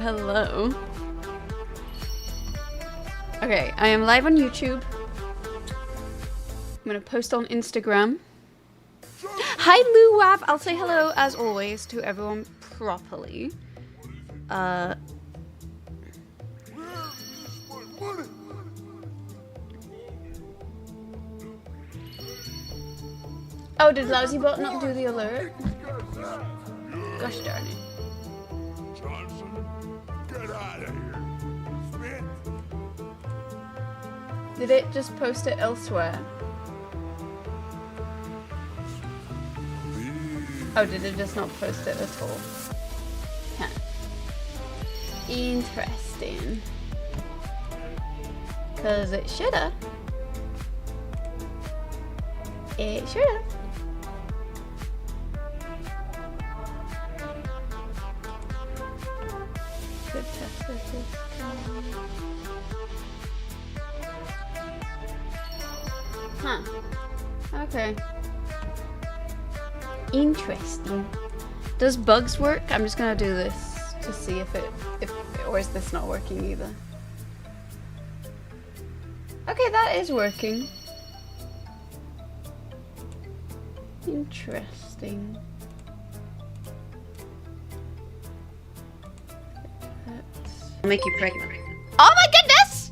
Hello. Okay, I am live on YouTube. I'm gonna post on Instagram. Hi Luwab! I'll say hello as always to everyone properly. Oh, did LousyBot not do the alert? Gosh darn it. Get out of here. Did it just post it elsewhere? Oh, did it just not post it at all? Huh. Interesting. Cause it shoulda. It shoulda. Good test of this. Huh. Okay. Interesting. Does bugs work? I'm just gonna do this to see if or is this not working either? Okay, that is working. Interesting. Make you pregnant. Oh my goodness!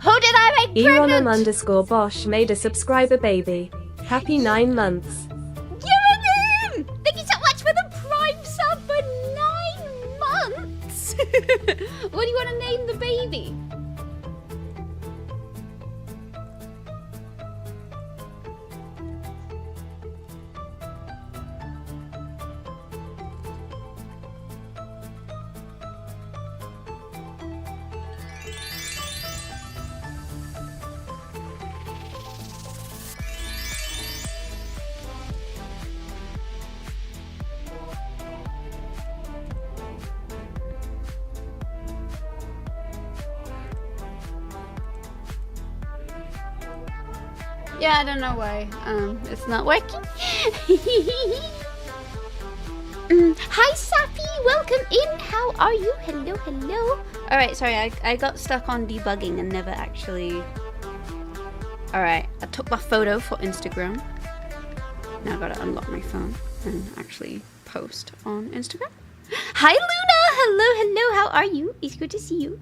Who did I make pregnant? Eronum_Bosch made a subscriber baby. Happy 9 months. Eronum! Thank you so much for the Prime sub for 9 months! What do you want to name the baby? Yeah, I don't know why. It's not working. Hi, Safi. Welcome in. How are you? Hello, hello. All right, sorry. I got stuck on debugging and never actually. All right, I took my photo for Instagram. Now I gotta unlock my phone and actually post on Instagram. Hi, Luna. Hello, hello. How are you? It's good to see you.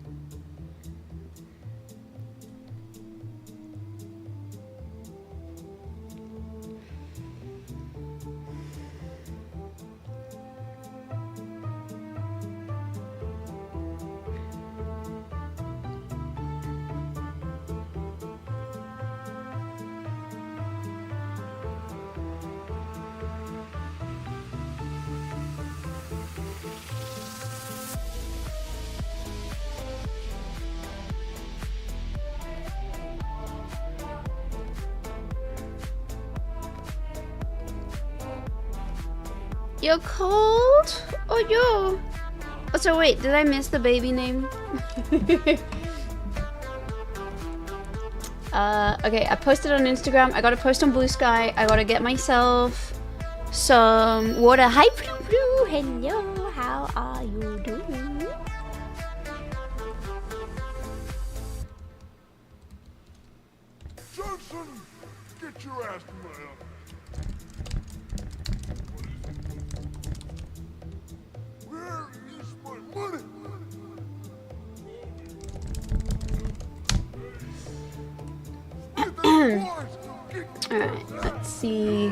You're cold? Oh, yo. Oh, so wait, did I miss the baby name? Okay, I posted on Instagram. I gotta post on Blue Sky. I gotta get myself some water. Hi, Prue Prue. Hello, how are you doing? Johnson, get your ass to my office. Where is my money? Alright, let's see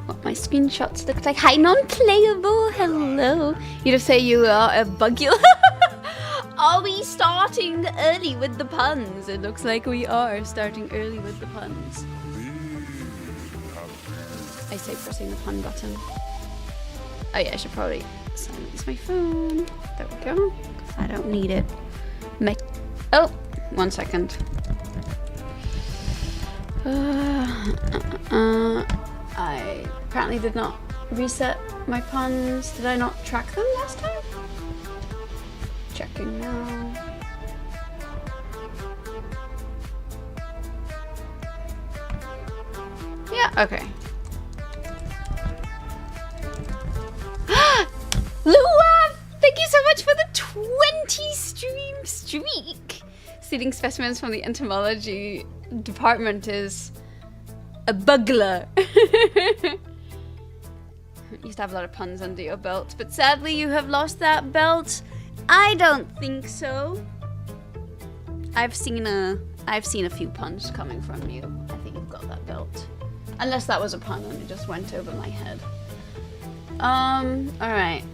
what my screenshots look like. Hi, non-playable. Hello. You'd have say you are a bugula. Are we starting early with the puns? It looks like we are starting early with the puns. I say pressing the pun button. Oh yeah, I should probably silence my phone. There we go. 'Cause I don't need it. Oh, 1 second. I apparently did not reset my puns. Did I not track them last time? Checking now. Yeah, okay. Luab! Thank you so much for the 20 stream streak. Stealing specimens from the entomology department is a bugler. Used to have a lot of puns under your belt, but sadly you have lost that belt. I don't think so. I've seen a few puns coming from you. I think you've got that belt. Unless that was a pun and it just went over my head. Alright.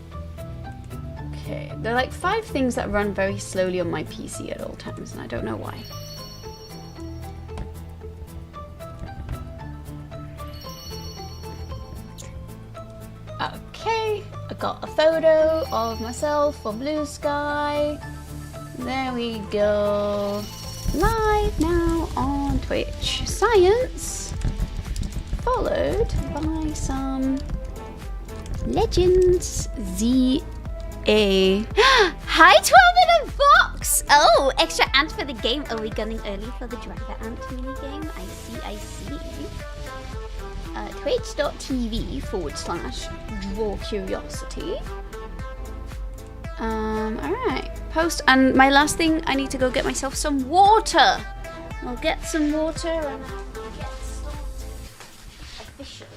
Okay, there are like 5 things that run very slowly on my PC at all times, and I don't know why. Okay, I got a photo of myself for Blue Sky. There we go. Live now on Twitch. Science, followed by some Legends ZA. Hi, 12 in a box! Oh, extra ant for the game. Are we gunning early for the driver ant minigame? I see, I see. Twitch.tv/draw curiosity. Alright. Post, and my last thing, I need to go get myself some water. I'll get some water and I'll get started officially.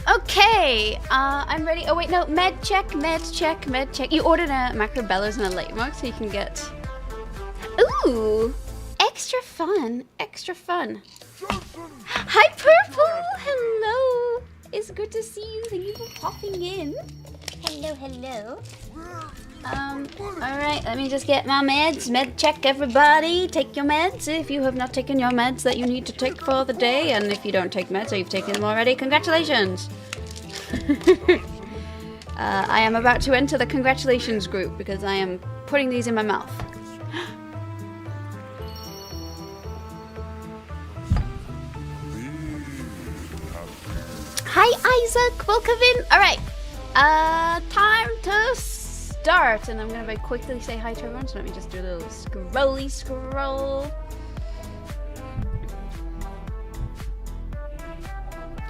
Okay, I'm ready. Oh wait, no, med check, med check, med check. You ordered a macrobellas and a late mug so you can get... Ooh, extra fun, extra fun. Hi Purple, hello. It's good to see you, thank you for popping in. Hello, hello. Alright, let me just get my meds. Med check, everybody. Take your meds if you have not taken your meds that you need to take for the day. And if you don't take meds or you've taken them already, congratulations. I am about to enter the congratulations group because I am putting these in my mouth. Hi Isaac, welcome in. Alright, time to start. And I'm gonna very quickly say hi to everyone, so let me just do a little scrolly scroll.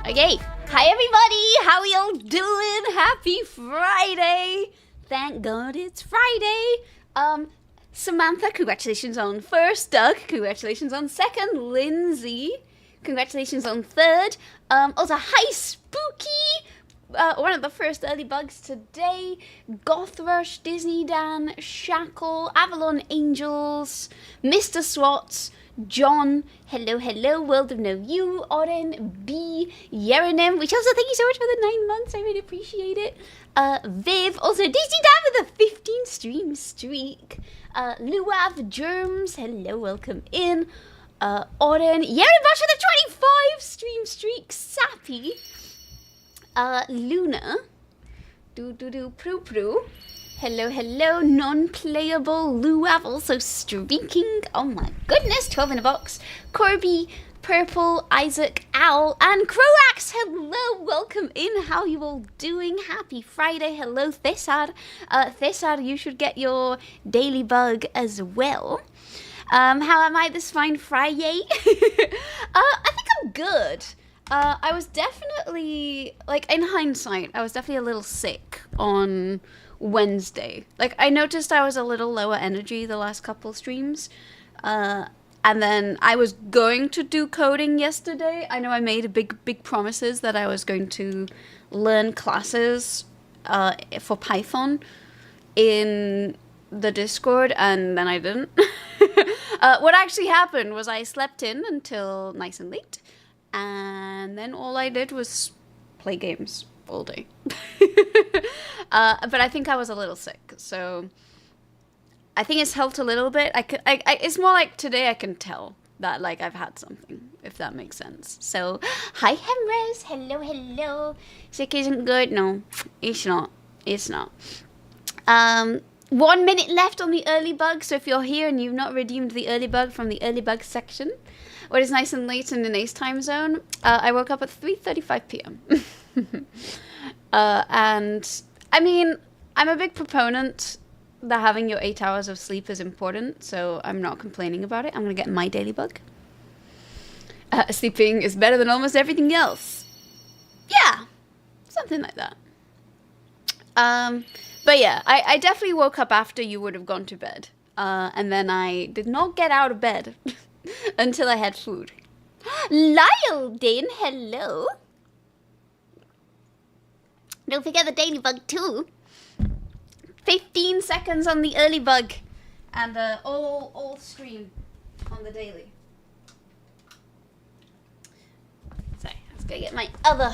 Okay, hi everybody, how are y'all doing? Happy Friday. Thank God it's Friday. Samantha, congratulations on first. Doug, congratulations on second. Lindsay, congratulations on third. Also, hi Spooky, one of the first early bugs today. Gothrush, Disney Dan, Shackle, Avalon Angels, Mr. Swats, John, hello, hello, World of No You, Oren, B, Yerenim, which also thank you so much for the 9 months, I really appreciate it. Viv, also Disney Dan with a 15 stream streak. Luav, Germs, hello, welcome in. Oren, Yerenim Bash with a 25 stream streak, Sappy. Luna, Prue, hello, hello, non-playable, Luav also streaking, oh my goodness, 12 in a box, Corby, Purple, Isaac, Owl, and Croax, hello, welcome in, how are you all doing? Happy Friday, hello, Thessar, Thessar, you should get your daily bug as well. How am I this fine Friday? I think I'm good. I was definitely, like, in hindsight, I was definitely a little sick on Wednesday. Like, I noticed I was a little lower energy the last couple streams. And then I was going to do coding yesterday. I know I made big promises that I was going to learn classes for Python in the Discord, and then I didn't. What actually happened was I slept in until nice and late, and then all I did was play games all day. But I think I was a little sick, so I think it's helped a little bit. It's more like today I can tell that like I've had something, if that makes sense. So, hi Hemrez, hello, hello. Sick isn't good. No, it's not. It's not. 1 minute left on the early bug. So if you're here and you've not redeemed the early bug from the early bug section, or it's nice and late in the Ace time zone, I woke up at 3:35 p.m. And I mean, I'm a big proponent that having your 8 hours of sleep is important, so I'm not complaining about it. I'm gonna get my daily bug. Sleeping is better than almost everything else. Yeah, something like that. But yeah, I definitely woke up after you would have gone to bed. And then I did not get out of bed until I had food. Lyle Dane, hello. Don't forget the daily bug too. 15 seconds on the early bug. And all stream on the daily. Sorry, let's go get my other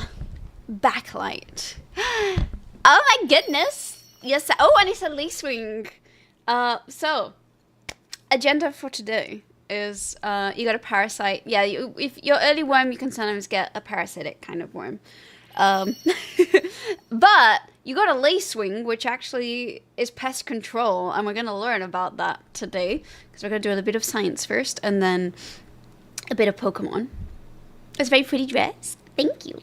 backlight. Oh my goodness. Yes. Oh, and it's a lace wing. So, agenda for today is you got a parasite. Yeah, if you're early worm, you can sometimes get a parasitic kind of worm. But you got a lacewing, which actually is pest control, and we're going to learn about that today, because we're going to do a little bit of science first, and then a bit of Pokemon. It's a very pretty dress. Thank you.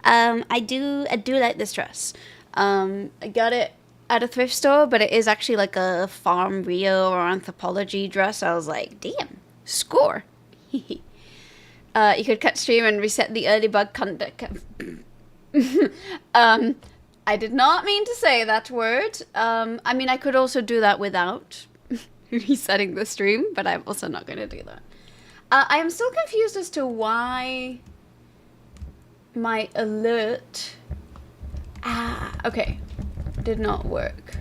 I do like this dress. I got it at a thrift store, but it is actually like a Farm Rio or Anthropology dress. I was like, damn, score. You could cut stream and reset the early bug conduct. I did not mean to say that word. I mean, I could also do that without resetting the stream, but I'm also not going to do that. I am still confused as to why my alert... okay. Did not work.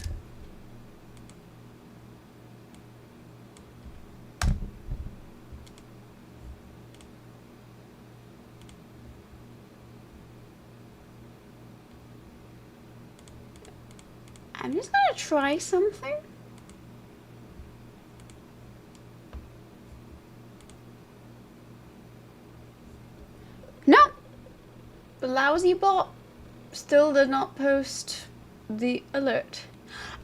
I'm just gonna try something. No! The lousy bot still did not post the alert.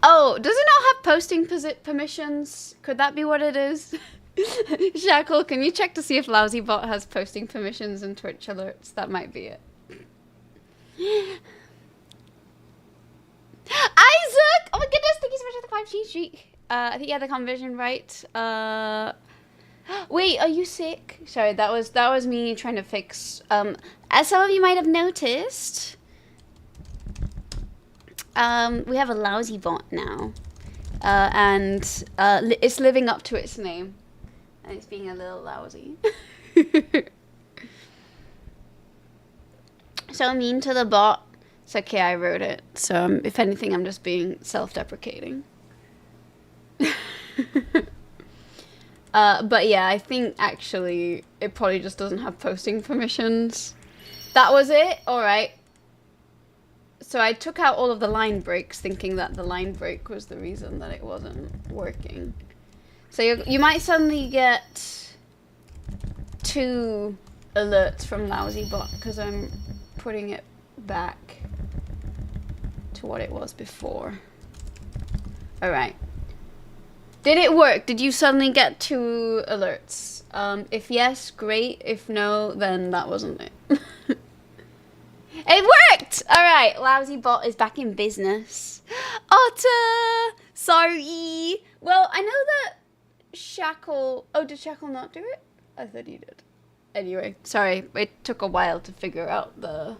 Oh, does it not have posting permissions? Could that be what it is? Shackle, can you check to see if lousy bot has posting permissions and Twitch alerts? That might be it. Isaac! Oh my goodness, thank you so much for the 5G streak. I think you had the conversion right. Wait, are you sick? Sorry, that was me trying to fix. As some of you might have noticed, we have a lousy bot now, and it's living up to its name, and it's being a little lousy. So mean to the bot. It's okay, I wrote it. So if anything, I'm just being self-deprecating. But yeah, I think actually it probably just doesn't have posting permissions. That was it? Alright. So I took out all of the line breaks thinking that the line break was the reason that it wasn't working. So you might suddenly get 2 alerts from lousy bot because I'm putting it back to what it was before. Alright. Did it work? Did you suddenly get 2 alerts? If yes, great. If no, then that wasn't it. It worked! Alright, lousy bot is back in business. Otter! Sorry! Well, I know that Shackle... Oh, did Shackle not do it? I thought he did. Anyway, sorry. It took a while to figure out the...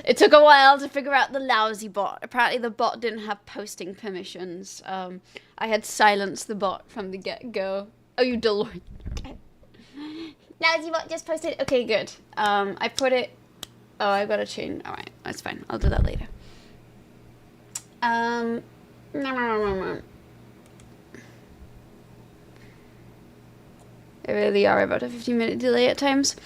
It took a while to figure out the lousy bot. Apparently the bot didn't have posting permissions. I had silenced the bot from the get-go. Oh, you Deloitte. Lousy bot just posted. Okay, good. I put it... Oh, I gotta change. Alright, that's fine. I'll do that later. They really are about a 15-minute delay at times.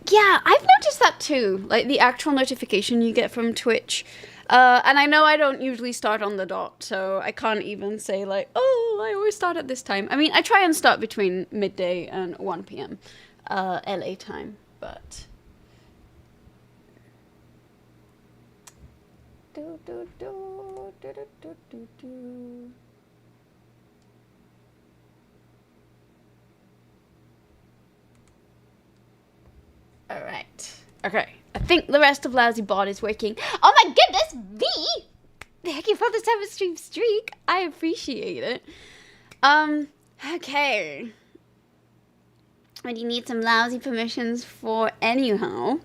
Yeah, I've noticed that too. Like the actual notification you get from Twitch. And I know I don't usually start on the dot, so I can't even say like, oh, I always start at this time. I mean, I try and start between midday and 1 p.m. LA time, but... Alright. Okay. I think the rest of Lousy Bot is working. Oh my goodness, V! Thank you for the 7-stream streak. I appreciate it. Okay. And you need some lousy permissions for anyhow.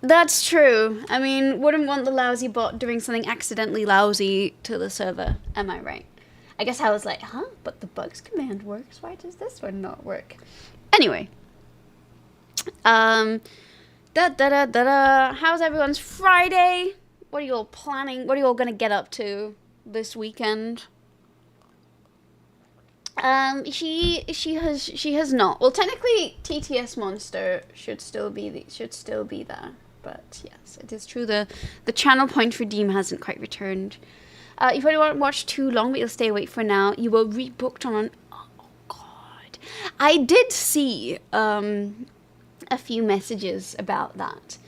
That's true. I mean, wouldn't want the Lousy Bot doing something accidentally lousy to the server. Am I right? I guess I was like, huh? But the bugs command works. Why does this one not work? Anyway. How's everyone's Friday? What are you all planning? What are you all gonna get up to this weekend? She has not. Well, technically, TTS Monster should still be there. But yes, it is true. The channel point redeem hasn't quite returned. You probably won't watch too long, but you'll stay awake for now. You were rebooked on. Oh God, I did see a few messages about that.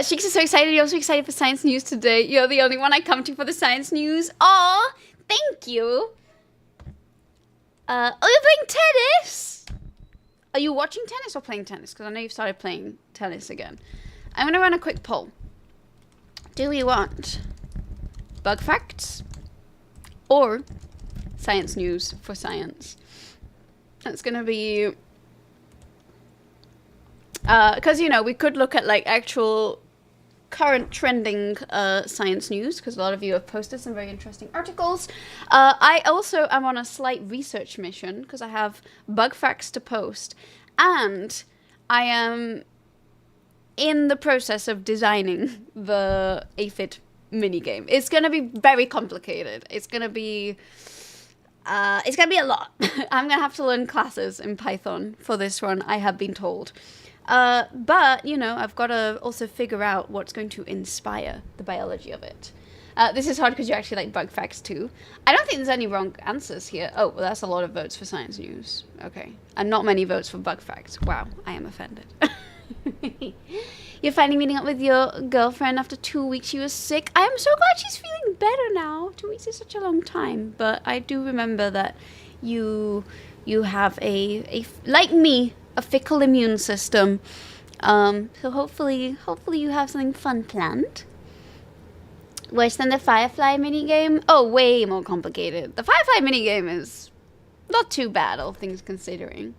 Sheik's is so excited. You're also excited for science news today. You're the only one I come to for the science news. Aw, thank you. Oh, you're playing tennis? Are you watching tennis or playing tennis? Because I know you've started playing tennis again. I'm going to run a quick poll. Do we want bug facts or science news for science? That's going to be... because, you know, we could look at, like, actual current trending science news, because a lot of you have posted some very interesting articles. I also am on a slight research mission, because I have bug facts to post, and I am in the process of designing the aphid minigame. It's going to be very complicated. It's going to be a lot. I'm going to have to learn classes in Python for this one, I have been told. But, you know, I've got to also figure out what's going to inspire the biology of it. This is hard because you actually like bug facts too. I don't think there's any wrong answers here. Oh, well, that's a lot of votes for science news. Okay. And not many votes for bug facts. Wow, I am offended. You're finally meeting up with your girlfriend after 2 weeks she was sick. I am so glad she's feeling better now. 2 weeks is such a long time. But I do remember that you have like me, a fickle immune system. So hopefully you have something fun planned. Worse than the Firefly minigame? Oh, way more complicated. The Firefly minigame is not too bad, all things considering.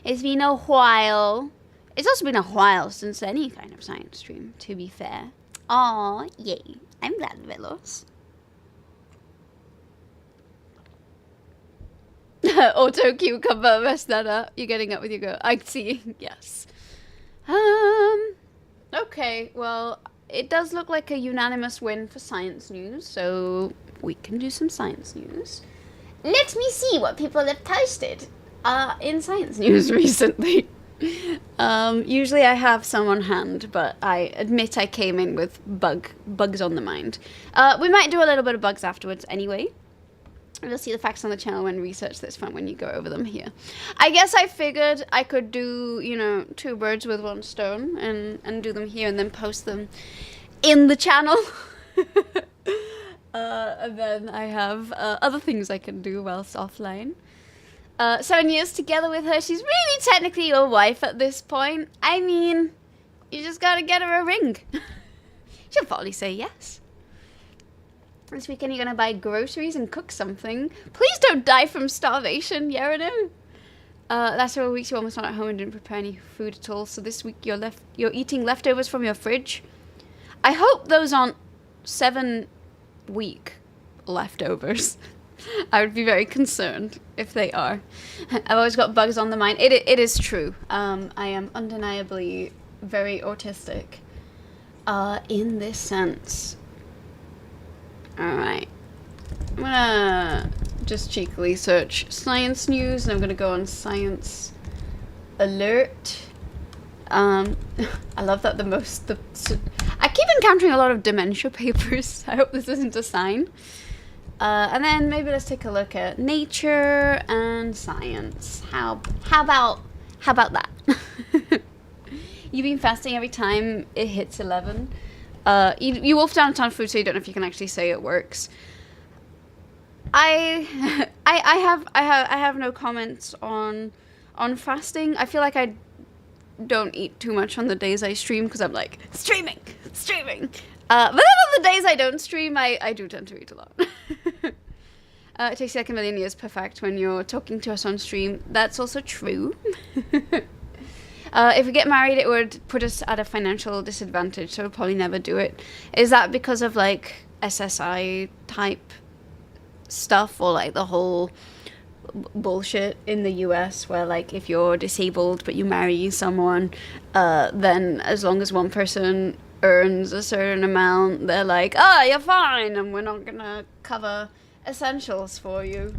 It's been a while. It's also been a while since any kind of science stream, to be fair. Aw, yay. I'm glad, Velos. Auto cucumber, mess that up. You're getting up with your girl. I see. Yes. Okay, well, it does look like a unanimous win for science news, so we can do some science news. Let me see what people have posted in science news recently. Usually I have some on hand, but I admit I came in with bugs on the mind. We might do a little bit of bugs afterwards anyway. You'll see the facts on the channel when research that's fun when you go over them here. I guess I figured I could do, you know, 2 birds with 1 stone and do them here and then post them in the channel. And then I have other things I can do whilst offline. 7 years together with her. She's really technically your wife at this point. I mean, you just gotta get her a ring. She'll probably say yes. This weekend you're gonna buy groceries and cook something. Please don't die from starvation, Yaranu. Last several weeks you almost not at home and didn't prepare any food at all. So this week you're eating leftovers from your fridge. I hope those aren't 7-week leftovers. I would be very concerned if they are. I've always got bugs on the mind. It is true. I am undeniably very autistic in this sense. Alright. I'm gonna just cheekily search science news, and I'm gonna go on science alert. I love that I keep encountering a lot of dementia papers. I hope this isn't a sign. And then maybe let's take a look at nature and science. How about that? You've been fasting every time it hits 11. You wolf down a ton of food, so you don't know if you can actually say it works. I have no comments on fasting. I feel like I don't eat too much on the days I stream because I'm like streaming. But then on the days I don't stream, I do tend to eat a lot. It takes you like a million years perfect when you're talking to us on stream. That's also true. If we get married, it would put us at a financial disadvantage, so we'll probably never do it. Is that because of like SSI type stuff, or like the whole bullshit in the US where like if you're disabled but you marry someone, then as long as one person earns a certain amount, they're like, oh, you're fine, and we're not gonna cover essentials for you.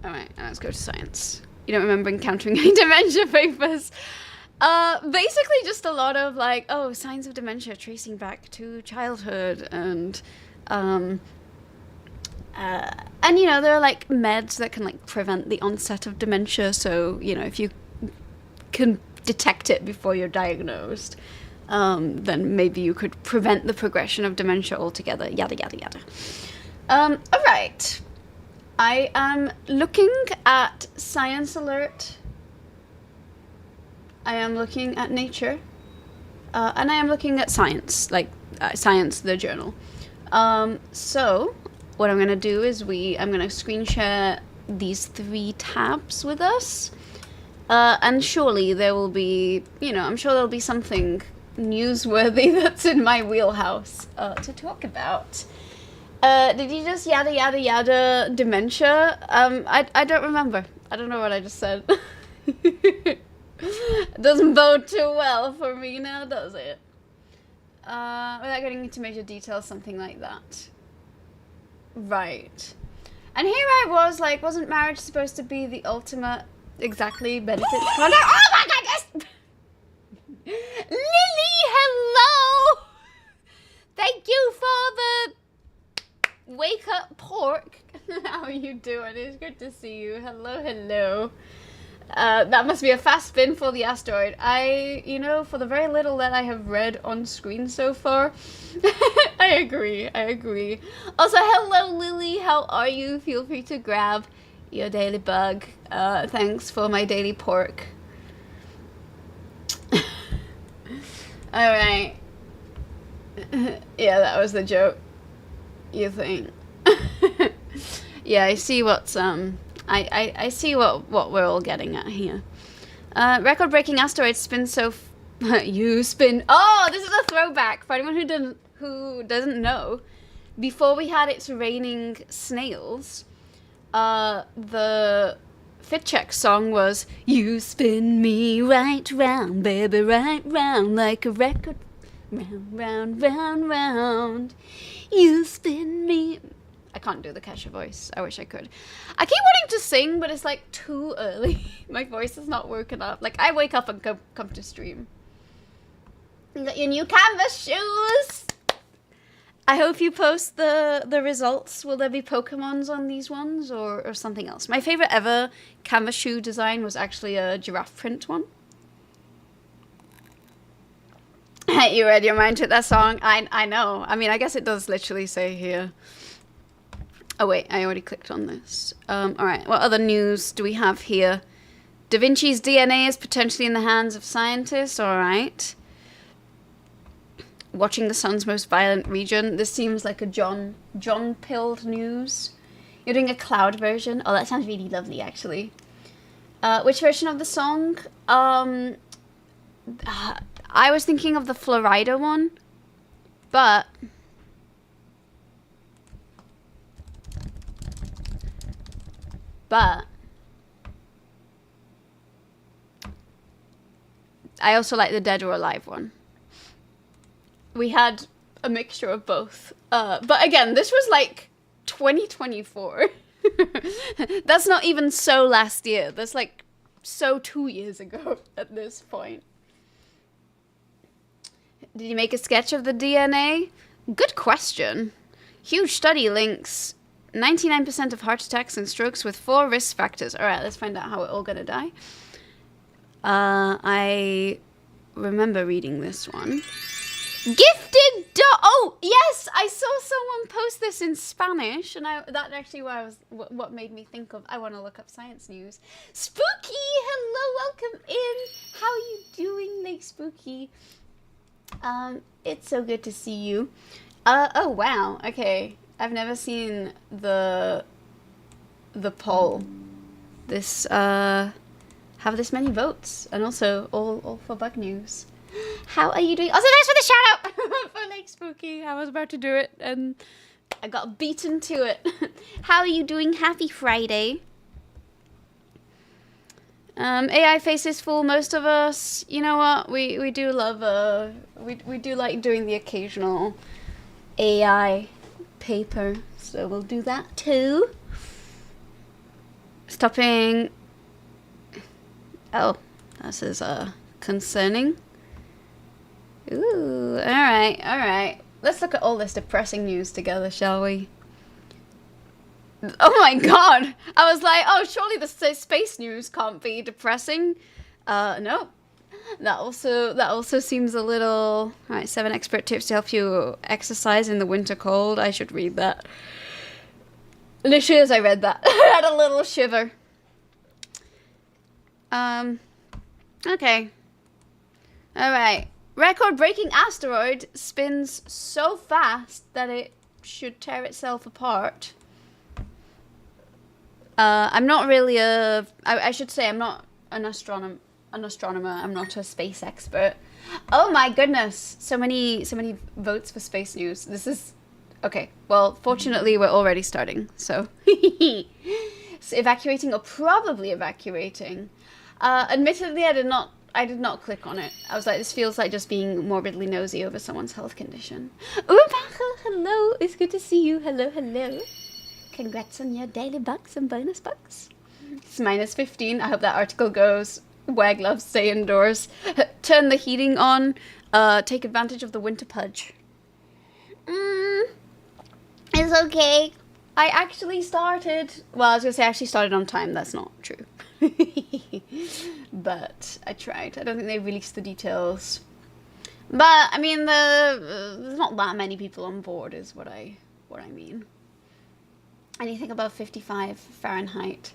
Alright, let's go to science. You don't remember encountering any dementia papers? Basically just a lot of like, oh, signs of dementia tracing back to childhood, and you know, there are like meds that can like prevent the onset of dementia, so you know, if you can detect it before you're diagnosed, then maybe you could prevent the progression of dementia altogether, yada yada yada. Alright. I am looking at science alert. I am looking at nature. And I am looking at science, like science, the journal. So what I'm going to do is I'm going to screen share these 3 tabs with us. And surely there will be, you know, I'm sure there'll be something newsworthy that's in my wheelhouse to talk about. Did you just yada yada yada dementia? I don't remember. I don't know what I just said. It doesn't bode too well for me now, does it? Without getting into major detail, something like that. Right. And here I was like, wasn't marriage supposed to be the ultimate, exactly, benefit? Oh my god, yes! Lily, hello! Thank you for the wake up pork. How are you doing? It's good to see you. Hello. That must be a fast spin for the asteroid. You know, for the very little that I have read on screen so far, I agree. Also, hello Lily, how are you? Feel free to grab your daily bug. Thanks for my daily pork. Alright. Yeah, that was the joke. You think? Yeah, I see what's I see what we're all getting at here. Record-breaking asteroid spins so you spin. Oh, this is a throwback for anyone who doesn't know. Before we had It's Raining Snails, the Fit Check song was "You spin me right round, baby, right round like a record, round, round, round, round. You spin me." I can't do the Kesha voice. I wish I could. I keep wanting to sing, but it's like too early. My voice is not working up. Like, I wake up and come to stream. You got your new canvas shoes. I hope you post the results. Will there be Pokemons on these ones or something else? My favorite ever canvas shoe design was actually a giraffe print one. You read your mind to that song? I know. I mean, I guess it does literally say here. Oh wait, I already clicked on this. Alright, what other news do we have here? Da Vinci's DNA is potentially in the hands of scientists, alright. Watching the sun's most violent region. This seems like a John pilled news. You're doing a cloud version? Oh, that sounds really lovely, actually. Which version of the song? I was thinking of the Florida one, but I also like the Dead or Alive one. We had a mixture of both. But again, this was like 2024. That's not even so last year. That's like so 2 years ago at this point. Did you make a sketch of the DNA? Good question. Huge study links 99% of heart attacks and strokes with 4 risk factors. All right, let's find out how we're all gonna die. I remember reading this one. Gifted oh yes, I saw someone post this in Spanish, and that actually what made me think of I want to look up science news. Spooky, hello, welcome in. How are you doing, Lake Spooky? It's so good to see you. Oh wow, okay. I've never seen the poll. This have this many votes, and also all for bug news. How are you doing? Also, thanks for the shout out for Lake Spooky. I was about to do it and I got beaten to it. How are you doing? Happy Friday. AI faces fool most of us. You know what? We do love we do like doing the occasional AI paper, so we'll do that too. Stopping. Oh, this is concerning. Ooh, alright, alright. Let's look at all this depressing news together, shall we? Oh my god! I was like, oh, surely the space news can't be depressing. Nope. That also seems a little... Alright, 7 expert tips to help you exercise in the winter cold. I should read that. Literally as I read that, I had a little shiver. Okay. Alright. Record-breaking asteroid spins so fast that it should tear itself apart. I'm not really I should say I'm not an astronomer. I'm not a space expert. Oh my goodness. So many votes for space news. This is... Okay. Well, fortunately, we're already starting. So, so evacuating or probably evacuating. Admittedly, I did not click on it. I was like, this feels like just being morbidly nosy over someone's health condition. Umacha, hello. It's good to see you. Hello, hello. Congrats on your daily bucks and bonus bucks. It's -15. I hope that article goes. Wear gloves, stay indoors. Turn the heating on. Take advantage of the winter pudge. It's okay. I actually started... Well, I was going to say I actually started on time. That's not true. But I tried. I don't think they released the details. But, I mean, there's not that many people on board is what I mean. Anything above 55 Fahrenheit.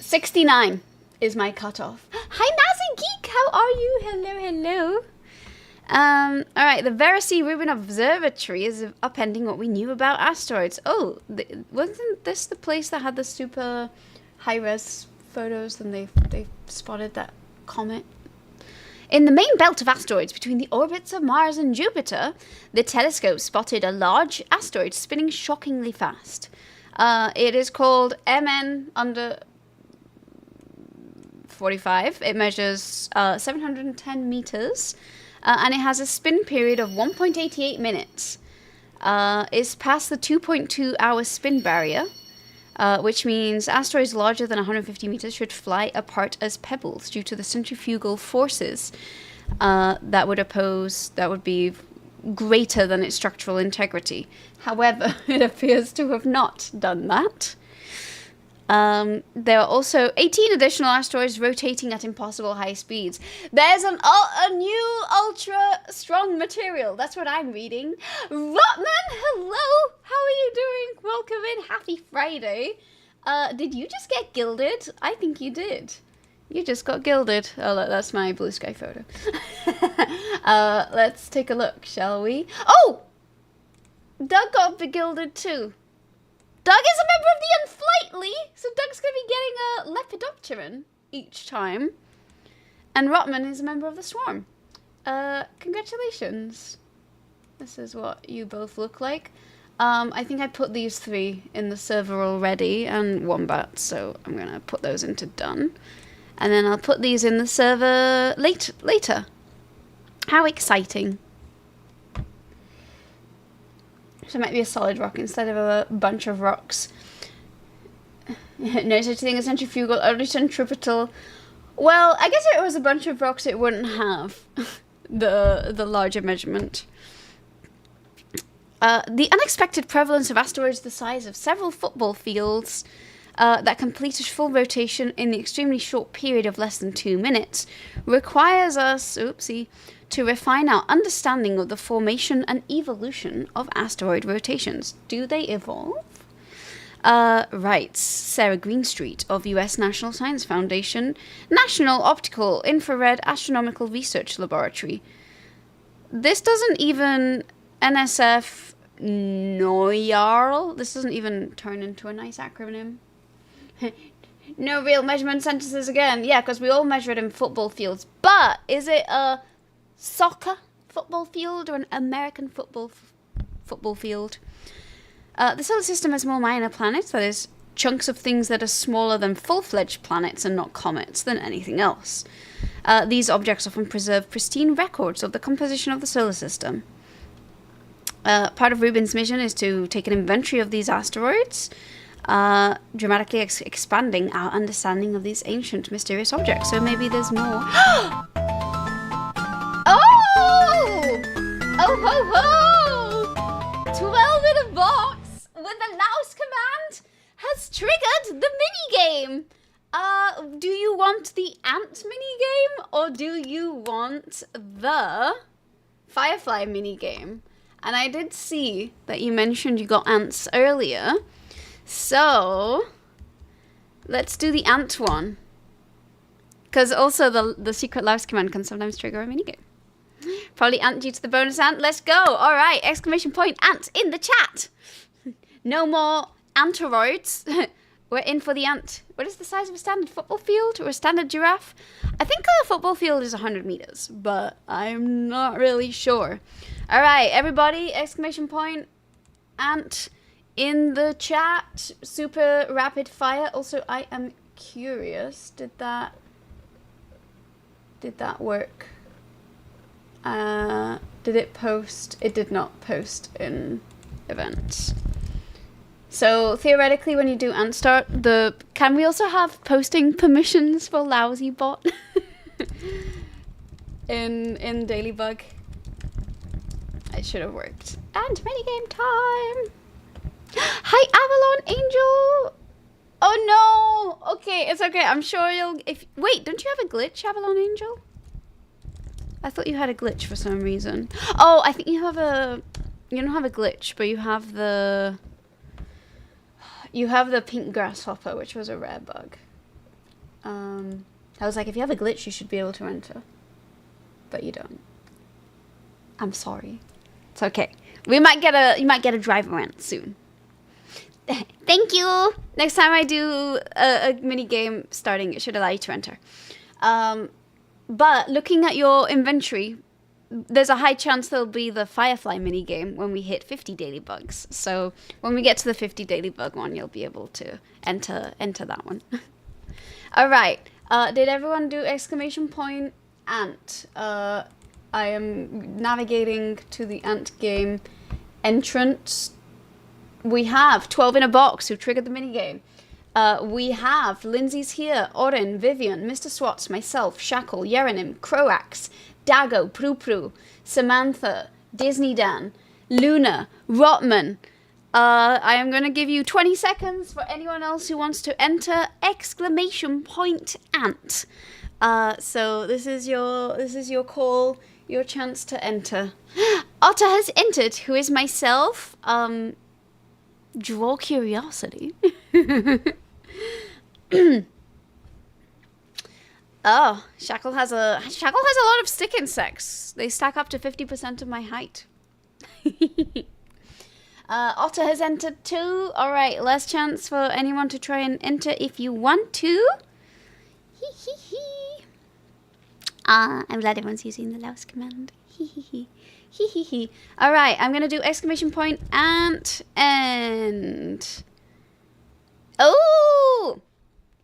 69 is my cutoff. Hi, Nazi Geek! How are you? Hello, hello. Alright, the Verisea Rubin Observatory is upending what we knew about asteroids. Oh, wasn't this the place that had the super high-res photos and they spotted that comet? In the main belt of asteroids between the orbits of Mars and Jupiter, the telescope spotted a large asteroid spinning shockingly fast. It is called MN under 45. It measures 710 meters. And it has a spin period of 1.88 minutes. It's past the 2.2 hour spin barrier, which means asteroids larger than 150 meters should fly apart as pebbles due to the centrifugal forces that would be greater than its structural integrity. However, it appears to have not done that. There are also 18 additional asteroids rotating at impossible high speeds. There's a new ultra-strong material. That's what I'm reading. Rotman, hello! How are you doing? Welcome in. Happy Friday. Did you just get gilded? I think you did. You just got gilded. Oh, look, that's my blue sky photo. Let's take a look, shall we? Oh! Doug got begilded too. Doug is a member of the Unflightly, so Doug's going to be getting a Lepidopteran each time. And Rotman is a member of the Swarm. Congratulations. This is what you both look like. I think I put these 3 in the server already, and Wombat, so I'm going to put those into done. And then I'll put these in the server later. How exciting. So it might be a solid rock instead of a bunch of rocks. No such thing as centrifugal, only centripetal. Well, I guess if it was a bunch of rocks, it wouldn't have the larger measurement. The unexpected prevalence of asteroids the size of several football fields that complete a full rotation in the extremely short period of less than 2 minutes requires us, to refine our understanding of the formation and evolution of asteroid rotations. Do they evolve? Writes Sarah Greenstreet of US National Science Foundation, National Optical Infrared Astronomical Research Laboratory. This doesn't even NSF NOYARL. This doesn't even turn into a nice acronym. No real measurement sentences again. Yeah, because we all measure it in football fields. But is it a soccer football field or an American football field? The solar system has more minor planets, that is, chunks of things that are smaller than full-fledged planets and not comets, than anything else. These objects often preserve pristine records of the composition of the solar system. Part of Rubin's mission is to take an inventory of these asteroids, dramatically expanding our understanding of these ancient, mysterious objects. So maybe there's more. Oh! Oh ho ho! 12 in a box with the mouse command has triggered the minigame. Do you want the ant minigame or do you want the Firefly minigame? And I did see that you mentioned you got ants earlier. So let's do the ant one. Because also the secret mouse command can sometimes trigger a minigame. Probably ant due to the bonus ant. Let's go. All right. Exclamation point ant in the chat. No more anteroids. We're in for the ant. What is the size of a standard football field or a standard giraffe? I think a football field is 100 meters, but I'm not really sure. All right, everybody, exclamation point ant in the chat. Super rapid fire. Also, I am curious. Did that work? Did it post? It did not post in events. So theoretically, when you do ant start, can we also have posting permissions for lousy bot in dailybug? It should have worked. And minigame time. Hi, Avalon Angel. Oh no. Okay, it's okay. I'm sure you'll. Wait, don't you have a glitch, Avalon Angel? I thought you had a glitch for some reason. Oh, I think you have a. You don't have a glitch, but you have the. You have the pink grasshopper, which was a rare bug. I was like, if you have a glitch, you should be able to enter. But you don't. I'm sorry. It's okay. You might get a driver rant soon. Thank you. Next time I do a mini game starting, it should allow you to enter. But looking at your inventory, there's a high chance there'll be the Firefly mini game when we hit 50 daily bugs. So when we get to the 50 daily bug one, you'll be able to enter that one. All right. Did everyone do exclamation point ant? I am navigating to the ant game entrance. We have 12 in a box who triggered the minigame. We have Lindsay's here, Oren, Vivian, Mr. Swats, myself, Shackle, Yerenim, Croax, Dago, Pru Pru, Samantha, Disney Dan, Luna, Rotman. I am going to give you 20 seconds for anyone else who wants to enter exclamation point ant. So this is your call, your chance to enter. Otter has entered, who is myself. Draw curiosity. Oh, Shackle has a lot of stick insects. They stack up to 50% of my height. Otter has entered too. All right, last chance for anyone to try and enter if you want to. Hee hee hee. I'm glad everyone's using the louse command. Hee hee hee. Hee hee hee. All right, I'm gonna do exclamation point ant and. Oh!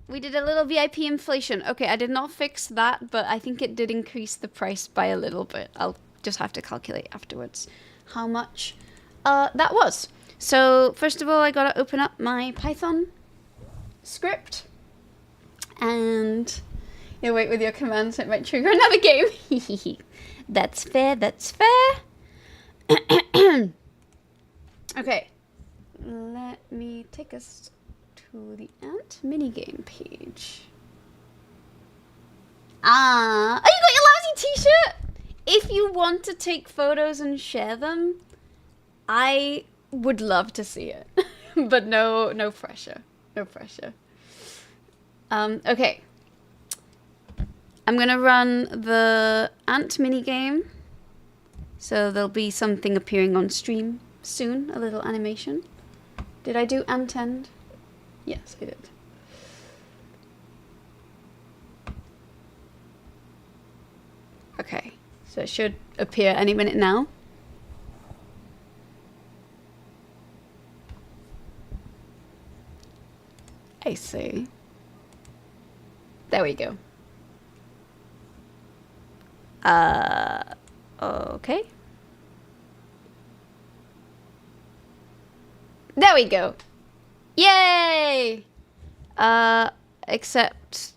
We did a little VIP inflation. Okay, I did not fix that, but I think it did increase the price by a little bit. I'll just have to calculate afterwards how much. that was. So first of all, I gotta open up my Python script, and you wait with your commands. It might trigger another game. That's fair. That's fair. Okay, let me take us to the ant minigame page. Ah, oh, you got your lousy t-shirt? If you want to take photos and share them, I would love to see it. But no pressure. No pressure. Okay. I'm gonna run the ant minigame. So there'll be something appearing on stream soon, a little animation. Did I do ant end? Yes, I did. Okay, so it should appear any minute now. I see. There we go. Okay. There we go. Yay! Except...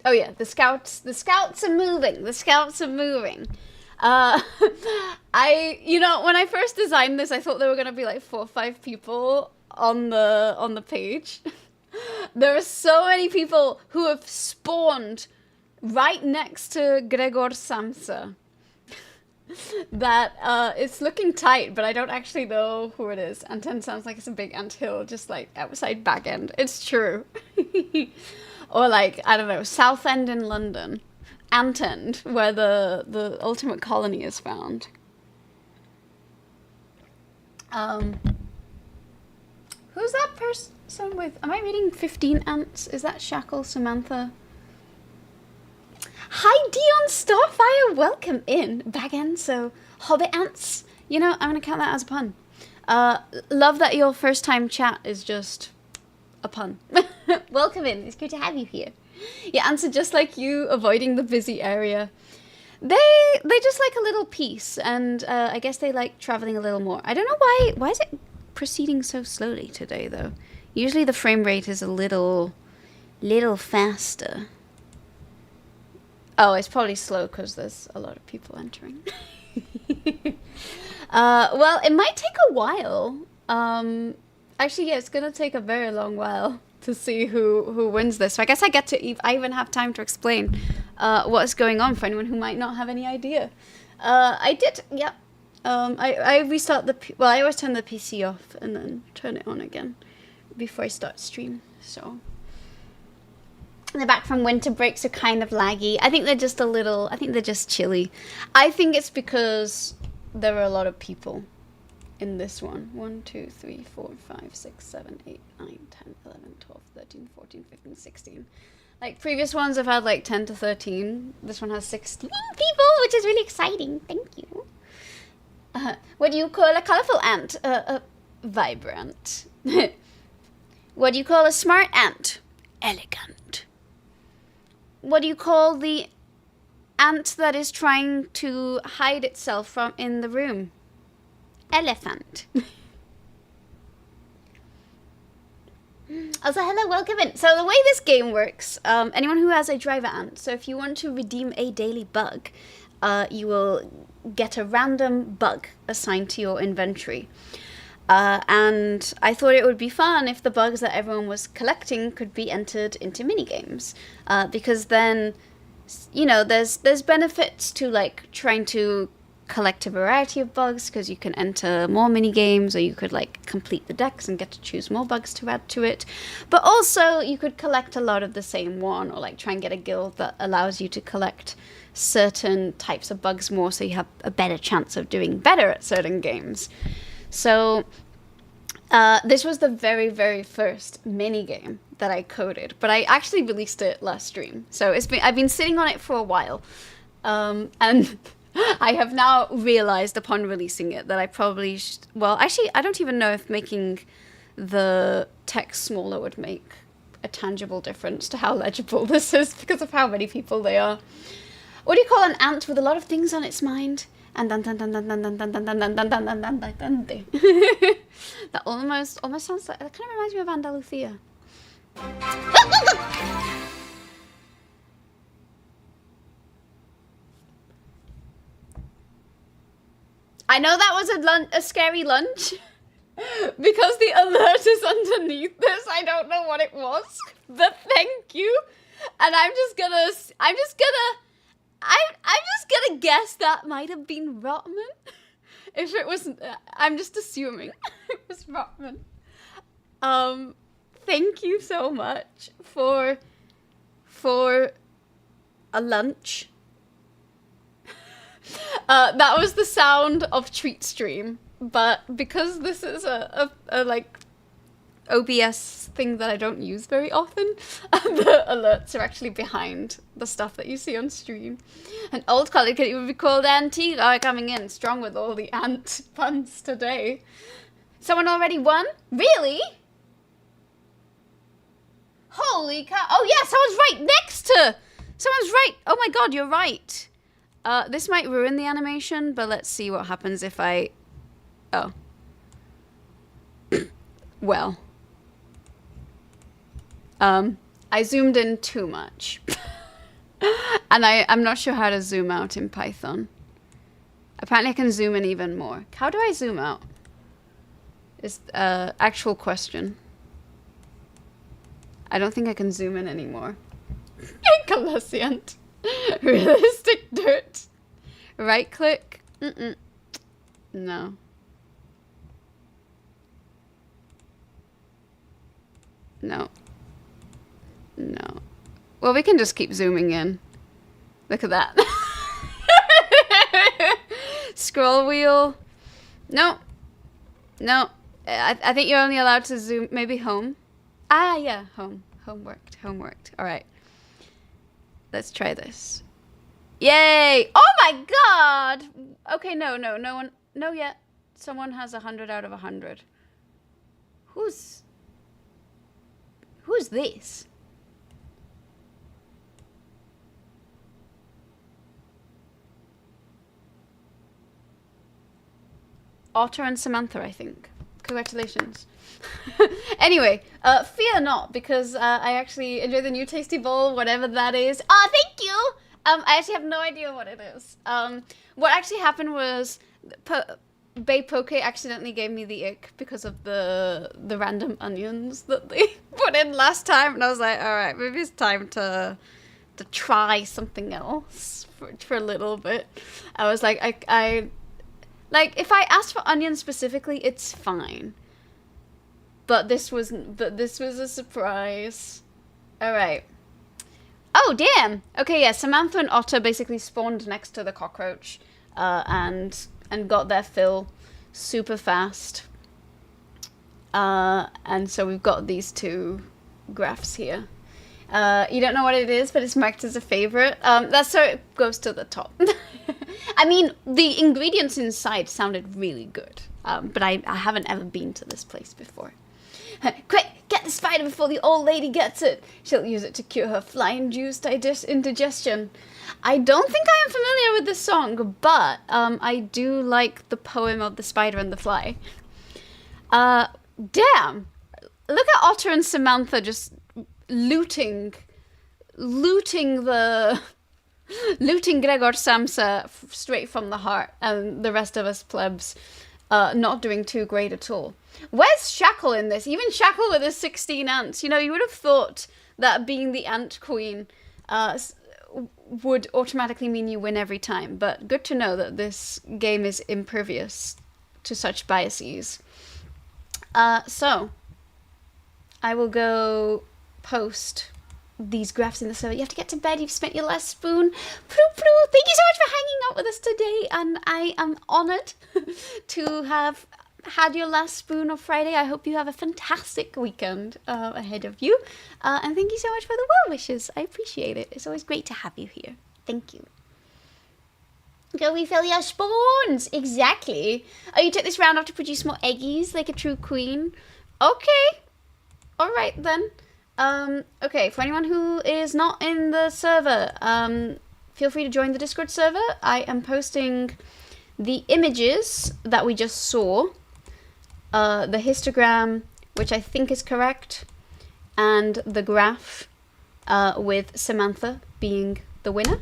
Oh yeah, the scouts are moving. The scouts are moving. You know, when I first designed this, I thought there were gonna be like 4 or 5 people on the page. There are so many people who have spawned right next to Gregor Samsa that it's looking tight, but I don't actually know who it is. Anten sounds like it's a big anthill, just like outside back end. It's true. Or like, I don't know, South End in London. Ant End, where the ultimate colony is found. Who's that person with? Am I reading 15 ants? Is that Shackle Samantha? Hi Dion Starfire, welcome in. Back end, so Hobbit ants. You know, I'm gonna count that as a pun. Love that your first time chat is just a pun. Welcome in, it's good to have you here. Yeah, ants are just like you, avoiding the busy area. They just like a little peace, and I guess they like traveling a little more. I don't know why is it proceeding so slowly today though? Usually the frame rate is a little faster. Oh, it's probably slow because there's a lot of people entering. Well, it might take a while. Actually, yeah, it's gonna take a very long while to see who wins this. So I guess I even have time to explain what's going on for anyone who might not have any idea. I did, yeah. I restart well, I always turn the PC off and then turn it on again before I start stream. So they're back from winter breaks are kind of laggy. I think they're just I think they're just chilly. I think it's because there are a lot of people in this one. 1, 2, 3, 4, 5, 6, 7, 8, 9, 10, 11, 12, 13, 14, 15, 16. Like previous ones have had like 10 to 13. This one has 16 people, which is really exciting. Thank you. What do you call a colorful ant? Vibrant. What do you call a smart ant? Elegant. What do you call the ant that is trying to hide itself from in the room? Elephant. Also, hello, welcome in. So the way this game works, anyone who has a driver ant, so if you want to redeem a daily bug, you will get a random bug assigned to your inventory. And I thought it would be fun if the bugs that everyone was collecting could be entered into minigames. Because then, you know, there's benefits to like trying to collect a variety of bugs, because you can enter more minigames, or you could like complete the decks and get to choose more bugs to add to it. But also you could collect a lot of the same one, or like try and get a guild that allows you to collect certain types of bugs more, so you have a better chance of doing better at certain games. So this was the very, very first minigame that I coded, but I actually released it last stream. So I've been sitting on it for a while, and I have now realized upon releasing it that I probably well, actually, I don't even know if making the text smaller would make a tangible difference to how legible this is, because of how many people they are. What do you call an ant with a lot of things on its mind? And dun dun dun dun dun dun dun dun dun dun dun dun dun dun dun dun. That almost sounds like, that kind of reminds me of Andalusia. I know that was a scary lunch. Because the alert is underneath this, I don't know what it was. But thank you. And I'm just gonna guess that might have been Rotman. If it was, I'm just assuming it was Rotman. Thank you so much for a lunch. That was the sound of Treat Stream, but because this is a like OBS thing that I don't use very often, the alerts are actually behind the stuff that you see on stream. An old colleague could even be called Antique. Oh, coming in strong with all the ant puns today. Someone already won? Really? Holy cow. Oh yeah, someone's right next to. Someone's right. Oh my god, you're right. This might ruin the animation, but let's see what happens if I... Oh. Well. I zoomed in too much. And I'm not sure how to zoom out in Python. Apparently I can zoom in even more. How do I zoom out? Is actual question. I don't think I can zoom in anymore. Colossiant. Realistic dirt. Right click. No. No. No. Well, we can just keep zooming in. Look at that. Scroll wheel. No. No. I think you're only allowed to zoom. Maybe home. Ah, yeah. Home. Home worked. Home worked. All right. Let's try this. Yay! Oh my god! Okay, no one, no yet. Someone has 100 out of 100. Who's this? Otter and Samantha, I think. Congratulations. Anyway, fear not, because I actually enjoy the new tasty bowl, whatever that is. Oh, thank you! I actually have no idea what it is. What actually happened was Bay Poke accidentally gave me the ick because of the random onions that they put in last time, and I was like, all right, maybe it's time to try something else for a little bit. I was like, I like if I asked for onions specifically, it's fine. But this was a surprise. All right. Oh, damn. Okay, yeah, Samantha and Otter basically spawned next to the cockroach and got their fill super fast. And so we've got these two graphs here. You don't know what it is, but it's marked as a favorite. That's so it goes to the top. I mean, the ingredients inside sounded really good, but I haven't ever been to this place before. Quick, get the spider before the old lady gets it. She'll use it to cure her fly-induced indigestion. I don't think I am familiar with this song, but I do like the poem of the spider and the fly. Damn. Look at Otter and Samantha just looting Gregor Samsa straight from the heart, and the rest of us plebs not doing too great at all. Where's Shackle in this? Even Shackle with his 16 ants. You know, you would have thought that being the ant queen would automatically mean you win every time, but good to know that this game is impervious to such biases. So, I will go post these graphs in the server. You have to get to bed, you've spent your last spoon. Thank you so much for hanging out with us today, and I am honoured to have had your last spoon of Friday. I hope you have a fantastic weekend ahead of you. And thank you so much for the well wishes. I appreciate it. It's always great to have you here. Thank you. Go refill your spawns. Exactly. Oh, you took this round off to produce more eggies like a true queen. Okay. All right then. Okay, for anyone who is not in the server, feel free to join the Discord server. I am posting the images that we just saw, the histogram, which I think is correct, and the graph with Samantha being the winner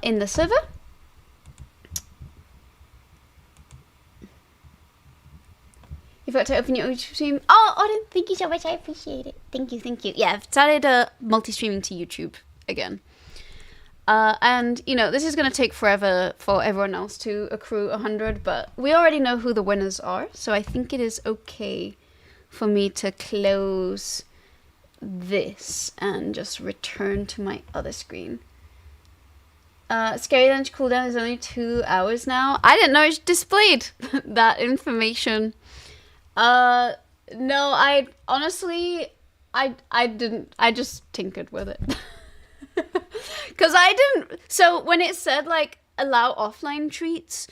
in the server. You forgot to open your YouTube stream. Oh, Auden, thank you so much. I appreciate it. Thank you, thank you. Yeah, I've started multi-streaming to YouTube again. And, you know, this is going to take forever for everyone else to accrue 100, but we already know who the winners are, so I think it is okay for me to close this and just return to my other screen. Scary Lunch cooldown is only 2 hours now. I didn't know it displayed that information. No, I honestly, I didn't, I just tinkered with it. Because I didn't, so when it said, like, allow offline treats,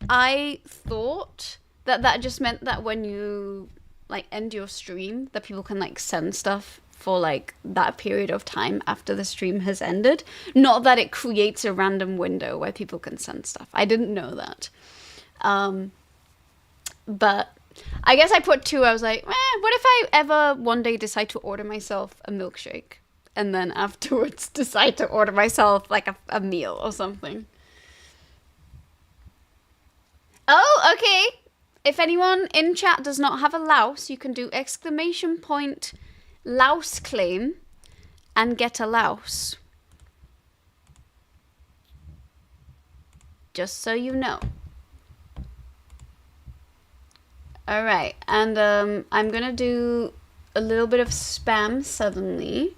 I thought that that just meant that when you, like, end your stream, that people can, like, send stuff for, like, that period of time after the stream has ended. Not that it creates a random window where people can send stuff. I didn't know that. But I guess I put 2. I was like, what if I ever one day decide to order myself a milkshake? And then afterwards decide to order myself like a meal or something. Oh, okay. If anyone in chat does not have a louse, you can do ! louse claim and get a louse. Just so you know. Alright, and I'm gonna do a little bit of spam suddenly.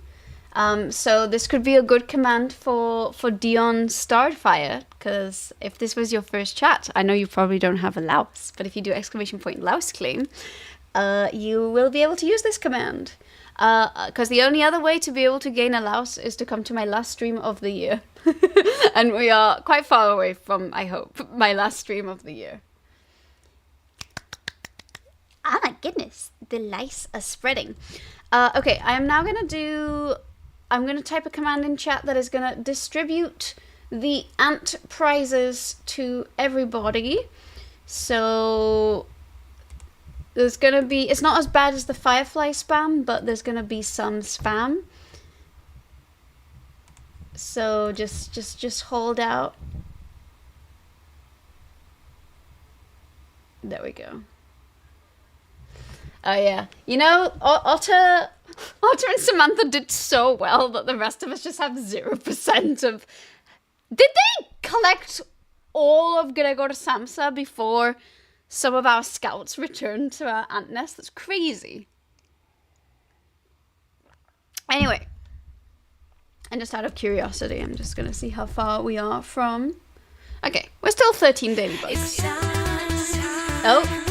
So this could be a good command for Dion Starfire, because if this was your first chat, I know you probably don't have a louse, but if you do ! louse claim, you will be able to use this command. Because the only other way to be able to gain a louse is to come to my last stream of the year. And we are quite far away from, I hope, my last stream of the year. Oh my goodness, the lice are spreading. Okay, I'm now gonna do, I'm gonna type a command in chat that is gonna distribute the ant prizes to everybody. So there's gonna be, it's not as bad as the firefly spam, but there's gonna be some spam. So just hold out. There we go. Oh yeah, you know, Otter and Samantha did so well that the rest of us just have 0% of... Did they collect all of Gregor Samsa before some of our scouts returned to our ant nest? That's crazy. Anyway, and just out of curiosity, I'm just gonna see how far we are from... Okay, we're still 13 dalybugs. Oh.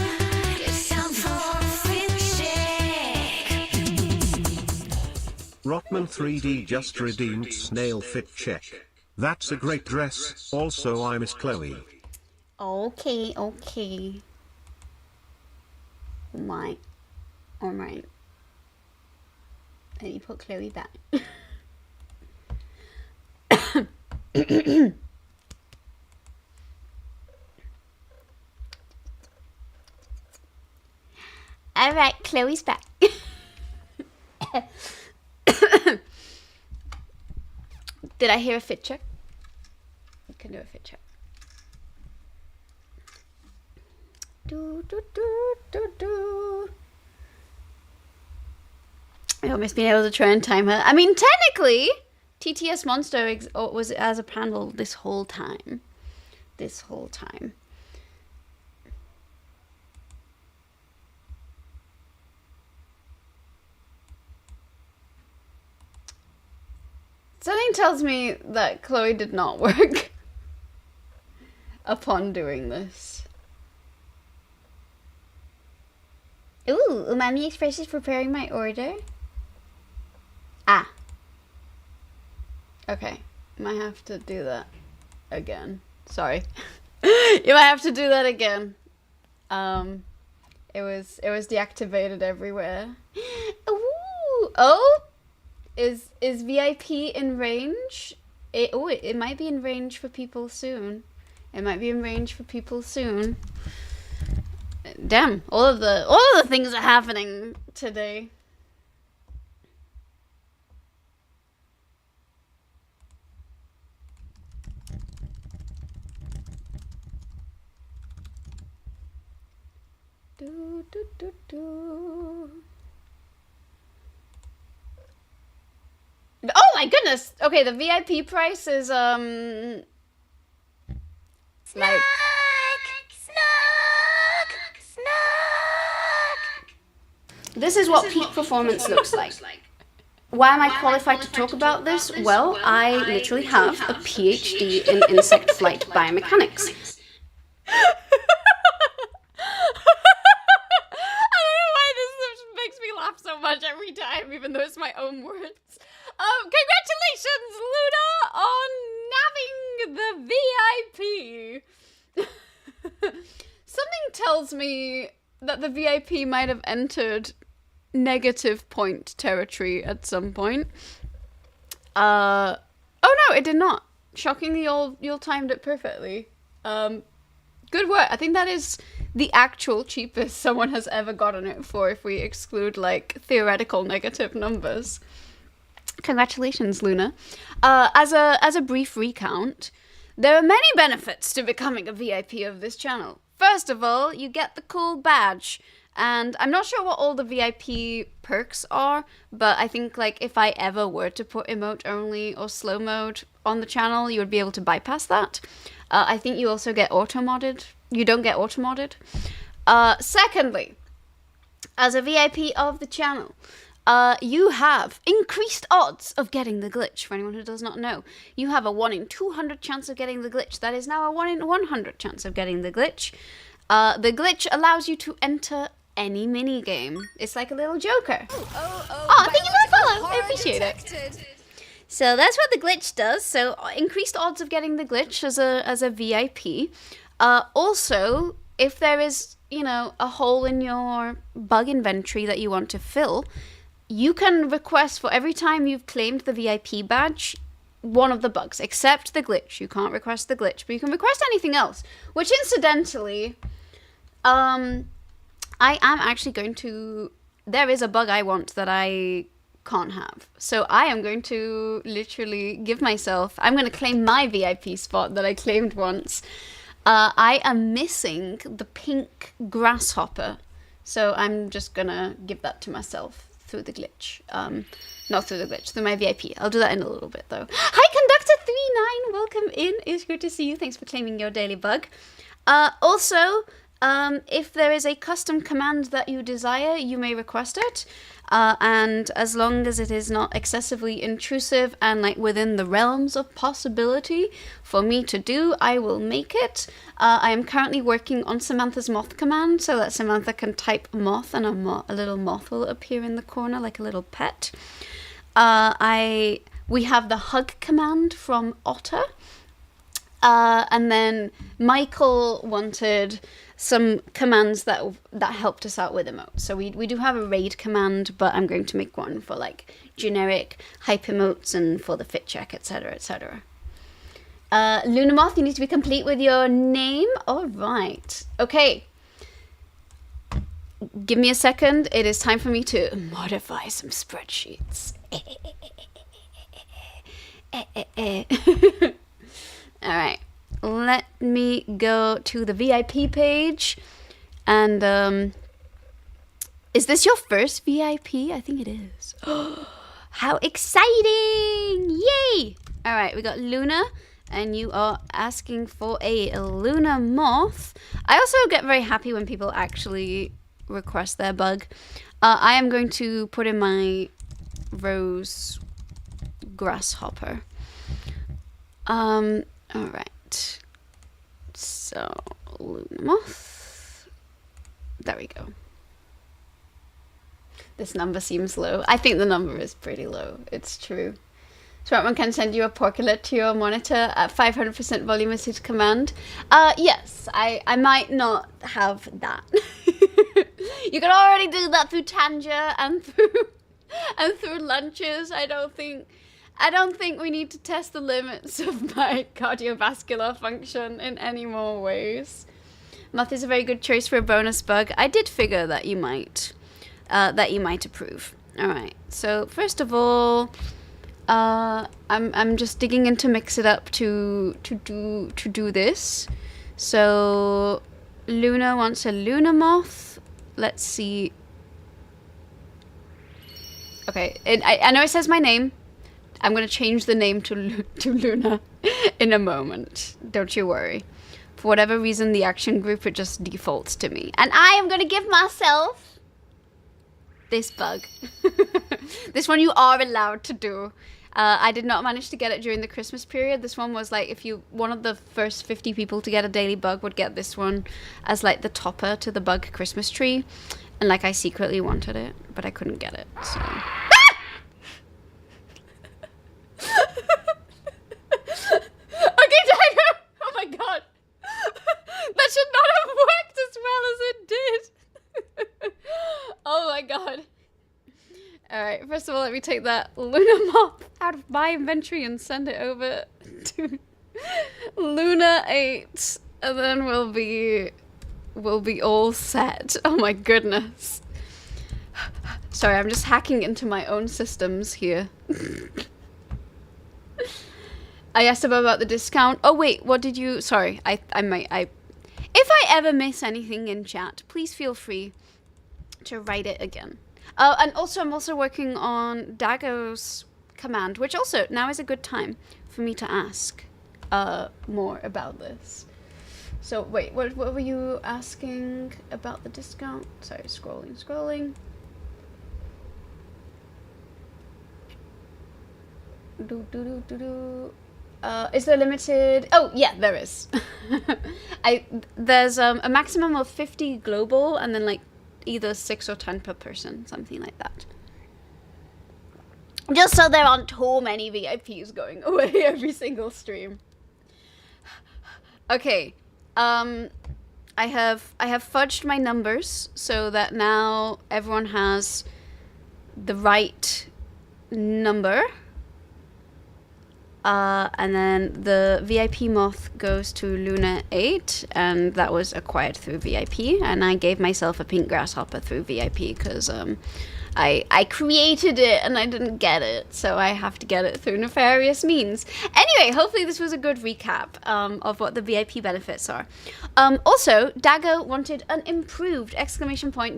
Rotman 3D just redeemed snail fit check. That's a great dress. Also I miss Chloe. Okay, okay. Alright. Alright. Let me put Chloe back. Alright, Chloe's back. Did I hear a fit check? You can do a fit check. Do, do, do, do, do. I almost been able to try and time her. I mean, technically, TTS Monster was as a panel this whole time. This whole time. Something tells me that Chloe did not work upon doing this. Ooh, Umami Express is preparing my order. Ah. Okay, might have to do that again. Sorry. You might have to do that again. It was deactivated everywhere. Ooh, oh. Is VIP in range? It might be in range for people soon. It might be in range for people soon. Damn, all of the things are happening today. Do, do, do, do. Oh my goodness! Okay, the VIP price is like this is what peak performance looks like. Why am I qualified to talk about this? Well, I literally have a PhD in insect flight biomechanics. I don't know why this makes me laugh so much every time, even though it's my own words. Congratulations, Luna, on nabbing the VIP. Something tells me that the VIP might have entered negative point territory at some point. Oh no, it did not. Shockingly, you'll timed it perfectly. Good work. I think that is the actual cheapest someone has ever gotten it for, if we exclude like theoretical negative numbers. Congratulations, Luna. As a brief recount, there are many benefits to becoming a VIP of this channel. First of all, you get the cool badge. And I'm not sure what all the VIP perks are, but I think like if I ever were to put emote only or slow mode on the channel, you would be able to bypass that. I think you also get auto-modded. You don't get auto-modded. Secondly, as a VIP of the channel, you have increased odds of getting the glitch. For anyone who does not know, you have a 1 in 200 chance of getting the glitch. That is now a 1 in 100 chance of getting the glitch. The glitch allows you to enter any mini game. It's like a little joker. Oh, thank you for the follow. I appreciate it. So that's what the glitch does. So increased odds of getting the glitch as a VIP. Also, if there is, you know, a hole in your bug inventory that you want to fill, you can request for every time you've claimed the VIP badge, one of the bugs, except the glitch. You can't request the glitch, but you can request anything else, which incidentally, I am actually going to, there is a bug I want that I can't have. So I am going to literally give myself, I'm going to claim my VIP spot that I claimed once. I am missing the pink grasshopper. So I'm just going to give that to myself through the glitch. Not through the glitch, through my VIP. I'll do that in a little bit though. Hi Conductor39, welcome in. It's good to see you. Thanks for claiming your daily bug. Also, if there is a custom command that you desire, you may request it. And as long as it is not excessively intrusive and like within the realms of possibility for me to do, I will make it. I am currently working on Samantha's moth command so that Samantha can type moth and a little moth will appear in the corner like a little pet. We have the hug command from Otter. And then Michael wanted some commands that helped us out with emotes. So we do have a raid command, but I'm going to make one for like generic hype emotes and for the fit check, etc, etc. Lunamoth, you need to be complete with your name. All right. Okay. Give me a second. It is time for me to modify some spreadsheets. All right. Let me go to the VIP page. And is this your first VIP? I think it is. How exciting! Yay! All right, we got Luna, and you are asking for a Luna moth. I also get very happy when people actually request their bug. I am going to put in my rose grasshopper. All right. So, Luna moth. There we go. This number seems low. I think the number is pretty low. It's true. Smartman can send you a porculet to your monitor at 500% volume assist command. Yes, I might not have that. You can already do that through Tanja and through lunches, I don't think. I don't think we need to test the limits of my cardiovascular function in any more ways. Moth is a very good choice for a bonus bug. I did figure that you might approve. All right. So first of all, I'm just digging in to mix it up to do this. So Luna wants a Luna moth. Let's see. Okay, I know it says my name. I'm gonna change the name to Luna in a moment. Don't you worry. For whatever reason, the action group, it just defaults to me. And I am gonna give myself this bug. This one you are allowed to do. I did not manage to get it during the Christmas period. This one was like, if you, one of the first 50 people to get a daily bug would get this one as like the topper to the bug Christmas tree. And like I secretly wanted it, but I couldn't get it, so. Okay, Dino! Oh my god! That should not have worked as well as it did! Oh my god. Alright, first of all, let me take that Luna mop out of my inventory and send it over to Luna 8. And then we'll be all set. Oh my goodness. Sorry, I'm just hacking into my own systems here. I asked about the discount. Oh wait, what did you, sorry, if I ever miss anything in chat, please feel free to write it again. And also, I'm also working on Dago's command, which also now is a good time for me to ask more about this. So wait, what were you asking about the discount? Sorry, scrolling. Is there limited? Oh yeah, there is. There's a maximum of 50 global, and then like either 6 or 10 per person, something like that. Just so there aren't too many VIPs going away every single stream. Okay, I have fudged my numbers so that now everyone has the right number. And then the VIP moth goes to Luna 8, and that was acquired through VIP, and I gave myself a pink grasshopper through VIP because I created it and I didn't get it, so I have to get it through nefarious means. Anyway, hopefully this was a good recap of what the VIP benefits are. Also, Dago wanted an improved !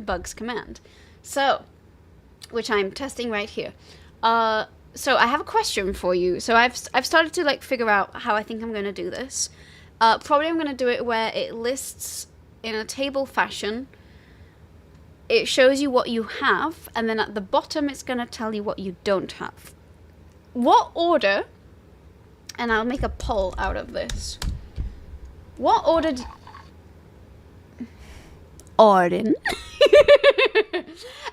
Bugs command, so, which I'm testing right here. So I have a question for you. So I've started to like figure out how I think I'm going to do this. Probably I'm going to do it where it lists in a table fashion. It shows you what you have, and then at the bottom it's going to tell you what you don't have. What order, and I'll make a poll out of this. What order Orden.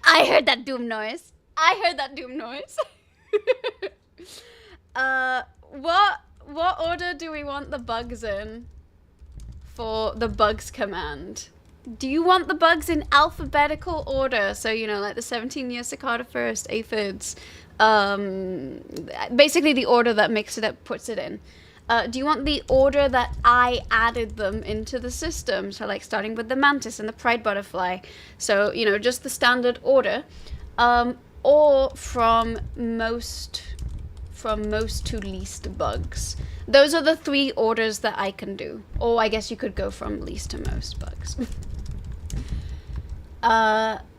I heard that doom noise. What order do we want the bugs in for the bugs command? Do you want the bugs in alphabetical order? So, you know, like the 17-year cicada first, aphids, basically the order that makes it up, puts it in. Do you want the order that I added them into the system? So like starting with the mantis and the pride butterfly. So, you know, just the standard order. Or from most to least bugs. Those are the 3 orders that I can do. Or I guess you could go from least to most bugs.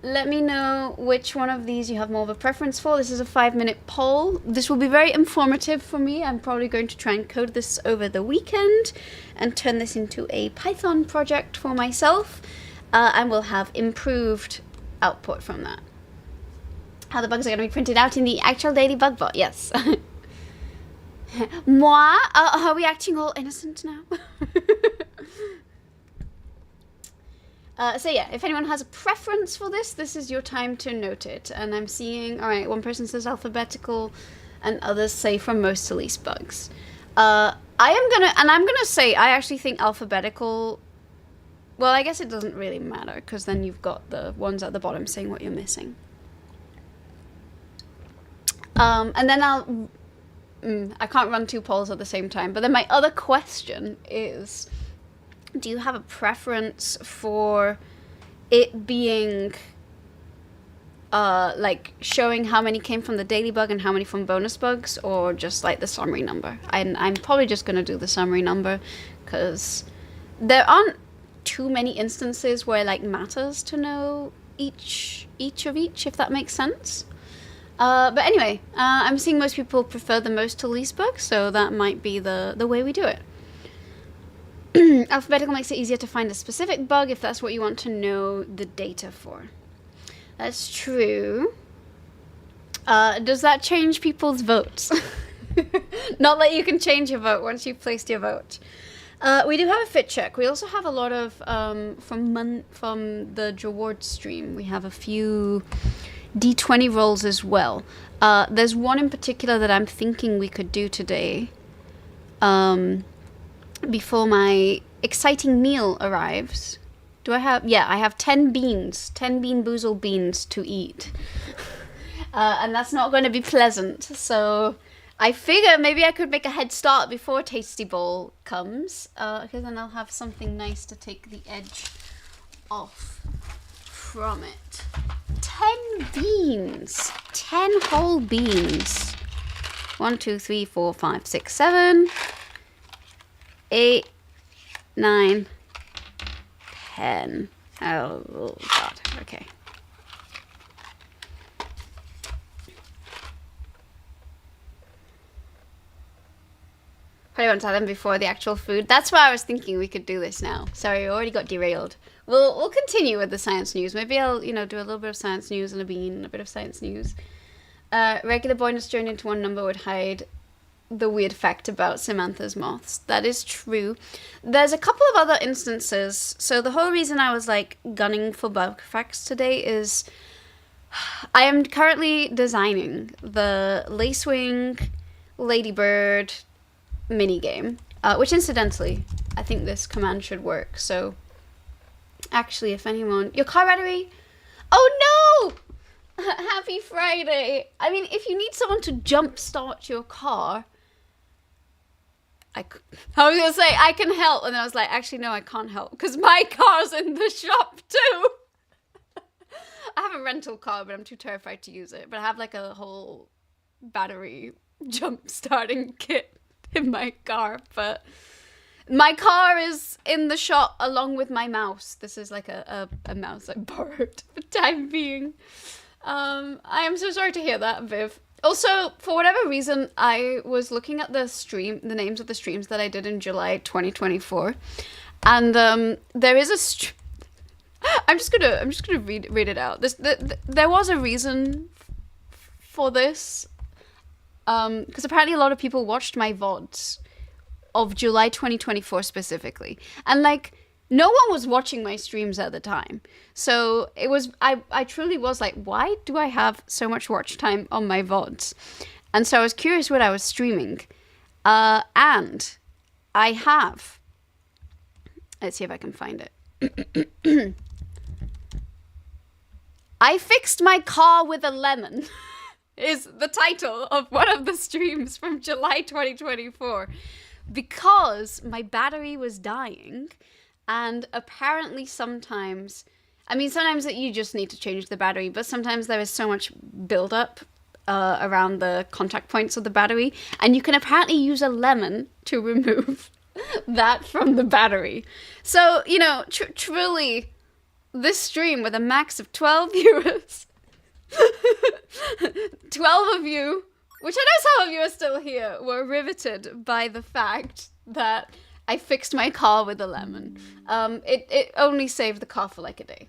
Let me know which one of these you have more of a preference for. This is a 5-minute poll. This will be very informative for me. I'm probably going to try and code this over the weekend and turn this into a Python project for myself. And we'll have improved output from that. How the bugs are going to be printed out in the actual daily bug bot, yes. Moi? Are we acting all innocent now? So yeah, if anyone has a preference for this, this is your time to note it. And I'm seeing, alright, one person says alphabetical, and others say from most to least bugs. I'm gonna say, I actually think alphabetical, well, I guess it doesn't really matter, because then you've got the ones at the bottom saying what you're missing. And then I can't run 2 polls at the same time. But then my other question is, do you have a preference for it being like showing how many came from the daily bug and how many from bonus bugs, or just like the summary number? I'm probably just gonna do the summary number because there aren't too many instances where it like matters to know each of each, if that makes sense. But anyway, I'm seeing most people prefer the most to least bugs, so that might be the way we do it. Alphabetical makes it easier to find a specific bug if that's what you want to know the data for. That's true. Does that change people's votes? Not that you can change your vote once you've placed your vote. We do have a fit check. We also have a lot of, from the reward stream, we have a few D20 rolls as well. There's one in particular that I'm thinking we could do today. Before my exciting meal arrives. Do I have... Yeah, I have 10 beans. 10 Bean Boozled beans to eat. And that's not going to be pleasant. So I figure maybe I could make a head start before Tasty Bowl comes. Because then I'll have something nice to take the edge off from it. 10 beans. 10 whole beans. 1, 2, 3, 4, 5, 6, 7... 8, 9, 10. Oh, God. Okay. Probably want to have them before the actual food. That's why I was thinking we could do this now. Sorry, we already got derailed. We'll continue with the science news. Maybe I'll, do a little bit of science news and a bean and a bit of science news. Regular bonus joined into one number would hide the weird fact about Samantha's moths. That is true. There's a couple of other instances. So the whole reason I was like gunning for bug facts today is I am currently designing the Lacewing Ladybird minigame, which incidentally, I think this command should work. So actually, if anyone... Your car battery? Oh no! Happy Friday! I mean, if you need someone to jumpstart your car... I was going to say, I can help. And then I was like, actually, no, I can't help. Because my car's in the shop, too. I have a rental car, but I'm too terrified to use it. But I have, like, a whole battery jump-starting kit in my car. But my car is in the shop along with my mouse. This is, like, a mouse I borrowed for the time being. I am so sorry to hear that, Viv. Also, for whatever reason, I was looking at the names of the streams that I did in July 2024, and there is a I'm just gonna read it out. There was a reason for this, because apparently a lot of people watched my VODs of July 2024 specifically, and like no one was watching my streams at the time. So it was, I truly was like, why do I have so much watch time on my VODs? And so I was curious what I was streaming. And I have, let's see if I can find it. I fixed my car with a lemon is the title of one of the streams from July 2024. Because my battery was dying. And apparently sometimes that you just need to change the battery, but sometimes there is so much buildup around the contact points of the battery, and you can apparently use a lemon to remove that from the battery. So, truly, this stream with a max of 12 viewers, 12 of you, which I know some of you are still here, were riveted by the fact that I fixed my car with a lemon. It only saved the car for like a day.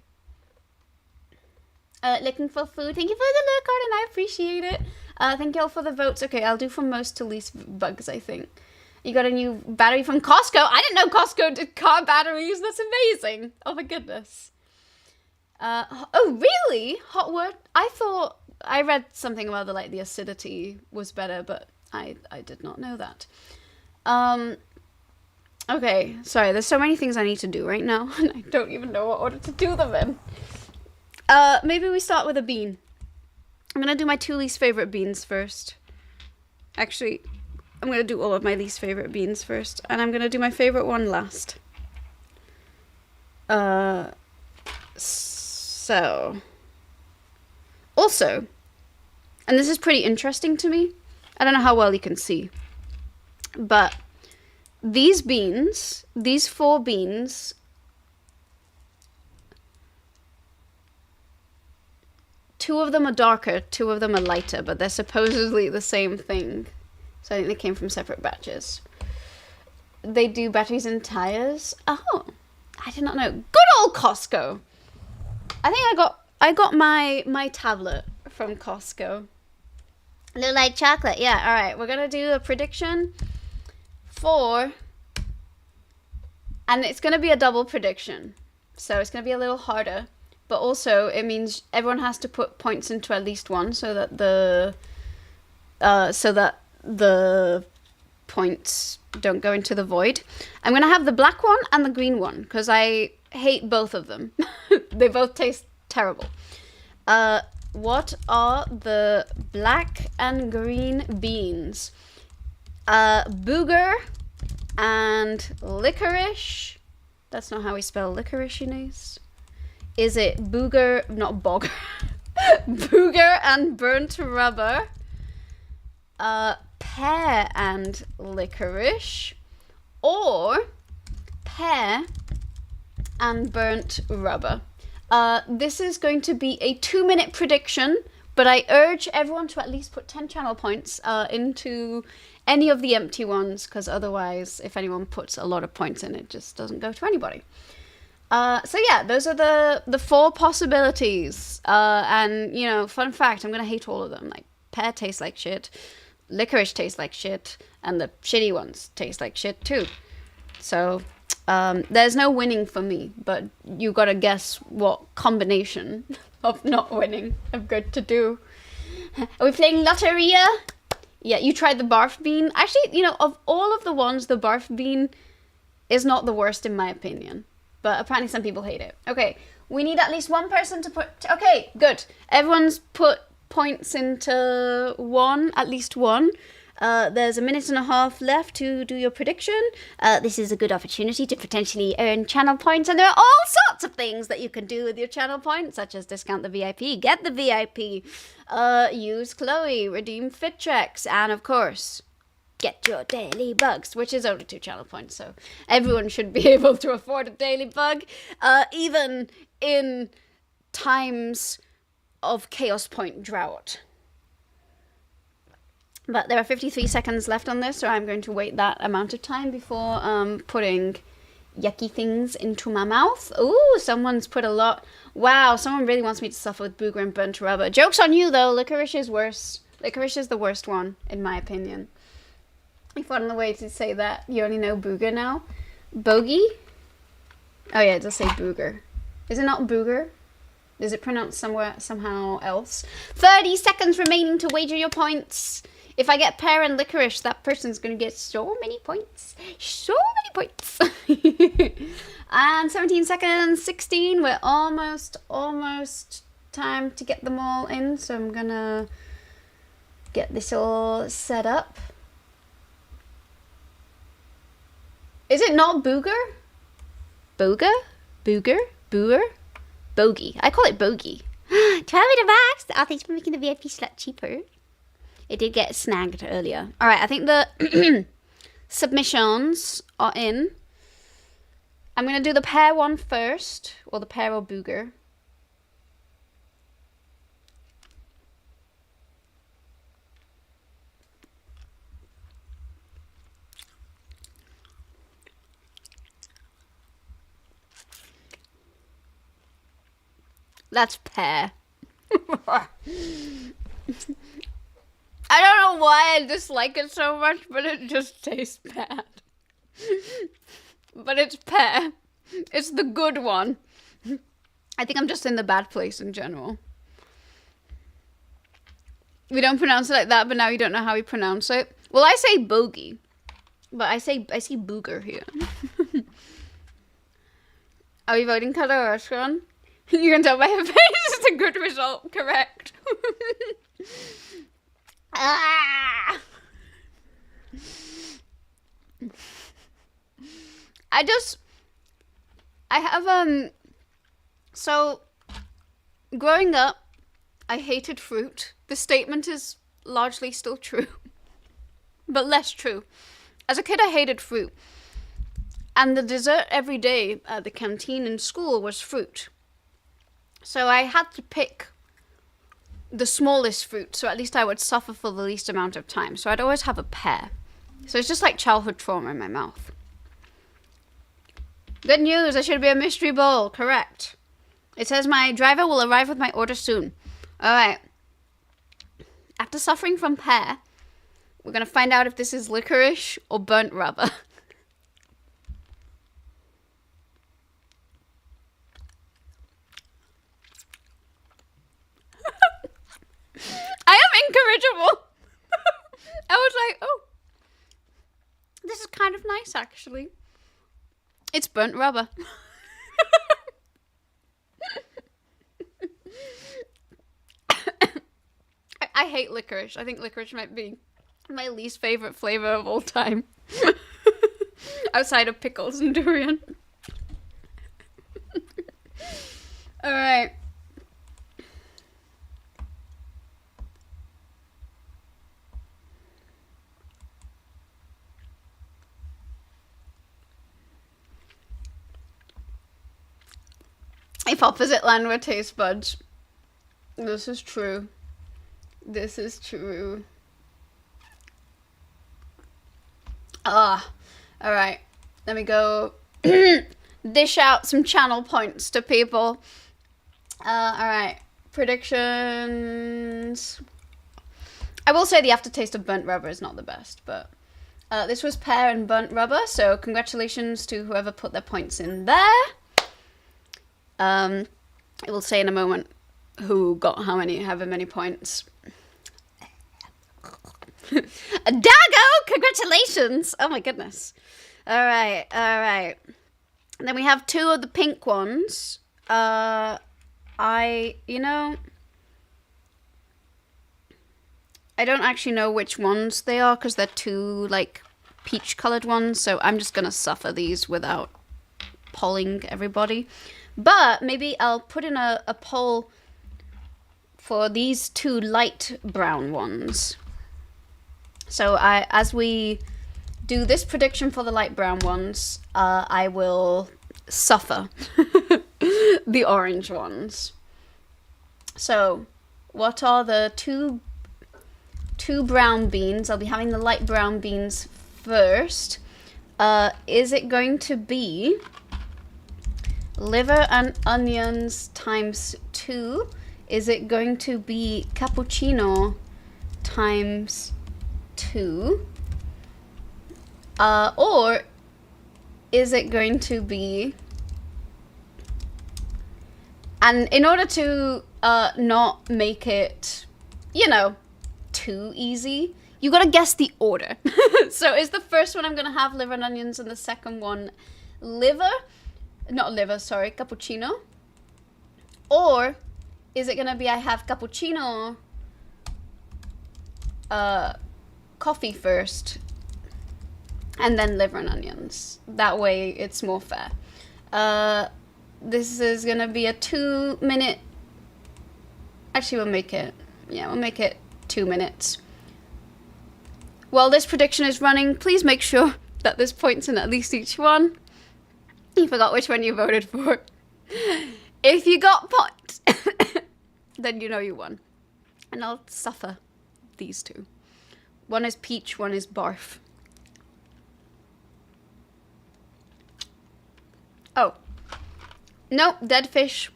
Looking for food. Thank you for the look, Arden. I appreciate it. Thank you all for the votes. Okay, I'll do from most to least bugs, I think. You got a new battery from Costco. I didn't know Costco did car batteries. That's amazing. Oh my goodness. Oh, really? Hot wood? I thought... I read something about the acidity was better, but I did not know that. Okay, sorry, there's so many things I need to do right now, and I don't even know what order to do them in. Maybe we start with a bean. I'm gonna do my 2 least favorite beans first. Actually, I'm gonna do all of my least favorite beans first, and I'm gonna do my favorite one last. So also, and this is pretty interesting to me. I don't know how well you can see, but these beans, these 4 beans, two of them are darker, 2 of them are lighter, but they're supposedly the same thing. So I think they came from separate batches. They do batteries and tires. Oh, I did not know. Good old Costco. I think I got my tablet from Costco. Look like chocolate. Yeah, all right. We're going to do a prediction for, and it's going to be a double prediction. So it's going to be a little harder, but also it means everyone has to put points into at least one so that the points don't go into the void. I'm going to have the black one and the green one because I hate both of them. They both taste terrible. What are the black and green beans? Booger and licorice. That's not how we spell licorice, you know. Is it booger, not bogger? Booger and burnt rubber. Pear and licorice. Or pear and burnt rubber. This is going to be a 2-minute prediction, but I urge everyone to at least put 10 channel points into any of the empty ones, because otherwise, if anyone puts a lot of points in, it just doesn't go to anybody. So yeah, those are the 4 possibilities. And, you know, fun fact, I'm going to hate all of them. Like, pear tastes like shit, licorice tastes like shit, and the shitty ones taste like shit too. So there's no winning for me, but you gotta guess what combination of not winning I'm good to do. Are we playing Lotteria? Yeah, you tried the barf bean. Actually, you know, of all of the ones, the barf bean is not the worst in my opinion. But apparently some people hate it. Okay, we need at least one person to put... Okay, good. Everyone's put points into one, at least one. There's 1.5 minutes left to do your prediction. This is a good opportunity to potentially earn channel points, and there are all sorts of things that you can do with your channel points, such as discount the VIP, get the VIP, use Chloe, redeem fit checks, and of course, get your daily bugs, which is only 2 channel points, so everyone should be able to afford a daily bug, even in times of chaos point drought. But there are 53 seconds left on this, so I'm going to wait that amount of time before putting yucky things into my mouth. Ooh, someone's put a lot. Wow, someone really wants me to suffer with booger and burnt rubber. Joke's on you, though. Licorice is worse. Licorice is the worst one, in my opinion. If on the way to say that, you only know booger now. Bogey? Oh yeah, it does say booger. Is it not booger? Is it pronounced somehow else? 30 seconds remaining to wager your points. If I get pear and licorice, that person's going to get so many points. So many points. And 17 seconds, 16. We're almost time to get them all in. So I'm going to get this all set up. Is it not booger? Booger? Booger? Booger? Bogey. I call it bogey. 12 bucks. Oh, thanks for making the VIP slot cheaper. It did get snagged earlier. All right, I think the submissions are in. I'm going to do the pear one first, or the pear or booger. That's pear. I don't know why I dislike it so much, but it just tastes bad. But it's pear. It's the good one. I think I'm just in the bad place in general. We don't pronounce it like that, but now you don't know how we pronounce it. Well, I say bogey, but I see booger here. Are we voting color or restaurant? You can tell by her face it's a good result, correct? Ah! I have, so, growing up, I hated fruit. The statement is largely still true, but less true. As a kid, I hated fruit. And the dessert every day at the canteen in school was fruit. So I had to pick the smallest fruit, so at least I would suffer for the least amount of time. So I'd always have a pear. So it's just like childhood trauma in my mouth. Good news, there should be a mystery bowl. Correct. It says my driver will arrive with my order soon. Alright. After suffering from pear, we're going to find out if this is licorice or burnt rubber. I am incorrigible. I was like, oh, this is kind of nice, actually. It's burnt rubber. I hate licorice. I think licorice might be my least favorite flavor of all time. Outside of pickles and durian. Alright. If opposite land were taste buds. This is true. This is true. Alright. Let me go dish out some channel points to people. Alright. Predictions. I will say the aftertaste of burnt rubber is not the best, but this was pear and burnt rubber, so congratulations to whoever put their points in there. I will say in a moment who got however many points. A Dago! Congratulations! Oh my goodness. Alright. Then we have two of the pink ones. I don't actually know which ones they are because they're two, like, peach-colored ones, so I'm just gonna suffer these without polling everybody. But maybe I'll put in a poll for these two light brown ones. So as we do this prediction for the light brown ones, I will suffer the orange ones. So what are the two brown beans? I'll be having the light brown beans first. Is it going to be liver and onions times 2? Is it going to be cappuccino times 2? Or is it going to be... And in order to not make it, too easy, you gotta guess the order. So is the first one I'm gonna have liver and onions and the second one cappuccino? Or is it gonna be I have cappuccino, coffee first, and then liver and onions? That way it's more fair. This is gonna be a 2-minute... Actually, we'll make it 2 minutes. While this prediction is running, please make sure that there's points in at least each one. You forgot which one you voted for. If you got points, then you know you won. And I'll suffer these two. One is peach, one is barf. Oh. Nope, dead fish.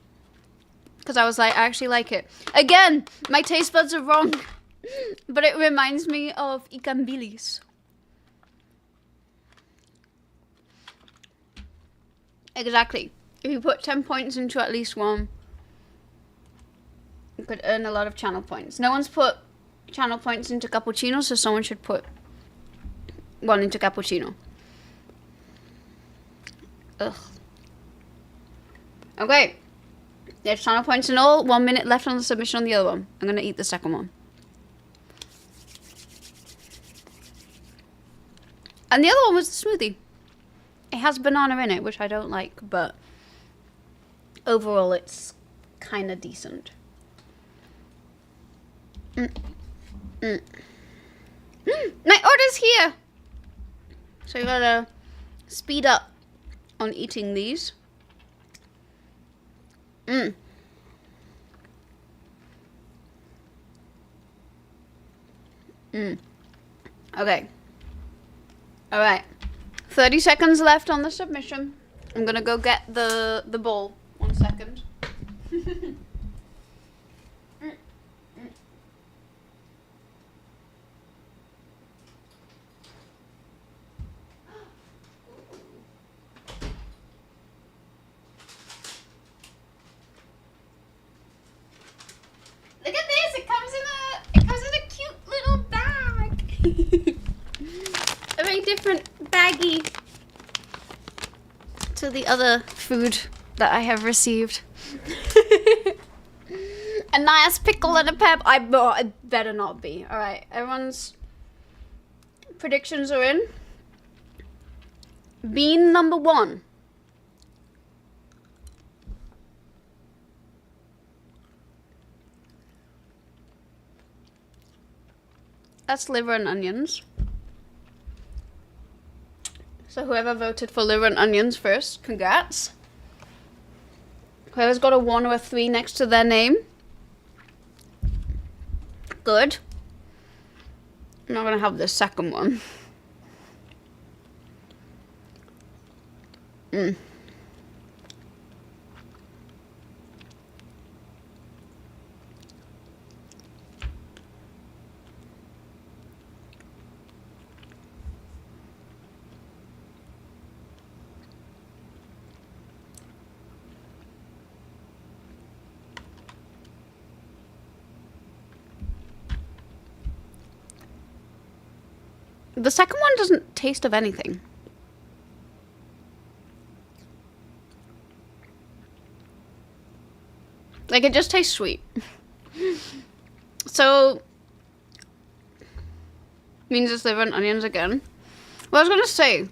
Because I was like, I actually like it. Again, my taste buds are wrong. But it reminds me of ikan bilis. Exactly. If you put 10 points into at least one, you could earn a lot of channel points. No one's put channel points into cappuccino, so someone should put one into cappuccino. Ugh. Okay. There's channel points in all. 1 minute left on the submission on the other one. I'm going to eat the second one. And the other one was the smoothie. It has banana in it, which I don't like, but overall it's kind of decent. My order's here! So you gotta speed up on eating these. Okay. Alright. 30 seconds left on the submission. I'm gonna go get the bowl. 1 second. Look at this! It comes in a cute little bag. A very different baggie to the other food that I have received. A nice pickle and a pep. It better not be. All right, everyone's predictions are in. Bean number 1. That's liver and onions. So whoever voted for liver and onions first, congrats. Whoever's got a 1 or a 3 next to their name. Good. I'm not gonna have the second one. The second one doesn't taste of anything. Like, it just tastes sweet. So, means it's liver and onions again. Well, I was gonna say,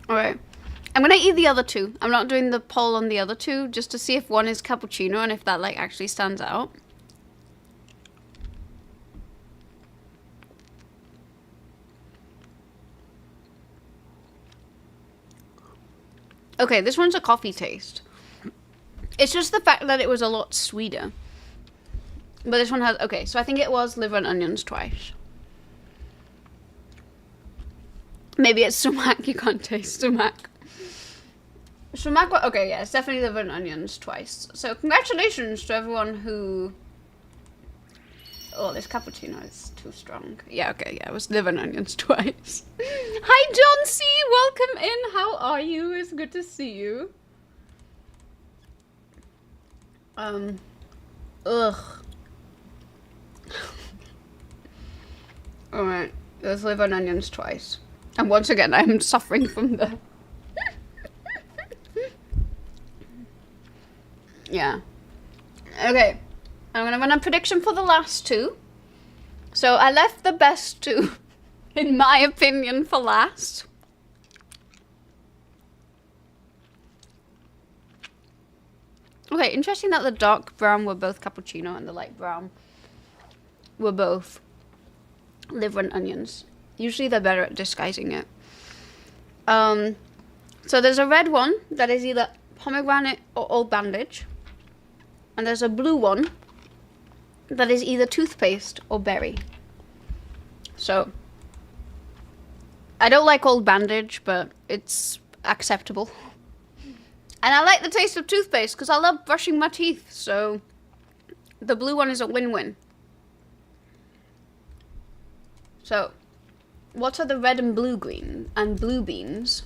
alright. I'm gonna eat the other 2. I'm not doing the poll on the other 2, just to see if one is cappuccino and if that, like, actually stands out. Okay, this one's a coffee taste. It's just the fact that it was a lot sweeter. But this one has... Okay, so I think it was liver and onions twice. Maybe it's sumac. You can't taste sumac. Sumac... Okay, yeah, it's definitely liver and onions twice. So congratulations to everyone who... Oh, this cappuccino is too strong. Yeah, okay, yeah, it was liver and onions twice. Hi, John C. Welcome in. How are you? It's good to see you. Ugh. Alright, it was liver and onions twice. And once again, I'm suffering from the... Yeah. Okay. I'm gonna run a prediction for the last 2. So I left the best 2, in my opinion, for last. Okay, interesting that the dark brown were both cappuccino and the light brown were both liver and onions. Usually they're better at disguising it. So there's a red one that is either pomegranate or old bandage. And there's a blue one that is either toothpaste or berry. So, I don't like old bandage, but it's acceptable. And I like the taste of toothpaste because I love brushing my teeth, so the blue one is a win-win. So, what are the red and blue green and blue beans?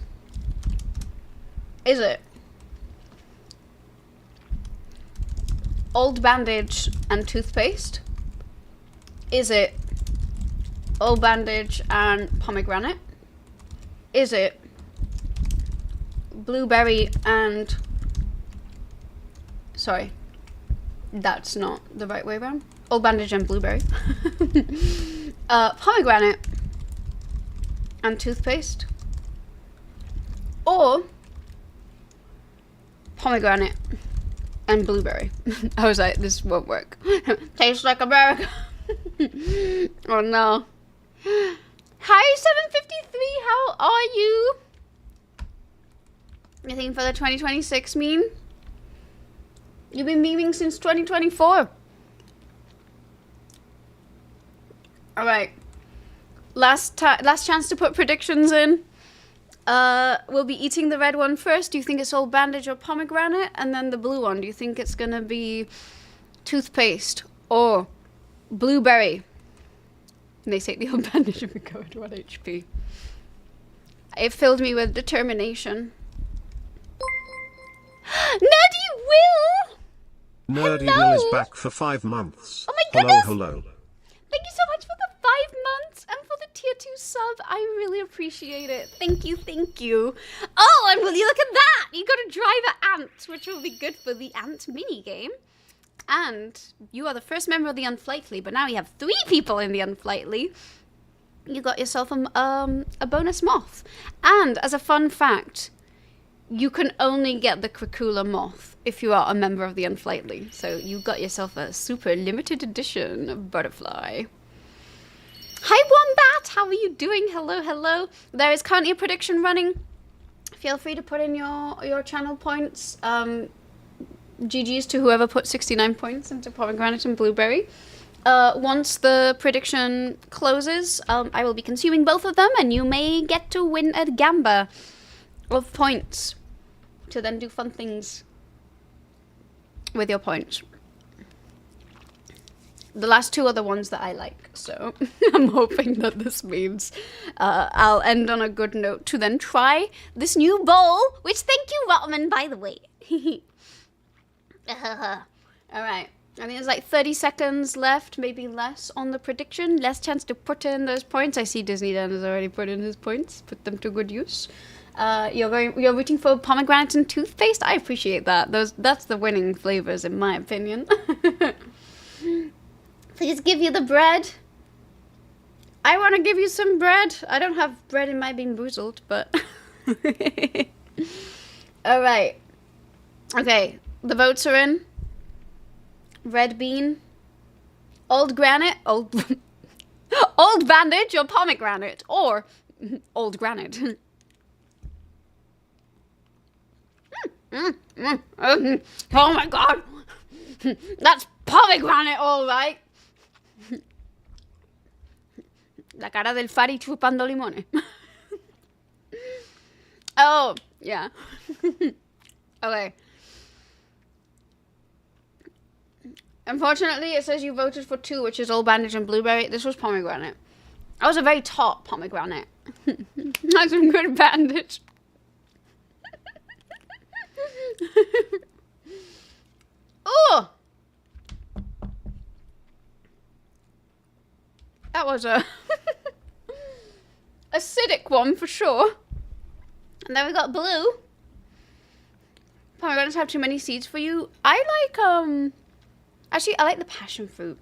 Is it old bandage and toothpaste? Is it Old Bandage and pomegranate? Is it blueberry and... Sorry. That's not the right way around. Old Bandage and blueberry. Pomegranate and toothpaste. Or pomegranate and blueberry. I was like, this won't work. Tastes like America. Oh no. Hi 753, how are you? Anything for the 2026 meme? You've been memeing since 2024. Alright. Last chance to put predictions in. We'll be eating the red one first. Do you think it's Old Bandage or pomegranate? And then the blue one, do you think it's gonna be toothpaste or blueberry? And they take the Old Bandage and recovered 1 HP. It filled me with determination. Nerdy Will! Nerdy Hello. Will is back for 5 months. Oh my goodness! Hello. Thank you so much for the 5 months and for the tier 2 sub. I really appreciate it. Thank you, thank you. Oh, and will you look at that? You got to drive an ant, which will be good for the ant mini game. And you are the first member of the Unflightly, but now we have 3 people in the Unflightly. You got yourself a bonus moth. And as a fun fact, you can only get the Cracula moth if you are a member of the Unflightly. So you got yourself a super limited edition butterfly. Hi Wombat, how are you doing? Hello, hello. There is currently a prediction running. Feel free to put in your channel points. GG's to whoever put 69 points into pomegranate and blueberry. Once the prediction closes, I will be consuming both of them, and you may get to win a gamba of points to then do fun things with your points. The last 2 are the ones that I like, so I'm hoping that this means I'll end on a good note to then try this new bowl, which thank you, Rotman, by the way. Alright, I think there's like 30 seconds left, maybe less on the prediction. Less chance to put in those points. I see Disney Dan has already put in his points. Put them to good use. You're rooting for pomegranate and toothpaste? I appreciate that. That's the winning flavors in my opinion. Please give you the bread. I want to give you some bread. I don't have bread in my Bean Boozled, but... Alright. Okay, the votes are in. Red bean. Old granite. Old bandage or pomegranate. Or old granite. Oh my god. That's pomegranate, alright. La cara del Fari chupando limones. Oh, yeah. Okay. Unfortunately, it says you voted for 2, which is Old Bandage and Blueberry. This was pomegranate. I was a very top pomegranate. That's some good bandage. Oh! That was a acidic one for sure. And then we got blue. Pomegranates have too many seeds for you. I like, actually, I like the passion fruit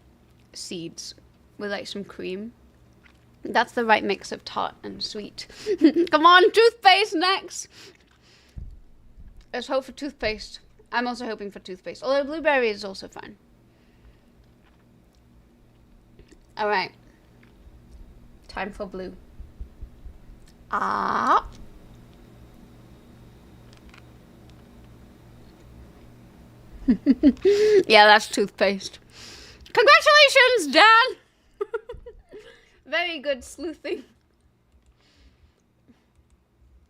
seeds with like some cream. That's the right mix of tart and sweet. Come on, toothpaste next. Let's hope for toothpaste. I'm also hoping for toothpaste. Although blueberry is also fine. Alright. Time for blue. Ah. Yeah, that's toothpaste. Congratulations, Dan! Very good sleuthing.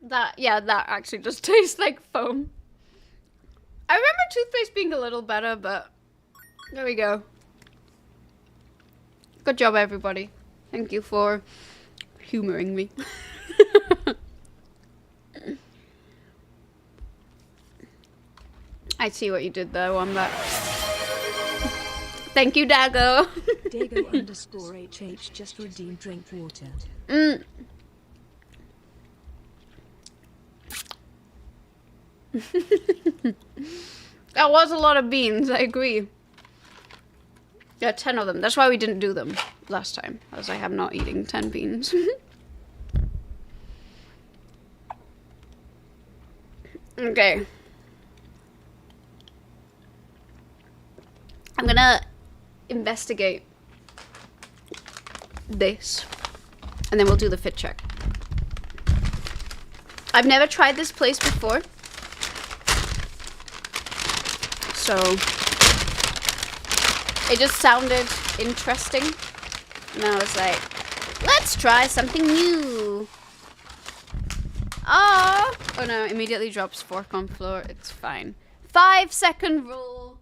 That actually just tastes like foam. I remember toothpaste being a little better, but there we go. Good job, everybody. Thank you for humoring me. I see what you did there, Wombat. Thank you, Dago. Dago_HH just redeemed drink water. That was a lot of beans, I agree. Yeah, 10 of them. That's why we didn't do them last time. I was like, I'm not eating 10 beans. Okay. I'm gonna investigate this. And then we'll do the fit check. I've never tried this place before. So it just sounded interesting. And I was like, let's try something new. Oh no, immediately drops fork on floor. It's fine. 5-second rule.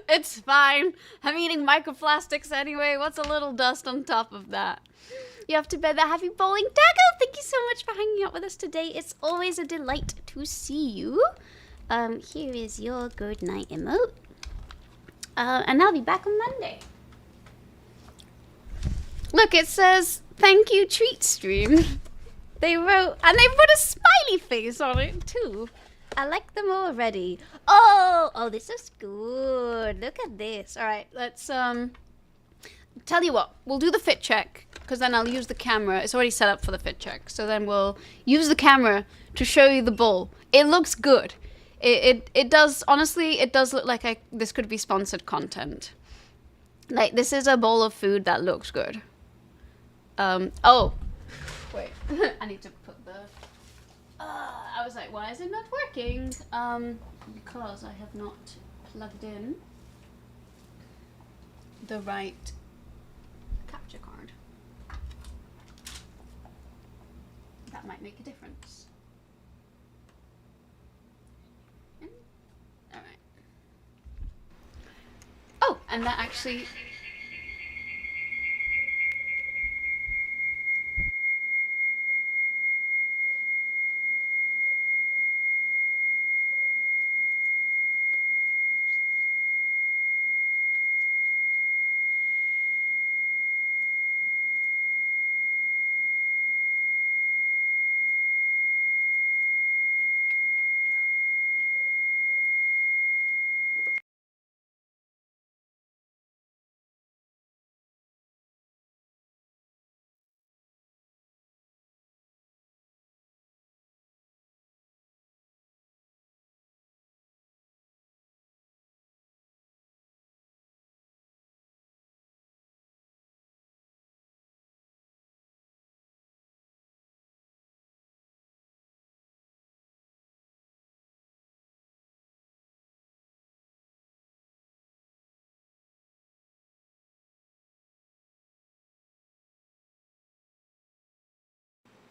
It's fine. I'm eating microplastics anyway. What's a little dust on top of that? You have to bed that. Happy bowling. Dago, thank you so much for hanging out with us today. It's always a delight to see you. Here is your good night emote. And I'll be back on Monday. Look, it says, thank you, treat stream. They wrote, and they put a smiley face on it too. I like them already. Oh, this is good. Look at this. All right, let's, tell you what, we'll do the fit check, because then I'll use the camera. It's already set up for the fit check. So then we'll use the camera to show you the bowl. It looks good. It does, honestly, it does look like this could be sponsored content. Like, this is a bowl of food that looks good. Oh, wait, I need to put the, I was like, why is it not working? Because I have not plugged in the right capture card. That might make a difference. All right. Oh, and that actually...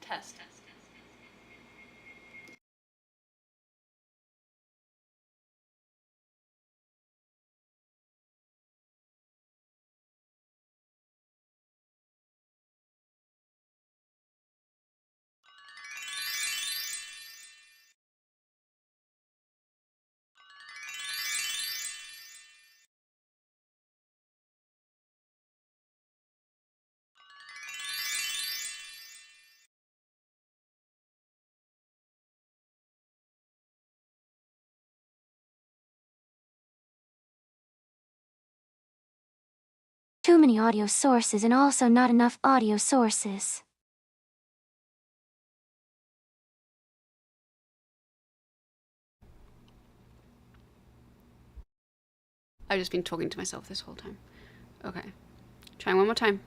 Test. Too many audio sources and also not enough audio sources. I've just been talking to myself this whole time. Okay. Trying one more time.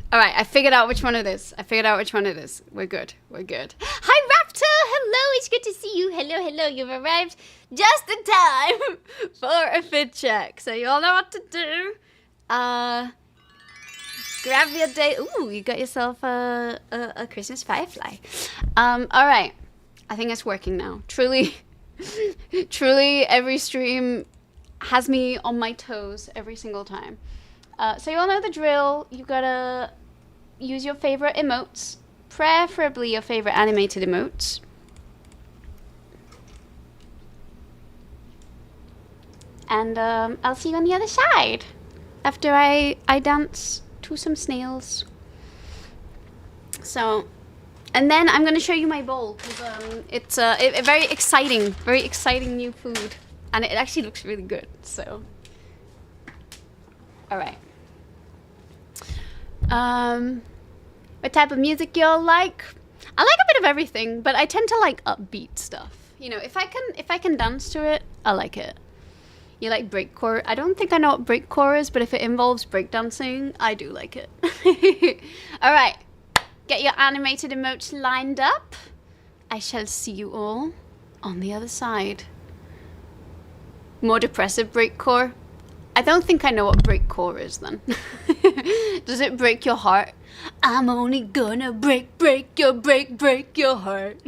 All right, I figured out which one it is. We're good. We're good. Hi, Raptor. Hello, it's good to see you. Hello. You've arrived just in time for a fit check. So you all know what to do. Grab your day. Ooh, you got yourself a Christmas firefly. All right. I think it's working now. Truly, every stream has me on my toes every single time. So you all know the drill. You gotta use your favorite emotes, preferably your favorite animated emotes. And I'll see you on the other side after I dance to some snails. So, and then I'm gonna show you my bowl because it's a very exciting new food, and it actually looks really good. So, all right. What type of music y'all like? I like a bit of everything, but I tend to like upbeat stuff. You know, if I can dance to it, I like it. You like breakcore? I don't think I know what breakcore is, but if it involves breakdancing, I do like it. All right, get your animated emotes lined up. I shall see you all on the other side. More depressive breakcore? I don't think I know what breakcore is then. Does it break your heart? I'm only gonna break your heart.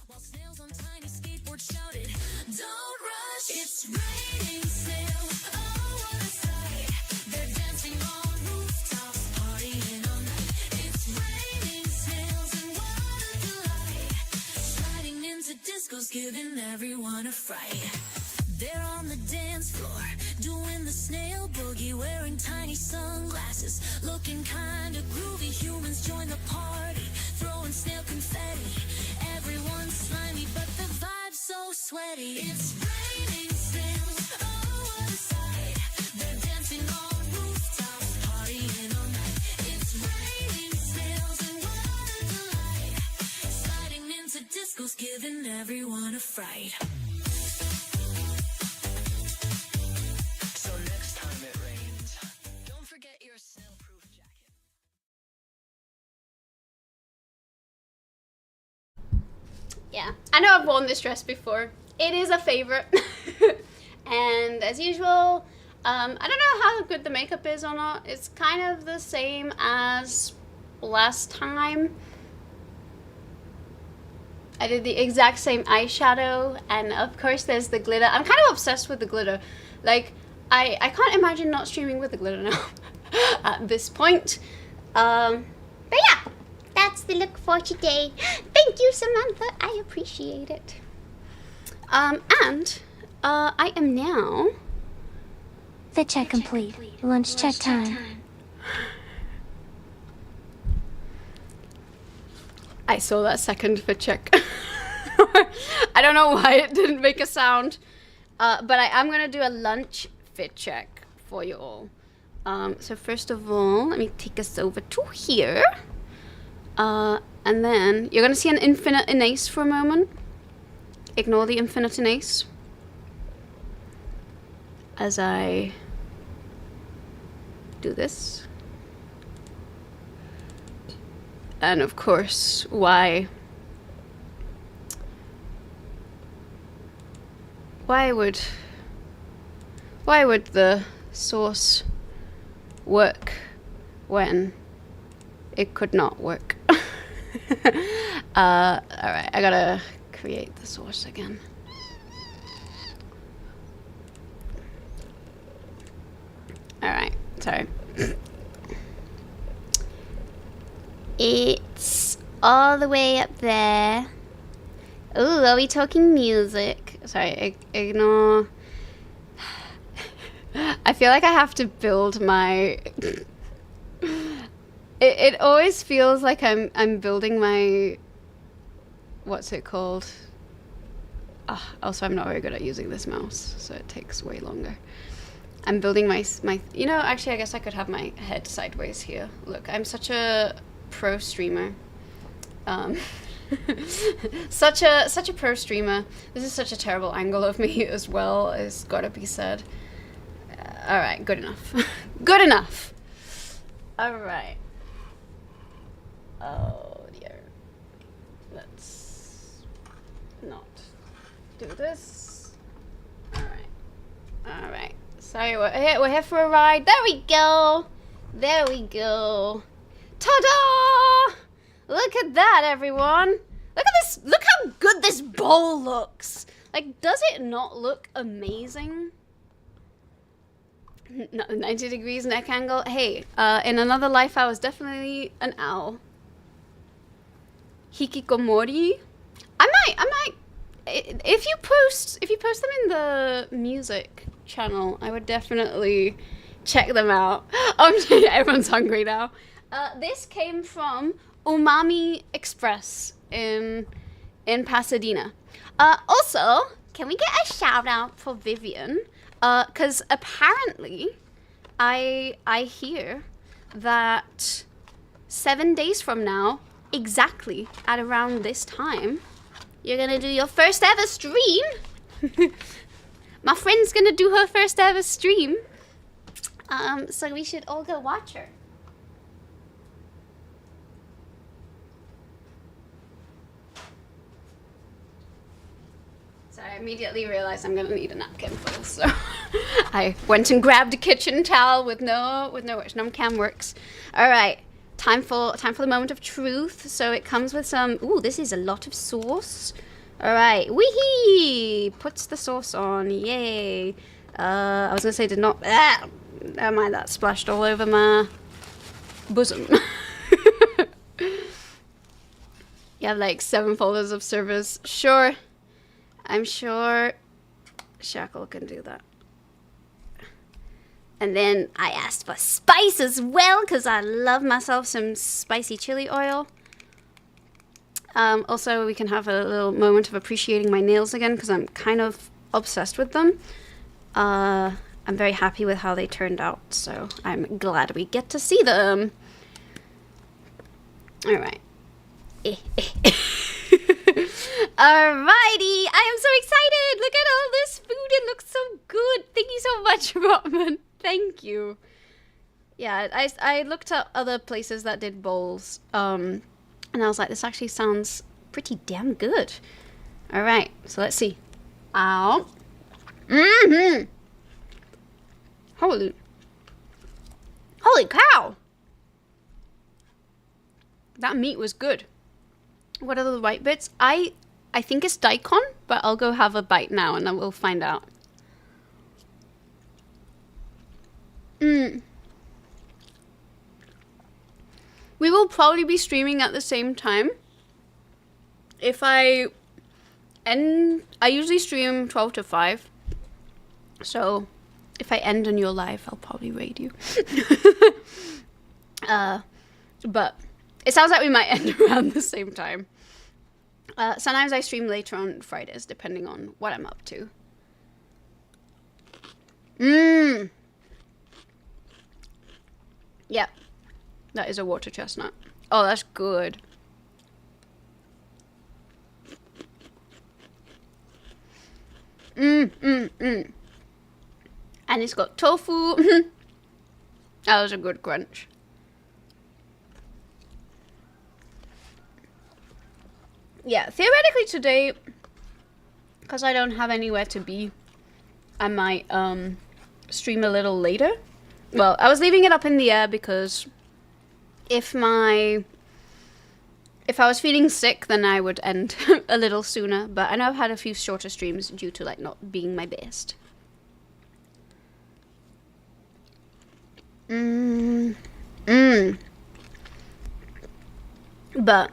While snails on tiny skateboards shouted, "Don't rush, it's raining snails." Oh, what a sight! They're dancing on rooftops, partying all night. It's raining snails, and what a delight! Sliding into discos, giving everyone a fright. They're on the dance floor, doing the snail boogie, wearing tiny sunglasses, looking kinda groovy. Humans join the party, throwing snail confetti. Everyone's slimy, but the vibe's so sweaty. It's raining snails, oh what a sight. They're dancing on rooftops, partying all night. It's raining snails, and what a delight. Sliding into discos, giving everyone a fright. So next time it rains, don't forget your snail-proof jacket. Yeah, I know I've worn this dress before. It is a favorite. And as usual, I don't know how good the makeup is or not. It's kind of the same as last time. I did the exact same eyeshadow, and of course there's the glitter. I'm kind of obsessed with the glitter. Like, I can't imagine not streaming with the glitter now at this point. But yeah, that's the look for today. Thank you, Samantha. I appreciate it. I am now... Fit check complete. Lunch check time. I saw that second fit check. I don't know why it didn't make a sound. But I am going to do a lunch fit check for you all. So first of all, let me take us over to here. And then you're going to see an infinite inace for a moment. Ignore the infinite inace. As I do this. And of course, why would the source work when it could not work? Alright, I gotta create the source again. Alright, sorry. It's all the way up there. Ooh, are we talking music? Sorry, ignore. I feel like I have to build my... It always feels like I'm building my... What's it called? Also, I'm not very good at using this mouse, so it takes way longer. I'm building my... You know, actually, I guess I could have my head sideways here. Look, I'm such a pro streamer. Such a pro streamer. This is such a terrible angle of me as well, it's gotta be said. Alright, good enough. Good enough! Alright. Oh dear. Let's not do this. Alright. Alright. Sorry, we're here for a ride. There we go! There we go. Ta-da! Look at that, everyone. Look at this. Look how good this bowl looks. Like, does it not look amazing? No, 90 degrees neck angle. Hey, in another life, I was definitely an owl. Hikikomori. I might. If you post them in the music channel, I would definitely check them out. Oh, everyone's hungry now. This came from Umami Express in Pasadena. Also, can we get a shout out for Vivian? Because apparently, I hear that 7 days from now, exactly at around this time, you're gonna do your first ever stream. My friend's gonna do her first ever stream. So we should all go watch her. So I immediately realized I'm gonna need a napkin for this, so I went and grabbed a kitchen towel with no which cam works. All right, time for the moment of truth. So it comes with some. Ooh, this is a lot of sauce. All right, wee-hee! Puts the sauce on. Yay! I was gonna say did not. Never mind, that splashed all over my bosom. You have like 7 folders of service. Sure. I'm sure Shackle can do that. And then I asked for spice as well, because I love myself some spicy chili oil. Also, we can have a little moment of appreciating my nails again, because I'm kind of obsessed with them. I'm very happy with how they turned out, so I'm glad we get to see them. Alright. Alrighty, I am so excited. Look at all this food. It looks so good. Thank you so much, Rotman. Thank you. Yeah, I looked at other places that did bowls, and I was like, this actually sounds pretty damn good. Alright, so let's see. Ow. Holy cow. That meat was good. What are the white bits? I think it's daikon, but I'll go have a bite now and then we'll find out. We will probably be streaming at the same time. If I usually stream 12 to 5. So if I end and you're live, I'll probably raid you. But it sounds like we might end around the same time. Sometimes I stream later on Fridays, depending on what I'm up to. Yeah, that is a water chestnut. Oh, that's good. And it's got tofu. That was a good crunch. Yeah, theoretically today, because I don't have anywhere to be, I might stream a little later. Well, I was leaving it up in the air because if I was feeling sick, then I would end a little sooner. But I know I've had a few shorter streams due to like not being my best. But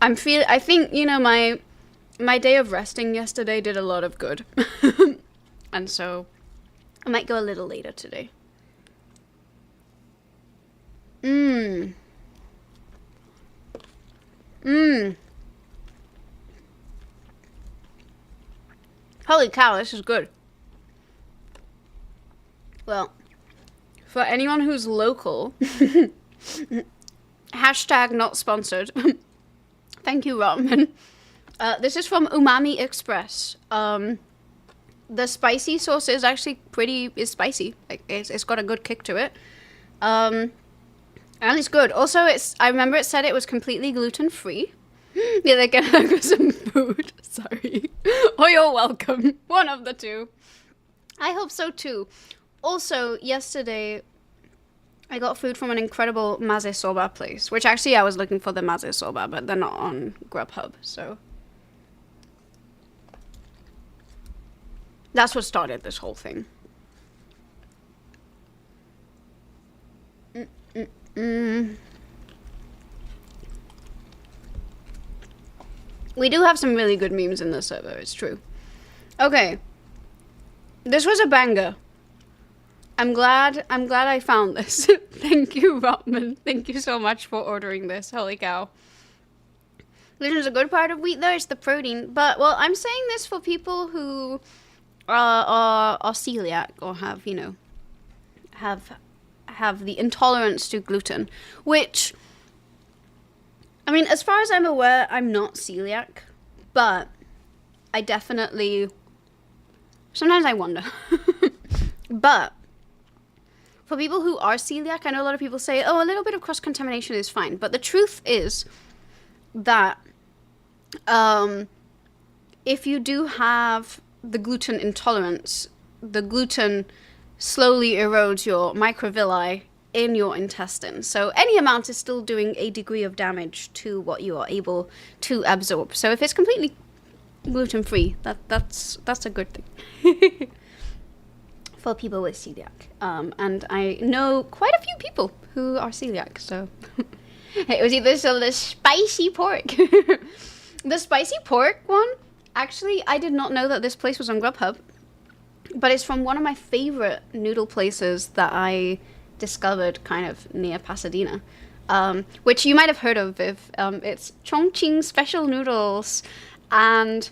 I think, you know, my day of resting yesterday did a lot of good. And so I might go a little later today. Holy cow, this is good. Well, for anyone who's local, hashtag not sponsored. Thank you, Ramen. This is from Umami Express. The spicy sauce is actually is spicy. Like, it's got a good kick to it. And it's good. Also, I remember it said it was completely gluten-free. Yeah, they're gonna go some food. Sorry. Or you're welcome. One of the two. I hope so too. Also, yesterday, I got food from an incredible maze soba place, which actually I was looking for the maze soba, but they're not on Grubhub, so. That's what started this whole thing. We do have some really good memes in the server, it's true. Okay. This was a banger. I'm glad I found this. Thank you, Rotman. Thank you so much for ordering this. Holy cow. There's a good part of wheat though, it's the protein. But, well, I'm saying this for people who are celiac or have, you know, have the intolerance to gluten. Which, I mean, as far as I'm aware, I'm not celiac. But I definitely, sometimes I wonder. But for people who are celiac, I know a lot of people say, oh, a little bit of cross-contamination is fine. But the truth is that if you do have the gluten intolerance, the gluten slowly erodes your microvilli in your intestines. So any amount is still doing a degree of damage to what you are able to absorb. So if it's completely gluten-free, that's a good thing. For people with celiac. And I know quite a few people who are celiac, so it was either the spicy pork. The spicy pork one, actually, I did not know that this place was on Grubhub, but it's from one of my favorite noodle places that I discovered kind of near Pasadena, which you might have heard of if it's Chongqing Special Noodles, and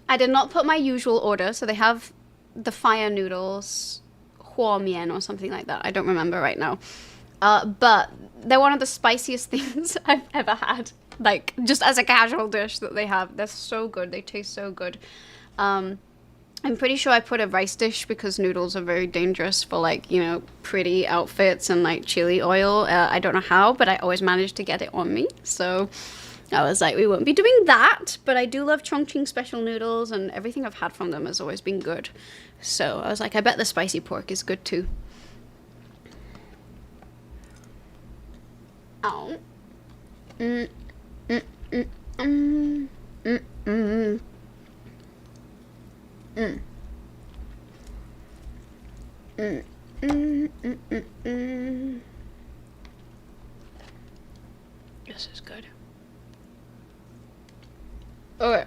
I did not put my usual order, so they have the fire noodles, huo mian or something like that. I don't remember right now. But they're one of the spiciest things I've ever had. Like, just as a casual dish that they have. They're so good. They taste so good. I'm pretty sure I put a rice dish because noodles are very dangerous for, like, you know, pretty outfits and, like, chili oil. I don't know how, but I always manage to get it on me. So I was like, we won't be doing that, but I do love Chongqing Special Noodles, and everything I've had from them has always been good. So I was like, I bet the spicy pork is good too. Oh. This is good. Okay.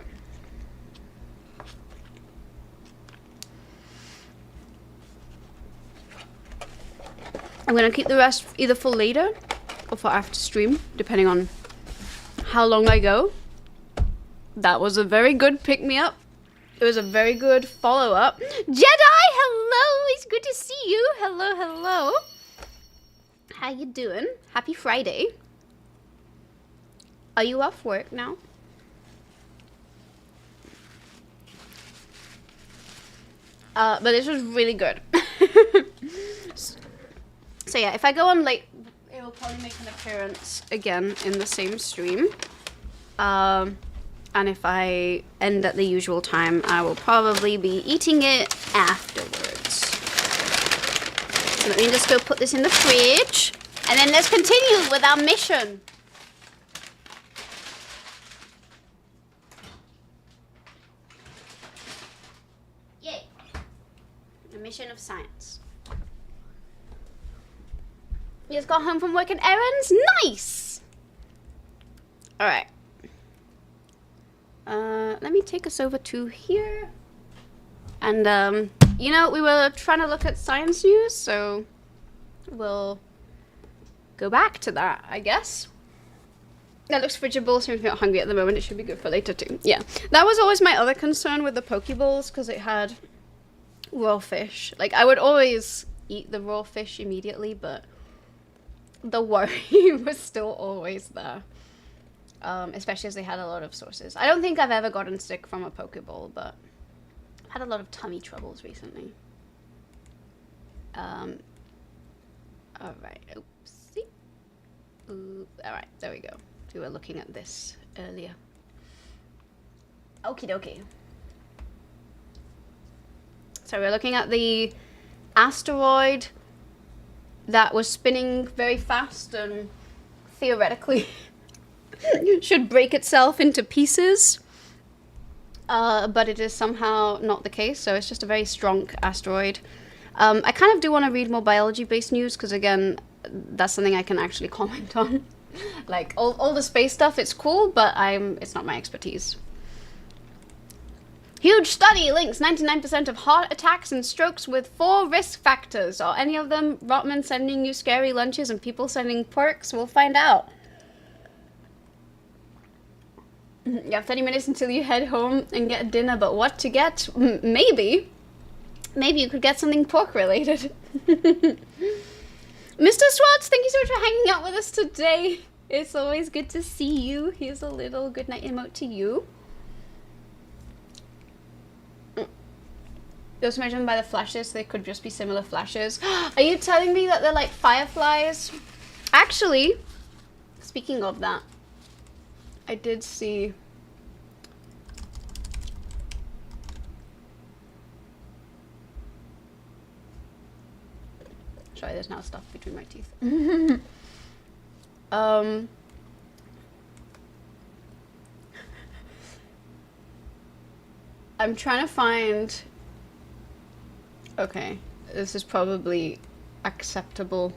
I'm gonna keep the rest either for later or for after stream, depending on how long I go. That was a very good pick-me-up. It was a very good follow-up. Jedi, hello! It's good to see you. Hello, hello. How you doing? Happy Friday. Are you off work now? But this was really good. So yeah, if I go on late, it will probably make an appearance again in the same stream. And if I end at the usual time, I will probably be eating it afterwards. So let me just go put this in the fridge, and then let's continue with our mission. Yay. A mission of science. You just got home from work and errands? Nice! Alright. Let me take us over to here. And, you know, we were trying to look at science news, so we'll go back to that, I guess. That looks fridgeable, so if you're not hungry at the moment, it should be good for later too. Yeah, that was always my other concern with the Pokeballs, because it had raw fish. Like, I would always eat the raw fish immediately, but the worry was still always there. Especially as they had a lot of sources. I don't think I've ever gotten sick from a Pokeball, but I've had a lot of tummy troubles recently. Alright, oopsie. Ooh, alright, there we go. We were looking at this earlier. Okie dokie. So we're looking at the asteroid that was spinning very fast and theoretically should break itself into pieces. But it is somehow not the case, so it's just a very strong asteroid. I kind of do want to read more biology-based news, because again, that's something I can actually comment on. Like, all the space stuff, it's cool, but it's not my expertise. Huge study links 99% of heart attacks and strokes with 4 risk factors. Are any of them Rotman sending you scary lunches and people sending perks? We'll find out. You have 30 minutes until you head home and get dinner, but what to get? Maybe. Maybe you could get something pork related. Mr. Swartz, thank you so much for hanging out with us today. It's always good to see you. Here's a little goodnight emote to you. Those measured by the flashes, they could just be similar flashes. Are you telling me that they're like fireflies? Actually, speaking of that, I did see... Sorry, there's now stuff between my teeth. I'm trying to find... Okay, this is probably acceptable.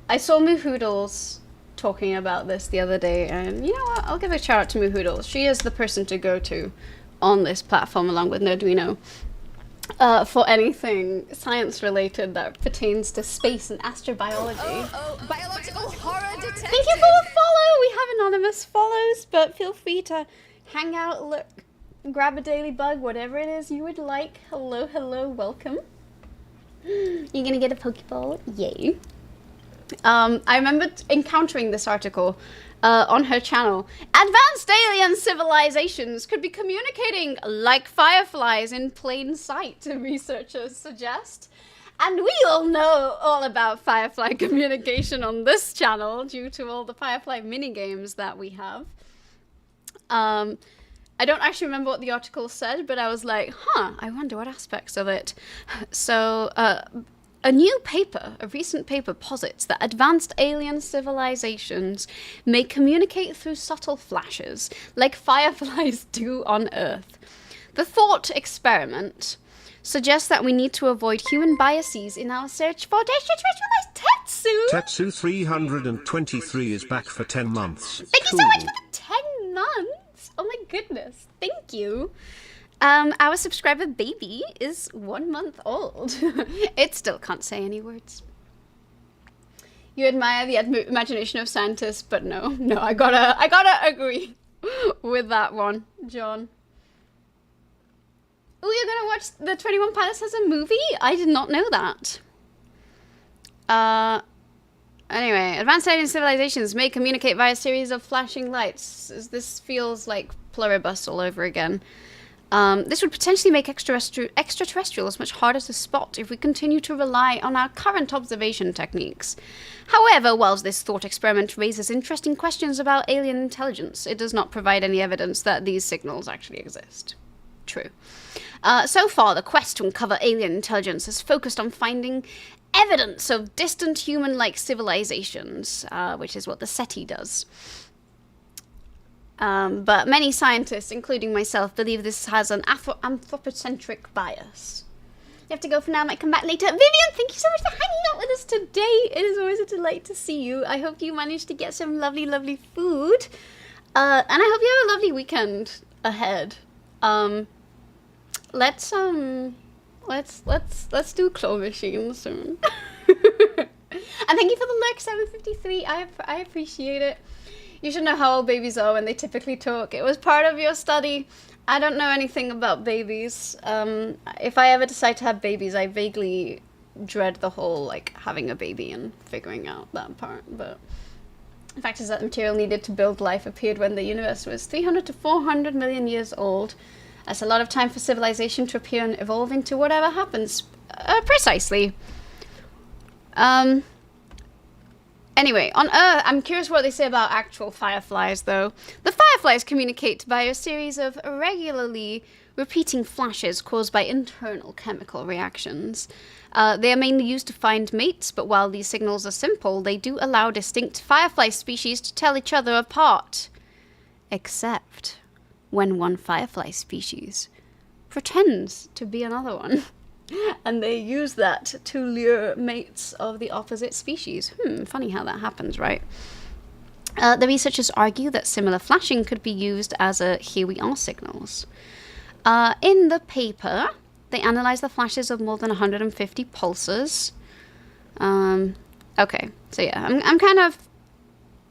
I saw Moohoodles talking about this the other day, and you know what? I'll give a shout out to Moohoodles. She is the person to go to on this platform, along with Nerduino, for anything science related that pertains to space and astrobiology. Biological horror detected. Thank you for the follow! We have anonymous follows, but feel free to hang out, look, grab a daily bug, whatever it is you would like. Hello, hello, welcome. You're gonna get a Pokeball? Yay. I remember encountering this article on her channel. Advanced alien civilizations could be communicating like fireflies in plain sight, researchers suggest. And we all know all about firefly communication on this channel due to all the firefly minigames that we have. I don't actually remember what the article said, but I was like, huh, I wonder what aspects of it. So, a recent paper posits that advanced alien civilizations may communicate through subtle flashes, like fireflies do on Earth. The thought experiment suggests that we need to avoid human biases in our search for extraterrestrialized Tetsu! Tetsu 323 is back for 10 months. Thank you so much for the 10 months! Oh my goodness, thank you. Our subscriber baby is 1 month old. It still can't say any words. You admire the imagination of scientists, but no, I gotta agree with that one, John. Oh, you're gonna watch the 21 Pilots as a movie? I did not know that. Anyway, advanced alien civilizations may communicate via a series of flashing lights. This feels like Pluribus all over again. This would potentially make extraterrestrials much harder to spot if we continue to rely on our current observation techniques. However, whilst this thought experiment raises interesting questions about alien intelligence, it does not provide any evidence that these signals actually exist. True. So far, the quest to uncover alien intelligence has focused on finding evidence of distant human-like civilizations, which is what the SETI does. But many scientists, including myself, believe this has an anthropocentric bias. You have to go for now, might come back later. Vivian, thank you so much for hanging out with us today. It is always a delight to see you. I hope you managed to get some lovely, lovely food. And I hope you have a lovely weekend ahead. Let's do claw machines soon. And thank you for the lurk, 753. I appreciate it. You should know how old babies are when they typically talk. It was part of your study. I don't know anything about babies. If I ever decide to have babies, I vaguely dread the whole, like, having a baby and figuring out that part. But the fact is that the material needed to build life appeared when the universe was 300 to 400 million years old. That's a lot of time for civilization to appear and evolve into whatever happens. Precisely. Anyway, on Earth, I'm curious what they say about actual fireflies, though. The fireflies communicate by a series of regularly repeating flashes caused by internal chemical reactions. They are mainly used to find mates, but while these signals are simple, they do allow distinct firefly species to tell each other apart. Except when one firefly species pretends to be another one. And they use that to lure mates of the opposite species. Funny how that happens, right? The researchers argue that similar flashing could be used as a "here we are" signals. In the paper, they analyzed the flashes of more than 150 pulsars. Okay, so yeah, I'm kind of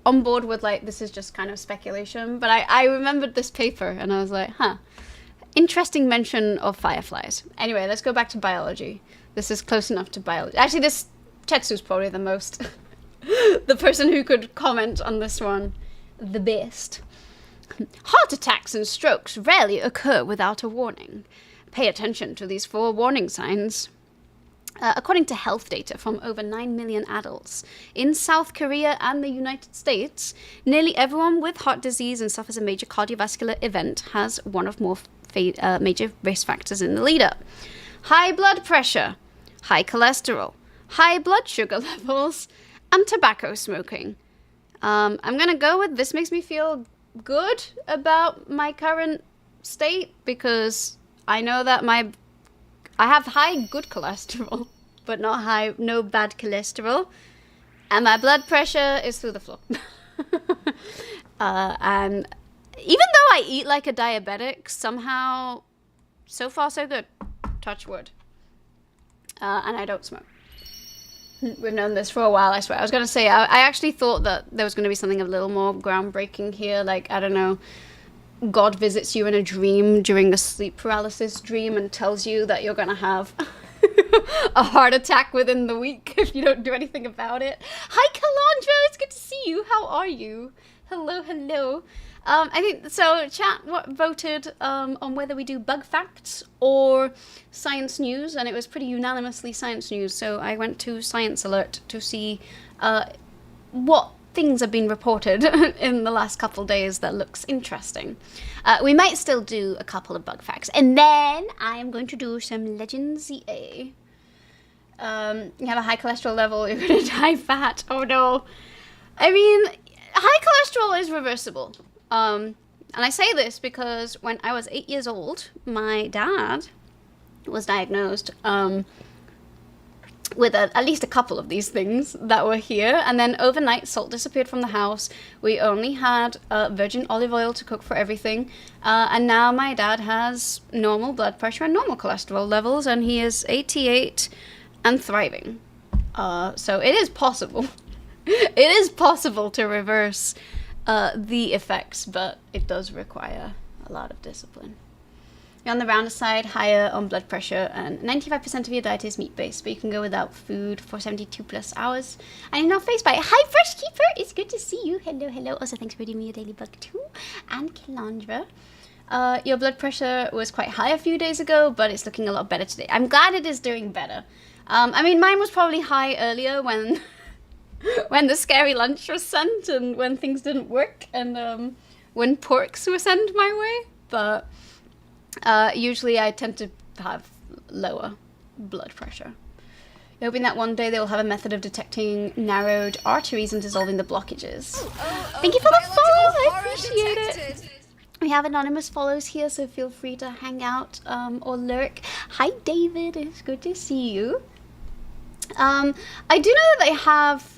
on board with, like, this is just kind of speculation, but I remembered this paper and I was like, interesting mention of fireflies. Anyway, let's go back to biology. This is close enough to biology. Actually, this Tetsu's probably the most the person who could comment on this one the best. Heart attacks and strokes rarely occur without a warning. Pay attention to these 4 warning signs. According to health data from over 9 million adults in South Korea and the United States, nearly everyone with heart disease and suffers a major cardiovascular event has one of more major risk factors in the leader. High blood pressure, high cholesterol, high blood sugar levels, and tobacco smoking. I'm gonna go with this makes me feel good about my current state, because I know that I have high good cholesterol, but no bad cholesterol, and my blood pressure is through the floor. And even though I eat like a diabetic, somehow, so far so good, touch wood. And I don't smoke. We've known this for a while, I swear. I was going to say, I actually thought that there was going to be something a little more groundbreaking here, like, I don't know, God visits you in a dream during a sleep paralysis dream and tells you that you're going to have a heart attack within the week if you don't do anything about it. Hi, Calandra, it's good to see you. How are you? Hello, hello. I think, so chat voted on whether we do bug facts or science news, and it was pretty unanimously science news, so I went to Science Alert to see what things have been reported in the last couple days that looks interesting. We might still do a couple of bug facts, and then I am going to do some Legends ZA. You have a high cholesterol level, you're going to die fat. Oh no. I mean, high cholesterol is reversible. And I say this because when I was 8 years old, my dad was diagnosed with at least a couple of these things that were here, and then overnight salt disappeared from the house. We only had virgin olive oil to cook for everything, and now my dad has normal blood pressure and normal cholesterol levels, and he is 88 and thriving. So it is possible. It is possible to reverse the effects, but it does require a lot of discipline. You're on the rounder side, higher on blood pressure, and 95% of your diet is meat-based, but you can go without food for 72 plus hours. And you're not faced by it. Hi, Fresh Keeper! It's good to see you. Hello, hello. Also, thanks for redeeming your daily bug too. And Calandra. Your blood pressure was quite high a few days ago, but it's looking a lot better today. I'm glad it is doing better. I mean, mine was probably high earlier when when the scary lunch was sent and when things didn't work and when porks were sent my way, but usually I tend to have lower blood pressure. Hoping that one day they will have a method of detecting narrowed arteries and dissolving the blockages. Thank you for the follow, I appreciate it. We have anonymous follows here, so feel free to hang out or lurk. Hi David, it's good to see you. I do know that they have.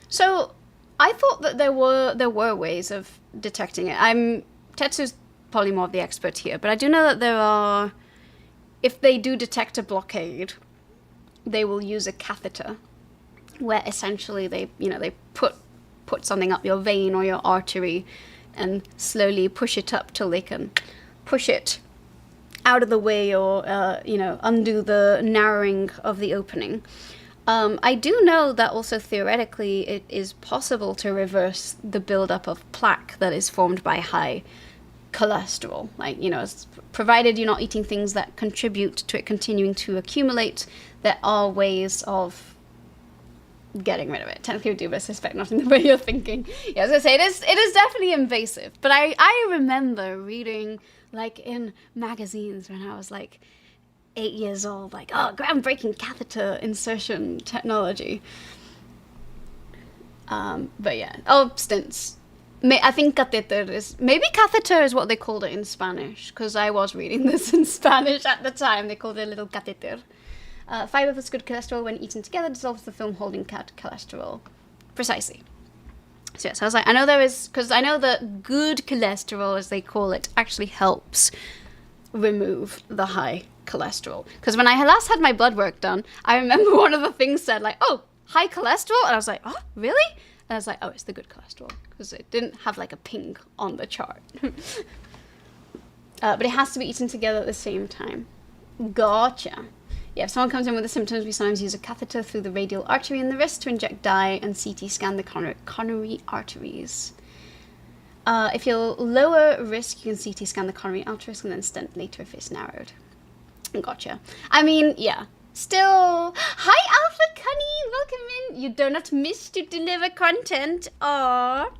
So I thought that there were ways of detecting it. Tetsu's probably more of the expert here, but I do know that there are. If they do detect a blockade, they will use a catheter, where essentially they put something up your vein or your artery, and slowly push it up till they can push it out of the way or undo the narrowing of the opening. I do know that also theoretically it is possible to reverse the buildup of plaque that is formed by high cholesterol. Provided you're not eating things that contribute to it continuing to accumulate, there are ways of getting rid of it. Technically we do, but I suspect not in the way you're thinking. Yeah, I was gonna say, it is definitely invasive, but I remember reading, like, in magazines when I was, like, 8 years old, like, oh, groundbreaking catheter insertion technology. But yeah, oh, stents. I think catheter is, maybe catheter is what they called it in Spanish, because I was reading this in Spanish at the time. They called it a little catheter. Fiber plus good cholesterol, when eaten together, dissolves the film holding cholesterol. Precisely. So yes, I was like, I know there is, because I know that good cholesterol, as they call it, actually helps remove the high cholesterol. Because when I last had my blood work done, I remember one of the things said, like, oh, high cholesterol? And I was like, oh, really? And I was like, oh, it's the good cholesterol. Because it didn't have, like, a ping on the chart. But it has to be eaten together at the same time. Gotcha. Yeah, if someone comes in with the symptoms, we sometimes use a catheter through the radial artery in the wrist to inject dye and CT scan the coronary arteries. If you're lower risk, you can CT scan the coronary arteries and then stent later if it's narrowed. Gotcha. I mean, yeah. Still, hi Alpha Cunny, welcome in. You do not miss to deliver content. Aww.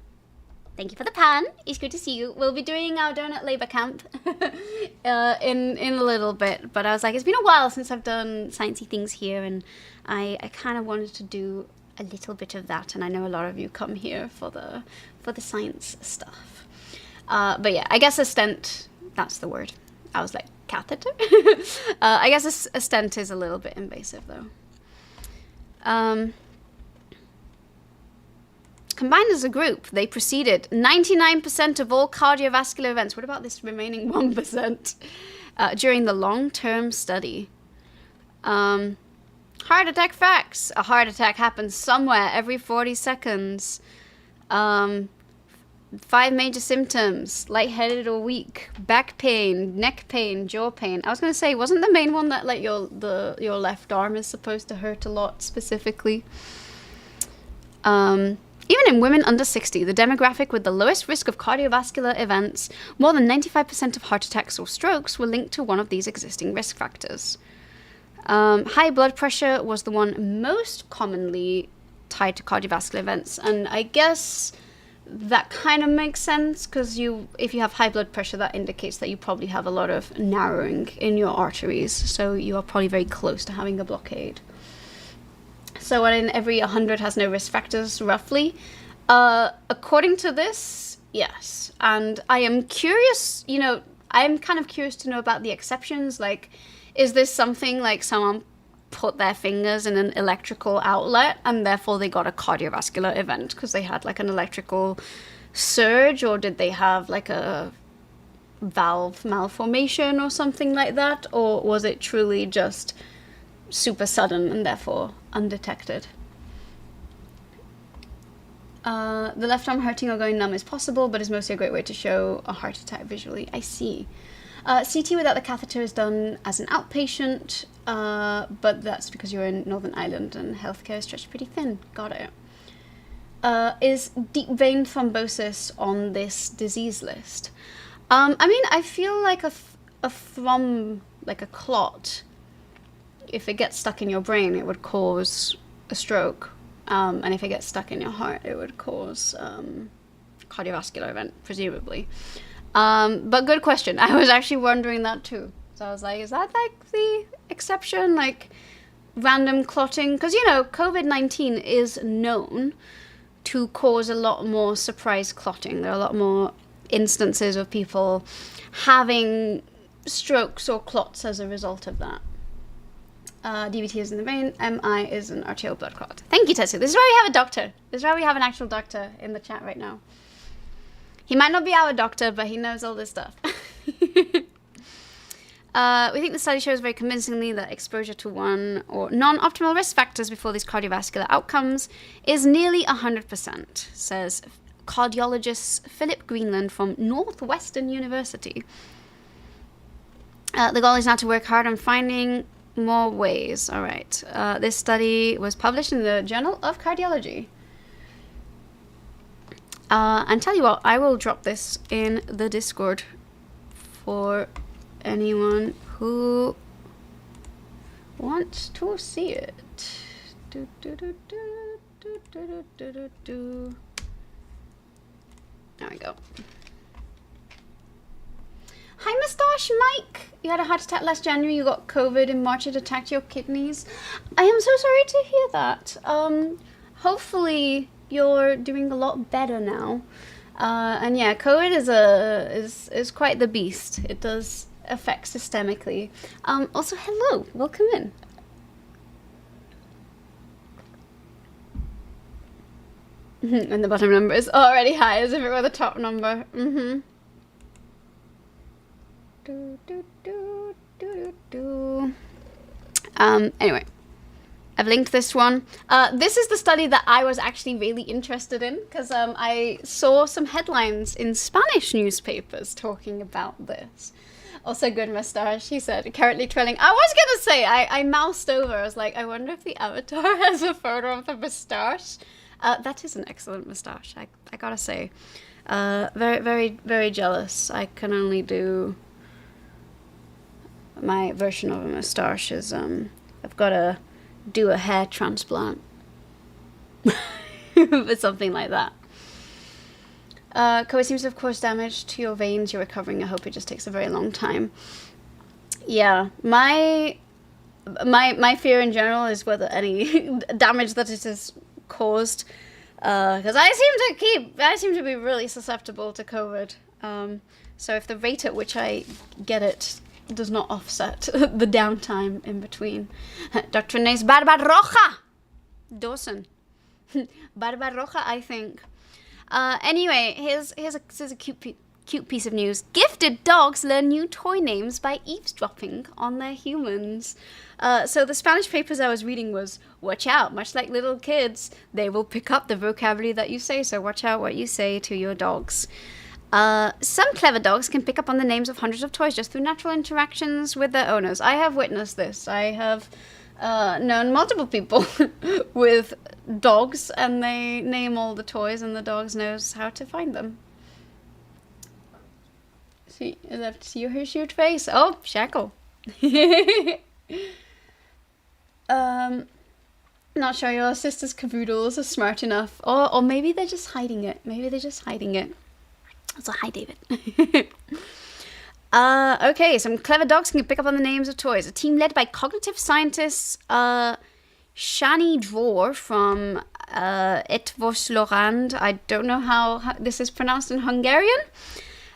Thank you for the pan. It's good to see you. We'll be doing our donut labor camp in a little bit. But I was like, it's been a while since I've done sciencey things here, and I kind of wanted to do a little bit of that. And I know a lot of you come here for the science stuff. But yeah, I guess a stent, that's the word. I was like, catheter? I guess a stent is a little bit invasive though. Combined as a group, they preceded 99% of all cardiovascular events. What about this remaining 1%? During the long-term study. Heart attack facts. A heart attack happens somewhere every 40 seconds. 5 major symptoms: lightheaded or weak, back pain, neck pain, jaw pain. I was gonna say, wasn't the main one that, like, your left arm is supposed to hurt a lot specifically? Even in women under 60, the demographic with the lowest risk of cardiovascular events, more than 95% of heart attacks or strokes were linked to one of these existing risk factors. High blood pressure was the one most commonly tied to cardiovascular events, and I guess that kind of makes sense, because if you have high blood pressure, that indicates that you probably have a lot of narrowing in your arteries, so you are probably very close to having a blockade. So 1 in every 100 has no risk factors, roughly. According to this, yes. And I am curious, I am kind of curious to know about the exceptions. Like, is this something like someone put their fingers in an electrical outlet and therefore they got a cardiovascular event because they had like an electrical surge, or did they have like a valve malformation or something like that? Or was it truly just super sudden and therefore undetected? The left arm hurting or going numb is possible, but is mostly a great way to show a heart attack visually. I see. CT without the catheter is done as an outpatient, but that's because you're in Northern Ireland and healthcare is stretched pretty thin. Got it. Is deep vein thrombosis on this disease list? I mean, I feel like a throm, like a clot, if it gets stuck in your brain, it would cause a stroke. And if it gets stuck in your heart, it would cause cardiovascular event, presumably. But good question. I was actually wondering that too. So I was like, is that like the exception? Like random clotting? Because, COVID-19 is known to cause a lot more surprise clotting. There are a lot more instances of people having strokes or clots as a result of that. DVT is in the vein. MI is an arterial blood clot. Thank you, Tetsu. This is why we have a doctor. This is why we have an actual doctor in the chat right now. He might not be our doctor, but he knows all this stuff. We think the study shows very convincingly that exposure to one or non-optimal risk factors before these cardiovascular outcomes is nearly 100%, says cardiologist Philip Greenland from Northwestern University. The goal is now to work hard on finding more ways. All right. This study was published in the Journal of Cardiology. And tell you what, I will drop this in the Discord for anyone who wants to see it. There we go. Hi, Moustache Mike. You had a heart attack last January. You got COVID in March. It attacked your kidneys. I am so sorry to hear that. Hopefully you're doing a lot better now. And yeah, COVID is quite the beast. It does affect systemically. Also, hello, welcome in. And the bottom number is already high, as if it were the top number. Anyway, I've linked this one. This is the study that I was actually really interested in because I saw some headlines in Spanish newspapers talking about this. Also, good mustache, he said, currently trailing. I was gonna say, I moused over. I was like, I wonder if the avatar has a photo of the mustache. That is an excellent mustache, I gotta say. Very, very, very jealous. I can only do... My version of a mustache is, I've gotta do a hair transplant. Or something like that. COVID seems to have caused damage to your veins. You're recovering. I hope it just takes a very long time. Yeah, my fear in general is whether any damage that it has caused, because I seem to be really susceptible to COVID. So if the rate at which I get it does not offset the downtime in between. Dr. Renee's Barbarroja! Dawson. Barbarroja, I think. Anyway, here's a cute piece of news. Gifted dogs learn new toy names by eavesdropping on their humans. So the Spanish papers I was reading was, watch out, much like little kids, they will pick up the vocabulary that you say, so watch out what you say to your dogs. Some clever dogs can pick up on the names of hundreds of toys just through natural interactions with their owners. I have witnessed this. I have known multiple people with dogs, and they name all the toys, and the dogs knows how to find them. See, left to see her huge face. Oh, Shackle. Not sure your sister's cavoodles are smart enough, or maybe they're just hiding it. Maybe they're just hiding it. So hi, David. Okay, some clever dogs can pick up on the names of toys. A team led by cognitive scientists Shani Dvor from Etvosloland, I don't know how this is pronounced in Hungarian,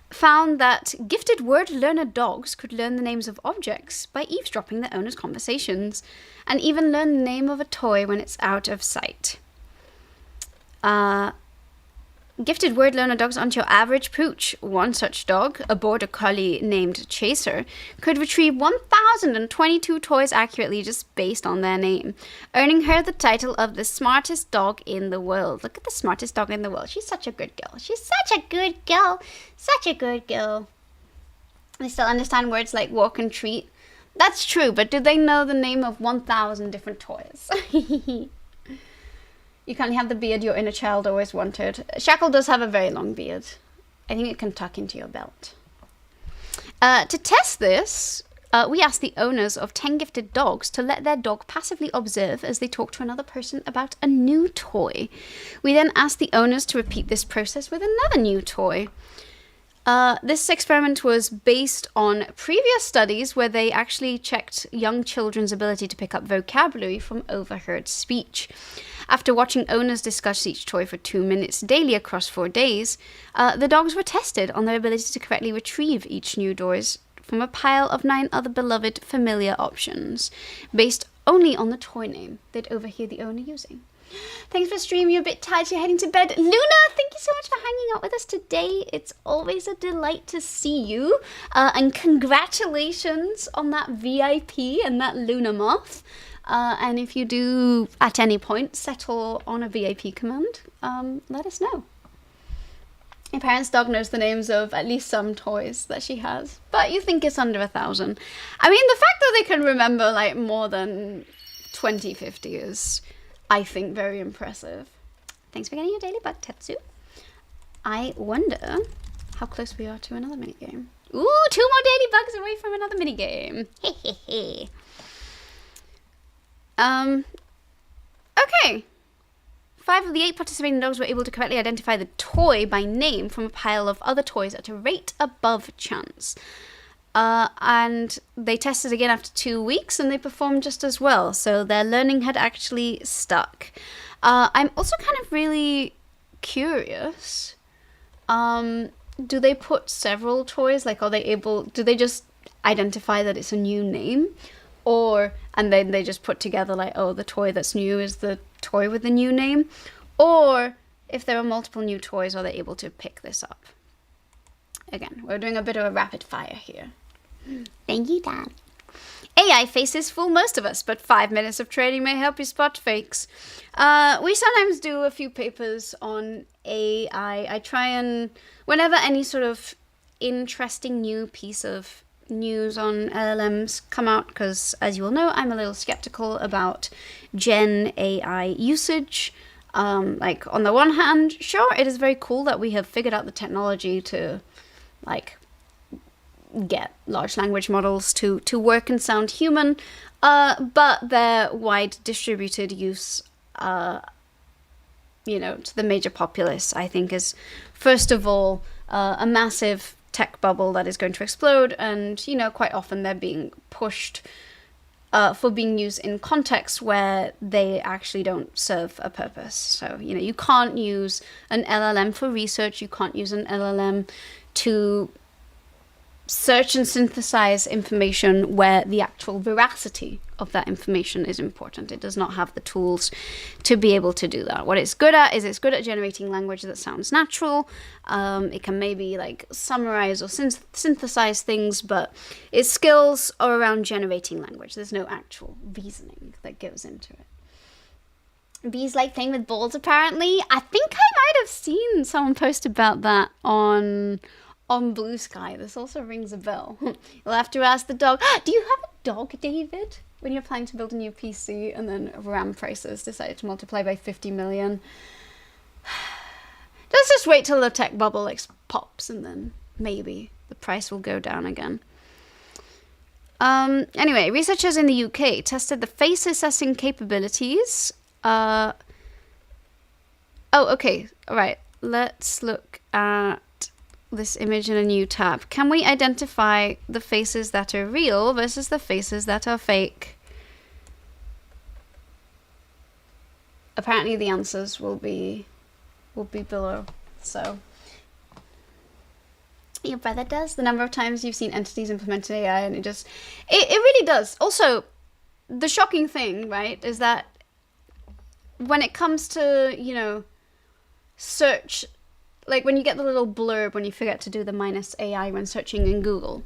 found that gifted word learner dogs could learn the names of objects by eavesdropping their owners' conversations, and even learn the name of a toy when it's out of sight. Gifted word learner dogs aren't your average pooch. One such dog, a border collie named Chaser, could retrieve 1,022 toys accurately just based on their name, earning her the title of the smartest dog in the world. Look at the smartest dog in the world. She's such a good girl. She's such a good girl. Such a good girl. They still understand words like walk and treat. That's true, but do they know the name of 1,000 different toys? You can't have the beard your inner child always wanted. Shackle does have a very long beard. I think it can tuck into your belt. To test this, we asked the owners of 10 gifted dogs to let their dog passively observe as they talk to another person about a new toy. We then asked the owners to repeat this process with another new toy. This experiment was based on previous studies where they actually checked young children's ability to pick up vocabulary from overheard speech. After watching owners discuss each toy for 2 minutes daily across 4 days, the dogs were tested on their ability to correctly retrieve each new toys from a pile of 9 other beloved familiar options, based only on the toy name they'd overhear the owner using. Thanks for streaming. You're a bit tired, you're heading to bed. Luna, thank you so much for hanging out with us today. It's always a delight to see you. And congratulations on that VIP and that Luna Moth. And if you do, at any point, settle on a VIP command, let us know. Your parents' dog knows the names of at least some toys that she has, but you think it's under 1,000. I mean, the fact that they can remember, like, more than 2050 is, I think, very impressive. Thanks for getting your daily bug, Tetsu. I wonder how close we are to another minigame. Ooh, 2 more daily bugs away from another minigame. Hehehe. Okay. 5 of the 8 participating dogs were able to correctly identify the toy by name from a pile of other toys at a rate above chance. And they tested again after 2 weeks, and they performed just as well. So their learning had actually stuck. I'm also kind of really curious. Do they put several toys? Like, are they able? Do they just identify that it's a new name, and then they just put together like, oh, the toy that's new is the toy with the new name, or if there are multiple new toys, are they able to pick this up? Again, we're doing a bit of a rapid fire here. Thank you, Dan. AI faces fool most of us, but 5 minutes of training may help you spot fakes. We sometimes do a few papers on AI. I try and, whenever any sort of interesting new piece of news on LLMs come out, because as you will know, I'm a little skeptical about Gen AI usage. Like, on the one hand, sure, it is very cool that we have figured out the technology to, like, get large language models to work and sound human, but their wide distributed use, you know, to the major populace, I think is, first of all, a massive tech bubble that is going to explode, and, you know, quite often they're being pushed for being used in contexts where they actually don't serve a purpose. So, you know, you can't use an LLM for research, you can't use an LLM to search and synthesize information where the actual veracity of that information is important. It does not have the tools to be able to do that. What it's good at is it's good at generating language that sounds natural. It can maybe like summarize or synthesize things, but its skills are around generating language. There's no actual reasoning that goes into it. Bees like playing with balls, apparently. I think I might have seen someone post about that on Blue Sky. This also rings a bell. You'll have to ask the dog. Do you have a dog, David? When you're planning to build a new PC and then RAM prices decided to multiply by 50 million. Let's just wait till the tech bubble like pops, and then maybe the price will go down again. Anyway, researchers in the UK tested the face assessing capabilities. Oh, okay. All right. Let's look at this image in a new tab. Can we identify the faces that are real versus the faces that are fake? Apparently the answers will be below. So your brother does. The number of times you've seen entities implement AI, and it really does. Also, the shocking thing, right, is that when it comes to, you know, search, like when you get the little blurb when you forget to do the -AI when searching in Google,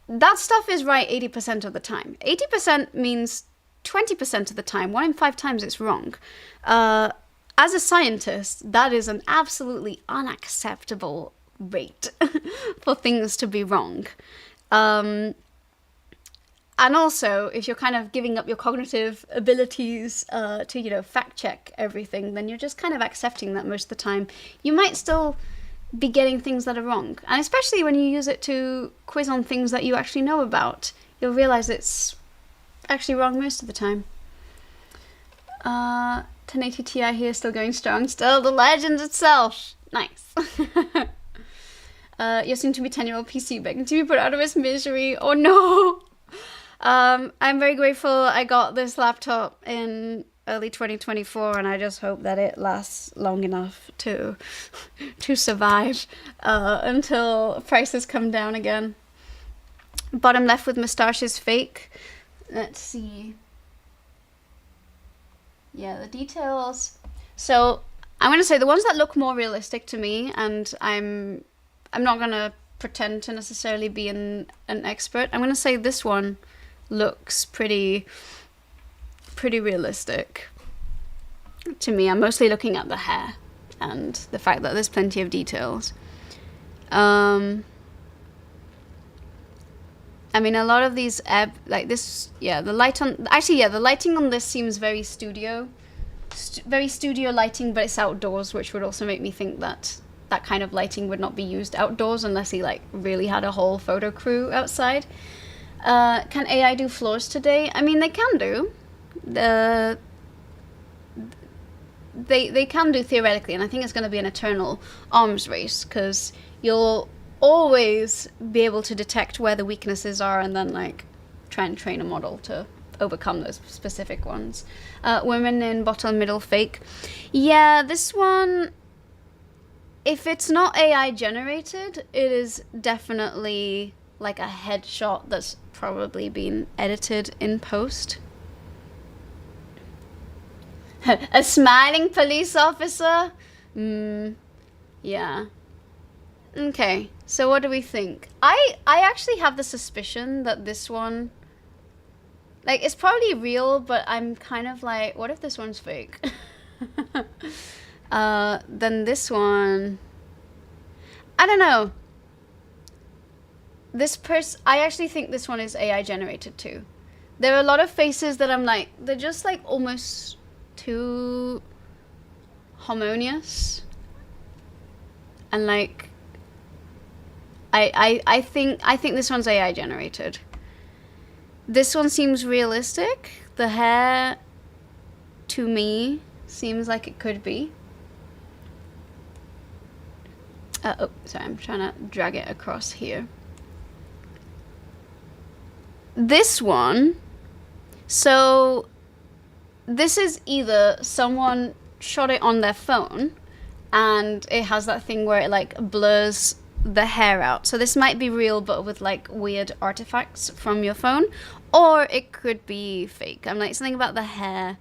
that stuff is right 80% of the time. 80% means 20% of the time, 1 in 5 times it's wrong. As a scientist, that is an absolutely unacceptable rate for things to be wrong. And also, if you're kind of giving up your cognitive abilities to, you know, fact check everything, then you're just kind of accepting that most of the time you might still be getting things that are wrong. And especially when you use it to quiz on things that you actually know about, you'll realize it's actually wrong most of the time. 1080 Ti here, still going strong. Still the Legends itself. Nice. Your soon-to-be 10-year-old PC begging to be put out of its misery. Oh no! I'm very grateful I got this laptop in early 2024, and I just hope that it lasts long enough to survive until prices come down again. Bottom left with moustache is fake. Let's see. Yeah, the details. So I'm gonna say the ones that look more realistic to me, and I'm not gonna pretend to necessarily be an expert. I'm gonna say this one looks pretty realistic to me. I'm mostly looking at the hair and the fact that there's plenty of details. I mean, a lot of these like this, yeah, the lighting on this seems very studio lighting, but it's outdoors, which would also make me think that that kind of lighting would not be used outdoors unless he like really had a whole photo crew outside. Can AI do floors today? I mean, they can do. they can do theoretically, and I think it's going to be an eternal arms race, because you'll always be able to detect where the weaknesses are and then like try and train a model to overcome those specific ones. Women in bottom middle fake. Yeah, this one, if it's not AI generated, it is definitely like a headshot that's probably been edited in post. A smiling police officer? Yeah. Okay, so what do we think? I actually have the suspicion that this one, like, it's probably real, but I'm kind of like, what if this one's fake? Then this one, I don't know. I actually think this one is AI generated too. There are a lot of faces that I'm like, they're just like almost too harmonious. And like, I think this one's AI generated. This one seems realistic. The hair, to me, seems like it could be. Oh, sorry, I'm trying to drag it across here. This one, so this is either someone shot it on their phone and it has that thing where it like blurs the hair out. So this might be real but with like weird artifacts from your phone, or it could be fake. I'm like, something about the hair,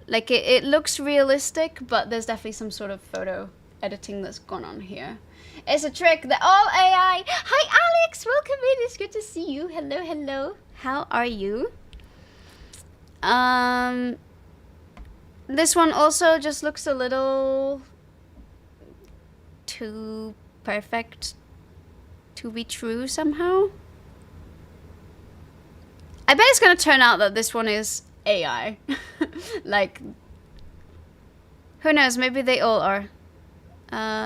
like it looks realistic, but there's definitely some sort of photo editing that's gone on here. It's a trick. They're all AI. Hi Alex, welcome in. It's good to see you. Hello, hello. How are you? This one also just looks a little too perfect to be true somehow. I bet it's gonna turn out that this one is AI. Like, who knows, maybe they all are.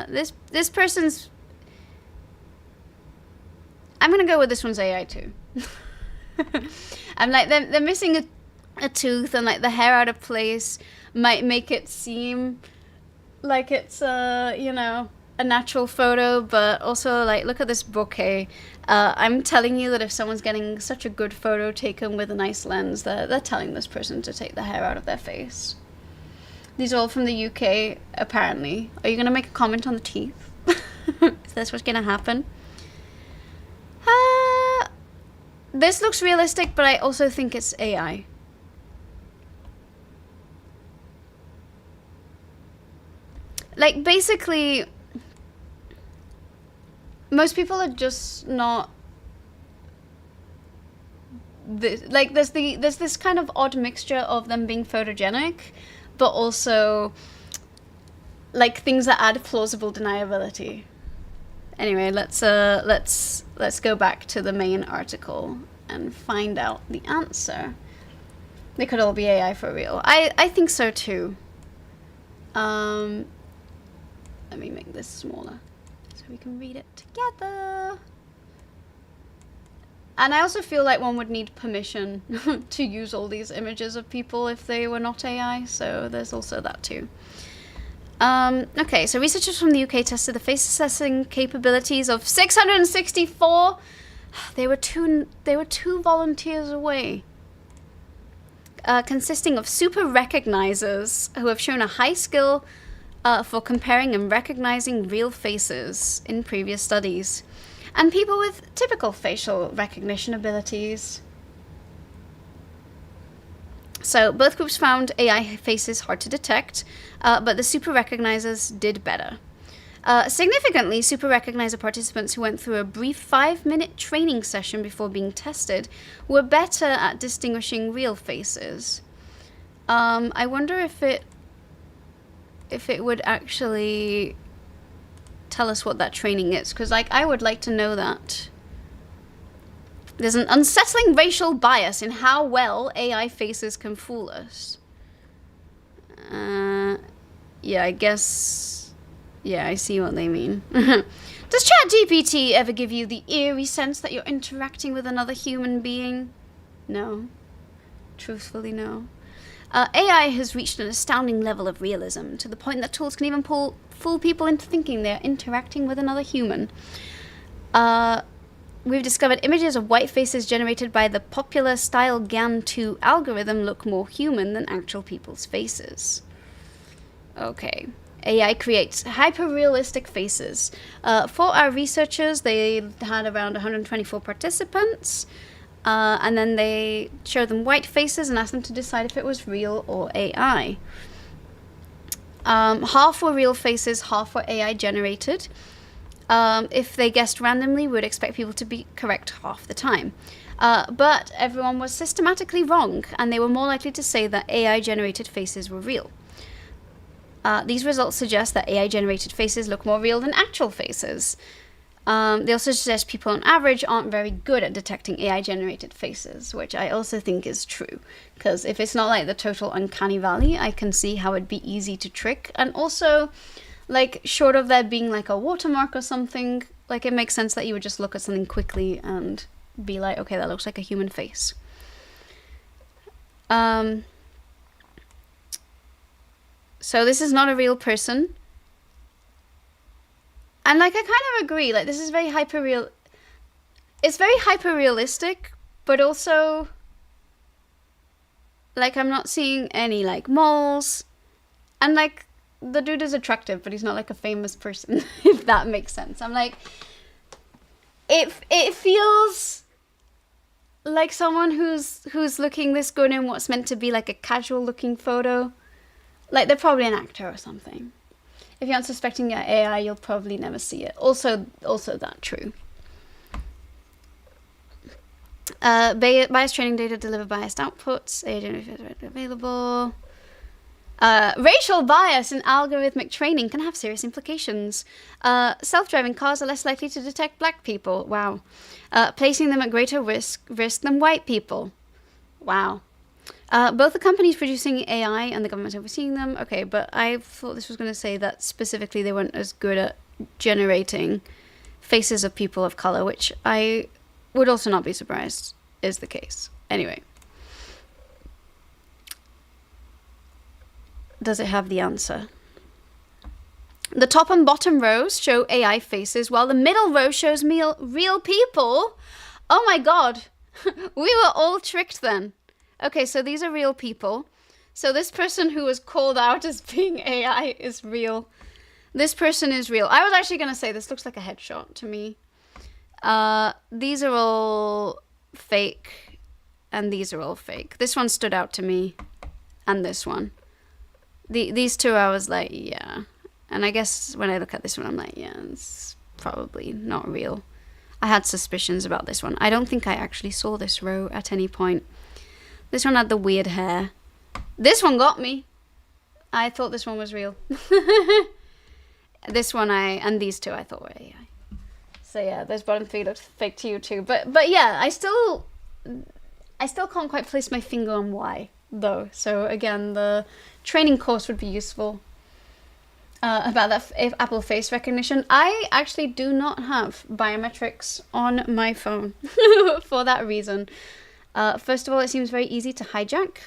This person's, I'm gonna go with this one's AI too. I'm like, they're missing a tooth, and like the hair out of place might make it seem like it's you know, a natural photo, but also like, look at this bokeh. I'm telling you that if someone's getting such a good photo taken with a nice lens, they're telling this person to take the hair out of their face. These are all from the UK, apparently. Are you gonna make a comment on the teeth? Is this what's gonna happen? This looks realistic, but I also think it's AI. Like, basically, most people are just not like, there's this kind of odd mixture of them being photogenic, but also like things that add plausible deniability. Anyway, let's go back to the main article and find out the answer. They could all be AI for real. I think so too. Let me make this smaller so we can read it together. And I also feel like one would need permission to use all these images of people if they were not AI, so there's also that too. Okay, so researchers from the UK tested the face assessing capabilities of 664. They were two volunteers away. Consisting of super recognizers who have shown a high skill for comparing and recognizing real faces in previous studies, and people with typical facial recognition abilities. So both groups found AI faces hard to detect, but the super recognizers did better. Significantly, super recognizer participants who went through a brief 5-minute training session before being tested were better at distinguishing real faces. I wonder if it would actually tell us what that training is, because like, I would like to know that. There's an unsettling racial bias in how well AI faces can fool us. Yeah, I guess. Yeah, I see what they mean. Does ChatGPT ever give you the eerie sense that you're interacting with another human being? No. Truthfully, no. AI has reached an astounding level of realism, to the point that tools can even fool people into thinking they're interacting with another human. We've discovered images of white faces generated by the popular style GAN2 algorithm look more human than actual people's faces. Okay. AI creates hyper-realistic faces. For our researchers, they had around 124 participants, and then they showed them white faces and asked them to decide if it was real or AI. Half were real faces, half were AI generated. If they guessed randomly, we would expect people to be correct half the time. But everyone was systematically wrong, and they were more likely to say that AI-generated faces were real. These results suggest that AI-generated faces look more real than actual faces. They also suggest people on average aren't very good at detecting AI-generated faces, which I also think is true. Because if it's not like the total uncanny valley, I can see how it'd be easy to trick. And also, like, short of there being like a watermark or something, like, it makes sense that you would just look at something quickly and be like, okay, that looks like a human face. So this is not a real person. And, like, I kind of agree, like, this is very hyper-real. It's very hyper-realistic, but also, like, I'm not seeing any, like, moles. And, like, the dude is attractive, but he's not, like, a famous person, if that makes sense. I'm like, it feels like someone who's looking this good in what's meant to be, like, a casual-looking photo. Like, they're probably an actor or something. If you aren't suspecting your AI, you'll probably never see it. Also that true. Biased training data deliver biased outputs. AI available. Racial bias in algorithmic training can have serious implications. Self-driving cars are less likely to detect black people. Wow. Placing them at greater risk than white people. Wow. Both the companies producing AI and the government overseeing them. Okay, but I thought this was going to say that specifically they weren't as good at generating faces of people of color, which I would also not be surprised is the case. Anyway. Does it have the answer? The top and bottom rows show AI faces, while the middle row shows real people. Oh my god. We were all tricked then. Okay, so these are real people. So this person who was called out as being AI is real. This person is real. I was actually going to say this looks like a headshot to me. These are all fake, and these are all fake. This one stood out to me, and this one. These two I was like, yeah. And I guess when I look at this one, I'm like, yeah, it's probably not real. I had suspicions about this one. I don't think I actually saw this row at any point. This one had the weird hair. This one got me. I thought this one was real. This one and these two I thought were AI. So yeah, those bottom three looked fake to you too. But yeah, I still can't quite place my finger on why though. So again, the training course would be useful about that Apple face recognition. I actually do not have biometrics on my phone for that reason. First of all, it seems very easy to hijack.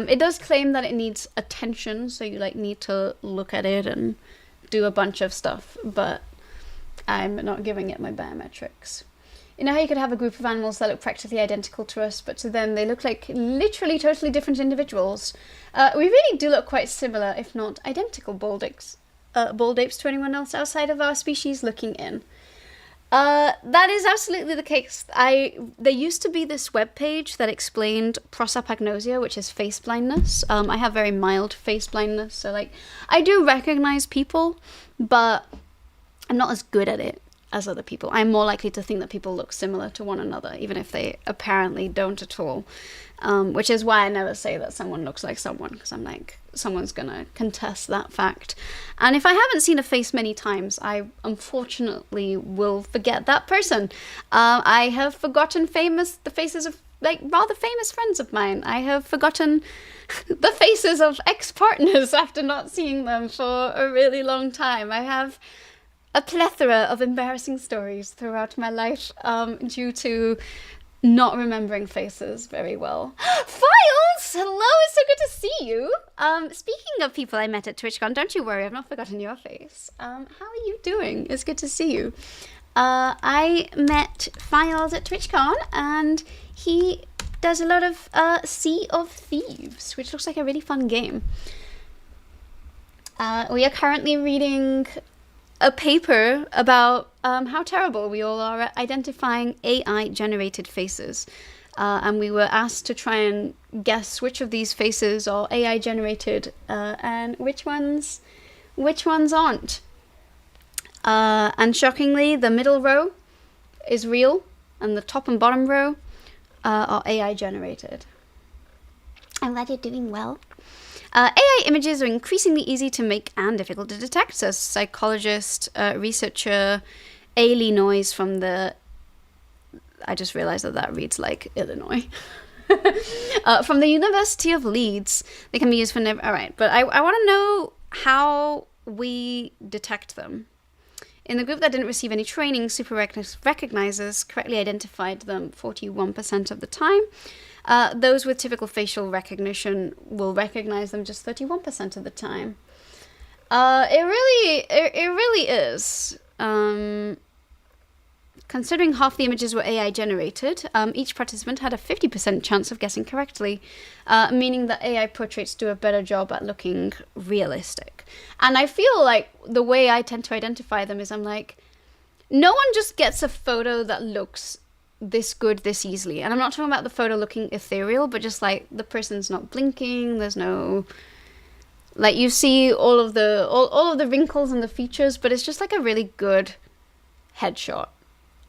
It does claim that it needs attention, so you like need to look at it and do a bunch of stuff, but I'm not giving it my biometrics. You know how you could have a group of animals that look practically identical to us, but to them they look like literally totally different individuals? We really do look quite similar, if not identical, bald apes to anyone else outside of our species looking in. That is absolutely the case. There used to be this webpage that explained prosopagnosia, which is face blindness. I have very mild face blindness, so like I do recognize people, but I'm not as good at it as other people. I'm more likely to think that people look similar to one another, even if they apparently don't at all. Which is why I never say that someone looks like someone, because I'm like, someone's gonna contest that fact. And if I haven't seen a face many times, I unfortunately will forget that person. I have forgotten the faces of like rather famous friends of mine. I have forgotten the faces of ex-partners after not seeing them for a really long time. I have a plethora of embarrassing stories throughout my life due to not remembering faces very well. Files! hello, it's so good to see you. Speaking of people I met at TwitchCon, don't you worry, I've not forgotten your face. How are you doing? It's good to see you. I met Files at TwitchCon, and he does a lot of Sea of Thieves, which looks like a really fun game. We are currently reading a paper about how terrible we all are at identifying AI-generated faces. And we were asked to try and guess which of these faces are AI-generated and which ones aren't. And shockingly, the middle row is real, and the top and bottom row are AI-generated. I'm glad you're doing well. AI images are increasingly easy to make and difficult to detect, says psychologist, researcher Illinois from the... I just realized that reads like Illinois. From the University of Leeds. They can be used for... Alright, but I want to know how we detect them. In the group that didn't receive any training, Super Recognizers correctly identified them 41% of the time. Those with typical facial recognition will recognize them just 31% of the time. It really is. Considering half the images were AI generated, each participant had a 50% chance of guessing correctly, meaning that AI portraits do a better job at looking realistic. And I feel like the way I tend to identify them is I'm like, no one just gets a photo that looks this good this easily. And I'm not talking about the photo looking ethereal, but just like the person's not blinking, there's no... Like you see all of the wrinkles and the features, but it's just like a really good headshot.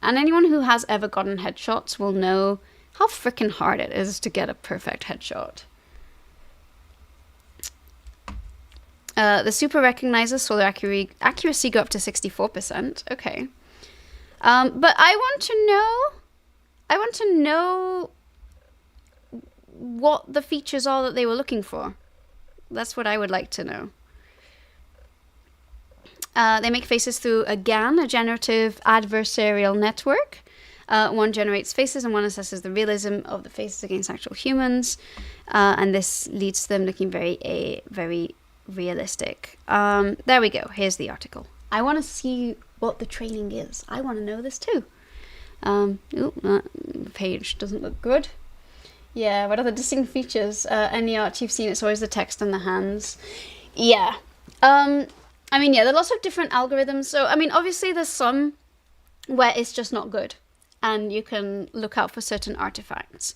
And anyone who has ever gotten headshots will know how freaking hard it is to get a perfect headshot. The Super Recognizer saw their accuracy go up to 64%. Okay. But I want to know what the features are that they were looking for. That's what I would like to know. They make faces through a GAN, a generative adversarial network. One generates faces and one assesses the realism of the faces against actual humans. And this leads to them looking very realistic. There we go. Here's the article. I want to see what the training is. I want to know this too. The page doesn't look good. Yeah, what are the distinct features? Any art you've seen, it's always the text and the hands. Yeah. I mean, yeah, there are lots of different algorithms. So, I mean, obviously there's some where it's just not good and you can look out for certain artifacts.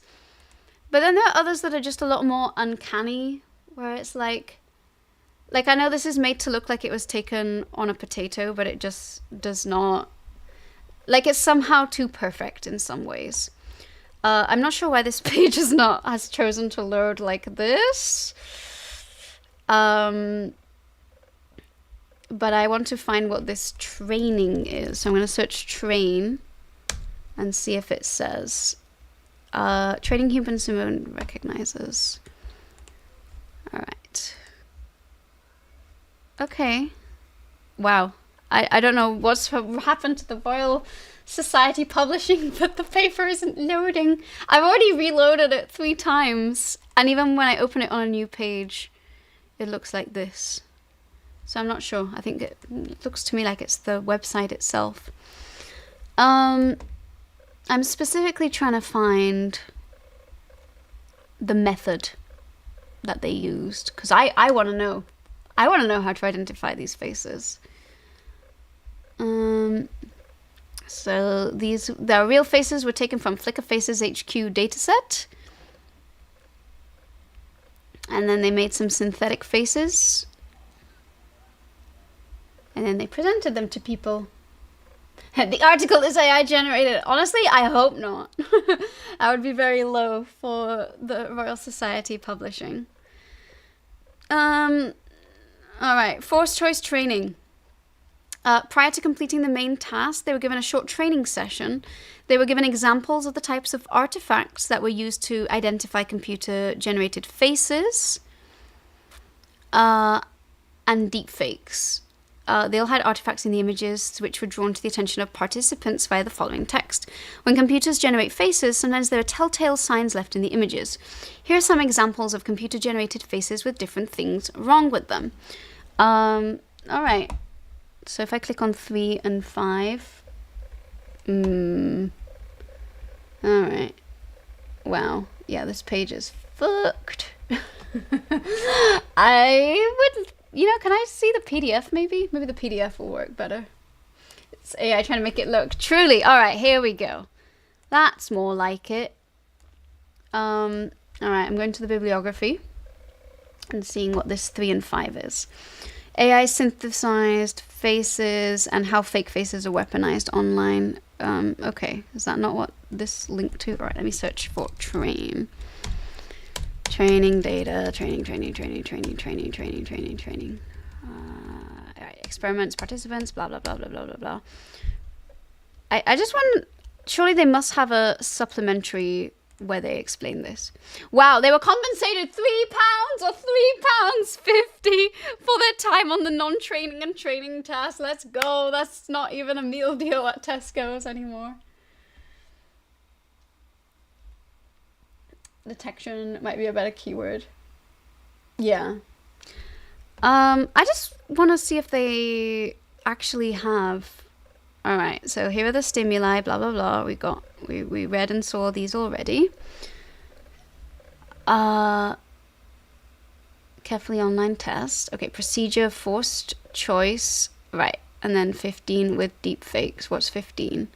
But then there are others that are just a lot more uncanny, where it's like I know this is made to look like it was taken on a potato, but it just does not. Like, it's somehow too perfect in some ways. I'm not sure why this page has chosen to load like this. But I want to find what this training is. So I'm going to search train and see if it says training human Simone recognizes. All right. Okay. Wow. I don't know what's happened to the Royal Society Publishing, but the paper isn't loading. I've already reloaded it 3 times. And even when I open it on a new page, it looks like this. So I'm not sure. I think it looks to me like it's the website itself. I'm specifically trying to find the method that they used, because I want to know. I want to know how to identify these faces. So their real faces were taken from Flickr Faces HQ dataset. And then they made some synthetic faces. And then they presented them to people. The article is AI generated. Honestly, I hope not. I would be very low for the Royal Society Publishing. Alright, forced choice training. Prior to completing the main task, they were given a short training session. They were given examples of the types of artifacts that were used to identify computer-generated faces and deepfakes. they'll hide artifacts in the images which were drawn to the attention of participants via the following text. When computers generate faces, sometimes there are telltale signs left in the images. Here are some examples of computer-generated faces with different things wrong with them. All right. So if I click on 3 and 5... all right. Wow. Yeah, this page is fucked. I would... You know, can I see the PDF maybe? Maybe the PDF will work better. It's AI trying to make it look truly. All right, here we go. That's more like it. All right, I'm going to the bibliography and seeing what this 3 and 5 is. AI synthesized faces and how fake faces are weaponized online. Okay, is that not what this linked to? All right, let me search for training data, training. All right, experiments, participants, blah, blah, blah, blah, blah, blah, blah. I just want, surely they must have a supplementary where they explain this. Wow, they were compensated £3 or £3.50 for their time on the non-training and training task. Let's go. That's not even a meal deal at Tesco's anymore. Detection might be a better keyword. Yeah. I just want to see if they actually have... Alright, so here are the stimuli, blah, blah, blah. We read and saw these already. Carefully online test. Okay, procedure, forced choice. Right, and then 15 with deep fakes. What's 15?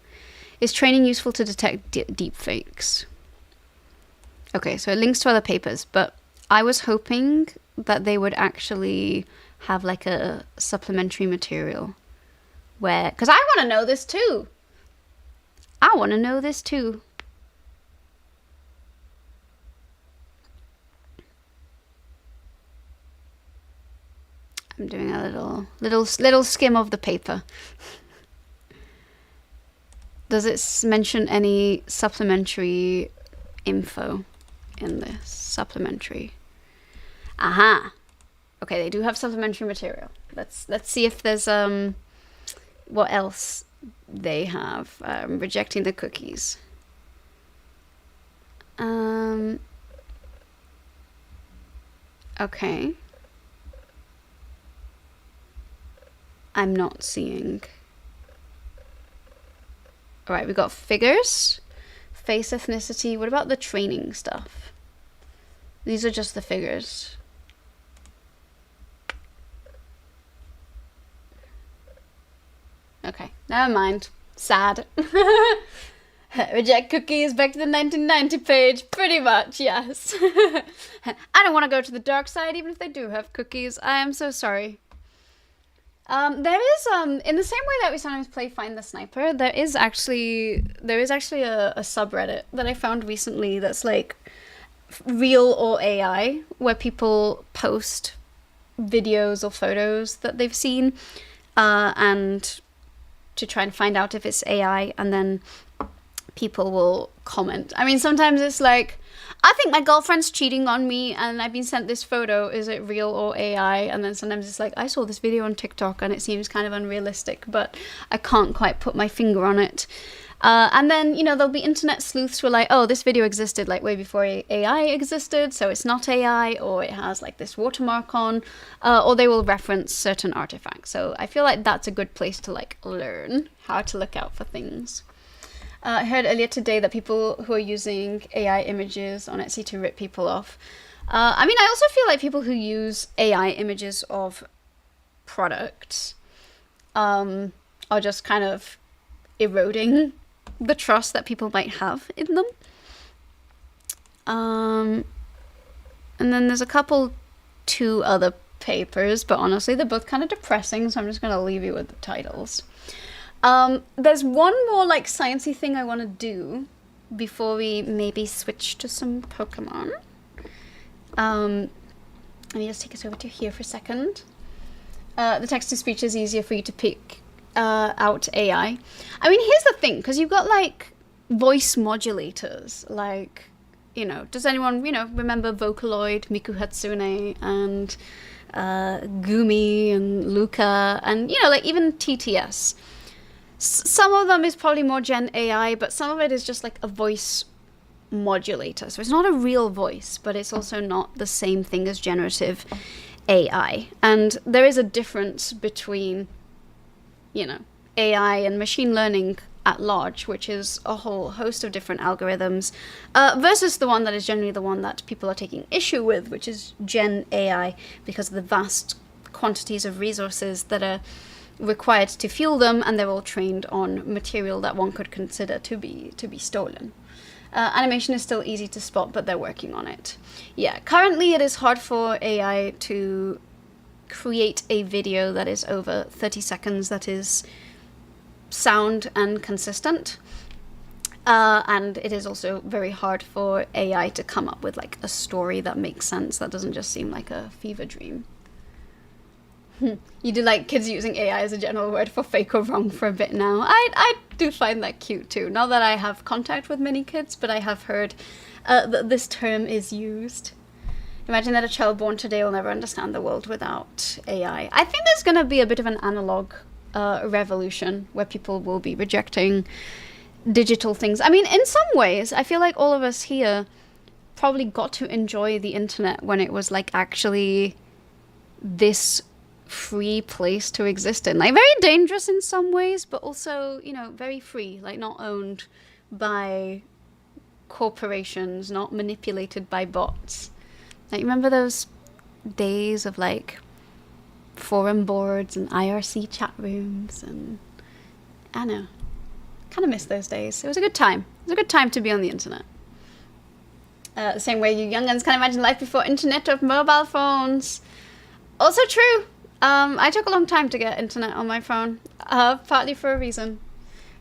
Is training useful to detect deep fakes? Okay, so it links to other papers, but I was hoping that they would actually have like a supplementary material where, because I want to know this too. I want to know this too. I'm doing a little skim of the paper. Does it mention any supplementary info in this? Supplementary. Aha. Okay, they do have supplementary material. Let's see if there's what else they have. Rejecting the cookies. Okay. I'm not seeing. All right, we got figures, face ethnicity. What about the training stuff? These are just the figures. Okay, never mind. Sad. Reject cookies, back to the 1990 page. Pretty much, yes. I don't want to go to the dark side, even if they do have cookies. I am so sorry. There is, in the same way that we sometimes play Find the Sniper, there is actually a subreddit that I found recently that's like real or AI, where people post videos or photos that they've seen, and to try and find out if it's AI, and then people will comment. I mean, sometimes it's like, I think my girlfriend's cheating on me and I've been sent this photo. Is it real or AI? And then sometimes it's like, I saw this video on TikTok and it seems kind of unrealistic, but I can't quite put my finger on it. And then, you know, there'll be internet sleuths who are like, oh, this video existed like way before AI existed, so it's not AI, or it has like this watermark on, or they will reference certain artifacts. So I feel like that's a good place to like learn how to look out for things. I heard earlier today that people who are using AI images on Etsy to rip people off. I mean, I also feel like people who use AI images of products are just kind of eroding the trust that people might have in them. And then there's two other papers, but honestly, they're both kind of depressing, so I'm just going to leave you with the titles. There's one more like sciencey thing I want to do before we maybe switch to some Pokemon. Let me just take us over to here for a second. The text-to-speech is easier for you to pick out AI. I mean, here's the thing, because you've got like voice modulators, like, you know, does anyone, you know, remember Vocaloid, Miku Hatsune, and Gumi and Luca, and you know, like even TTS. Some of them is probably more Gen AI, but some of it is just like a voice modulator. So it's not a real voice, but it's also not the same thing as generative AI. And there is a difference between, you know, AI and machine learning at large, which is a whole host of different algorithms, versus the one that is generally the one that people are taking issue with, which is Gen AI, because of the vast quantities of resources that are required to fuel them, and they're all trained on material that one could consider to be stolen. Animation is still easy to spot, but they're working on it. Yeah, currently it is hard for AI to create a video that is over 30 seconds that is sound and consistent. And it is also very hard for AI to come up with like a story that makes sense, that doesn't just seem like a fever dream. You do like kids using AI as a general word for fake or wrong for a bit now. I do find that cute too. Not that I have contact with many kids, but I have heard that this term is used. Imagine that a child born today will never understand the world without AI. I think there's going to be a bit of an analog revolution where people will be rejecting digital things. I mean, in some ways, I feel like all of us here probably got to enjoy the internet when it was like actually this free place to exist in. Like very dangerous in some ways, but also, you know, very free, like not owned by corporations, not manipulated by bots. Like, remember those days of like forum boards and IRC chat rooms, and I don't know, kind of miss those days. It was a good time. It was a good time to be on the internet. The same way you young'uns can't imagine life before internet or mobile phones. Also true. I took a long time to get internet on my phone, partly for a reason.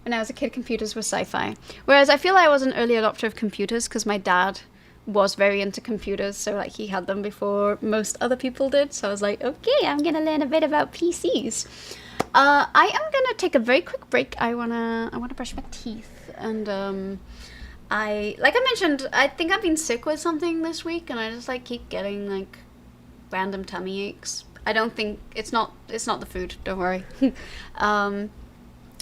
When I was a kid, computers were sci-fi. Whereas I feel I was an early adopter of computers because my dad was very into computers, so like he had them before most other people did. So I was like, okay, I'm gonna learn a bit about PCs. I am gonna take a very quick break. I wanna brush my teeth, and like I mentioned, I think I've been sick with something this week, and I just like keep getting like random tummy aches. I don't think it's not the food, don't worry.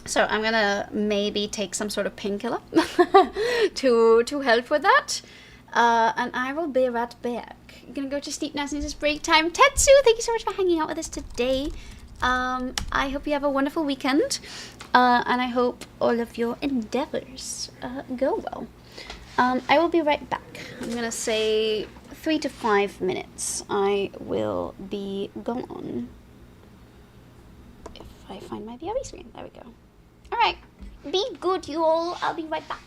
So I'm gonna maybe take some sort of painkiller to help with that. And I will be right back. I'm gonna go to sleep now since it's break time. Tetsu, thank you so much for hanging out with us today. I hope you have a wonderful weekend. And I hope all of your endeavors go well. I will be right back. I'm gonna say 3 to 5 minutes. I will be gone. If I find my VRE screen. There we go. Alright. Be good, you all. I'll be right back.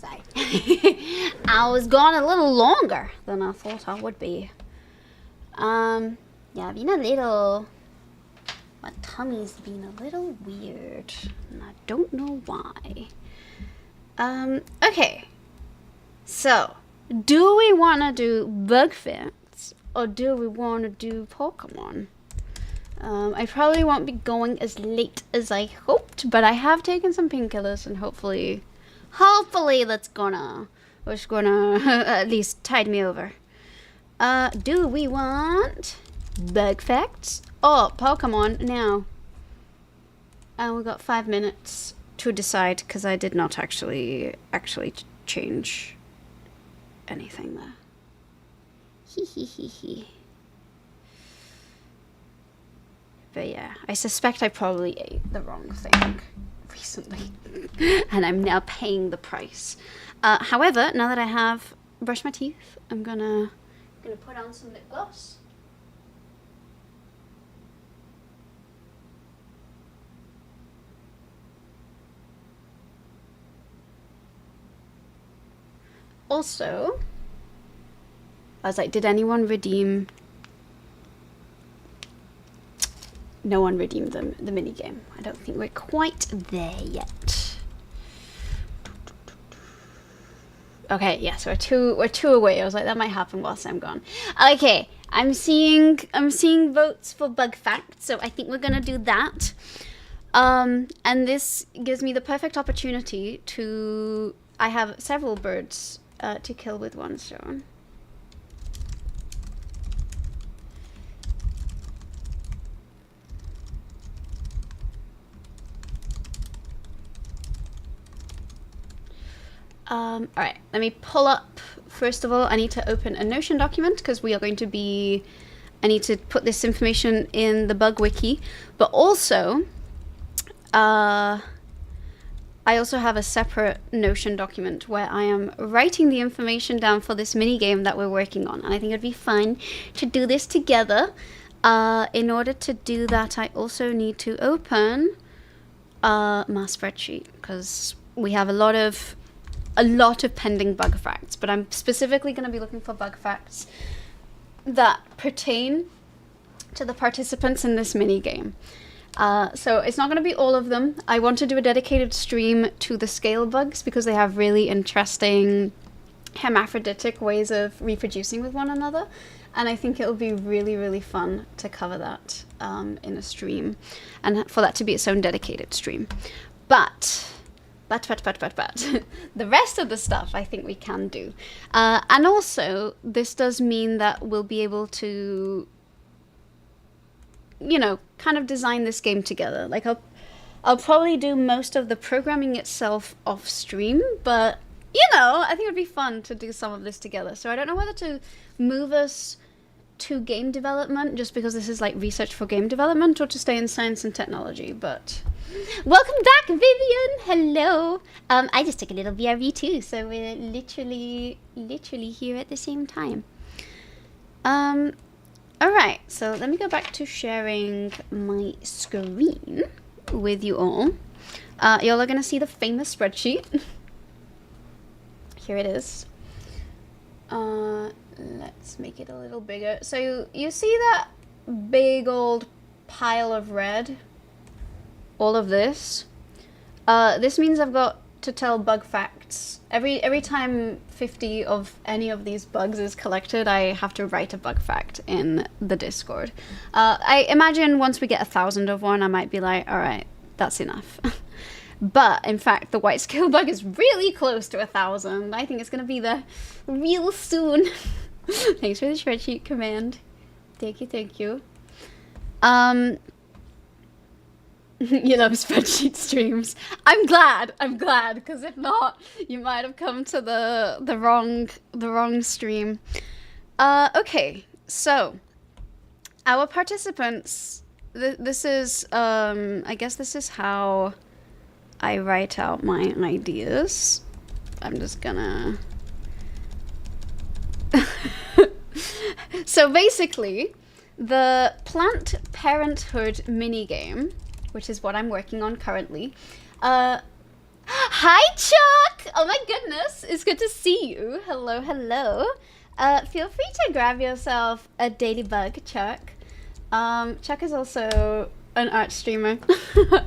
say? I was gone a little longer than I thought I would be. Yeah, I've been a little... My tummy's been a little weird, and I don't know why. Okay. So, do we want to do bug facts, or do we want to do Pokemon? I probably won't be going as late as I hoped, but I have taken some painkillers, and hopefully that's gonna at least tide me over. Do we want bug facts or Pokemon now? And we got 5 minutes to decide, because I did not actually change anything there. Hee. But yeah, I suspect I probably ate the wrong thing recently, and I'm now paying the price. However, now that I have brushed my teeth, I'm gonna put on some lip gloss. Also, I was like, did anyone redeem? No one redeemed the minigame. I don't think we're quite there yet. Okay, yeah, so we're two away. I was like, that might happen whilst I'm gone. Okay, I'm seeing votes for bug facts, so I think we're gonna do that. And this gives me the perfect opportunity to... I have several birds to kill with one stone. Alright, let me pull up. First of all, I need to open a Notion document, because we are going to be... I need to put this information in the bug wiki, but also... I also have a separate Notion document where I am writing the information down for this mini game that we're working on, and I think it'd be fun to do this together. In order to do that, I also need to open my spreadsheet, because we have a lot of pending bug facts, but I'm specifically going to be looking for bug facts that pertain to the participants in this mini game. So it's not going to be all of them. I want to do a dedicated stream to the scale bugs, because they have really interesting hermaphroditic ways of reproducing with one another, and I think it'll be really, really fun to cover that in a stream, and for that to be its own dedicated stream. But the rest of the stuff I think we can do. And also, this does mean that we'll be able to, you know, kind of design this game together. Like, I'll probably do most of the programming itself off stream, but, you know, I think it would be fun to do some of this together. So I don't know whether to move us to game development, just because this is like research for game development, or to stay in science and technology, but... Welcome back, Vivian! Hello! I just took a little BRB too, so we're literally here at the same time. Alright, so let me go back to sharing my screen with you all. Y'all are gonna see the famous spreadsheet. Here it is. Let's make it a little bigger. So you see that big old pile of red? All of this? This means I've got to tell bug facts. Every time 50 of any of these bugs is collected, I have to write a bug fact in the Discord. I imagine once we get 1,000 of one, I might be like, alright, that's enough. But, in fact, the white scale bug is really close to 1,000. I think it's going to be there real soon. Thanks for the spreadsheet command. Thank you, thank you. You love spreadsheet streams. I'm glad, because if not, you might have come to the wrong stream. Okay, so our participants, this is, I guess this is how I write out my ideas. I'm just gonna... So basically, the Plant Parenthood minigame, which is what I'm working on currently. Hi Hi, Chuck! Oh my goodness, it's good to see you. Hello, hello. Feel free to grab yourself a dailybug, Chuck. Chuck is also an art streamer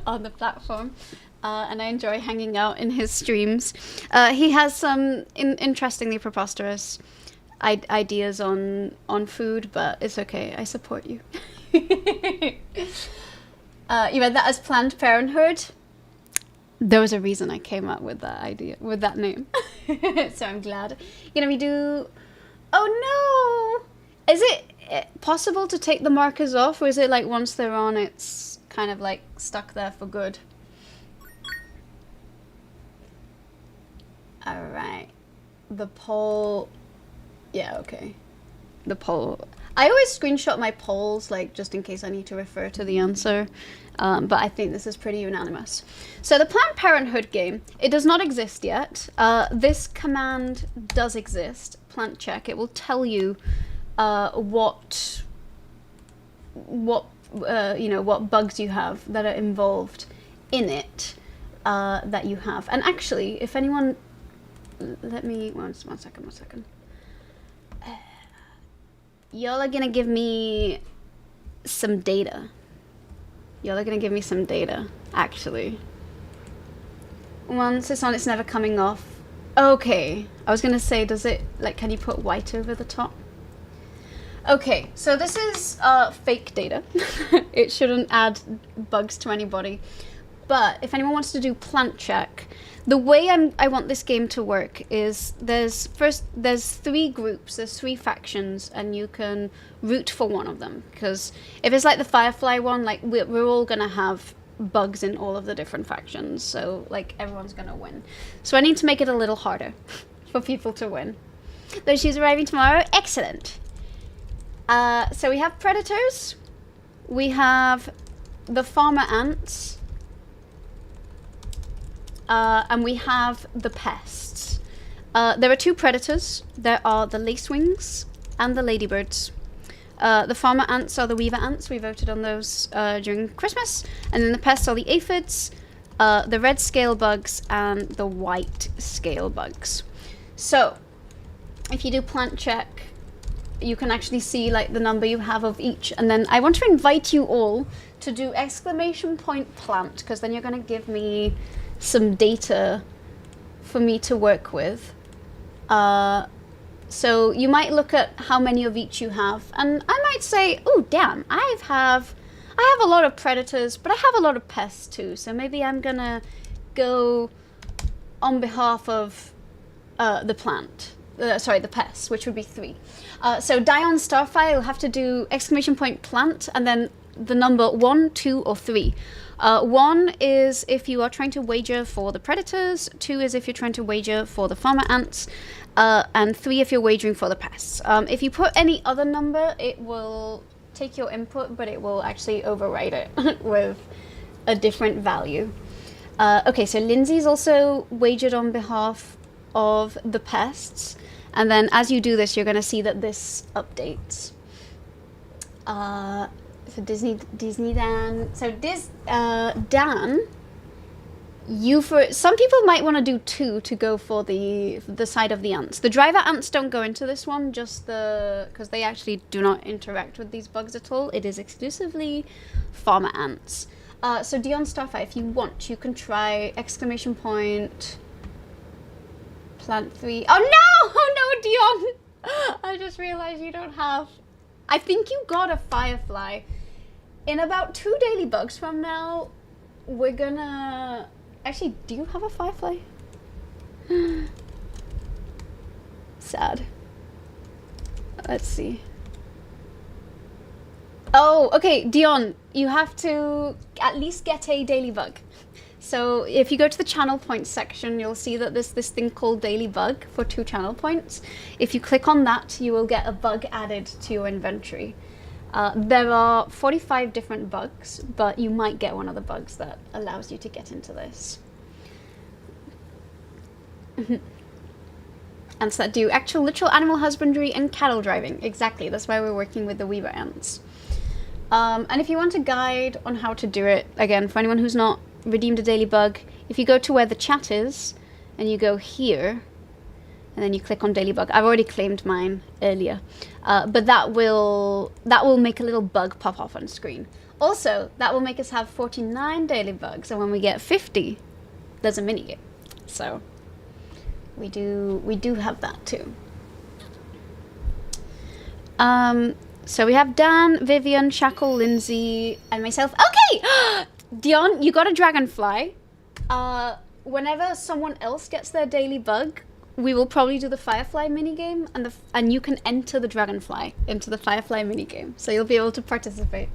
on the platform, and I enjoy hanging out in his streams. He has some interestingly preposterous ideas on food, but it's okay. I support you. You read that as Planned Parenthood? There was a reason I came up with that idea, with that name. So I'm glad. You know, we do... Oh no! Is it possible to take the markers off, or is it like once they're on, it's kind of like stuck there for good? Alright. The poll... Yeah, okay. The poll... I always screenshot my polls, like, just in case I need to refer to the answer. But I think this is pretty unanimous. So the Planned Parenthood game, it does not exist yet. This command does exist, plant check. It will tell you what bugs you have that are involved in it that you have. And actually, if anyone, let me one second. Y'all are gonna give me some data. Actually. Once it's on, it's never coming off. Okay. I was gonna say, does it, like, can you put white over the top? Okay, so this is fake data. It shouldn't add bugs to anybody. But if anyone wants to do plant check, the way I want this game to work is there's three groups, there's three factions, and you can root for one of them. Because if it's like the Firefly one, like we're all gonna have bugs in all of the different factions, so like everyone's gonna win. So I need to make it a little harder for people to win. Though she's arriving tomorrow, excellent. So we have predators, we have the farmer ants, and we have the pests. There are two predators. There are the lacewings and the ladybirds. The farmer ants are the weaver ants. We voted on those during Christmas. And then the pests are the aphids, the red scale bugs, and the white scale bugs. So, if you do plant check, you can actually see like the number you have of each. And then I want to invite you all to do !plant, because then you're going to give me some data for me to work with. So you might look at how many of each you have, and I might say, oh damn, I have a lot of predators, but I have a lot of pests too, so maybe I'm gonna go on behalf of the pests, which would be 3. So Dion Starfire will have to do !plant and then the number 1, 2, or 3. 1 is if you are trying to wager for the predators, 2 is if you're trying to wager for the farmer ants, and 3 if you're wagering for the pests. If you put any other number, it will take your input, but it will actually override it with a different value. Okay, so Lindsay's also wagered on behalf of the pests, and then as you do this, you're going to see that this updates. So Disney Dan. So Dan, some people might want to do 2 to go for the side of the ants. The driver ants don't go into this one, just because they actually do not interact with these bugs at all. It is exclusively farmer ants. So Dion Starfire, if you want, you can try !plant 3. Oh no! Oh no, Dion! I just realized you don't have. I think you got a Firefly. In about 2 dalybugs from now, we're gonna... Actually, do you have a Firefly? Sad. Let's see. Oh, okay, Dion, you have to at least get a dailybug. So if you go to the channel points section, you'll see that there's this thing called dailybug for 2 channel points. If you click on that, you will get a bug added to your inventory. There are 45 different bugs, but you might get one of the bugs that allows you to get into this. Ants that do actual literal animal husbandry and cattle driving. Exactly, that's why we're working with the weaver ants. And if you want a guide on how to do it, again, for anyone who's not redeemed a dailybug, if you go to where the chat is, and you go here, and then you click on dailybug. I've already claimed mine earlier, but that will make a little bug pop off on screen. Also, that will make us have 49 dalybugs, and when we get 50, there's a minigame. So we do have that too. So we have Dan, Vivian, Shackle, Lindsay, and myself. Okay, Dion, you got a dragonfly. Whenever someone else gets their dailybug, we will probably do the Firefly minigame, and you can enter the dragonfly into the Firefly minigame. So you'll be able to participate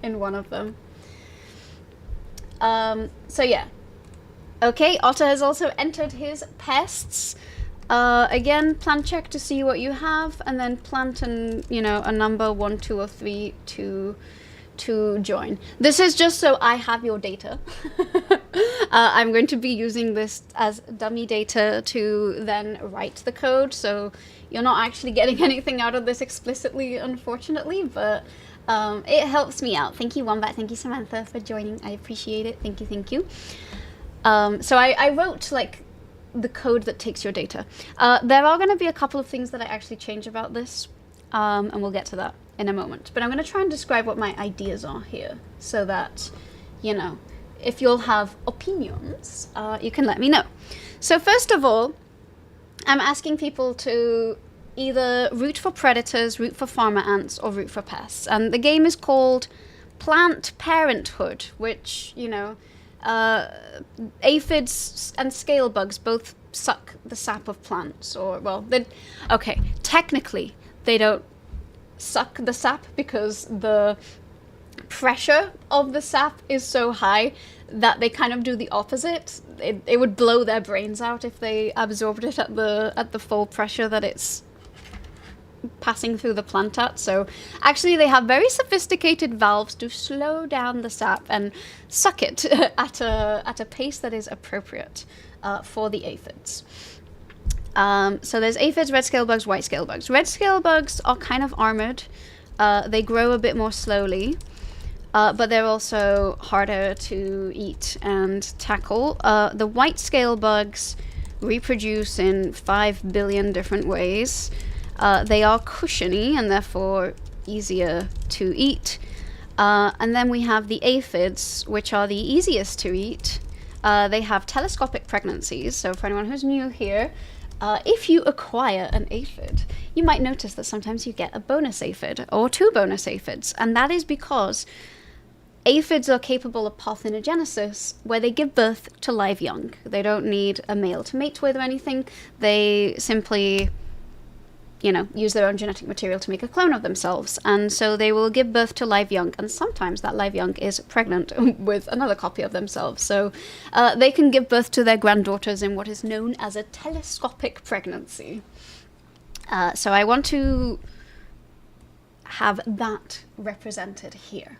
in one of them. So yeah. Okay, Otter has also entered his pests. Again, plant check to see what you have, and then plant a number 1, 2, or 3 to join. This is just so I have your data. I'm going to be using this as dummy data to then write the code, so you're not actually getting anything out of this explicitly, unfortunately, but it helps me out. Thank you, Wombat. Thank you, Samantha, for joining. I appreciate it. Thank you, thank you. So I wrote, like, the code that takes your data. There are going to be a couple of things that I actually change about this, and we'll get to that in a moment. But I'm going to try and describe what my ideas are here, so that, you know, if you'll have opinions, you can let me know. So first of all, I'm asking people to either root for predators, root for farmer ants, or root for pests. And the game is called Plant Parenthood, which, you know, aphids and scale bugs both suck the sap of plants, or, well, okay, technically they don't suck the sap because the pressure of the sap is so high that they kind of do the opposite. It would blow their brains out if they absorbed it at the full pressure that it's passing through the plant at. So actually they have very sophisticated valves to slow down the sap and suck it at a pace that is appropriate for the aphids. So there's aphids, red scale bugs, white scale bugs. Red scale bugs are kind of armored. They grow a bit more slowly, but they're also harder to eat and tackle. The white scale bugs reproduce in 5 billion different ways. They are cushiony and therefore easier to eat. And then we have the aphids, which are the easiest to eat. They have telescopic pregnancies. So for anyone who's new here, if you acquire an aphid, you might notice that sometimes you get a bonus aphid or 2 bonus aphids. And that is because aphids are capable of parthenogenesis, where they give birth to live young. They don't need a male to mate with or anything. They simply, you know, use their own genetic material to make a clone of themselves. And so they will give birth to live young, and sometimes that live young is pregnant with another copy of themselves. So they can give birth to their granddaughters in what is known as a telescopic pregnancy. So I want to have that represented here.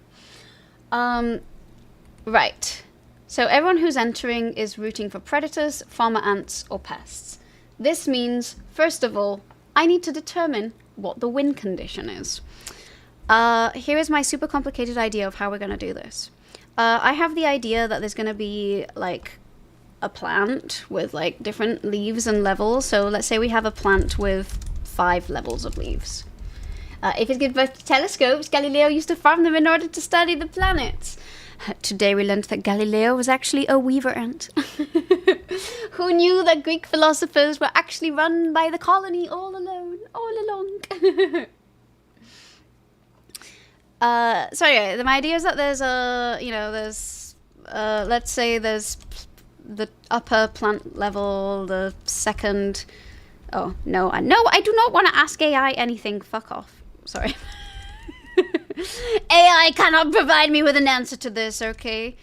Right. So everyone who's entering is rooting for predators, farmer ants, or pests. This means, first of all, I need to determine what the win condition is. Here is my super complicated idea of how we're going to do this. I have the idea that there's going to be like a plant with like different leaves and levels. So let's say we have a plant with 5 levels of leaves. If it gives birth to telescopes, Galileo used to farm them in order to study the planets. Today we learned that Galileo was actually a weaver ant. Who knew that Greek philosophers were actually run by the colony all alone, all along? So yeah, my idea is that there's let's say there's the upper plant level, the second, oh, no, I do not want to ask AI anything, fuck off. Sorry. AI cannot provide me with an answer to this, okay?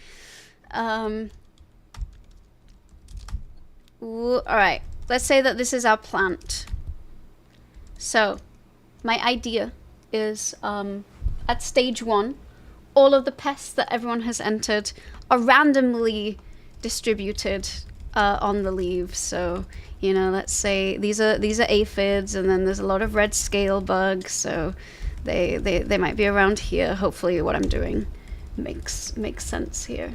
Alright, let's say that this is our plant. So, my idea is at stage 1, all of the pests that everyone has entered are randomly distributed on the leaves. So, you know, let's say these are aphids, and then there's a lot of red scale bugs, so they might be around here. Hopefully what I'm doing makes sense here.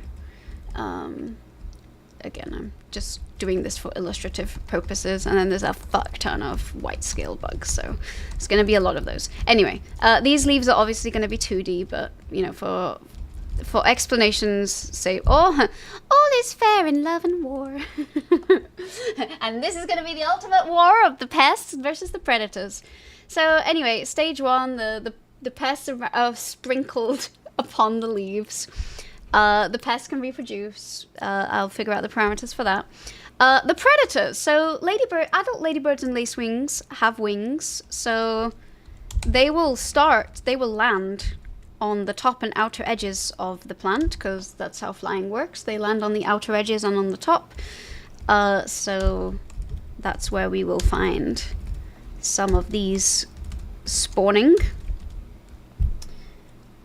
again, I'm just doing this for illustrative purposes. And then there's a fuck ton of white scale bugs, so it's going to be a lot of those. Anyway, these leaves are obviously going to be 2D, but you know, for explanations, say all is fair in love and war. And this is going to be the ultimate war of the pests versus the predators. So anyway, stage 1, the pests are sprinkled upon the leaves. The pests can reproduce. I'll figure out the parameters for that. The predators. So adult ladybirds and lacewings have wings. So they will land on the top and outer edges of the plant, because that's how flying works. They land on the outer edges and on the top. So that's where we will find some of these spawning.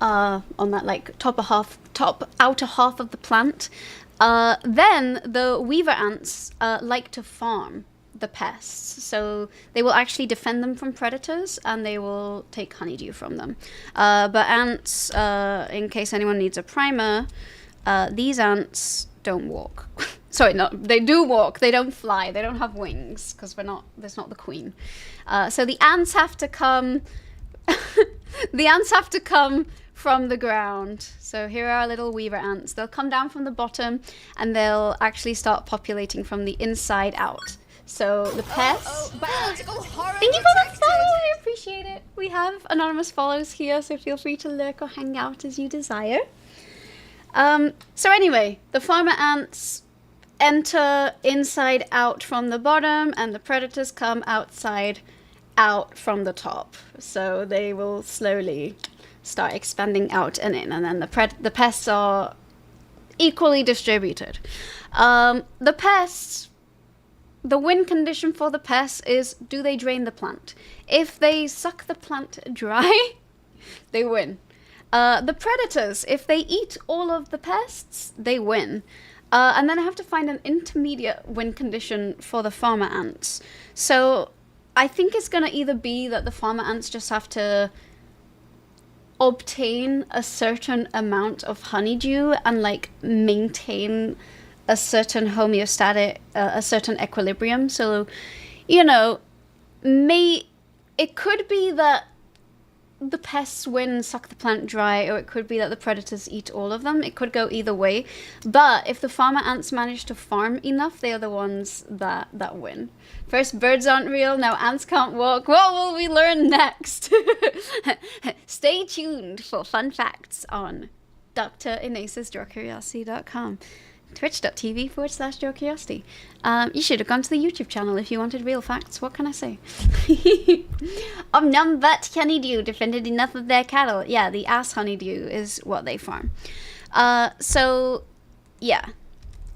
On that like outer half of the plant. Then the weaver ants like to farm the pests, so they will actually defend them from predators, and they will take honeydew from them. But ants, in case anyone needs a primer, these ants don't walk. Sorry, no, they do walk. They don't fly. They don't have wings, because there's not the queen. So the ants have to come. The ants have to come from the ground. So here are our little weaver ants. They'll come down from the bottom, and they'll actually start populating from the inside out. So the pests. Thank you for the follow. I appreciate it. We have anonymous follows here, so feel free to lurk or hang out as you desire. So anyway, the farmer ants enter inside out from the bottom, and the predators come outside out from the top. So they will slowly start expanding out and in, and then the pests are equally distributed. The win condition for the pests is, do they drain the plant? If they suck the plant dry, they win. The predators, if they eat all of the pests, they win. And then I have to find an intermediate win condition for the farmer ants. So I think it's going to either be that the farmer ants just have to obtain a certain amount of honeydew and like maintain a certain homeostatic, a certain equilibrium. So, you know, it could be that the pests win, suck the plant dry, or it could be that the predators eat all of them. It could go either way. But if the farmer ants manage to farm enough, they are the ones that win. First, birds aren't real. Now ants can't walk. What will we learn next? Stay tuned for fun facts on DrInesisDrawCuriosity.com. Twitch.tv/DrawCuriosity. You should have gone to the YouTube channel if you wanted real facts. What can I say? But honeydew defended enough of their cattle. Yeah, the ass honeydew is what they farm. So, yeah.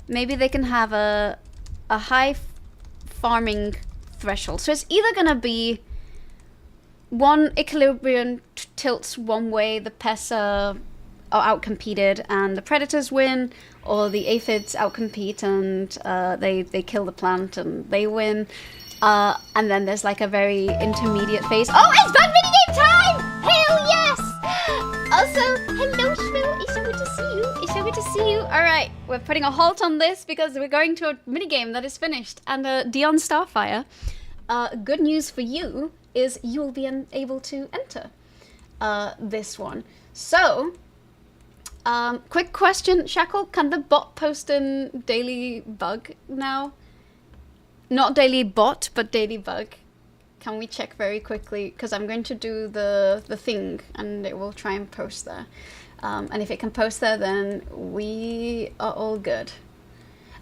Maybe they can have a high farming threshold. So it's either going to be one equilibrium tilts one way, the pests are outcompeted and the predators win, or the aphids outcompete and they kill the plant and they win. And then there's like a very intermediate phase. Oh, it's fun minigame time! Hell yes! Also, hello Shrill, it's so good to see you. It's so good to see you. Alright, we're putting a halt on this because we're going to a minigame that is finished. And Dion Starfire, good news for you is you will be able to enter this one. So, quick question, Shackle, can the bot post in dailybug now? Not daily bot, but dailybug. Can we check very quickly? Because I'm going to do the thing, and it will try and post there. And if it can post there, then we are all good.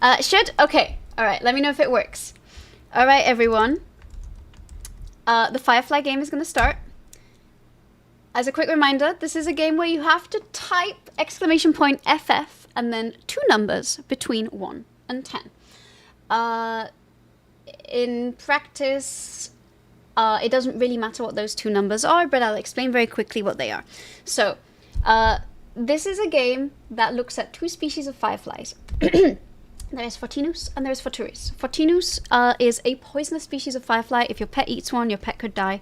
Okay. All right, let me know if it works. All right, everyone. The Firefly game is going to start. As a quick reminder, this is a game where you have to type !FF and then 2 numbers between 1 and 10. In practice, it doesn't really matter what those 2 numbers are, but I'll explain very quickly what they are. So, this is a game that looks at 2 species of fireflies. There is Fortinus and there is Forturis. Fortinus is a poisonous species of firefly. If your pet eats one, your pet could die.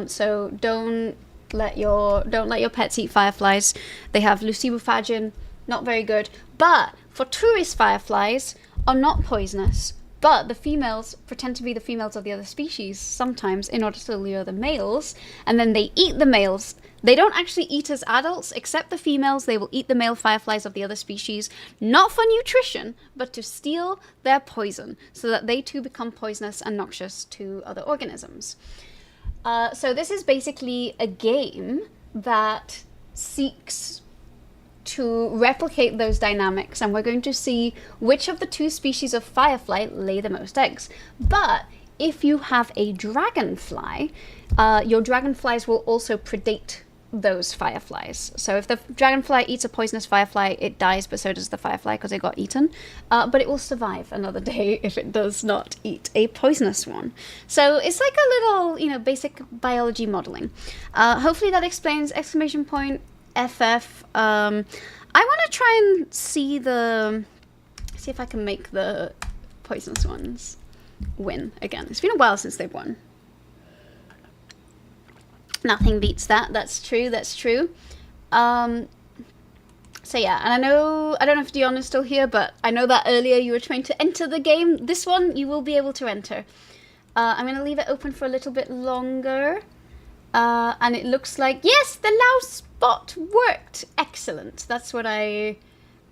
So don't let your pets eat fireflies. They have lucibufagin, not very good. But Forturis fireflies are not poisonous, but the females pretend to be the females of the other species sometimes in order to lure the males, and then they eat the males. They don't actually eat as adults, except the females. They will eat the male fireflies of the other species, not for nutrition, but to steal their poison, so that they too become poisonous and noxious to other organisms. So this is basically a game that seeks to replicate those dynamics, and we're going to see which of the two species of firefly lay the most eggs. But if you have a dragonfly, your dragonflies will also predate those fireflies. So if the dragonfly eats a poisonous firefly, it dies, but so does the firefly because it got eaten. But it will survive another day if it does not eat a poisonous one. So it's like a little, you know, basic biology modeling. Hopefully that explains exclamation point FF. I want to try and see if I can make the poisonous ones win again. It's been a while since they've won. Nothing beats that. That's true. That's true. So yeah, and I don't know if Dion is still here, but I know that earlier you were trying to enter the game. This one you will be able to enter. I'm going to leave it open for a little bit longer. And it looks like, yes, the louse bot worked. Excellent. That's what I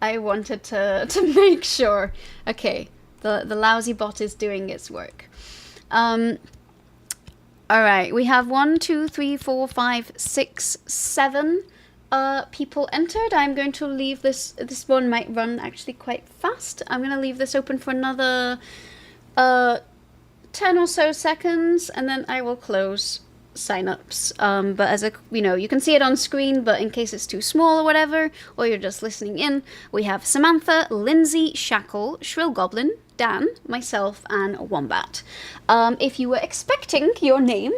wanted to make sure. Okay, the lousy bot is doing its work. All right, we have 1, 2, 3, 4, 5, 6, 7 people entered. I'm going to leave this. This one might run actually quite fast. I'm going to leave this open for another 10 or so seconds, and then I will close signups. But as a, you know, you can see it on screen, but in case it's too small or whatever, or you're just listening in, we have Samantha, Lindsay, Shackle, Shrill Goblin, Dan, myself, and Wombat. If you were expecting your name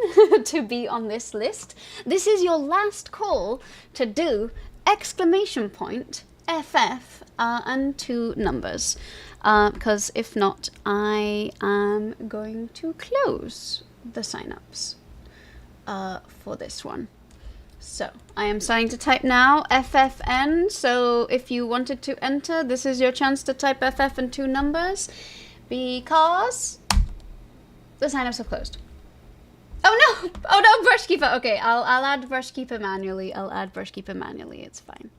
to be on this list, this is your last call to do exclamation point FF and 2 numbers. Because if not, I am going to close the signups for this one. So I am starting to type now, FFN. So if you wanted to enter, this is your chance to type FF and 2 numbers, because the signups have closed. Oh no! Oh no, Brushkeeper. Okay, I'll add Brushkeeper manually. It's fine.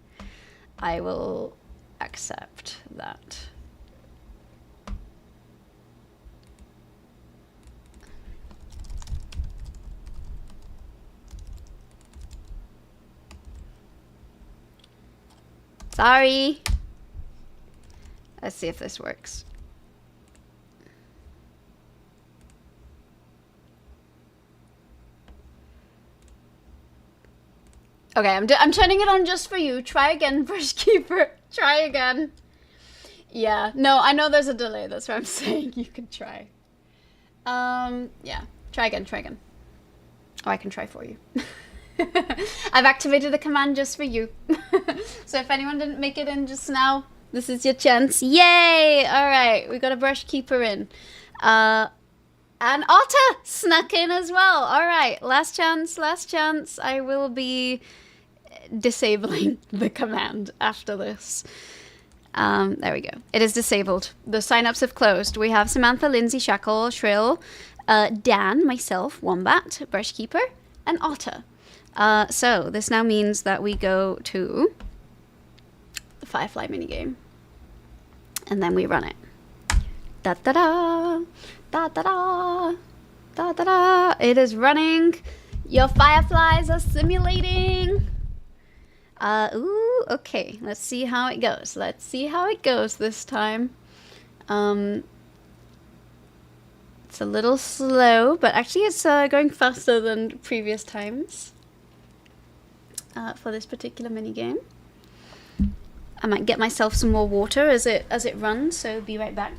I will accept that. Sorry. Let's see if this works. Okay, I'm turning it on just for you. Try again, Brushkeeper. Try again. Yeah, no, I know there's a delay. That's what I'm saying. You can try. Yeah, try again. Oh, I can try for you. I've activated the command just for you. So if anyone didn't make it in just now, this is your chance. Yay! Alright, we got a Brushkeeper in. And Otter snuck in as well. Alright, last chance. I will be disabling the command after this. There we go. It is disabled. The signups have closed. We have Samantha, Lindsay, Shackle, Shrill, Dan, myself, Wombat, Brushkeeper, and Otter. So this now means that we go to the Firefly minigame, and then we run it. Da da da, da da da, da da da. It is running. Your fireflies are simulating. Ooh, okay. Let's see how it goes. This time. It's a little slow, but actually it's going faster than previous times. For this particular minigame. I might get myself some more water as it runs, so be right back.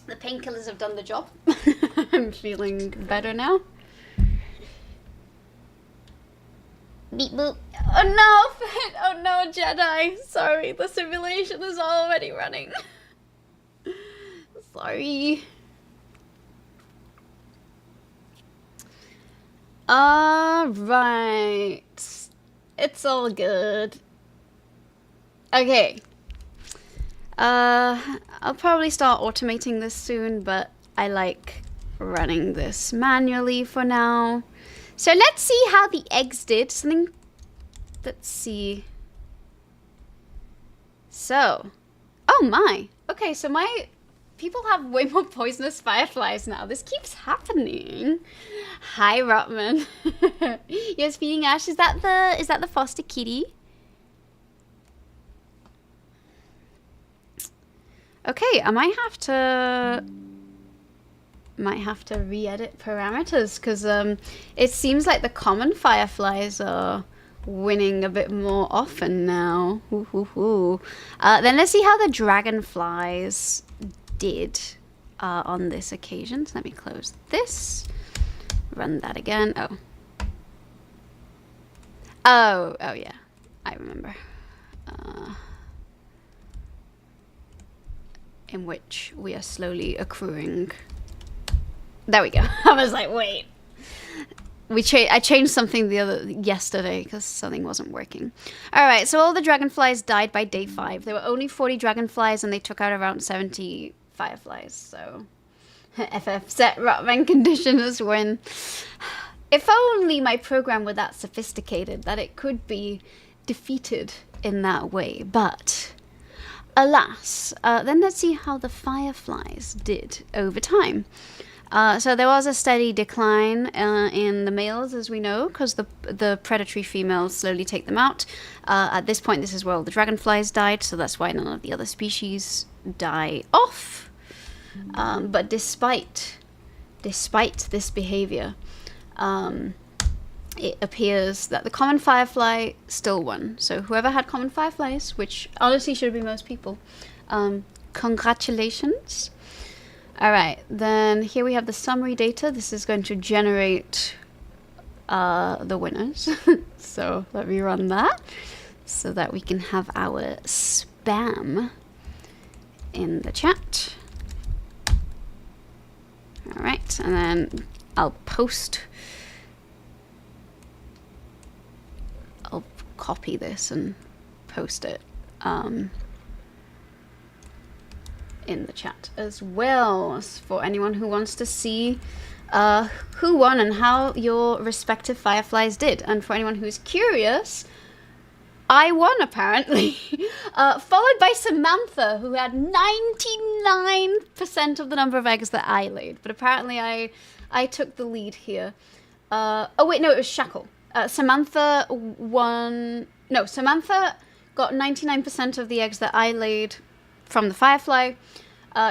The painkillers have done the job. I'm feeling better now. Beep boop. Oh no, Fit! Oh no, Jedi! Sorry, the simulation is already running. Sorry. Alright. It's all good. Okay. I'll probably start automating this soon, but I like running this manually for now. So let's see how the eggs did. Let's see. So, oh my. Okay, so my people have way more poisonous fireflies now. This keeps happening. Hi, Rotman. Yes, feeding Ash. Is that the foster kitty? Okay, I might have to re-edit parameters because it seems like the common fireflies are winning a bit more often now. Then let's see how the dragonflies did on this occasion. So let me close this. Run that again. Oh yeah, I remember. In which we are slowly accruing. There we go. I was like, wait. I changed something yesterday because something wasn't working. All right, so all the dragonflies died by day 5. There were only 40 dragonflies and they took out around 70 fireflies. So FF set Rotman conditioners win. If only my program were that sophisticated that it could be defeated in that way, but alas. Then let's see how the fireflies did over time. So there was a steady decline in the males, as we know, because the predatory females slowly take them out. At this point, this is where all the dragonflies died, so that's why none of the other species die off. But despite this behavior, it appears that the common firefly still won. So whoever had common fireflies, which honestly should be most people, congratulations. Alright, then here we have the summary data. This is going to generate the winners. So let me run that so that we can have our spam in the chat. Alright, and then I'll copy this and post it in the chat as well for anyone who wants to see who won and how your respective fireflies did. And for anyone who's curious, I won apparently, followed by Samantha, who had 99% of the number of eggs that I laid. But apparently I took the lead here. Oh wait, no, it was Shackle. Samantha won. No, Samantha got 99% of the eggs that I laid from the firefly.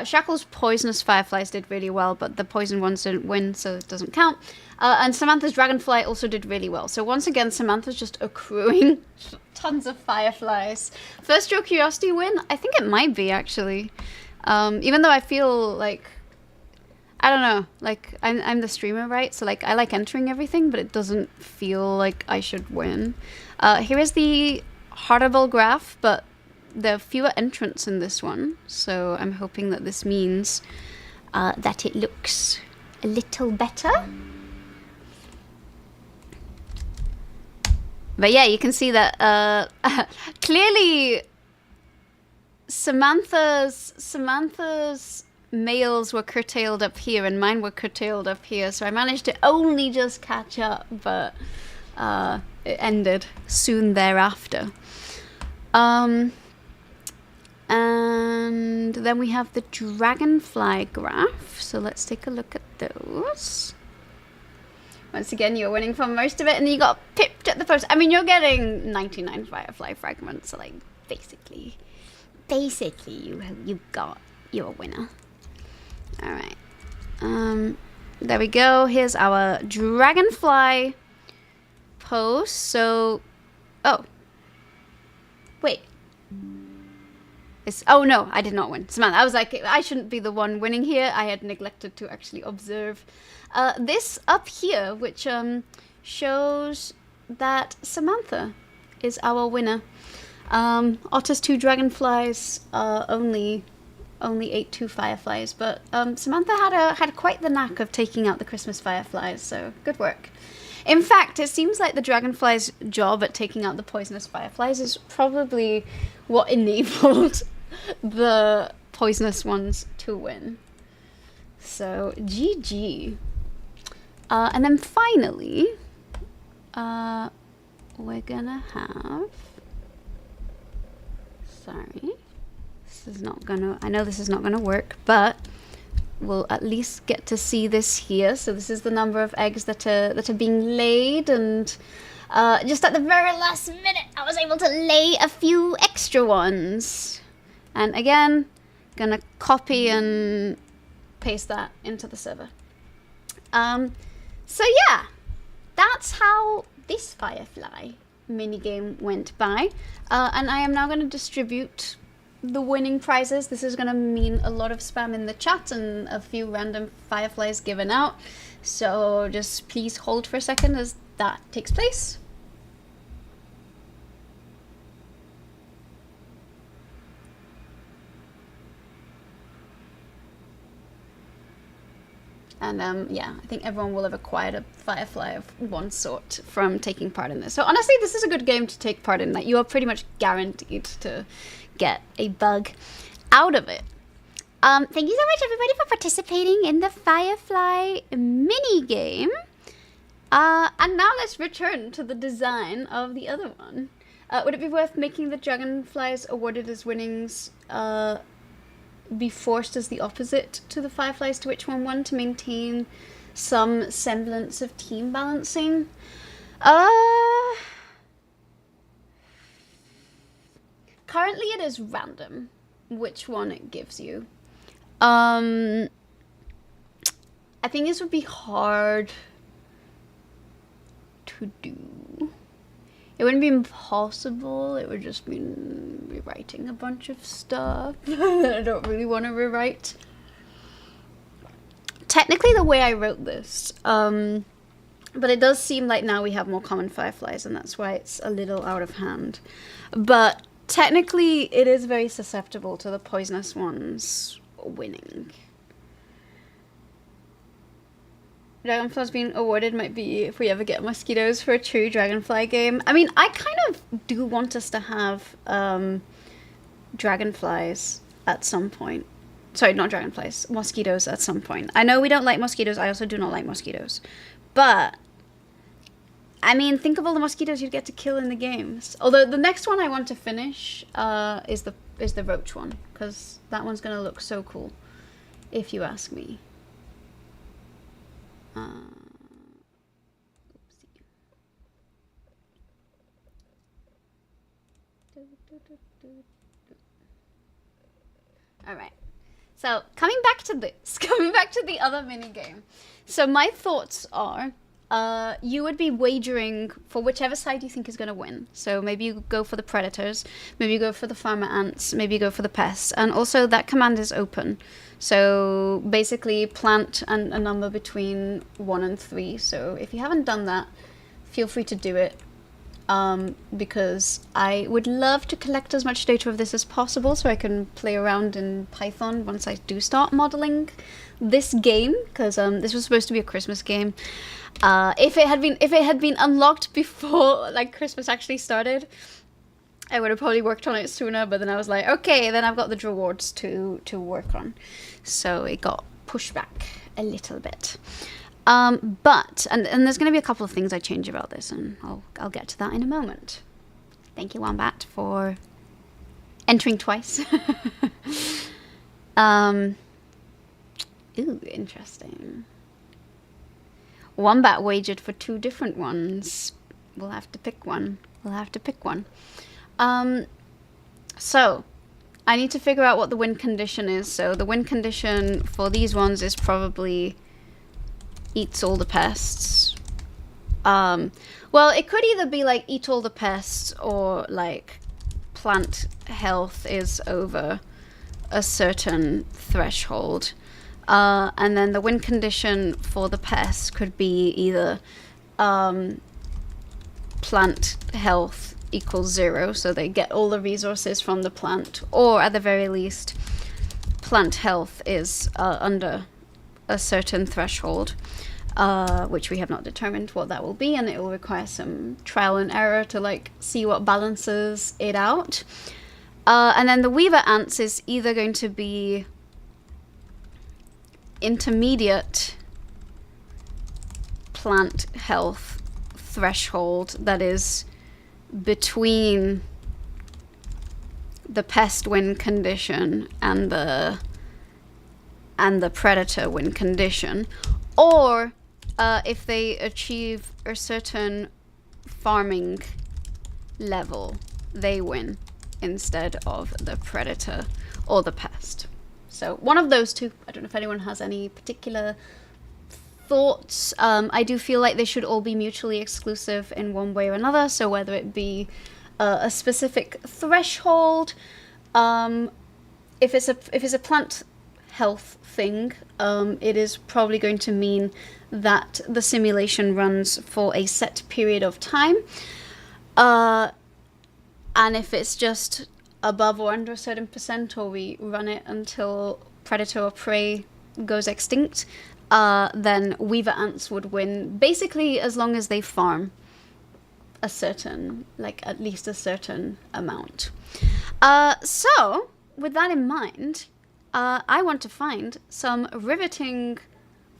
Shackle's poisonous fireflies did really well, but the poison ones didn't win, so it doesn't count. And Samantha's dragonfly also did really well. So once again, Samantha's just accruing tons of fireflies. First Your Curiosity win? I think it might be, actually. Even though I feel like, I don't know, like, I'm the streamer, right? So, like, I like entering everything, but it doesn't feel like I should win. Here is the Heartable graph, but there are fewer entrants in this one, so I'm hoping that this means that it looks a little better. But yeah, you can see that clearly Samantha's males were curtailed up here and mine were curtailed up here, so I managed to only just catch up, but it ended soon thereafter. And then we have the dragonfly graph, so let's take a look at those. Once again, you're winning for most of it, and you got pipped at the first. I mean, you're getting 99 firefly fragments, so like basically you're a winner. All right, there we go. Here's our dragonfly post. So, oh, wait. Oh no, I did not win. Samantha, I was like, I shouldn't be the one winning here. I had neglected to actually observe this up here, which shows that Samantha is our winner. Otter's 2 dragonflies are only only ate 2 fireflies, but Samantha had quite the knack of taking out the Christmas fireflies, so good work. In fact, it seems like the dragonfly's job at taking out the poisonous fireflies is probably what enabled the poisonous ones to win. So, GG. And then finally, we're gonna have... Sorry. This is not gonna... I know this is not gonna work, but we'll at least get to see this here. So this is the number of eggs that are being laid, and just at the very last minute, I was able to lay a few extra ones. And again, gonna copy and paste that into the server. So yeah, that's how this Firefly minigame went by. And I am now going to distribute the winning prizes. This is going to mean a lot of spam in the chat and a few random fireflies given out. So just please hold for a second as that takes place. And yeah, I think everyone will have acquired a firefly of one sort from taking part in this. So honestly, this is a good game to take part in. That you are pretty much guaranteed to get a bug out of it. Thank you so much, everybody, for participating in the Firefly mini game. And now let's return to the design of the other one. Would it be worth making the dragonflies awarded as winnings be forced as the opposite to the fireflies to which one won to maintain some semblance of team balancing? Currently it is random which one it gives you. I think this would be hard to do. It wouldn't be impossible, it would just mean rewriting a bunch of stuff that I don't really want to rewrite. Technically the way I wrote this, but it does seem like now we have more common fireflies, and that's why it's a little out of hand. But technically it is very susceptible to the poisonous ones winning. Dragonflies being awarded might be if we ever get mosquitoes for a true dragonfly game. I mean, I kind of do want us to have dragonflies at some point. Sorry, not dragonflies, mosquitoes at some point. I know we don't like mosquitoes. I also do not like mosquitoes. But, I mean, think of all the mosquitoes you'd get to kill in the games. Although the next one I want to finish is the roach one, because that one's going to look so cool, if you ask me. Alright, so coming back to this, coming back to the other mini game. So my thoughts are, you would be wagering for whichever side you think is going to win. So maybe you go for the predators, maybe you go for the farmer ants, maybe you go for the pests. And also that command is open. So basically plant a number between 1 and 3. So if you haven't done that, feel free to do it. Because I would love to collect as much data of this as possible so I can play around in Python once I do start modeling this game, because this was supposed to be a Christmas game. If it had been unlocked before like Christmas actually started, I would have probably worked on it sooner, but then I was like, okay, then I've got the rewards to work on. So it got pushed back a little bit. But there's going to be a couple of things I change about this, and I'll get to that in a moment. Thank you, Wombat, for entering twice. Ooh, interesting. Wombat wagered for 2 different ones. We'll have to pick one. So, I need to figure out what the win condition is. So the win condition for these ones is probably eats all the pests. Well, it could either be like eat all the pests or like plant health is over a certain threshold. And then the win condition for the pests could be either plant health equals 0, so they get all the resources from the plant, or at the very least plant health is under a certain threshold, which we have not determined what that will be, and it will require some trial and error to like see what balances it out. And then the weaver ants is either going to be intermediate plant health threshold, that is between the pest win condition and the predator win condition, or if they achieve a certain farming level, they win instead of the predator or the pest. So one of those two. I don't know if anyone has any particular thoughts. I do feel like they should all be mutually exclusive in one way or another. So whether it be a specific threshold, if it's a plant health thing, it is probably going to mean that the simulation runs for a set period of time. And if it's just above or under a certain percent, or we run it until predator or prey goes extinct, then weaver ants would win, basically as long as they farm a certain, like at least a certain amount. So with that in mind, I want to find some riveting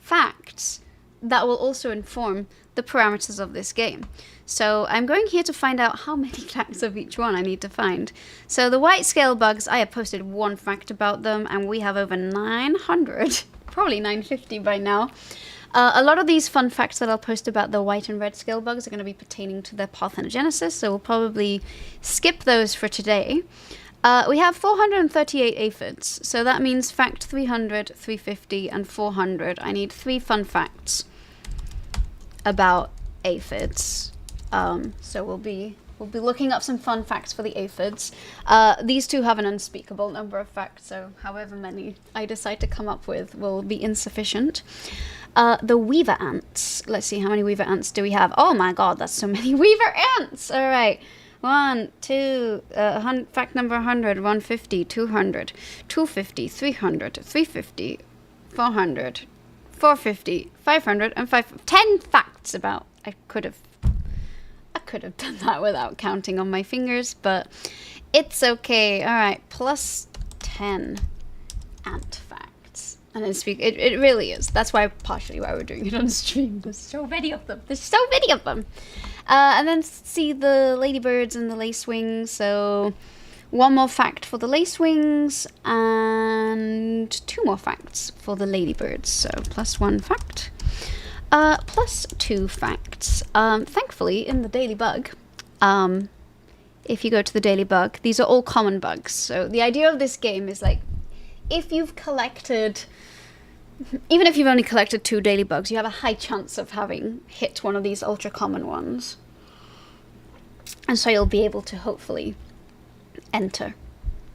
facts that will also inform the parameters of this game. So I'm going here to find out how many facts of each one I need to find. So the white scale bugs, I have posted one fact about them, and we have over 900, probably 950 by now. A lot of these fun facts that I'll post about the white and red scale bugs are going to be pertaining to their parthenogenesis, so we'll probably skip those for today. We have 438 aphids, so that means fact 300, 350, and 400. I need 3 fun facts about aphids. So we'll be looking up some fun facts for the aphids. These two have an unspeakable number of facts, so however many I decide to come up with will be insufficient. The weaver ants. Let's see, how many weaver ants do we have? Oh my god, that's so many weaver ants! Alright. 1, 2, fact number 100, 150, 200, 250, 300, 350, 400, 450, 500, and 10 facts about. I could have done that without counting on my fingers, but it's okay. All right, plus 10 ant facts, and then it really is. That's partially why we're doing it on stream. There's so many of them. And then see the ladybirds and the lacewings. So 1 more fact for the lacewings and 2 more facts for the ladybirds. So plus 1 fact, plus 2 facts. Thankfully, in the daily bug, if you go to the daily bug, these are all common bugs. So the idea of this game is like, if you've collected, even if you've only collected 2 daily bugs, you have a high chance of having hit one of these ultra common ones. And so you'll be able to hopefully enter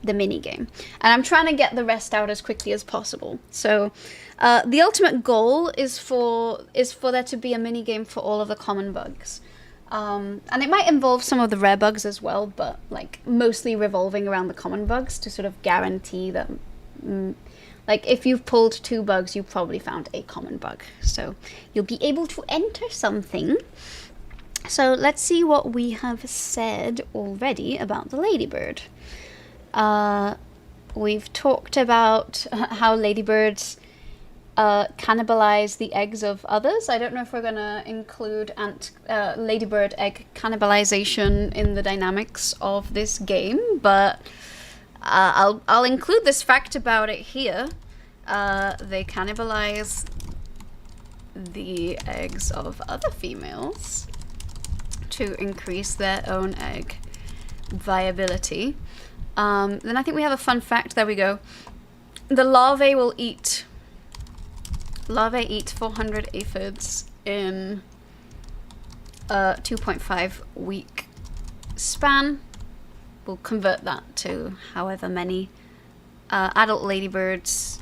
the mini game. And I'm trying to get the rest out as quickly as possible. So the ultimate goal is for there to be a mini game for all of the common bugs. And it might involve some of the rare bugs as well, but like mostly revolving around the common bugs to sort of guarantee that like if you've pulled 2 bugs, you've probably found a common bug. So you'll be able to enter something. So let's see what we have said already about the ladybird. We've talked about how ladybirds cannibalize the eggs of others. I don't know if we're going to include ladybird egg cannibalization in the dynamics of this game, but I'll include this fact about it here. They cannibalize the eggs of other females to increase their own egg viability. Then I think we have a fun fact. There we go. The larvae eat 400 aphids in a 2.5 week span. We'll convert that to however many. Adult ladybirds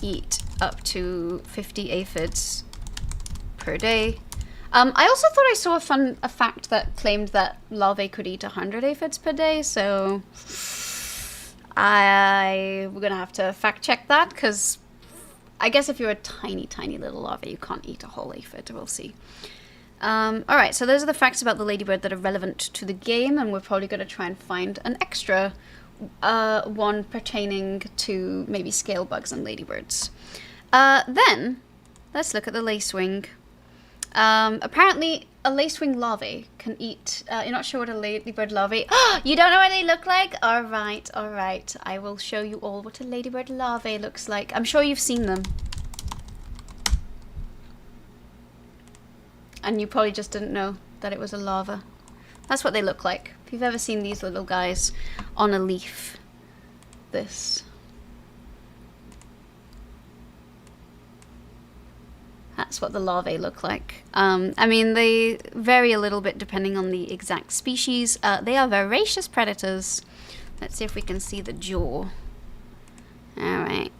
eat up to 50 aphids per day. I also thought I saw a fact that claimed that larvae could eat 100 aphids per day, so we're gonna have to fact check that, because I guess if you're a tiny, tiny little larva, you can't eat a whole aphid. We'll see. Alright, so those are the facts about the ladybird that are relevant to the game, and we're probably going to try and find an extra one pertaining to maybe scale bugs and ladybirds. Then, let's look at the lacewing. Apparently, a lacewing larvae can eat... you're not sure what a ladybird larvae... You don't know what they look like? Alright, alright. I will show you all what a ladybird larvae looks like. I'm sure you've seen them. And you probably just didn't know that it was a larva. That's what they look like. If you've ever seen these little guys on a leaf. This. That's what the larvae look like. I mean, they vary a little bit depending on the exact species. They are voracious predators. Let's see if we can see the jaw. Alright.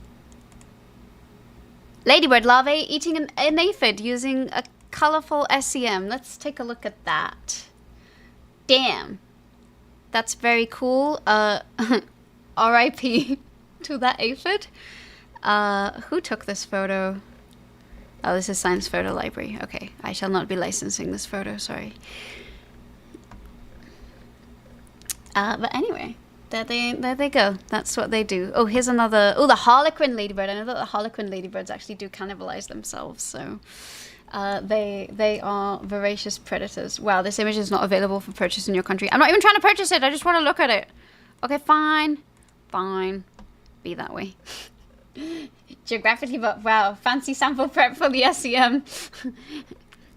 Ladybird larvae eating an aphid using a colorful SEM. Let's take a look at that. Damn. That's very cool. RIP to that aphid. Who took this photo? Oh, this is Science Photo Library. Okay, I shall not be licensing this photo, sorry. But anyway, there they go. That's what they do. Oh, here's another... Oh, the harlequin ladybird. I know that the harlequin ladybirds actually do cannibalize themselves, so... they are voracious predators. Wow, this image is not available for purchase in your country. I'm not even trying to purchase it. I just want to look at it. Okay, fine. Fine. Be that way. Geographically, but wow. Fancy sample prep for the SEM.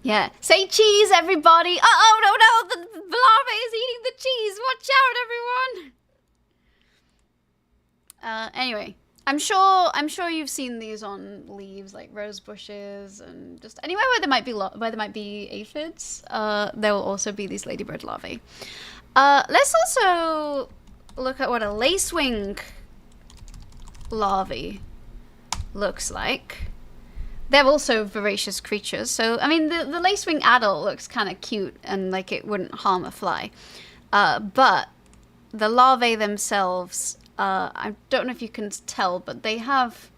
Yeah. Say cheese, everybody. Oh, no. The larvae is eating the cheese. Watch out, everyone. Anyway. I'm sure you've seen these on leaves like rose bushes and just anywhere where there might be aphids. There will also be these ladybird larvae. Let's also look at what a lacewing larvae looks like. They're also voracious creatures. So I mean, the lacewing adult looks kind of cute and like it wouldn't harm a fly, but the larvae themselves. I don't know if you can tell, but they have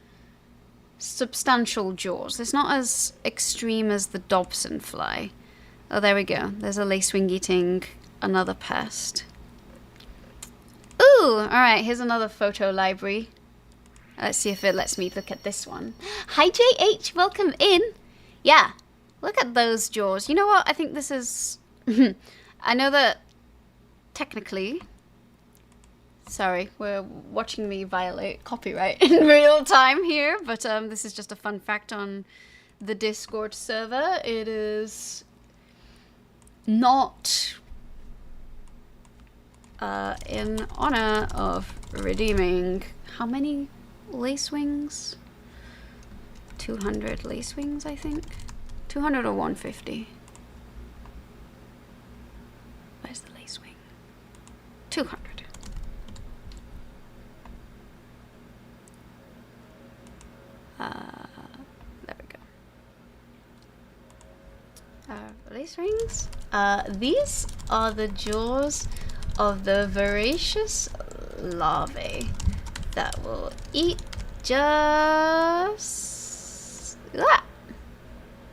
substantial jaws. It's not as extreme as the Dobson fly. Oh, there we go. There's a lacewing eating another pest. Ooh, alright, here's another photo library. Let's see if it lets me look at this one. Hi, JH, welcome in. Yeah, look at those jaws. You know what? I think this is... I know that technically... Sorry, we're watching me violate copyright in real time here, but this is just a fun fact on the Discord server. It is not in honor of redeeming how many lacewings? 200 lacewings, I think. 200 or 150. Where's the lacewing? 200. There we go. Lacewings. These are the jaws of the voracious larvae that will eat just...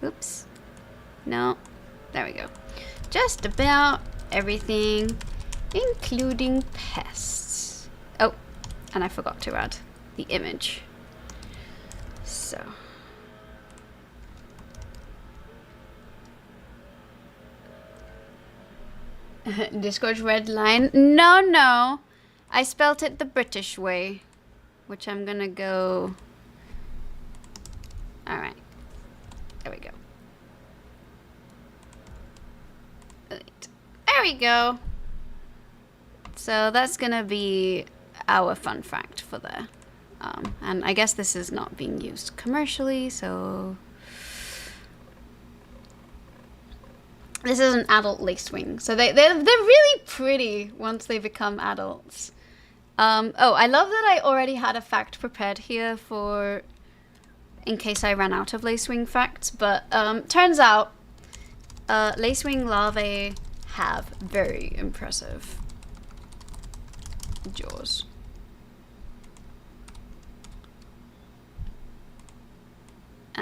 Oops. No. There we go. Just about everything, including pests. Oh, and I forgot to add the image. So. Discord red line. No. I spelt it the British way. Which I'm gonna go... Alright. There we go. There we go. So that's gonna be our fun fact for there. And I guess this is not being used commercially, so... This is an adult lacewing. So they're really pretty once they become adults. Oh, I love that I already had a fact prepared here for... in case I ran out of lacewing facts. But turns out lacewing larvae have very impressive jaws.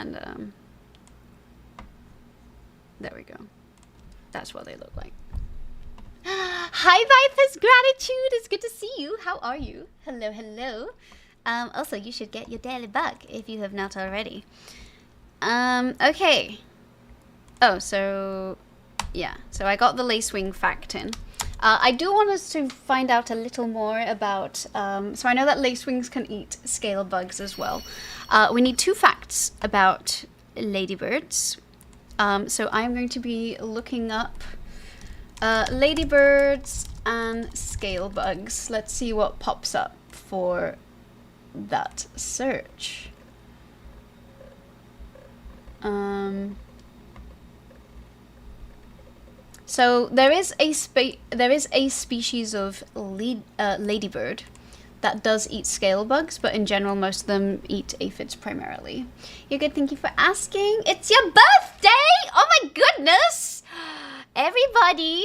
And there we go. That's what they look like. Hi Vipers, gratitude. It's good to see you. How are you? Hello, hello. Also, you should get your daily bug if you have not already. Okay. Oh, so yeah. So I got the lacewing fact in. I do want us to find out a little more about. So I know that lacewings can eat scale bugs as well. We need 2 facts about ladybirds. So I'm going to be looking up ladybirds and scale bugs. Let's see what pops up for that search. So there is a species of ladybird that does eat scale bugs, but in general most of them eat aphids primarily. You're good, thank you for asking. It's your birthday! Oh my goodness! Everybody,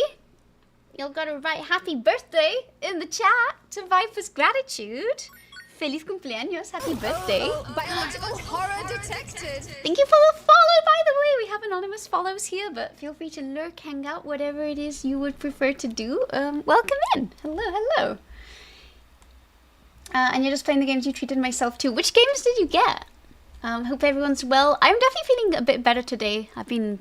you've got to write happy birthday in the chat to Viper's gratitude. Feliz cumpleaños, happy birthday. Biological horror detected. Thank you for the follow, by the way. We have anonymous follows here, but feel free to lurk, hang out, whatever it is you would prefer to do. Welcome in. Hello, hello. And you're just playing the games you treated myself to. Which games did you get? Hope everyone's well. I'm definitely feeling a bit better today. I've been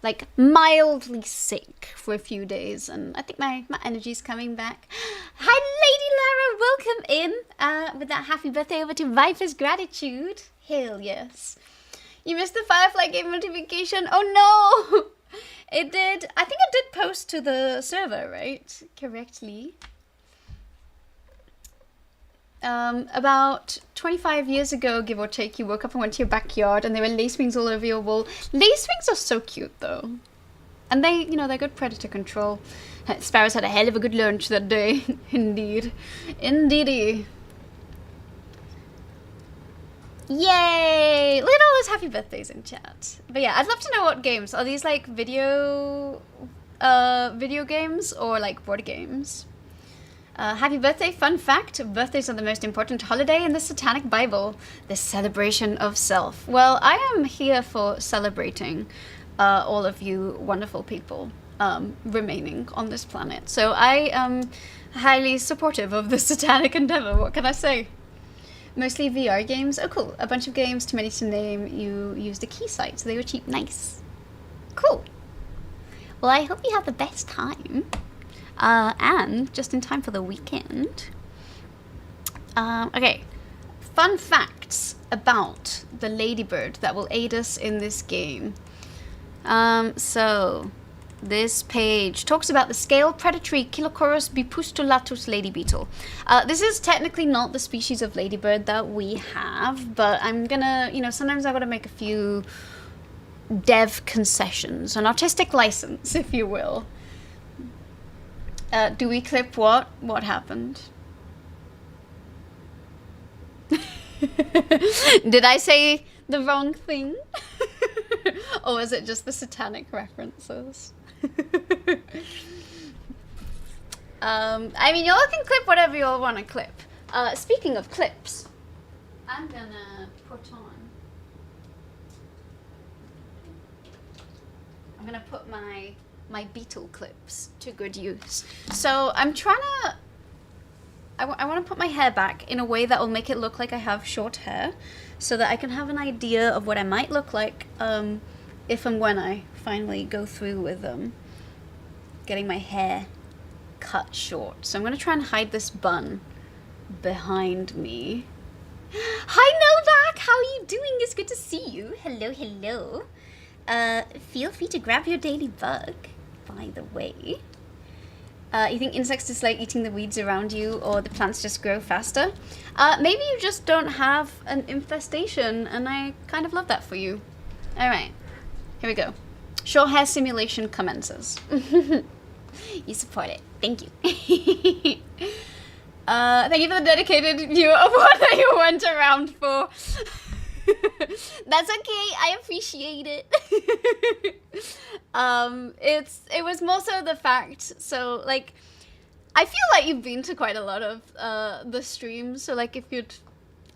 like mildly sick for a few days, and I think my energy's coming back. Hi Lady Lara, welcome in with that happy birthday over to Viper's gratitude. Hell yes. You missed the Firefly game notification. Oh no. It did, I think it did post to the server, right? Correctly. About 25 years ago, give or take, you woke up and went to your backyard and there were lacewings all over your wall. Lacewings are so cute though. And they, you know, they're good predator control. Sparrows had a hell of a good lunch that day. Indeed. Indeedy. Yay! Look at all those happy birthdays in chat. But yeah, I'd love to know what games. Are these like video games or like board games? Happy birthday, fun fact, birthdays are the most important holiday in the Satanic Bible, the celebration of self. Well, I am here for celebrating all of you wonderful people remaining on this planet. So I am highly supportive of the Satanic endeavor, what can I say? Mostly VR games. Oh cool, a bunch of games, too many to name. You used a key site, so they were cheap. Nice. Cool. Well, I hope you have the best time. And just in time for the weekend. Okay, fun facts about the ladybird that will aid us in this game. So this page talks about the scale predatory Chilocorus bipustulatus lady beetle. This is technically not the species of ladybird that we have, but I'm gonna, you know, sometimes I've got to make a few dev concessions, an artistic license, if you will. Do we clip what? What happened? Did I say the wrong thing? Or was it just the satanic references? I mean, y'all can clip whatever y'all want to clip. Speaking of clips, I'm gonna put my beetle clips to good use. So I'm trying to, I want to put my hair back in a way that will make it look like I have short hair, so that I can have an idea of what I might look like if and when I finally go through with getting my hair cut short. So I'm going to try and hide this bun behind me. Hi Novak, how are you doing? It's good to see you. Hello, hello. Feel free to grab your daily bug, by the way. You think insects dislike eating the weeds around you, or the plants just grow faster? Maybe you just don't have an infestation, and I kind of love that for you. Alright, here we go. Short hair simulation commences. You support it. Thank you. Thank you for the dedicated view of what you went around for. That's okay, I appreciate it. It was more so the fact, so like I feel like you've been to quite a lot of the streams, so like if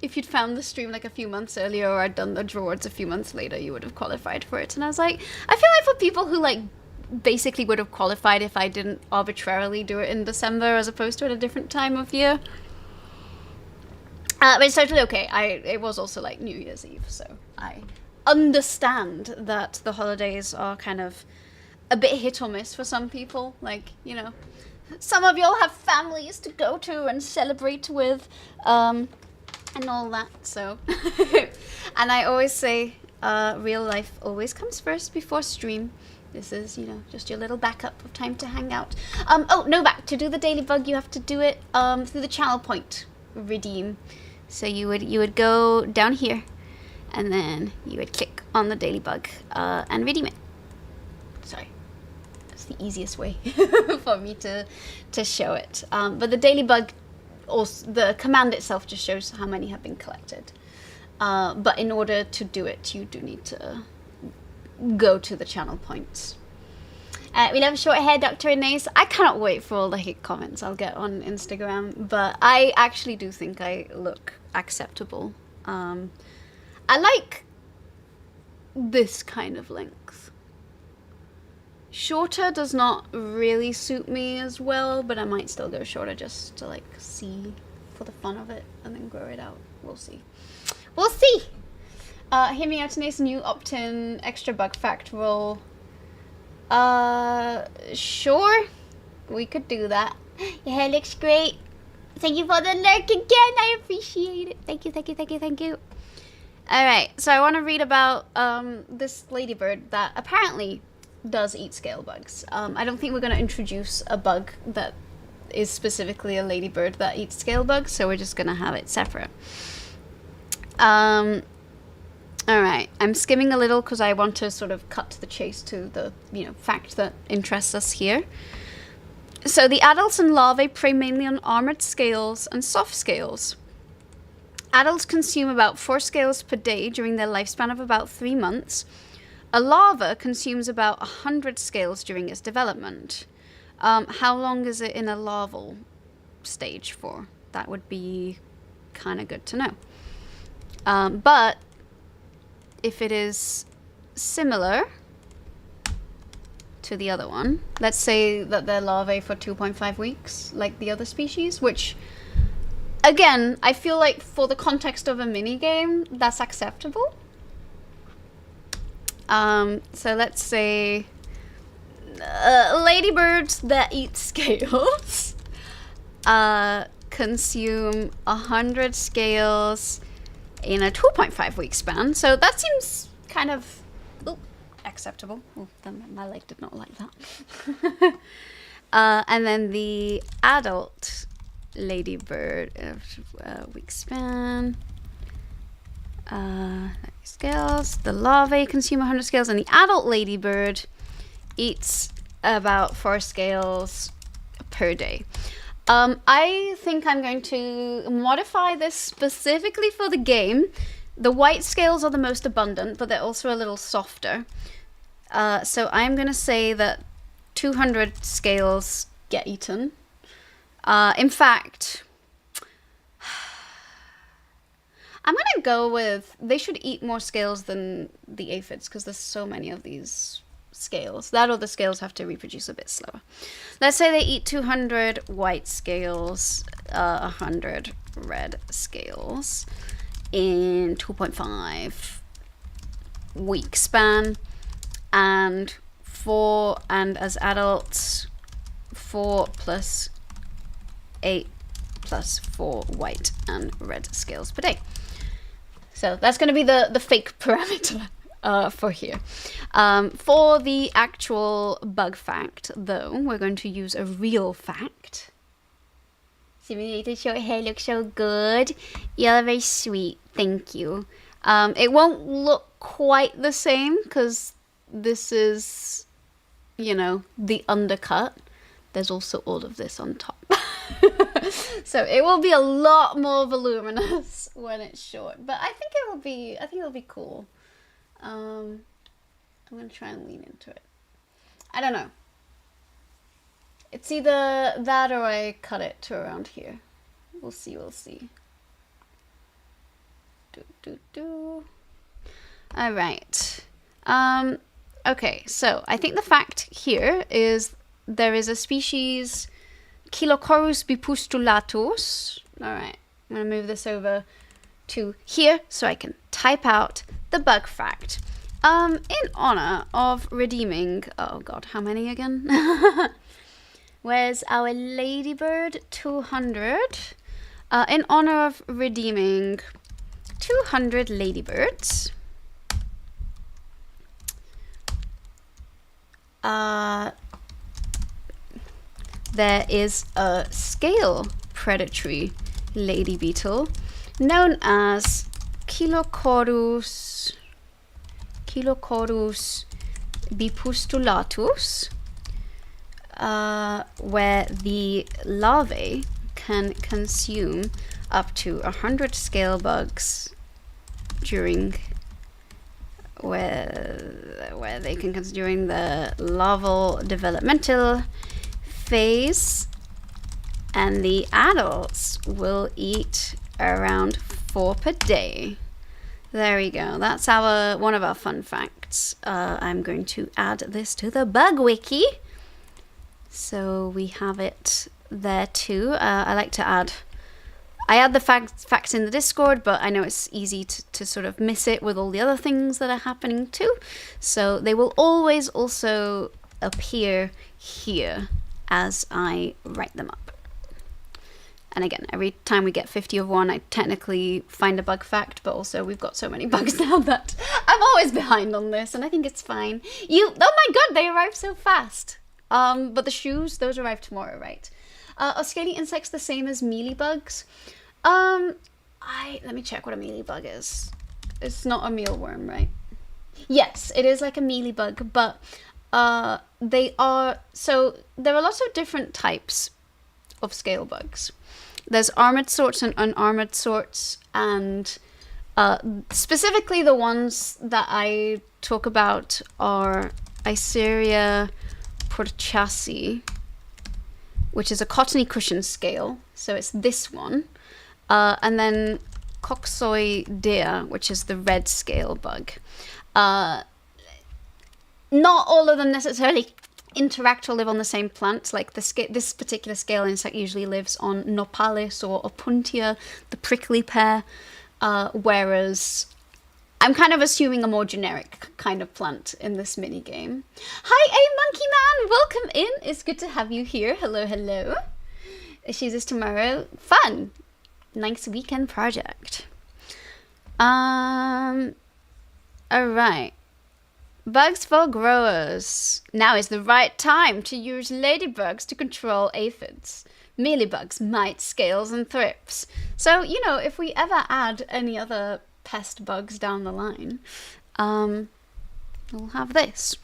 if you'd found the stream like a few months earlier, or I'd done the draws a few months later, you would have qualified for it. And I was like, I feel like for people who like basically would have qualified if I didn't arbitrarily do it in December as opposed to at a different time of year. But it's totally okay. It was also like New Year's Eve, so I understand that the holidays are kind of a bit hit or miss for some people. Like, you know, some of y'all have families to go to and celebrate with, and all that, so. And I always say, real life always comes first before stream. This is, you know, just your little backup of time to hang out. Oh, no, back to do the daily bug, you have to do it through the channel point redeem. So you would go down here, and then you would click on the daily bug and redeem it. Sorry, that's the easiest way for me to show it. But the daily bug, also the command itself just shows how many have been collected. But in order to do it, you do need to go to the channel points. We love short hair, Dr. Inez. I cannot wait for all the hate comments I'll get on Instagram, but I actually do think I look acceptable. I like this kind of length. Shorter does not really suit me as well, but I might still go shorter just to like see for the fun of it and then grow it out. We'll see. We'll see! Hear me out, Inez, new opt-in extra bug fact roll. Sure, we could do that. Your hair looks great. Thank you for the lurk again. I appreciate it. Thank you, thank you, thank you, thank you. Alright, so I want to read about this ladybird that apparently does eat scale bugs. I don't think we're going to introduce a bug that is specifically a ladybird that eats scale bugs, so we're just going to have it separate. Alright, I'm skimming a little because I want to sort of cut to the chase to the, you know, fact that interests us here. So the adults and larvae prey mainly on armored scales and soft scales. Adults consume about 4 scales per day during their lifespan of about 3 months. A larva consumes about 100 scales during its development. How long is it in a larval stage for? That would be kind of good to know. But if it is similar to the other one, let's say that they're larvae for 2.5 weeks, like the other species, which, again, I feel like for the context of a minigame, that's acceptable. So let's say ladybirds that eat scales consume 100 scales in a 2.5 week span, so that seems kind of acceptable. Oh, my leg did not like that. And then the adult ladybird week span, scales. The larvae consume 100 scales, and the adult ladybird eats about 4 scales per day. I think I'm going to modify this specifically for the game. The white scales are the most abundant, but they're also a little softer. So I'm going to say that 200 scales get eaten. In fact, I'm going to go with, they should eat more scales than the aphids because there's so many of these scales. That or the scales have to reproduce a bit slower. Let's say they eat 200 white scales, 100 red scales in 2.5 week span, and as adults 4 plus 8 plus 4 white and red scales per day. So that's going to be the fake parameter for here. For the actual bug fact, though, we're going to use a real fact. Simulated short hair looks so good. You're very sweet. Thank you. It won't look quite the same because this is, you know, the undercut. There's also all of this on top. So it will be a lot more voluminous when it's short, but I think it'll be cool. I'm gonna try and lean into it. I don't know. It's either that or I cut it to around here. We'll see, we'll see. All right. Okay, so I think the fact here is there is a species Chilocorus bipustulatus. All right, I'm gonna move this over to here so I can type out the bug fact. In honor of redeeming, oh god, how many again? Where's our ladybird? 200. In honor of redeeming 200 ladybirds, there is a scale predatory lady beetle known as Chilocorus bipustulatus, where the larvae can consume up to 100 scale bugs during where they can consume during the larval developmental phase, and the adults will eat around 4 per day. There we go. That's one of our fun facts. I'm going to add this to the bug wiki, so we have it there too. I like to add. I add the facts in the Discord, but I know it's easy to sort of miss it with all the other things that are happening too. So they will always also appear here as I write them up. And again, every time we get 50 of one, I technically find a bug fact, but also we've got so many bugs now that I'm always behind on this, and I think it's fine. Oh my god, they arrived so fast. But the shoes, those arrive tomorrow, right? Are scaly insects the same as mealybugs? Let me check what a mealybug is. It's not a mealworm, right? Yes, it is like a mealybug, but they are, so there are lots of different types of scale bugs. There's armored sorts and unarmored sorts, and specifically the ones that I talk about are Iceria porchasi, which is a cottony cushion scale, so it's this one. And then Coxoidea, which is the red scale bug. Not all of them necessarily interact or live on the same plant. Like this particular scale insect usually lives on Nopales or Opuntia, the prickly pear, whereas I'm kind of assuming a more generic kind of plant in this mini game. Hi, Monkey Man! Welcome in! It's good to have you here. Hello, hello. Issues is tomorrow. Fun! Nice weekend project. Alright. Bugs for growers. Now is the right time to use ladybugs to control aphids. Mealybugs, mites, scales, and thrips. So, you know, if we ever add any other pest bugs down the line, we'll have this.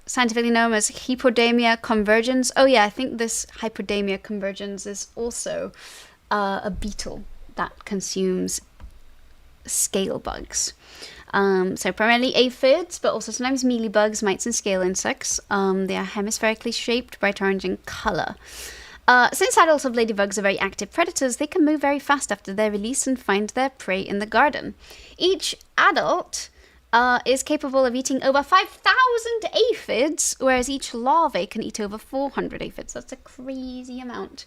Scientifically known as Hypodamia convergens. Oh yeah, I think this Hypodamia convergens is also a beetle that consumes scale bugs. So primarily aphids, but also sometimes mealybugs, mites, and scale insects. They are hemispherically shaped, bright orange in color. Since adults of ladybugs are very active predators, they can move very fast after their release and find their prey in the garden. Each adult is capable of eating over 5,000 aphids, whereas each larvae can eat over 400 aphids. That's a crazy amount.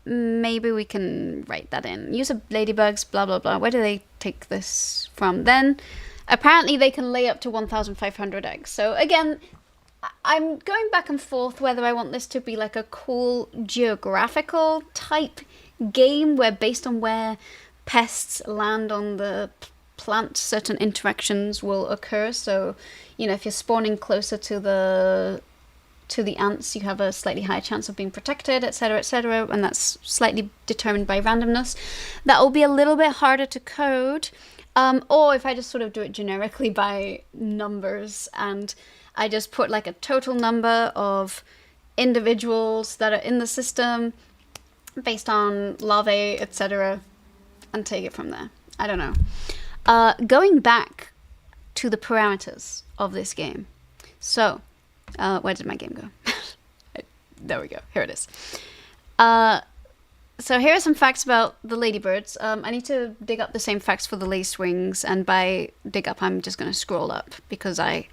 Maybe we can write that in. Use of ladybugs, blah, blah, blah. Where do they take this from? Then, apparently they can lay up to 1,500 eggs. So again, I'm going back and forth whether I want this to be like a cool geographical type game where based on where pests land on the plant, certain interactions will occur. So, you know, if you're spawning closer to the ants, you have a slightly higher chance of being protected, etc., and that's slightly determined by randomness. That will be a little bit harder to code, or if I just sort of do it generically by numbers, and I just put like a total number of individuals that are in the system based on larvae, etc., and take it from there. I don't know. Going back to the parameters of this game. So, where did my game go? There we go. Here it is. So here are some facts about the ladybirds. I need to dig up the same facts for the lacewings, and by dig up, I'm just going to scroll up because I've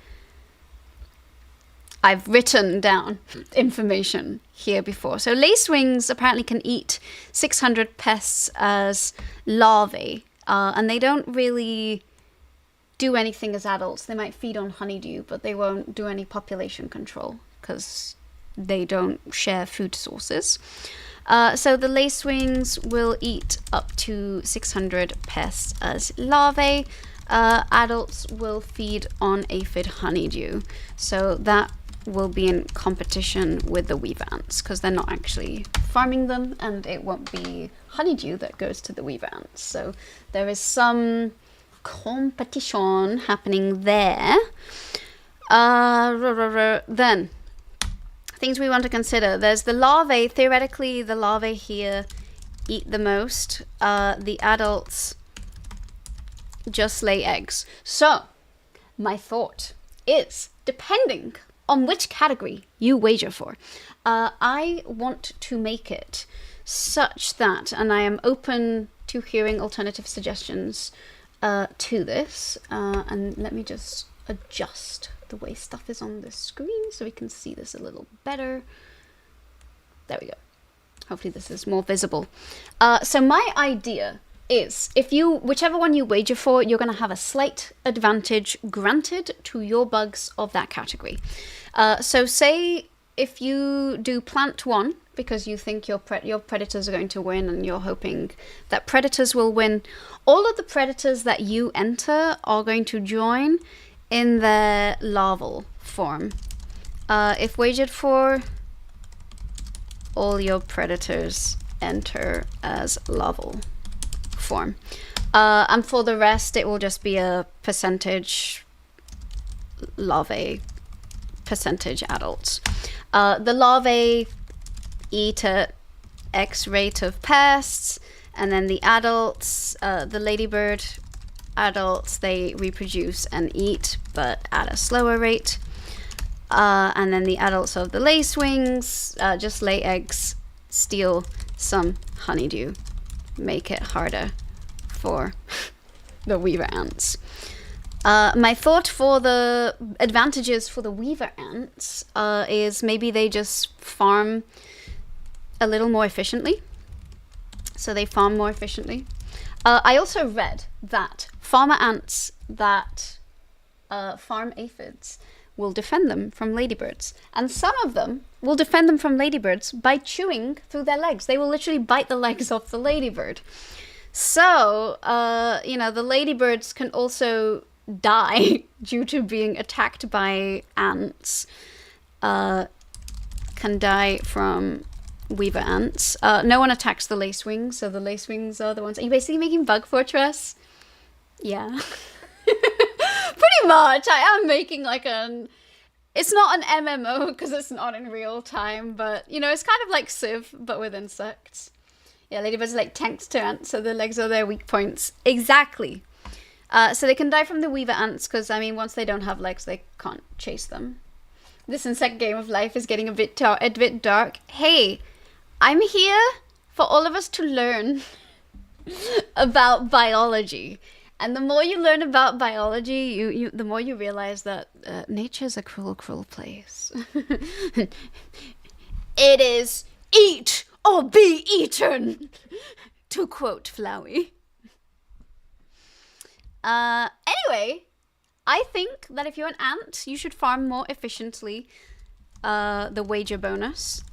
written down information here before. So lacewings apparently can eat 600 pests as larvae, and they don't really do anything as adults. They might feed on honeydew, but they won't do any population control because they don't share food sources. So the lacewings will eat up to 600 pests as larvae. Adults will feed on aphid honeydew. So that will be in competition with the weaver ants because they're not actually farming them, and it won't be honeydew that goes to the weaver ants. So there is some competition happening there. Then things we want to consider. There's the larvae. Theoretically, the larvae here eat the most. The adults just lay eggs. So, my thought is, depending on which category you wager for, I want to make it such that, and I am open to hearing alternative suggestions to this, and let me just adjust the way stuff is on the screen so we can see this a little better. There we go. Hopefully this is more visible. So my idea is, whichever one you wager for, you're going to have a slight advantage granted to your bugs of that category. So say if you do plant 1 because you think your predators are going to win and you're hoping that predators will win, all of the predators that you enter are going to join in their larval form. If wagered for, all your predators enter as larval form. And for the rest, it will just be a percentage larvae, percentage adults. The larvae eat at X rate of pests, and then the adults, the ladybird adults, they reproduce and eat, but at a slower rate. And then the adults of the lacewings just lay eggs, steal some honeydew, make it harder for the weaver ants. My thought for the advantages for the weaver ants is maybe they just farm a little more efficiently. So they farm more efficiently. I also read that farmer ants that farm aphids will defend them from ladybirds. And some of them will defend them from ladybirds by chewing through their legs. They will literally bite the legs off the ladybird. So, you know, the ladybirds can also die due to being attacked by ants. Can die from weaver ants. No one attacks the lacewings, so the lacewings are the ones. Are you basically making Bug Fortress? Yeah. Pretty much. I am making like it's not an MMO because it's not in real time, but you know, it's kind of like Civ but with insects. Yeah, ladybirds are like tanks to ants, so the legs are their weak points. Exactly. So they can die from the weaver ants because, I mean, once they don't have legs, they can't chase them. This insect game of life is getting a bit dark. Hey, I'm here for all of us to learn about biology. And the more you learn about biology, the more you realize that nature's a cruel, cruel place. It is eat or be eaten, to quote Flowey. Anyway, I think that if you're an ant, you should farm more efficiently. The wager bonus.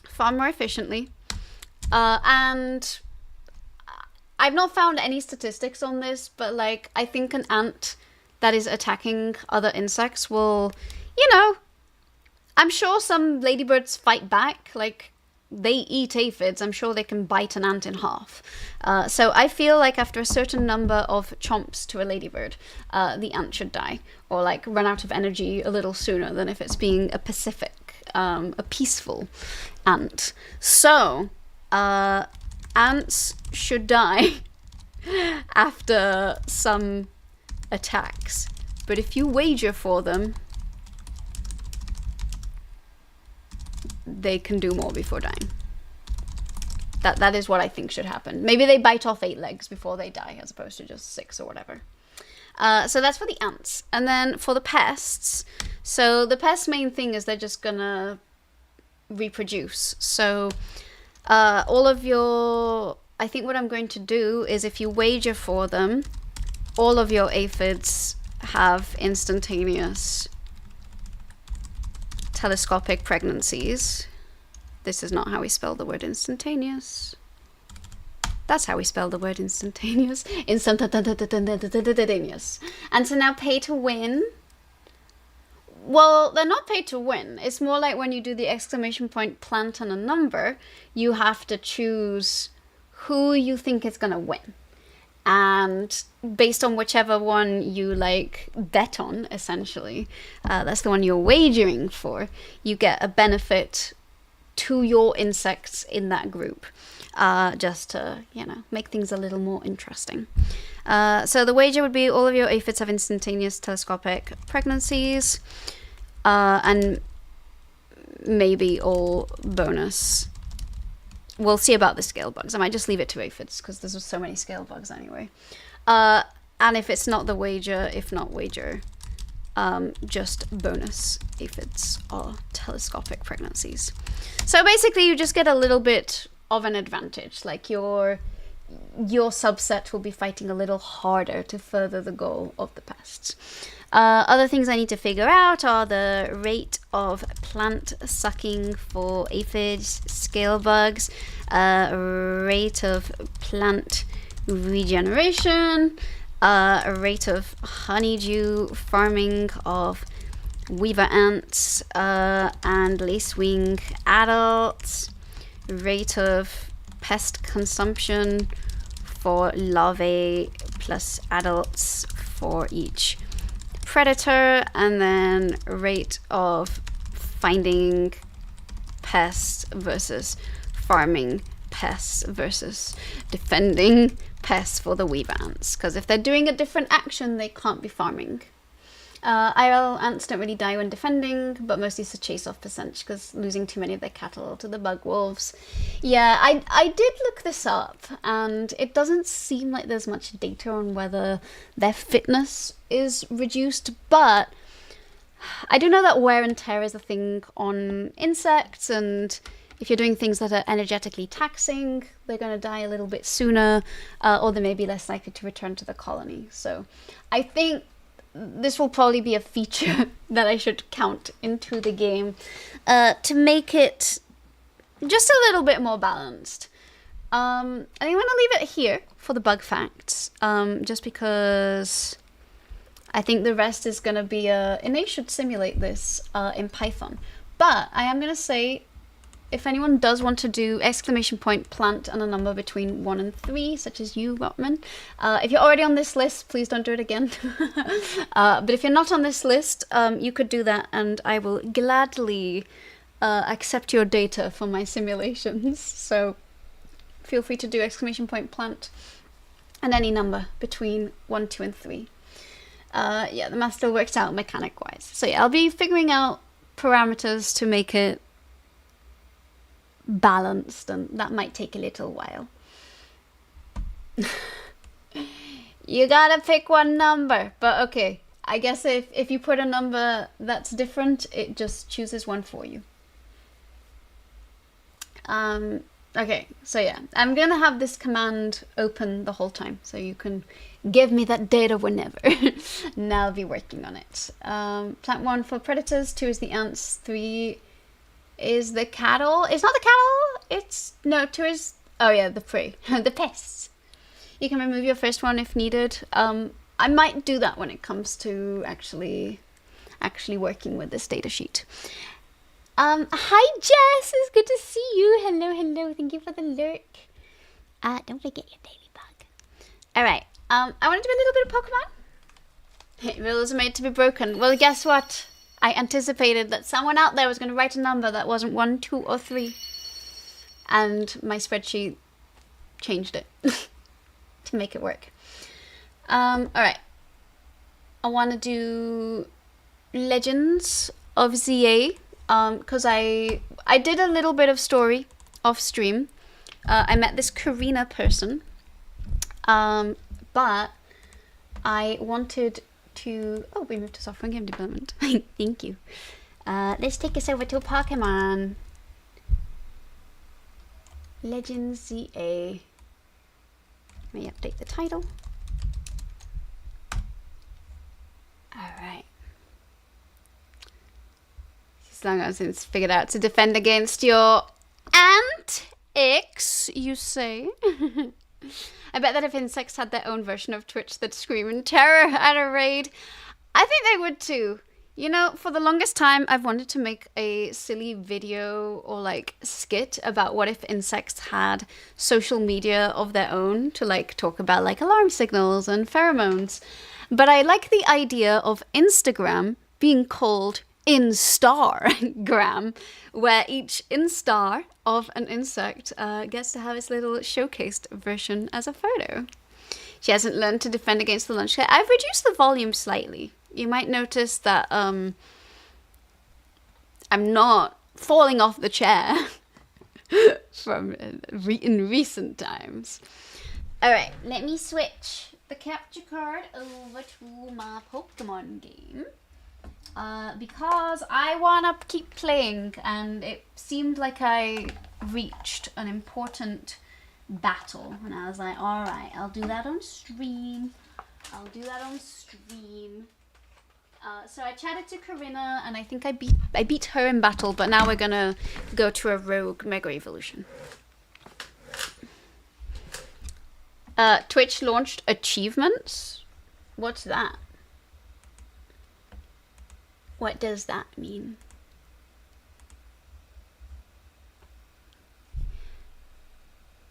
Farm more efficiently. And I've not found any statistics on this, but like, I think an ant that is attacking other insects will, you know, I'm sure some ladybirds fight back, like, they eat aphids, I'm sure they can bite an ant in half. So I feel like after a certain number of chomps to a ladybird, the ant should die, or like run out of energy a little sooner than if it's being a peaceful ant. So, ants should die after some attacks, but if you wager for them, they can do more before dying. That is what I think should happen. Maybe they bite off 8 legs before they die, as opposed to just 6 or whatever. So that's for the ants. And then for the pests, so the pests' main thing is they're just gonna reproduce. So all of your, I think what I'm going to do is, if you wager for them, all of your aphids have instantaneous telescopic pregnancies. This is not how we spell the word instantaneous. That's how we spell the word instantaneous. Instantaneous. And so now pay to win. Well, they're not paid to win. It's more like when you do the exclamation point plant and a number, you have to choose who you think is going to win. And based on whichever one you like bet on, essentially, that's the one you're wagering for, you get a benefit to your insects in that group, just to, you know, make things a little more interesting. So the wager would be all of your aphids have instantaneous telescopic pregnancies, and maybe all bonus. We'll see about the scale bugs. I might just leave it to aphids because there's so many scale bugs anyway. And if it's not the wager, if not wager, just bonus aphids or telescopic pregnancies. So basically you just get a little bit of an advantage. Like your subset will be fighting a little harder to further the goal of the pests. Other things I need to figure out are the rate of plant sucking for aphids, scale bugs, rate of plant regeneration, rate of honeydew farming of weaver ants and lacewing adults, rate of pest consumption for larvae plus adults for each predator, and then rate of finding pests versus farming pests versus defending pests for the weaver ants, because if they're doing a different action they can't be farming. IRL ants don't really die when defending, but mostly it's a chase off percentage because losing too many of their cattle to the bug wolves. Yeah, I did look this up and it doesn't seem like there's much data on whether their fitness is reduced, but I do know that wear and tear is a thing on insects, and if you're doing things that are energetically taxing, they're going to die a little bit sooner, or they may be less likely to return to the colony. So I think this will probably be a feature that I should count into the game to make it just a little bit more balanced. I think I'm going to leave it here for the bug facts, just because I think the rest is going to be and they should simulate this in Python. But I am going to say, if anyone does want to do exclamation point plant and a number between 1 and 3, such as you, Rotman, if you're already on this list, please don't do it again. But if you're not on this list, you could do that, and I will gladly accept your data for my simulations. So feel free to do exclamation point plant and any number between 1, 2, and 3. Yeah, the math still works out mechanic-wise. So yeah, I'll be figuring out parameters to make it balanced, and that might take a little while. You gotta pick one number, but okay, I guess if you put a number that's different, it just chooses one for you. Okay, so yeah, I'm gonna have this command open the whole time, so you can give me that data whenever. And I'll be working on it. Plant 1 for predators, 2 is the ants, 3 is the cattle. It's not the cattle, it's, no, 2 is, oh yeah, the prey, the pests. You can remove your first one if needed. I might do that when it comes to actually working with this data sheet. Hi Jess, it's good to see you. Hello, hello, thank you for the lurk. Don't forget your dailybug. Alright, I want to do a little bit of Pokemon. Rules are made to be broken. Well, guess what? I anticipated that someone out there was going to write a number that wasn't 1, 2, or 3. And my spreadsheet changed it to make it work. Alright. I want to do Legends of ZA. Because I did a little bit of story off stream I met this Karina person, but I wanted to... Oh, we moved to software game development. Thank you. Let's take us over to Pokemon. Legends ZA. Let me update the title. Alright. As long as it's figured out to defend against your antics, you say. I bet that if insects had their own version of Twitch, they'd scream in terror at a raid. I think they would too. You know, for the longest time, I've wanted to make a silly video or like skit about what if insects had social media of their own to like talk about like alarm signals and pheromones. But I like the idea of Instagram being called Instagram, where each instar of an insect gets to have its little showcased version as a photo. She hasn't learned to defend against the lunch cat. I've reduced the volume slightly. You might notice that I'm not falling off the chair from in recent times. All right, let me switch the capture card over to my Pokemon game because I want to keep playing, and it seemed like I reached an important battle, and I was like, all right, I'll do that on stream. So I chatted to Karina, and I think I beat her in battle, but now we're gonna go to a rogue Mega Evolution. Twitch launched achievements? What's that? What does that mean?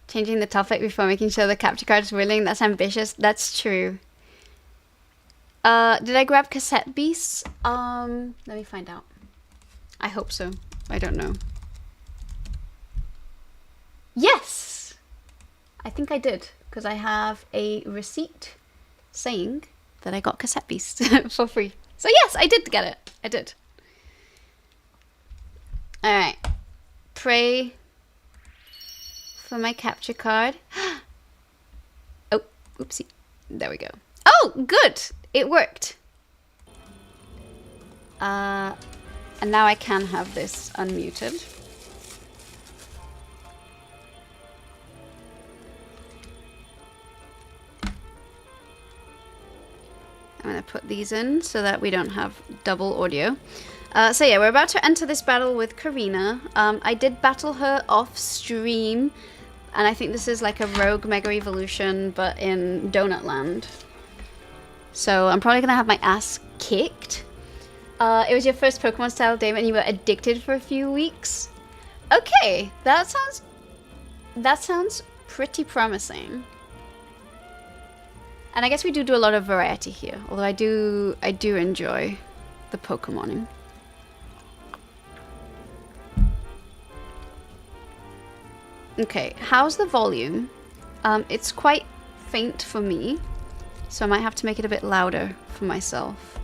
Changing the topic before making sure the capture card is willing, that's ambitious. That's true. Did I grab cassette beasts? Let me find out. I hope so. I don't know. Yes! I think I did, because I have a receipt saying that I got cassette beasts for free. So yes, I did get it. I did. Alright. Pray for my capture card. Oh, oopsie. There we go. Oh, good! It worked. And now I can have this unmuted. I'm gonna put these in so that we don't have double audio. So yeah, we're about to enter this battle with Karina. I did battle her off stream, and I think this is like a rogue Mega Evolution, but in Donut Land. So I'm probably gonna have my ass kicked. It was your first Pokemon style game and you were addicted for a few weeks. Okay, that sounds pretty promising. And I guess we do a lot of variety here, although I do enjoy the Pokemoning. Okay, how's the volume? It's quite faint for me, so I might have to make it a bit louder for myself.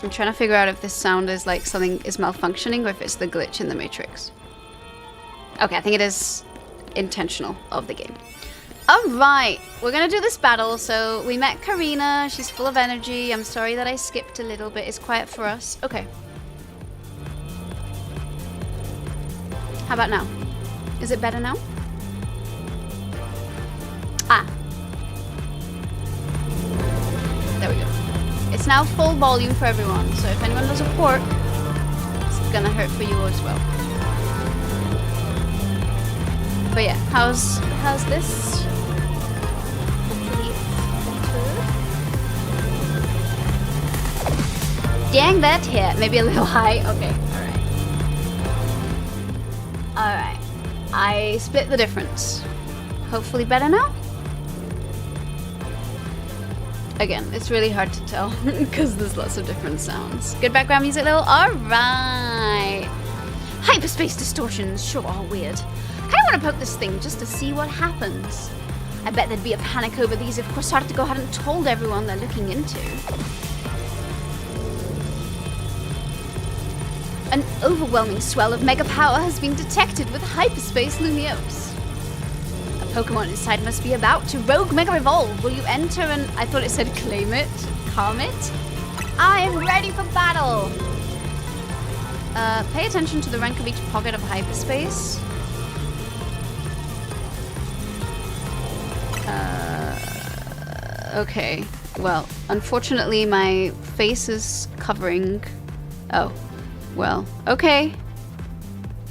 I'm trying to figure out if this sound is like something is malfunctioning or if it's the glitch in the Matrix. Okay, I think it is intentional of the game. Alright, we're gonna do this battle. So we met Karina, she's full of energy. I'm sorry that I skipped a little bit. It's quiet for us. Okay. How about now? Is it better now? Ah. There we go. It's now full volume for everyone, so if anyone does a port, it's gonna hurt for you as well. But yeah, how's this? Hopefully better. Dang, that hit. Maybe a little high. Okay, alright. Alright. I split the difference. Hopefully better now? Again, it's really hard to tell because there's lots of different sounds. Good background music though? Alright. Hyperspace distortions sure are weird. I kind of want to poke this thing just to see what happens. I bet there'd be a panic over these if Quasartico hadn't told everyone they're looking into. An overwhelming swell of mega power has been detected with Hyperspace Lumiose. A Pokemon inside must be about to Rogue Mega Evolve. Will you enter and... I thought it said claim it. Calm it. I am ready for battle. Pay attention to the rank of each pocket of hyperspace. Okay. Well, unfortunately my face is covering... Oh. Well, okay.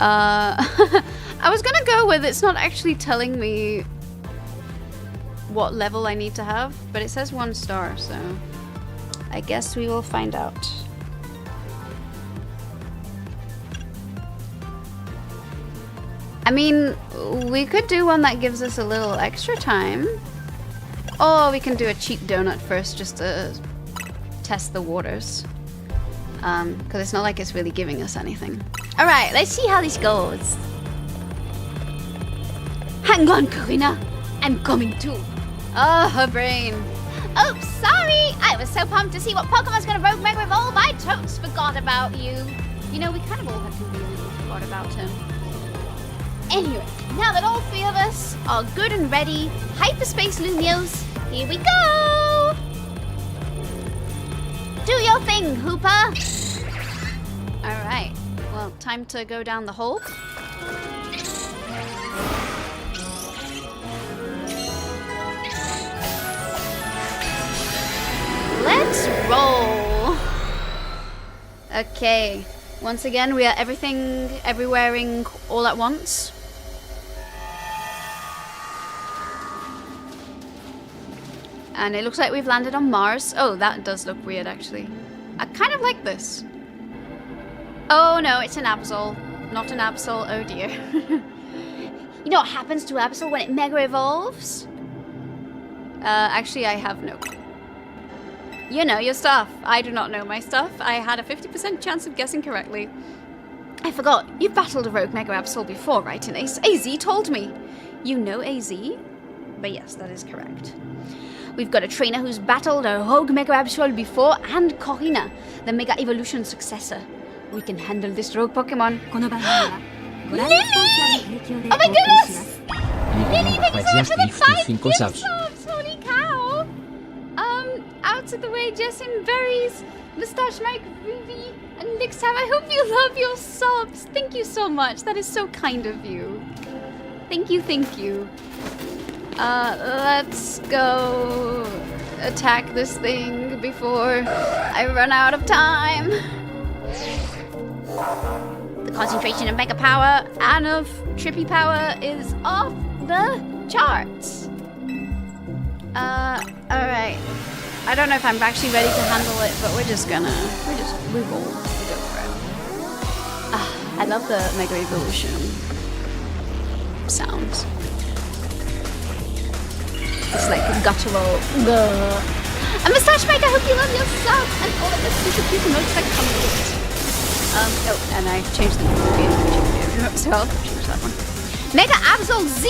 I was gonna go with it's not actually telling me what level I need to have, but it says 1 star, so I guess we will find out. I mean, we could do one that gives us a little extra time. Or we can do a cheap donut first just to test the waters. Because it's not like it's really giving us anything. Alright, let's see how this goes. Hang on, Karina. I'm coming too. Oh, her brain. Oh, sorry. I was so pumped to see what Pokemon's gonna Rogue Mega Evolve. I totes forgot about you. You know, we kind of all have really forgot about him. Anyway, now that all 3 of us are good and ready, Hyperspace Lumiose, here we go! Do your thing, Hooper! Alright, well, time to go down the hole. Let's roll! Okay, once again, we are everything, everywhere-ing all at once. And it looks like we've landed on Mars. Oh, that does look weird, actually. I kind of like this. Oh, no, it's an Absol. Not an Absol. Oh, dear. You know what happens to Absol when it Mega Evolves? Actually, I have no clue. You know your stuff. I do not know my stuff. I had a 50% chance of guessing correctly. I forgot. You've battled a Rogue Mega Absol before, right, in Ace? AZ told me. You know AZ? But yes, that is correct. We've got a trainer who's battled a Rogue Mega Absol before, and Corina, the Mega Evolution successor. We can handle this rogue Pokemon. Lily! Oh my goodness! Lily, thank you so much for the 5 gift subs! Holy cow! Out of the way, Jessin, Berries, Moustache Mike, Ruby, and Lixab. I hope you love your subs. Thank you so much. That is so kind of you. Thank you, thank you. Let's go attack this thing before I run out of time. The concentration of Mega Power and of Trippy Power is off the charts. Alright. I don't know if I'm actually ready to handle it, but we roll. We go for it. I love the Mega Evolution sounds. It's like guttural. A Moustache Mike, I hope you love your sub and all of the super cute emotes that come with it. Oh, and I changed the name, so I'll change that one. Mega Absol Z!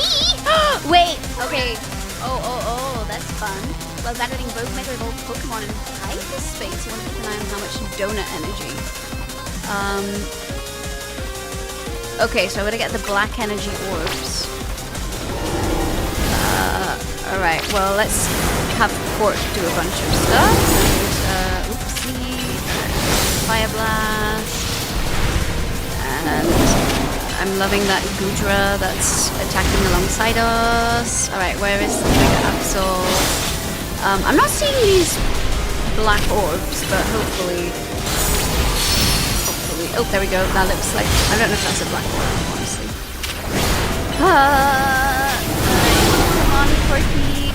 Wait, okay. Oh, that's fun. While battling both Mega Evolved Pokemon in hyperspace, you want to keep an eye on how much donut energy. Okay, so I'm gonna get the black energy orbs. Alright, well, let's have Fort do a bunch of stuff. And, oopsie. Fire Blast. And I'm loving that Goodra that's attacking alongside us. Alright, where is the Mega Absol? I'm not seeing these black orbs, but hopefully... Oh, there we go. That looks like... I don't know if that's a black orb, honestly.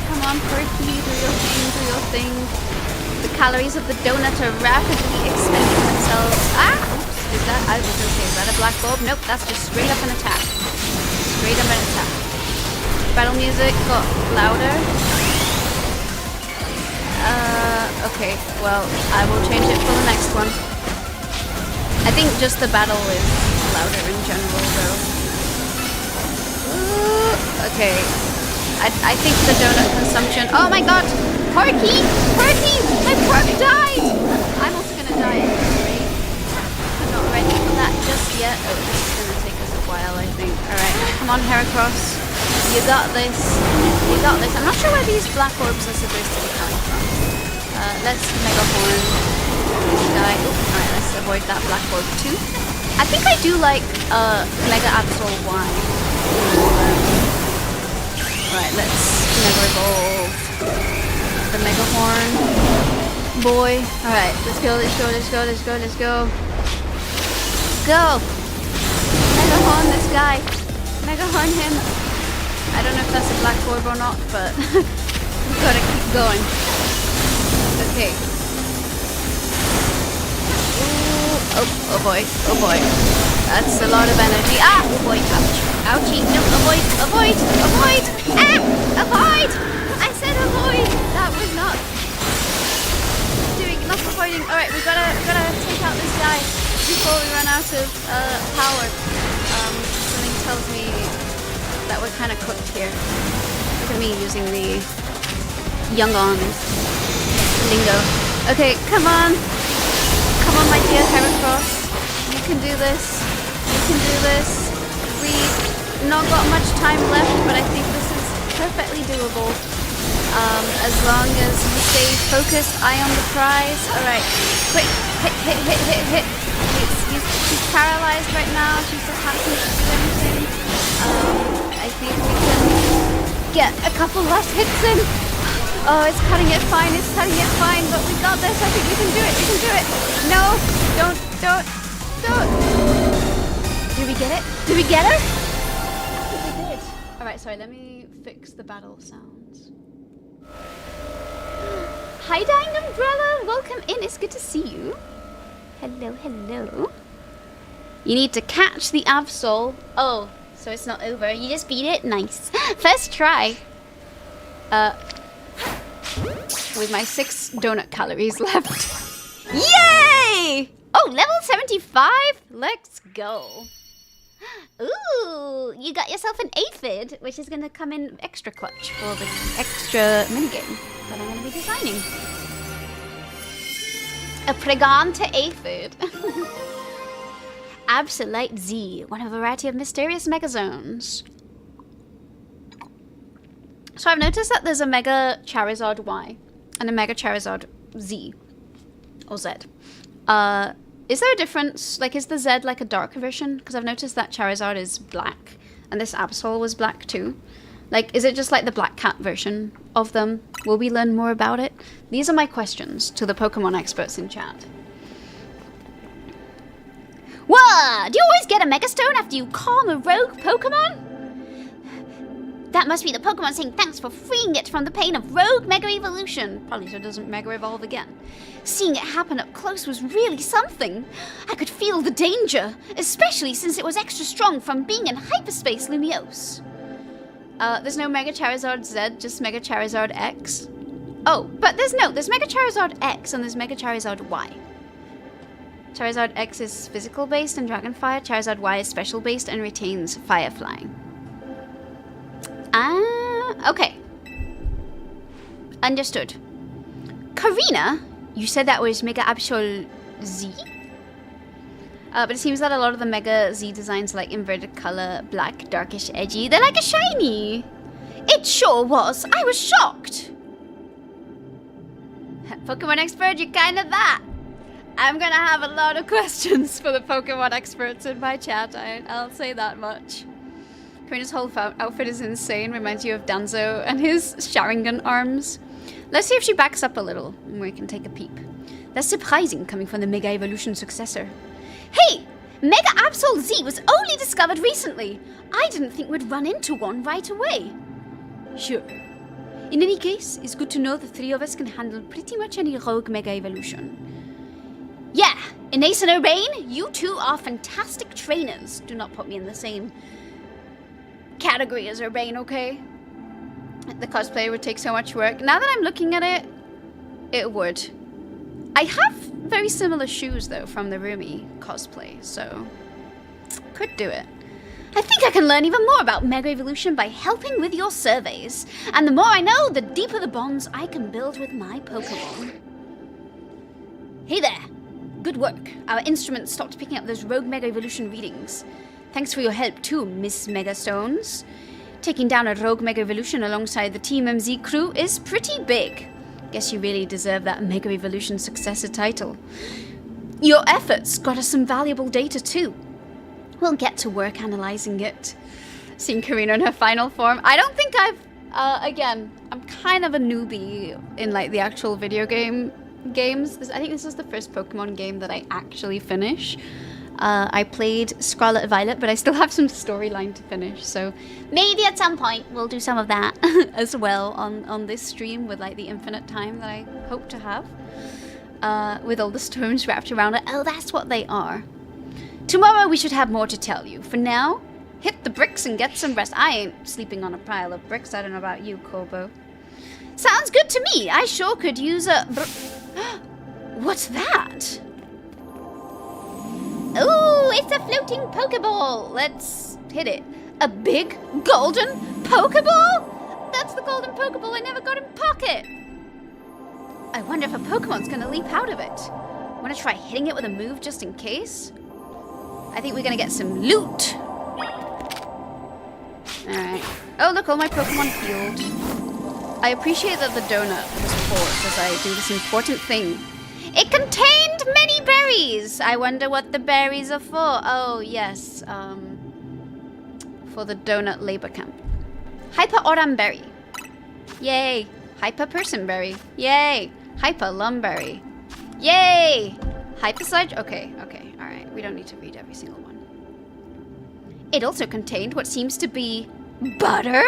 Come on, Quirky, do your thing. The calories of the donut are rapidly expending themselves. Oops, is that, I was gonna say, is that a black bulb? Nope, that's just straight up an attack. Straight up an attack. Battle music got louder. Okay, well, I will change it for the next one. I think just the battle is louder in general, though. Okay. I think the donut consumption. Oh my god! Porky! Porky! My pork died! I'm also gonna die at this rate. I'm not ready for that just yet. Oh, this is gonna take us a while, I think. Alright, come on, Heracross. You got this. You got this. I'm not sure where these black orbs are supposed to be coming from. Let's Mega Horn this guy. Alright, let's avoid that black orb too. I think I do like Mega Absol Y. Right, let's Mega Evolve the Mega Horn boy. Alright, let's go, let's go, let's go, let's go, let's go. Go! Mega Horn this guy. Mega Horn him. I don't know if that's a black orb or not, but we gotta keep going. Okay. Ooh, oh boy, oh boy. That's a lot of energy. Ah! Oh boy, ouch. Ouchie. No, avoid, avoid, avoid! Ah! Avoid! I said avoid! That was not doing enough avoiding. Alright, we gotta take out this guy before we run out of power. Something tells me that we're kind of cooked here. Look at me using the young arms lingo. Okay, come on. Come on, my dear Heracross. You can do this. You can do this. We've not got much time left, but I think this is perfectly doable. As long as you stay focused, eye on the prize. Alright, quick, hit, hit, hit, hit, hit. She's paralyzed right now. She still can't seem to do anything. I think we can get a couple last hits in. Oh, it's cutting it fine, it's cutting it fine, but we got this. I think we can do it, we can do it. No, don't. Did we get it? Did we get her? I think we did. Alright, sorry, let me fix the battle sounds. Hi, Dying Umbrella, welcome in, it's good to see you. Hello, hello. You need to catch the Absol. Oh, so it's not over. You just beat it? Nice. First try. With my 6 donut calories left. Yay! Oh, level 75? Let's go. Ooh, you got yourself an aphid, which is going to come in extra clutch for the extra minigame that I'm going to be designing. A Pregante aphid. Absolute Z, one of a variety of mysterious megazones. So I've noticed that there's a Mega Charizard Y and a Mega Charizard Z or Z. Is there a difference? Like, is the Z like a dark version? Because I've noticed that Charizard is black and this Absol was black too. Like, is it just like the Black Cat version of them? Will we learn more about it? These are my questions to the Pokemon experts in chat. What? Do you always get a Mega Stone after you calm a rogue Pokemon? That must be the Pokemon saying thanks for freeing it from the pain of rogue Mega Evolution. Probably so it doesn't Mega Evolve again. Seeing it happen up close was really something. I could feel the danger, especially since it was extra strong from being in hyperspace Lumiose. There's no Mega Charizard Z, just Mega Charizard X. Oh, but there's Mega Charizard X and there's Mega Charizard Y. Charizard X is physical based and Dragonfire. Charizard Y is special based and retains Fire Flying. Ah, okay. Understood. Karina, you said that was Mega Absol Z? But it seems that a lot of the Mega Z designs are like inverted color, black, darkish, edgy. They're like a shiny. It sure was. I was shocked. Pokemon expert, you're kind of that. I'm gonna have a lot of questions for the Pokemon experts in my chat. I'll say that much. Karina's whole outfit is insane. Reminds you of Danzo and his Sharingan arms. Let's see if she backs up a little and we can take a peep. That's surprising coming from the Mega Evolution successor. Hey! Mega Absol Z was only discovered recently. I didn't think we'd run into one right away. Sure. In any case, it's good to know the 3 of us can handle pretty much any rogue Mega Evolution. Yeah, Inace and Urbain, you two are fantastic trainers. Do not put me in the same category as Urbain, okay? The cosplay would take so much work. Now that I'm looking at it, it would. I have very similar shoes, though, from the Rumi cosplay, so could do it. I think I can learn even more about Mega Evolution by helping with your surveys. And the more I know, the deeper the bonds I can build with my Pokemon. Hey there. Good work. Our instruments stopped picking up those rogue Mega Evolution readings. Thanks for your help too, Miss Megastones. Taking down a rogue Mega Evolution alongside the Team MZ crew is pretty big. Guess you really deserve that Mega Evolution Successor title. Your efforts got us some valuable data too. We'll get to work analyzing it. Seeing Karina in her final form. I don't think I've... again, I'm kind of a newbie in like the actual video games. I think this is the first Pokemon game that I actually finish. I played Scarlet and Violet, but I still have some storyline to finish. So maybe at some point we'll do some of that as well on this stream with like the infinite time that I hope to have. With all the stones wrapped around it. Oh, that's what they are. Tomorrow we should have more to tell you. For now, hit the bricks and get some rest. I ain't sleeping on a pile of bricks. I don't know about you, Corbo. Sounds good to me. I sure could use a... What's that? Ooh, it's a floating Pokeball. Let's hit it. A big golden Pokeball? That's the golden Pokeball I never got in pocket. I wonder if a Pokemon's gonna leap out of it. Wanna try hitting it with a move just in case? I think we're gonna get some loot. Alright. Oh, look, all my Pokemon healed. I appreciate that the donut was forced as I do this important thing. It contained many berries. I wonder what the berries are for. Oh, yes. For the donut labor camp. Hyper Oramberry. Yay. Hyper Personberry. Yay. Hyper Lumberry. Yay. Hyper Sludge. Okay. Alright. We don't need to read every single one. It also contained what seems to be butter?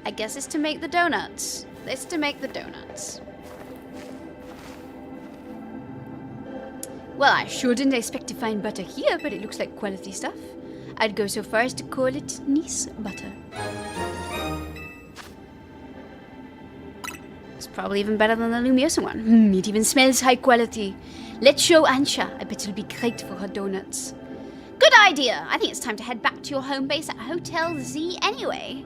I guess it's to make the donuts. It's to make the donuts. Well, I sure didn't expect to find butter here, but it looks like quality stuff. I'd go so far as to call it Nice butter. It's probably even better than the Lumiosa one. It even smells high quality. Let's show Ansha. I bet it'll be great for her donuts. Good idea. I think it's time to head back to your home base at Hotel Z anyway.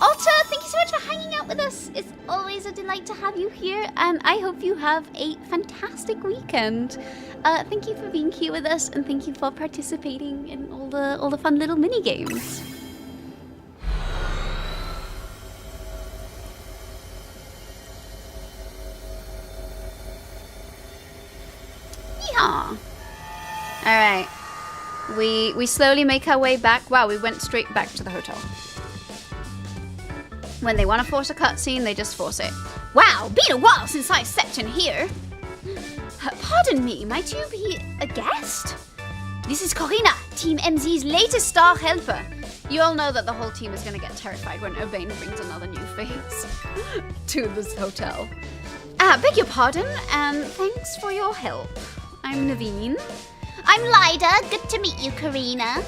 Alta, thank you so much for hanging out with us. It's always a delight to have you here, and I hope you have a fantastic weekend. Thank you for being here with us, and thank you for participating in all the fun little mini games. Yeah. All right. We slowly make our way back. Wow, we went straight back to the hotel. When they want to force a cutscene, they just force it. Wow, been a while since I stepped in here. Pardon me, might you be a guest? This is Corina, Team MZ's latest star helper. You all know that the whole team is going to get terrified when Urbane brings another new face to this hotel. Beg your pardon, and thanks for your help. I'm Naveen. I'm Lyda. Good to meet you, Karina. And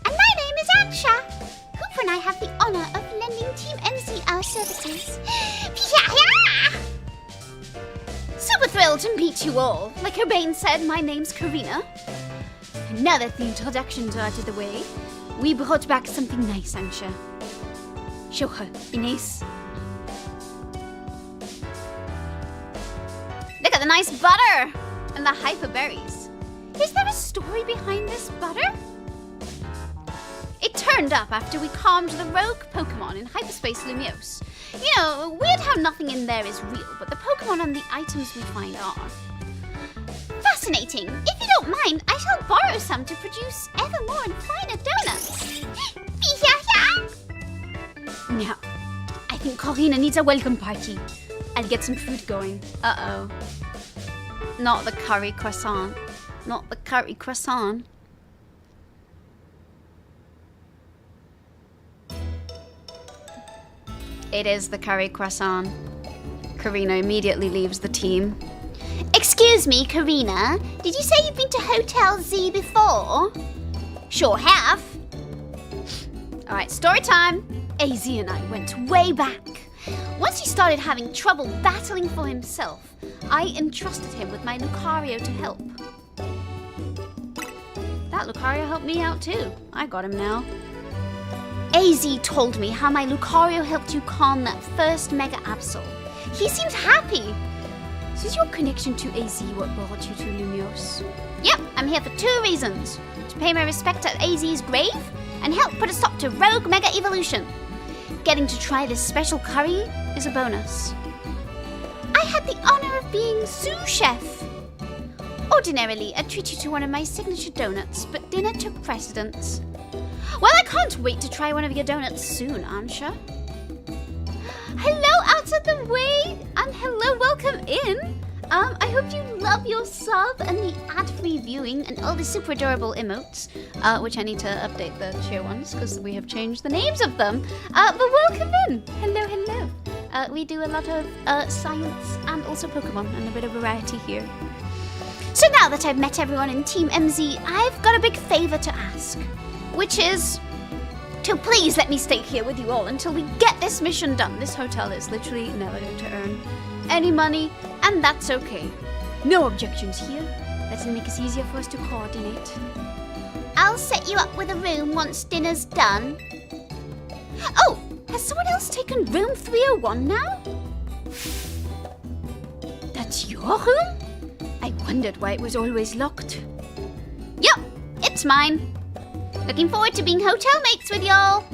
my name is Ansha. Hooper and I have the honor of lending Team MZ our services. Super thrilled to meet you all. Like Urbane said, my name's Karina. And now that the introductions are out of the way, we brought back something nice, Ansha. Show her, Ines. Look at the nice butter and the hyper berries. Is there a story behind this butter? It turned up after we calmed the rogue Pokemon in Hyperspace Lumiose. You know, weird how nothing in there is real, but the Pokemon and the items we find are. Fascinating. If you don't mind, I shall borrow some to produce ever more and finer donuts. Now, I think Corina needs a welcome party. I'll get some food going. Uh-oh. Not the curry croissant. Not the curry croissant. It is the curry croissant. Karina immediately leaves the team. Excuse me, Karina. Did you say you've been to Hotel Z before? Sure have. Alright, story time. AZ and I went way back. Once he started having trouble battling for himself, I entrusted him with my Lucario to help. that Lucario helped me out too. I got him now. AZ told me how my Lucario helped you calm that first Mega Absol. He seems happy. So is your connection to AZ what brought you to Lumiose? Yep, I'm here for 2 reasons. To pay my respect at AZ's grave and help put a stop to Rogue Mega Evolution. Getting to try this special curry is a bonus. I had the honor of being sous chef. Ordinarily, I'd treat you to one of my signature donuts, but dinner took precedence. Well, I can't wait to try one of your donuts soon, Ansha. Hello out of the way, and hello, welcome in. I hope you love your sub and the ad-free viewing and all the super adorable emotes, which I need to update the cheer ones because we have changed the names of them. But welcome in. Hello, hello. We do a lot of science and also Pokemon and a bit of variety here. So now that I've met everyone in Team MZ, I've got a big favor to ask, which is to please let me stay here with you all until we get this mission done. This hotel is literally never going to earn any money, and that's okay. No objections here. That'll make it easier for us to coordinate. I'll set you up with a room once dinner's done. Oh, has someone else taken room 301 now? That's your room? I wondered why it was always locked. Yep, it's mine. Looking forward to being hotel mates with y'all.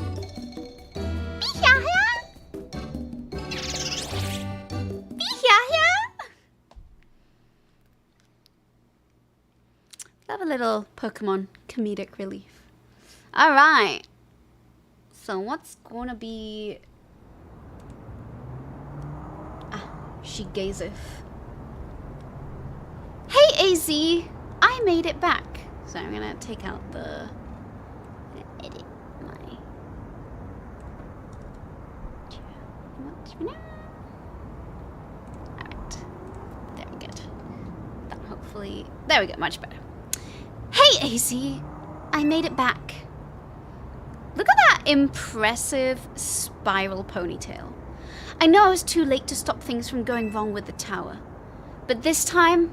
Love a little Pokemon comedic relief. Alright. So what's gonna be... she gazeth. Hey AZ! I made it back. So I'm gonna take out the... edit my... Alright. There we go. That hopefully... there we go, much better. Hey AZ! I made it back. Look at that impressive spiral ponytail. I know I was too late to stop things from going wrong with the tower. But this time,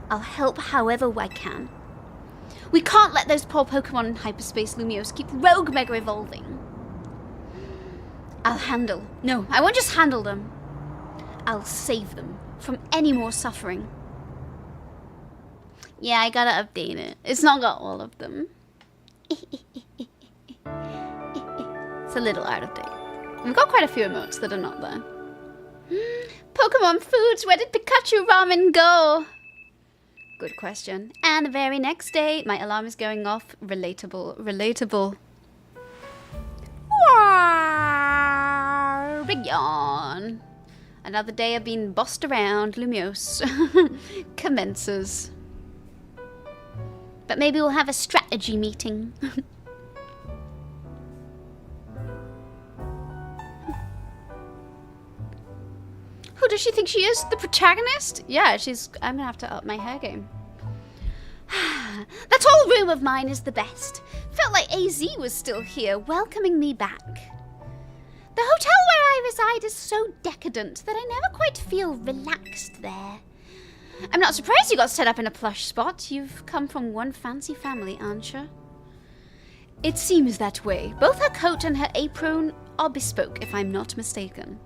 I'll help however I can. We can't let those poor Pokemon in hyperspace Lumiose keep Rogue Mega evolving. I'll handle... no, I won't just handle them. I'll save them from any more suffering. Yeah, I gotta update it. It's not got all of them. It's a little out of date. We've got quite a few emotes that are not there. Pokemon foods, where did Pikachu Ramen go? Good question. And the very next day, my alarm is going off. Relatable, relatable. Big yawn. Another day of being bossed around Lumiose commences. But maybe we'll have a strategy meeting. Who does she think she is? The protagonist? Yeah, I'm gonna have to up my hair game. That whole room of mine is the best. Felt like AZ was still here, welcoming me back. The hotel where I reside is so decadent that I never quite feel relaxed there. I'm not surprised you got set up in a plush spot. You've come from one fancy family, aren't you? It seems that way. Both her coat and her apron are bespoke, if I'm not mistaken.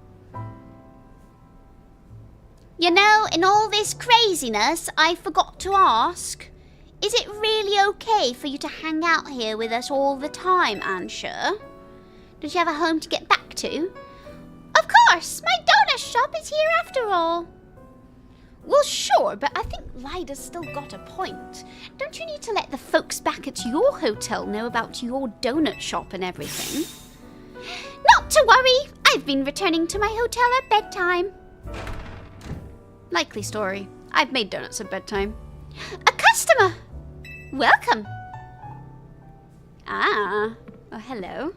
You know, in all this craziness, I forgot to ask. Is it really okay for you to hang out here with us all the time, Ansha? Don't you have a home to get back to? Of course, my donut shop is here after all. Well, sure, but I think Lida's still got a point. Don't you need to let the folks back at your hotel know about your donut shop and everything? Not to worry, I've been returning to my hotel at bedtime. Likely story. I've made donuts at bedtime. A customer! Welcome! Ah, oh hello.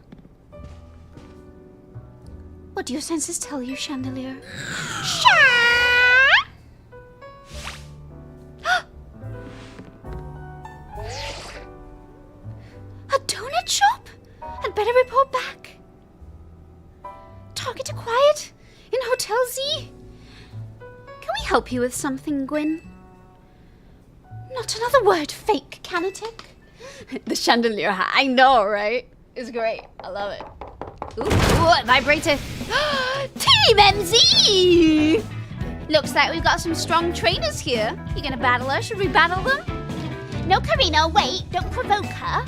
What do your senses tell you, Chandelier? A donut shop? I'd better report back. Target acquired? In Hotel Z? Can we help you with something, Gwyn? Not another word, fake canatic. The chandelier hat. I know, right? It's great. I love it. Ooh, it vibrated. Team MZ! Looks like we've got some strong trainers here. You gonna battle her? Should we battle them? No, Karina, wait. Don't provoke her.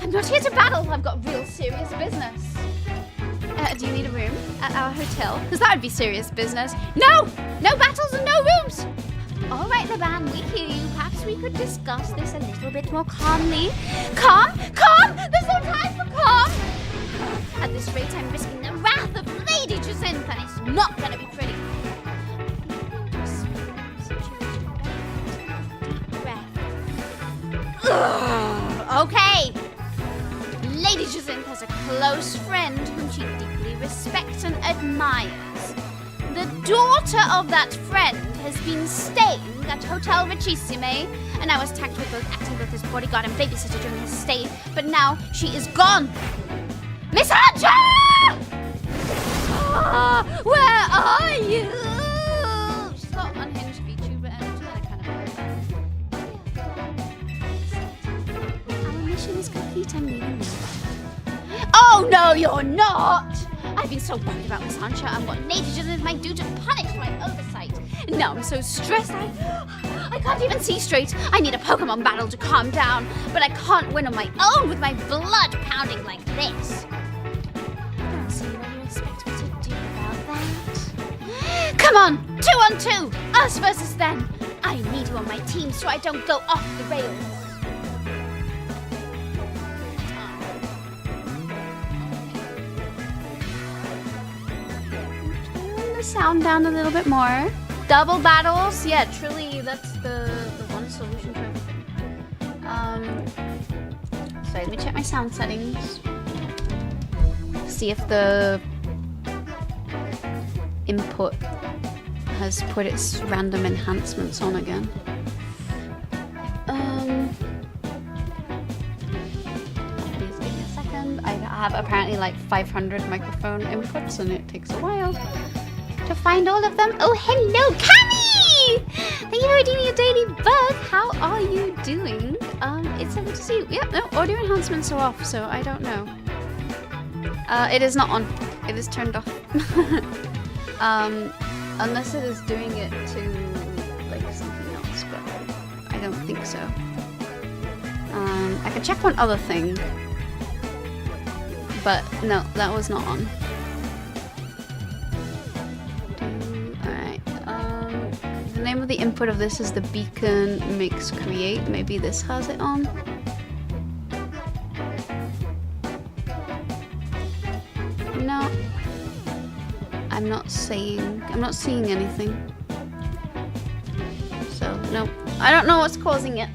I'm not here to battle. I've got real serious business. Do you need a room at our hotel? Because that would be serious business. No! No battles and no rooms! All right, Laban, we hear you. Perhaps we could discuss this a little bit more calmly. Calm? Calm? There's no time for calm! At this rate, I'm risking the wrath of Lady Jacinth, and it's not gonna be pretty. Ugh, okay. Lady Jacinth has a close friend whom she deeply respects and admires. The daughter of that friend has been staying at Hotel Richissime, and I was tagged with both acting both as bodyguard and babysitter during his stay, but now she is gone. Miss Archer! Where are you? She's got unhinged VTuber energy, I kind of like that. Our mission is complete, I'm leaving now. Oh no, you're not! I've been so worried about Miss Archer and what Lady Jacinth might do to punish my oversight. Now I'm so stressed I can't even see straight. I need a Pokemon battle to calm down, but I can't win on my own with my blood pounding like this. I don't see what you expect me to do about that. Come on, 2 on 2, us versus them. I need you on my team so I don't go off the rails. Sound down a little bit more. Double battles, yeah, truly that's the one solution to everything. So let me check my sound settings. See if the input has put its random enhancements on again. Please give me a second. I have apparently like 500 microphone inputs and it takes a while to find all of them. Oh, hello, Cammy! Thank you for redeeming your daily bug. How are you doing? It's lovely to see you. Yep, no, audio enhancements are off, so I don't know. It is not on. It is turned off. Unless it is doing it to, like, something else, but I don't think so. I can check one other thing. But, no, that was not on. The name of the input of this is the beacon mix create. Maybe this has it on. No. I'm not seeing anything. So, no. I don't know what's causing it.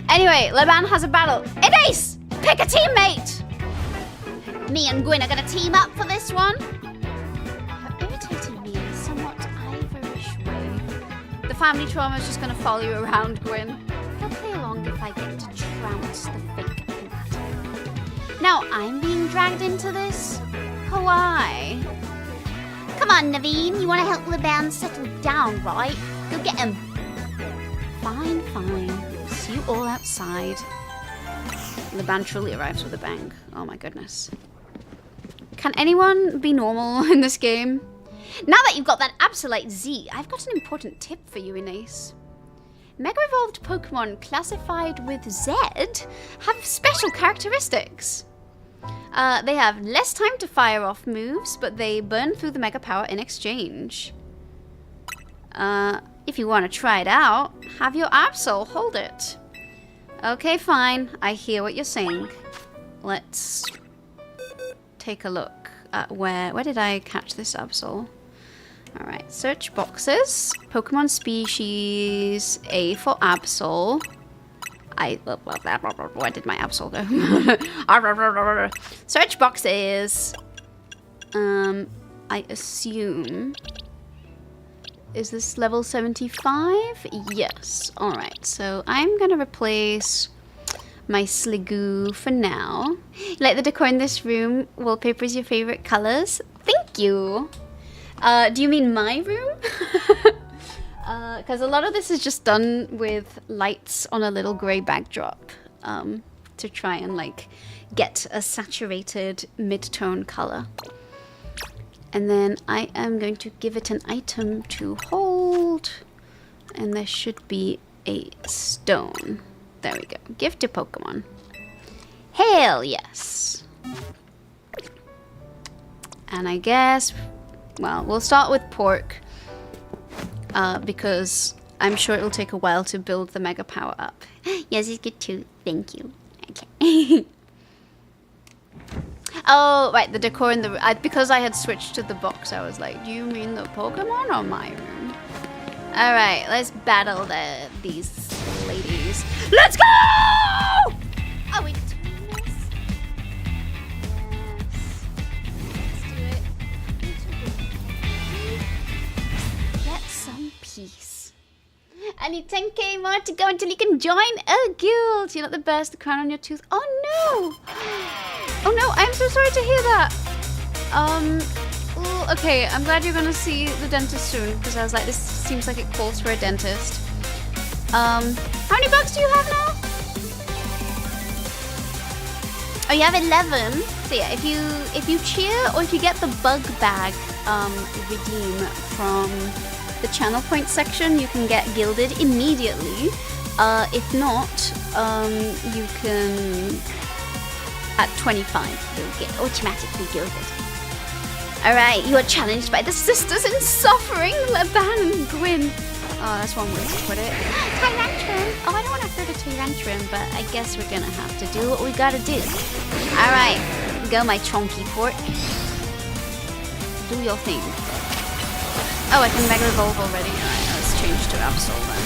Anyway, Laban has a battle. Ace! Pick a teammate! Me and Gwyn are gonna team up for this one. Family trauma is just going to follow you around, Gwyn. He'll play along if I get to trounce the fake combatant. Now I'm being dragged into this? Why? Come on, Naveen. You want to help Laban settle down, right? Go get him. Fine, fine. See you all outside. Laban truly arrives with a bang. Oh my goodness. Can anyone be normal in this game? Now that you've got that Absolute Z, I've got an important tip for you, Inace. Mega Evolved Pokemon classified with Z have special characteristics. They have less time to fire off moves, but they burn through the Mega Power in exchange. If you want to try it out, have your Absol hold it. Okay, fine. I hear what you're saying. Let's take a look at where did I catch this Absol? Alright, search boxes. Pokemon species, A for Absol. Where did my Absol go? Search boxes. I assume. Is this level 75? Yes. Alright, so I'm gonna replace my Sliggoo for now. You like the decor in this room? Wallpaper is your favorite colors? Thank you. Do you mean my room? Because a lot of this is just done with lights on a little grey backdrop. to try and like get a saturated mid-tone color. And then I am going to give it an item to hold. And there should be a stone. There we go. Give to Pokemon. Hell yes. And I guess, well, we'll start with pork. Because I'm sure it'll take a while to build the mega power up. Yes, it's good too. Thank you. Okay. Oh, right, the decor in the... because I had switched to the box, I was like, do you mean the Pokemon or my room? Alright, let's battle these ladies. Let's go! Oh, we're doing this? Yes. Let's do it. Get some peace. I need 10k more to go until you can join a guild. You're not the best. The crown on your tooth. Oh no! Oh no, I'm so sorry to hear that. Ooh, okay, I'm glad you're gonna see the dentist soon, because I was like, this seems like it calls for a dentist. How many bugs do you have now? Oh, you have 11. So yeah, if you cheer or if you get the bug bag redeem from the channel point section, you can get gilded immediately. If not, you can at 25 you'll get automatically gilded. Alright, you are challenged by the sisters in suffering, Leban and Gwyn. Oh, that's one way to put it. Tyrantrum. Oh, I don't want to hurt a Tyrantrum, but I guess we're gonna have to do what we gotta do. Alright, go my chonky port. Do your thing. Oh, I can Mega Evolve already. Alright, let's change to Absol then.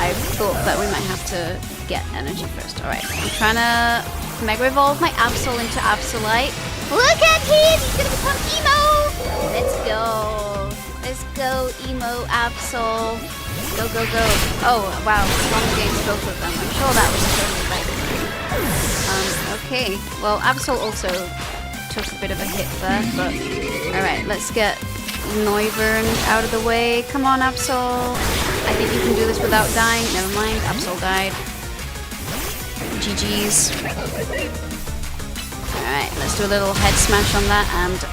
I thought that we might have to get energy first. Alright, I'm trying to Mega Evolve my Absol into Absolite. Look at him! He's gonna become emo! Let's go. Let's go, emo Absol. Go, go, go. Oh, wow. Long games, both of them. I'm sure that was totally right. Okay. Well, Absol also took a bit of a hit there, but... Alright, let's get Noivern out of the way. Come on, Absol. I think you can do this without dying. Never mind. Absol died. GG's. Alright, let's do a little head smash on that, and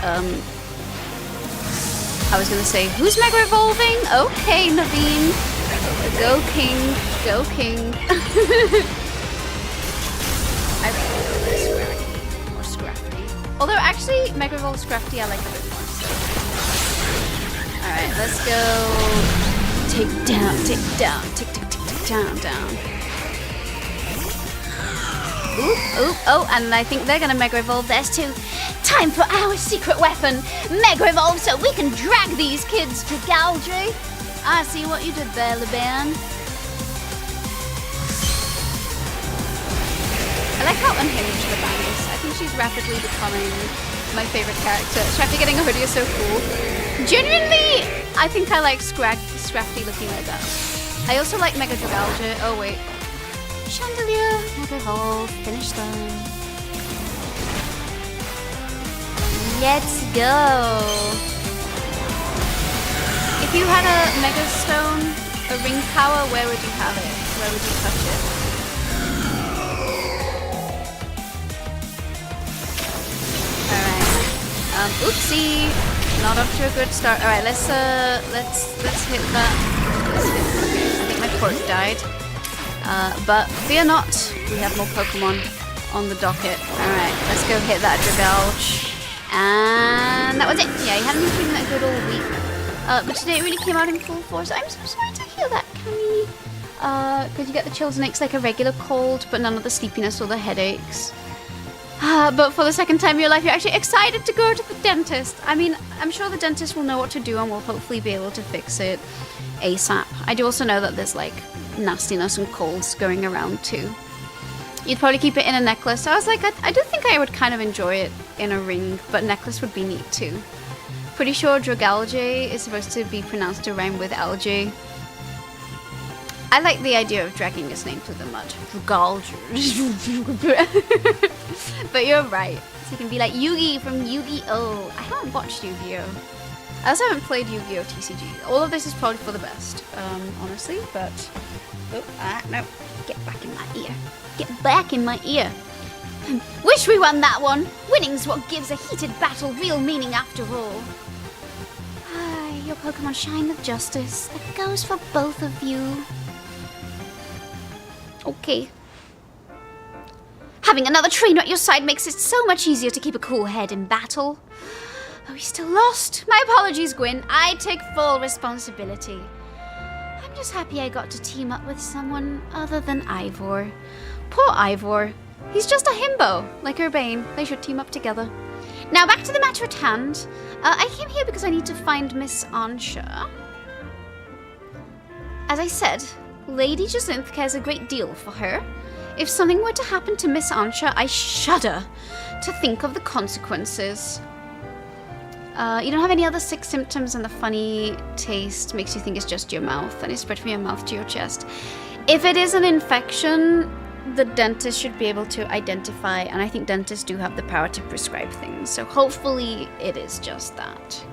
I was gonna say, who's Mega Evolving? Okay, Naveen. Go King, go King. I prefer more Scrafty. Although actually, Mega Evolve Scrafty I like a bit more, so. Alright, let's go. Take down, take down. Oop, oop, oh, and I think they're gonna Mega Evolve theirs too. Time for our secret weapon, Mega Evolve, so we can drag these kids to Galdry. I see what you did there, Leban. I like how unhinged Leban is. I think she's rapidly becoming my favorite character. Scrafty getting a hoodie is so cool. Genuinely, I think I like Scrafty looking like that. I also like Mega Dragalge. Oh wait. Chandelier, Mega Evolve, finish them. Let's go. If you had a Mega Stone, a ring power, where would you have it? Where would you touch it? Alright. Oopsie. Not off to a good start. Alright, let's hit that. Okay, I think my port died. But fear not, we have more Pokemon on the docket. Alright, let's go hit that Dragalge. And that was it. Yeah, he hadn't been feeling that good all week. But today it really came out in full force. I'm so sorry to hear that, Cammy. Because you get the chills and aches like a regular cold, but none of the sleepiness or the headaches. But for the second time in your life, you're actually excited to go to the dentist. I mean, I'm sure the dentist will know what to do and will hopefully be able to fix it ASAP. I do also know that there's like nastiness and colds going around too. You'd probably keep it in a necklace. I was like, I do think I would kind of enjoy it in a ring, but necklace would be neat too. Pretty sure Dragalge is supposed to be pronounced to rhyme with algae. I like the idea of dragging his name through the mud. Dragalge. But you're right. So you can be like Yugi from Yu-Gi-Oh! I haven't watched Yu-Gi-Oh! I also haven't played Yu-Gi-Oh! TCG. All of this is probably for the best, honestly, but... Oh, no. Get back in my ear. Get back in my ear. Wish we won that one. Winning's what gives a heated battle real meaning after all. Your Pokemon shine with justice. That goes for both of you. Okay. Having another trainer at your side makes it so much easier to keep a cool head in battle. Are we still lost? My apologies, Gwyn. I take full responsibility. I'm just happy I got to team up with someone other than Ivor. Poor Ivor. He's just a himbo, like Urbane. They should team up together. Now back to the matter at hand. I came here because I need to find Miss Ansha. As I said, Lady Jacinth cares a great deal for her. If something were to happen to Miss Ansha, I shudder to think of the consequences. You don't have any other sick symptoms, and the funny taste makes you think it's just your mouth, and it's spread from your mouth to your chest. If it is an infection, the dentist should be able to identify, and I think dentists do have the power to prescribe things, so hopefully it is just that.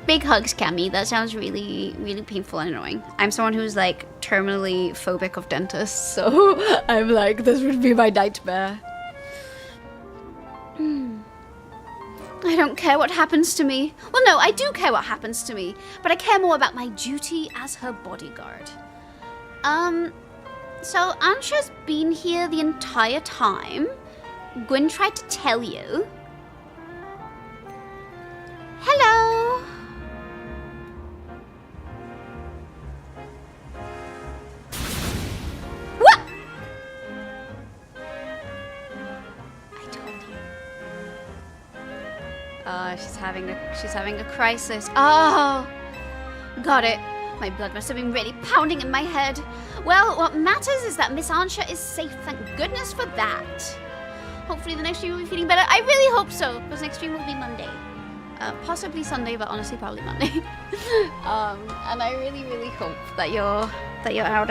Big hugs, Cammy. That sounds really, really painful and annoying. I'm someone who's like terminally phobic of dentists, so I'm like, this would be my nightmare. I don't care what happens to me. Well, no, I do care what happens to me, but I care more about my duty as her bodyguard. So Ansha's been here the entire time. Gwyn tried to tell you. Hello. What? I told you. Oh, she's having a crisis. Oh, got it. My blood must have been really pounding in my head. Well, what matters is that Miss Ansha is safe. Thank goodness for that. Hopefully the next stream will be feeling better. I really hope so, because next stream will be Monday. Possibly Sunday, but honestly probably Monday. And I really, really hope that you're out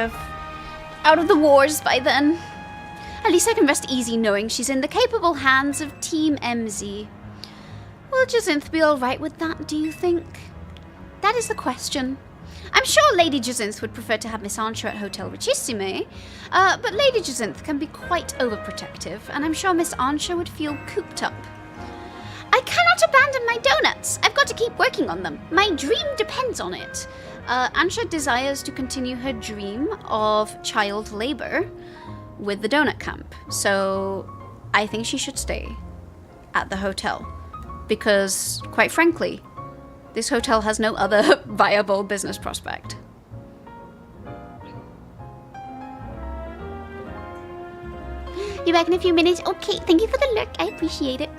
of the wars by then. At least I can rest easy knowing she's in the capable hands of Team MZ. Will Jacinth be alright with that, do you think? That is the question. I'm sure Lady Jacinth would prefer to have Miss Ansha at Hotel Richissime, but Lady Jacinth can be quite overprotective, and I'm sure Miss Ansha would feel cooped up. I cannot abandon my donuts. I've got to keep working on them. My dream depends on it. Ansha desires to continue her dream of child labor with the donut camp, so I think she should stay at the hotel, because, quite frankly, this hotel has no other viable business prospect. You're back in a few minutes. Okay, thank you for the look. I appreciate it.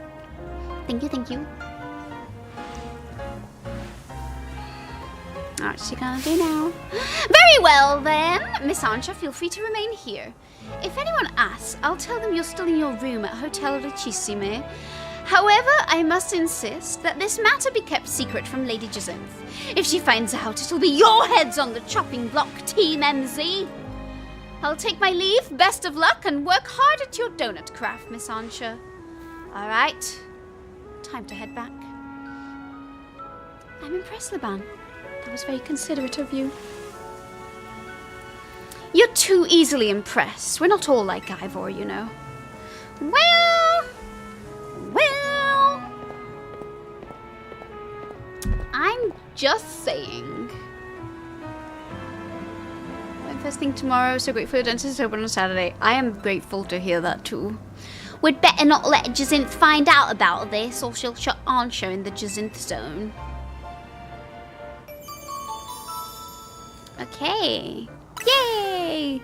Thank you, thank you. What's she gonna do now? Very well then. Miss Ansha, feel free to remain here. If anyone asks, I'll tell them you're still in your room at Hotel Richissime. However, I must insist that this matter be kept secret from Lady Jacinth. If she finds out, it'll be your heads on the chopping block, Team MZ. I'll take my leave, best of luck, and work hard at your donut craft, Miss Ansha. Alright, time to head back. I'm impressed, Laban. That was very considerate of you. You're too easily impressed. We're not all like Ivor, you know. Well... I'm just saying. First thing tomorrow, so grateful the dentist is open on Saturday. I am grateful to hear that too. We'd better not let Jacinth find out about this, or she'll shut Ansha in the Jacinth zone. Okay. Yay!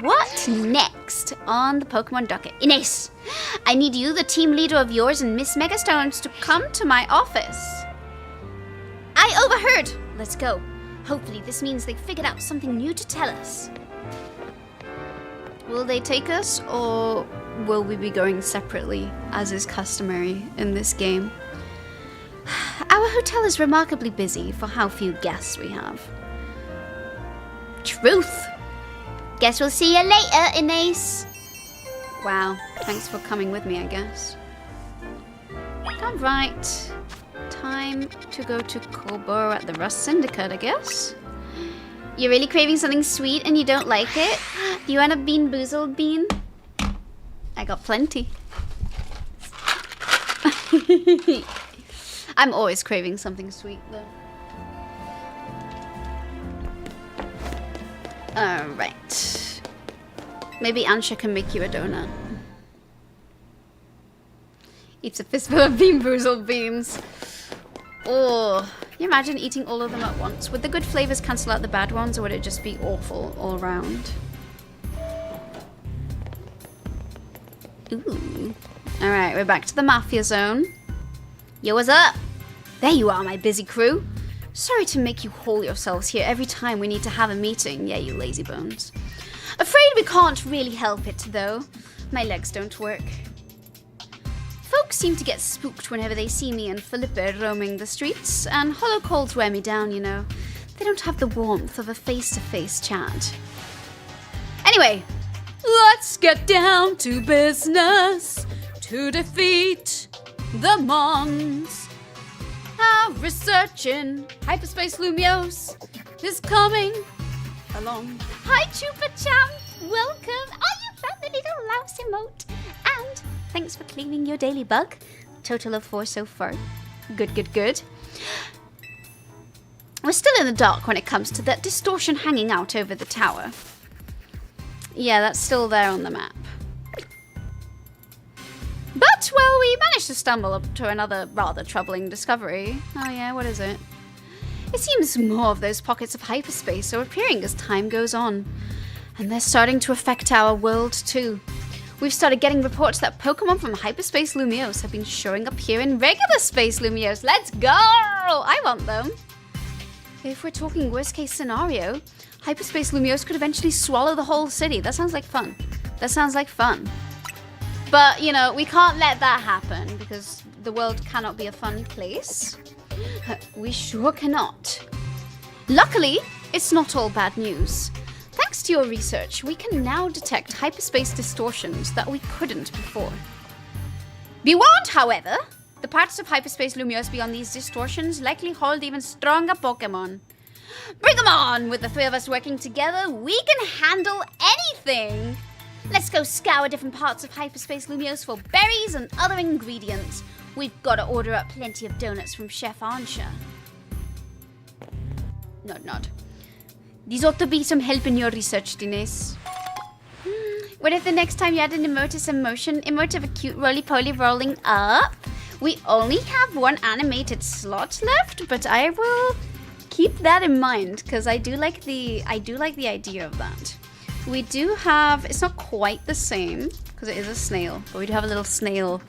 What next on the Pokemon docket? Ines, I need you, the team leader of yours and Miss Megastones, to come to my office. I overheard! Let's go. Hopefully this means they figured out something new to tell us. Will they take us, or will we be going separately, as is customary in this game? Our hotel is remarkably busy for how few guests we have. Truth! Guess we'll see you later, Ines. Wow, thanks for coming with me, I guess. Alright. Time to go to Colborough at the Rust Syndicate, I guess. You're really craving something sweet and you don't like it? Do you want a Bean Boozled bean? I got plenty. I'm always craving something sweet though. Alright. Maybe Ansha can make you a donut. Eats a fistful of Bean Boozled beans. Oh, can you imagine eating all of them at once? Would the good flavors cancel out the bad ones, or would it just be awful all around? Ooh. Alright, we're back to the Mafia Zone. Yo, what's up? There you are, my busy crew. Sorry to make you haul yourselves here every time we need to have a meeting. Yeah, you lazy bones. Afraid we can't really help it, though. My legs don't work. Folks seem to get spooked whenever they see me and Felipe roaming the streets, and hollow colds wear me down, you know. They don't have the warmth of a face-to-face chat. Anyway, let's get down to business to defeat the Mons. Our research in hyperspace Lumiose is coming along. Hi, Chupa Champ! Welcome! Oh, you found the little louse emote! And thanks for claiming your daily bug. Total of 4 so far. Good, good, good. We're still in the dark when it comes to that distortion hanging out over the tower. Yeah, that's still there on the map. But, well, we managed to stumble up to another rather troubling discovery. Oh yeah, what is it? It seems more of those pockets of hyperspace are appearing as time goes on. And they're starting to affect our world too. We've started getting reports that Pokemon from hyperspace Lumiose have been showing up here in regular space Lumiose. Let's go! I want them. If we're talking worst case scenario, hyperspace Lumiose could eventually swallow the whole city. That sounds like fun. That sounds like fun. But, you know, we can't let that happen because the world cannot be a fun place. We sure cannot. Luckily, it's not all bad news. Thanks to your research, we can now detect hyperspace distortions that we couldn't before. Be warned, however, the parts of hyperspace Lumiose beyond these distortions likely hold even stronger Pokemon. Bring them on! With the 3 of us working together, we can handle anything! Let's go scour different parts of hyperspace Lumiose for berries and other ingredients. We've got to order up plenty of donuts from Chef Ansha. Nod, nod. These ought to be some help in your research, Denise. What if the next time you add an emote emote of a cute roly-poly rolling up? We only have 1 animated slot left, but I will keep that in mind because I do like the idea of that. We do have, it's not quite the same because it is a snail, but we do have a little snail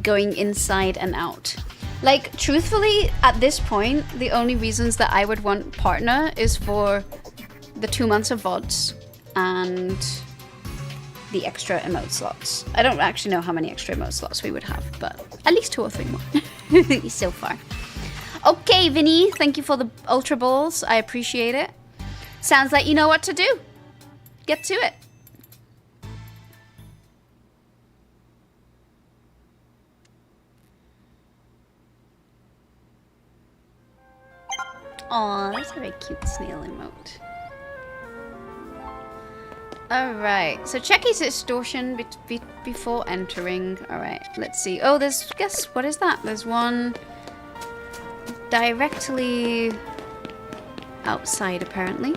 going inside and out. Like, truthfully, at this point, the only reasons that I would want partner is for the 2 months of VODs and the extra emote slots. I don't actually know how many extra emote slots we would have, but at least 2 or 3 more so far. Okay, Vinny, thank you for the Ultra Balls. I appreciate it. Sounds like you know what to do. Get to it. Aw, that's a very cute snail emote. Alright, so check his distortion before entering. Alright, let's see. Oh, there's, guess, what is that? There's one directly outside, apparently.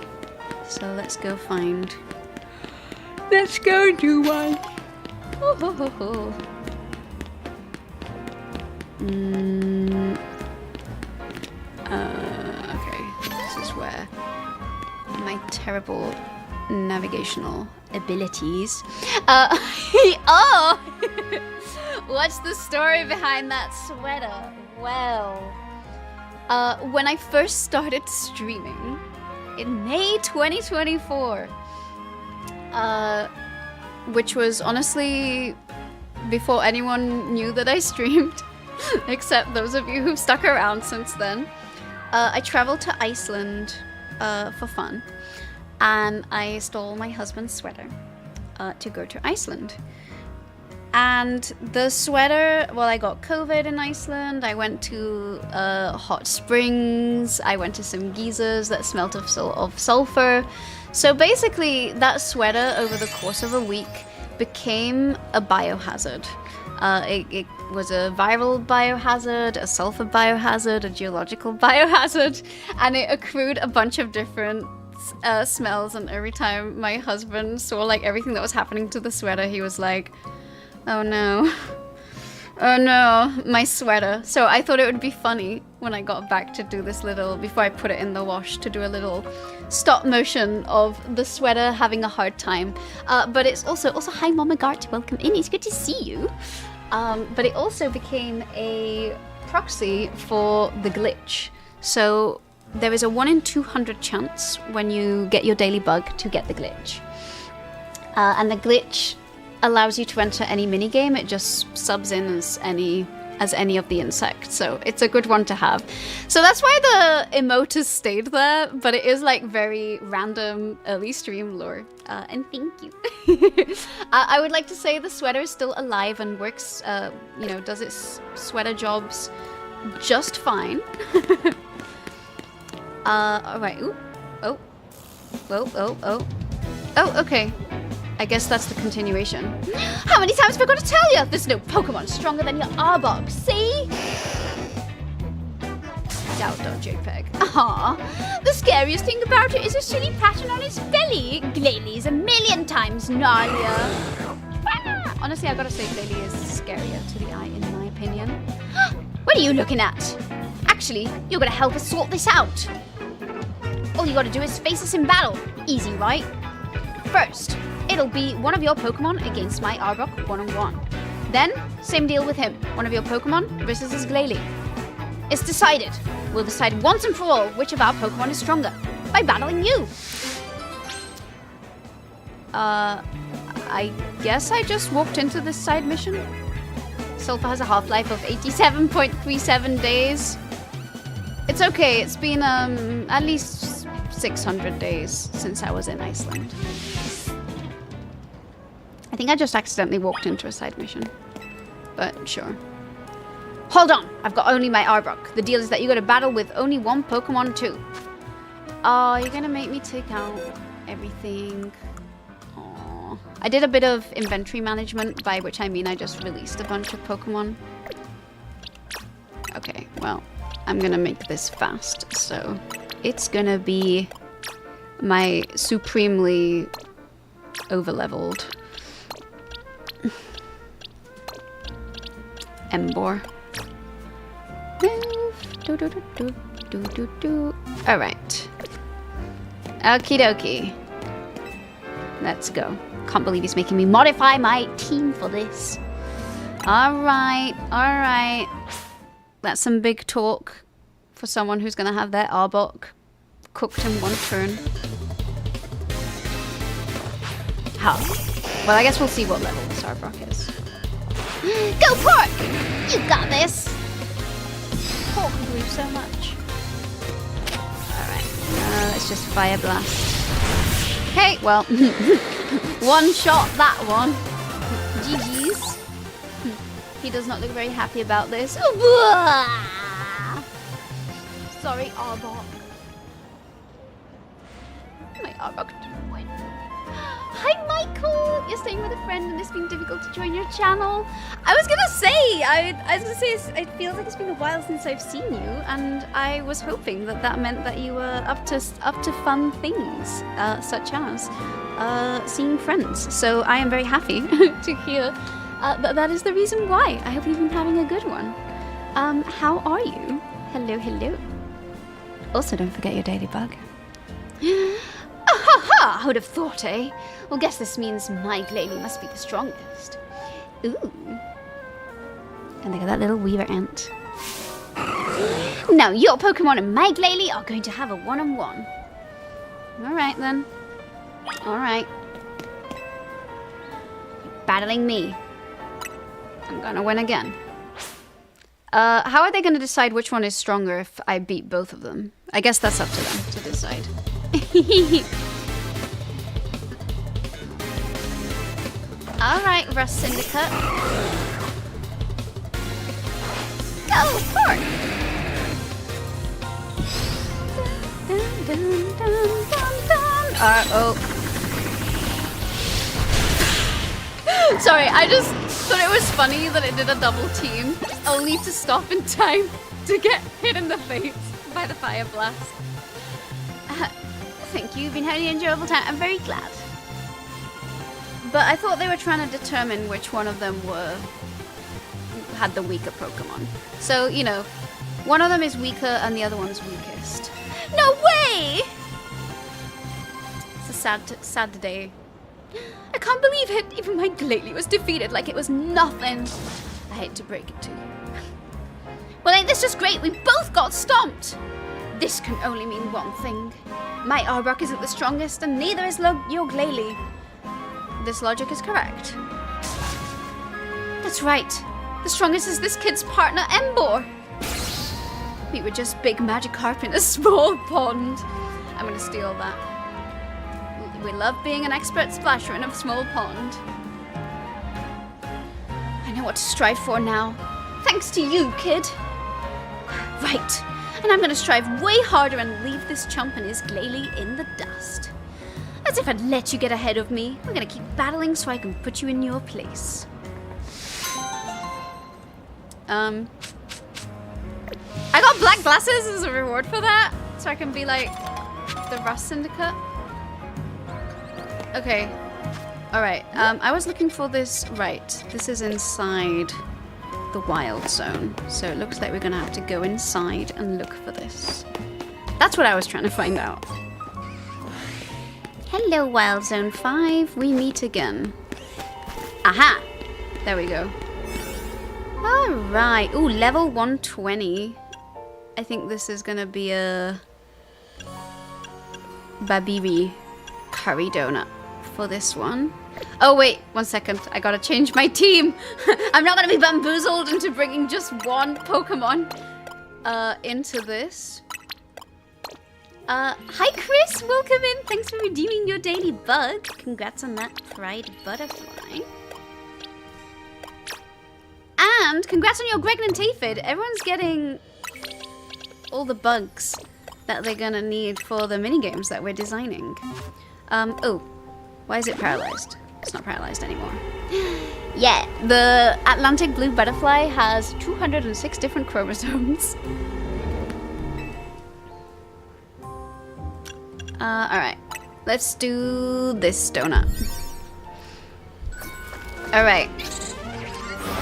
So let's go find. Let's go do one. Oh, ho, ho, ho. Okay, this is where my terrible navigational abilities. Oh! What's the story behind that sweater? Well, when I first started streaming in May 2024, which was honestly before anyone knew that I streamed, except those of you who've stuck around since then, I traveled to Iceland for fun. And I stole my husband's sweater to go to Iceland. And the sweater, well, I got COVID in Iceland. I went to hot springs. I went to some geysers that smelt of sulfur. So basically, that sweater over the course of a week became a biohazard. It was a viral biohazard, a sulfur biohazard, a geological biohazard, and it accrued a bunch of different smells. And every time my husband saw like everything that was happening to the sweater, he was like, "Oh no, oh no, my sweater." So I thought it would be funny when I got back to do this little, before I put it in the wash, to do a little stop motion of the sweater having a hard time. But it's also hi Mama Gart, welcome in, it's good to see you. But it also became a proxy for the glitch. So there is a 1 in 200 chance when you get your daily bug to get the glitch. And the glitch allows you to enter any minigame. It just subs in as any of the insects, so it's a good one to have. So that's why the emote has stayed there, but it is like very random early stream lore. And thank you. I would like to say the sweater is still alive and works, you know, does its sweater jobs just fine. Alright, ooh, oh, okay. I guess that's the continuation. How many times have I got to tell you? There's no Pokemon stronger than your Arbok, see? JPEG. Aww. The scariest thing about it is a silly pattern on its belly. Glalie a million times gnarlier. Honestly, I gotta say Glalie is scarier to the eye, in my opinion. What are you looking at? Actually, you're gonna help us sort this out. All you gotta do is face us in battle. Easy, right? First, it'll be one of your Pokemon against my Arbok one-on-one. Then, same deal with him. One of your Pokemon versus his Glalie. It's decided. We'll decide once and for all which of our Pokemon is stronger by battling you. I guess I just walked into this side mission. Sulfur has a half-life of 87.37 days. It's okay, it's been at least 600 days since I was in Iceland. I think I just accidentally walked into a side mission, but sure. Hold on, I've got only my Arbok. The deal is that you gotta battle with only one Pokemon too. Oh, you're gonna make me take out everything. Aww. I did a bit of inventory management, by which I mean I just released a bunch of Pokemon. Okay, well, I'm gonna make this fast, so it's gonna be my supremely overleveled Embor. Move. Alright. Okie dokie. Let's go. Can't believe he's making me modify my team for this. Alright, alright. That's some big talk for someone who's gonna have their Arbok cooked in one turn. How? Well, I guess we'll see what level this Arbok is. Go Pork! You got this! Pork can do so much. Alright, let's just Fire Blast. Okay, well, one shot that one. GG's. He does not look very happy about this. Sorry, Arbok. My Arbok didn't win. Hi, Michael! You're staying with a friend and it's been difficult to join your channel. I was gonna say, it feels like it's been a while since I've seen you, and I was hoping that that meant that you were up to fun things, such as seeing friends. So I am very happy to hear that is the reason why. I hope you've been having a good one. How are you? Hello, hello. Also, don't forget your daily bug. Ha! Who'd have thought, eh? Well, guess this means my Glalie must be the strongest. Ooh. And look at that little weaver ant. Now your Pokemon and my Glalie are going to have a one-on-one. Alright then. Alright. Battling me. I'm gonna win again. How are they gonna decide which one is stronger if I beat both of them? I guess that's up to them to decide. Alright, Rust Syndicate. Go, fork! Dun, dun, dun, dun, dun. Oh. Sorry, I just thought it was funny that it did a double team, only to stop in time to get hit in the face by the fire blast. Thank you, been having an enjoyable time. I'm very glad. But I thought they were trying to determine which one of them had the weaker Pokemon. So, you know, one of them is weaker and the other one's weakest. No way! It's a sad day. I can't believe it. Even my Glalie was defeated like it was nothing. I hate to break it to you. Well, ain't this just great? We both got stomped. This can only mean one thing. My Arbok isn't the strongest, and neither is your Glalie. This logic is correct. That's right. The strongest is this kid's partner, Embor. We were just big Magikarp in a small pond. I'm gonna steal that. We love being an expert splasher in a small pond. I know what to strive for now. Thanks to you, kid. Right. And I'm gonna strive way harder and leave this chump and his Glalie in the dust. As if I'd let you get ahead of me. We're gonna keep battling so I can put you in your place. I got black glasses as a reward for that, so I can be like the Rust Syndicate. Okay. Alright, I was looking for this. Right, this is inside the wild zone, so it looks like we're gonna have to go inside and look for this. That's what I was trying to find out. Hello, Wild Zone 5. We meet again. Aha! There we go. Alright. Ooh, level 120. I think this is gonna be a Babiri curry donut for this one. Oh wait, 1 second. I gotta change my team. I'm not gonna be bamboozled into bringing just one Pokemon into this. Hi Chris, welcome in. Thanks for redeeming your daily bug. Congrats on that Pride Butterfly. And congrats on your Gregnant Aphid. Everyone's getting all the bugs that they're gonna need for the minigames that we're designing. Oh, why is it paralyzed? It's not paralyzed anymore. Yeah, the Atlantic Blue Butterfly has 206 different chromosomes. Alright. Let's do this donut. Alright.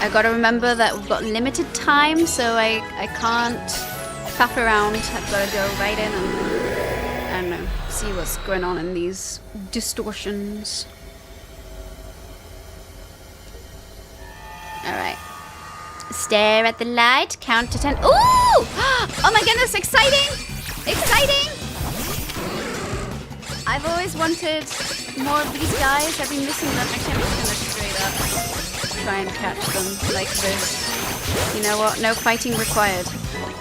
I gotta remember that we've got limited time, so I can't faff around. I've gotta go right in and, I don't know, see what's going on in these distortions. Alright. Stare at the light, count to 10. Ooh! Oh my goodness, exciting! Exciting! I've always wanted more of these guys. I've been missing them. Actually, I'm just gonna straight up try and catch them like this. You know what? No fighting required.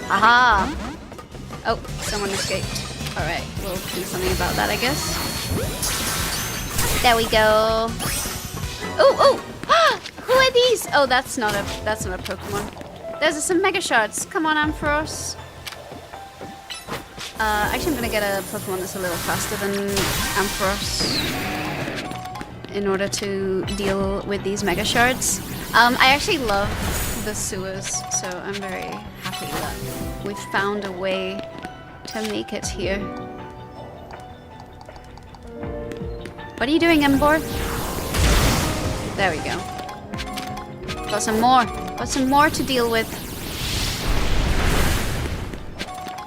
Aha! Oh, someone escaped. Alright, we'll do something about that, I guess. There we go. Oh, oh! Who are these? Oh, that's not a Pokemon. There's some Mega Shards. Come on, Ampharos. Actually, I'm gonna get a Pokemon that's a little faster than Ampharos in order to deal with these Mega Shards. I actually love the sewers, so I'm very happy that we've found a way to make it here. What are you doing, Embor? There we go. Got some more. Got some more to deal with.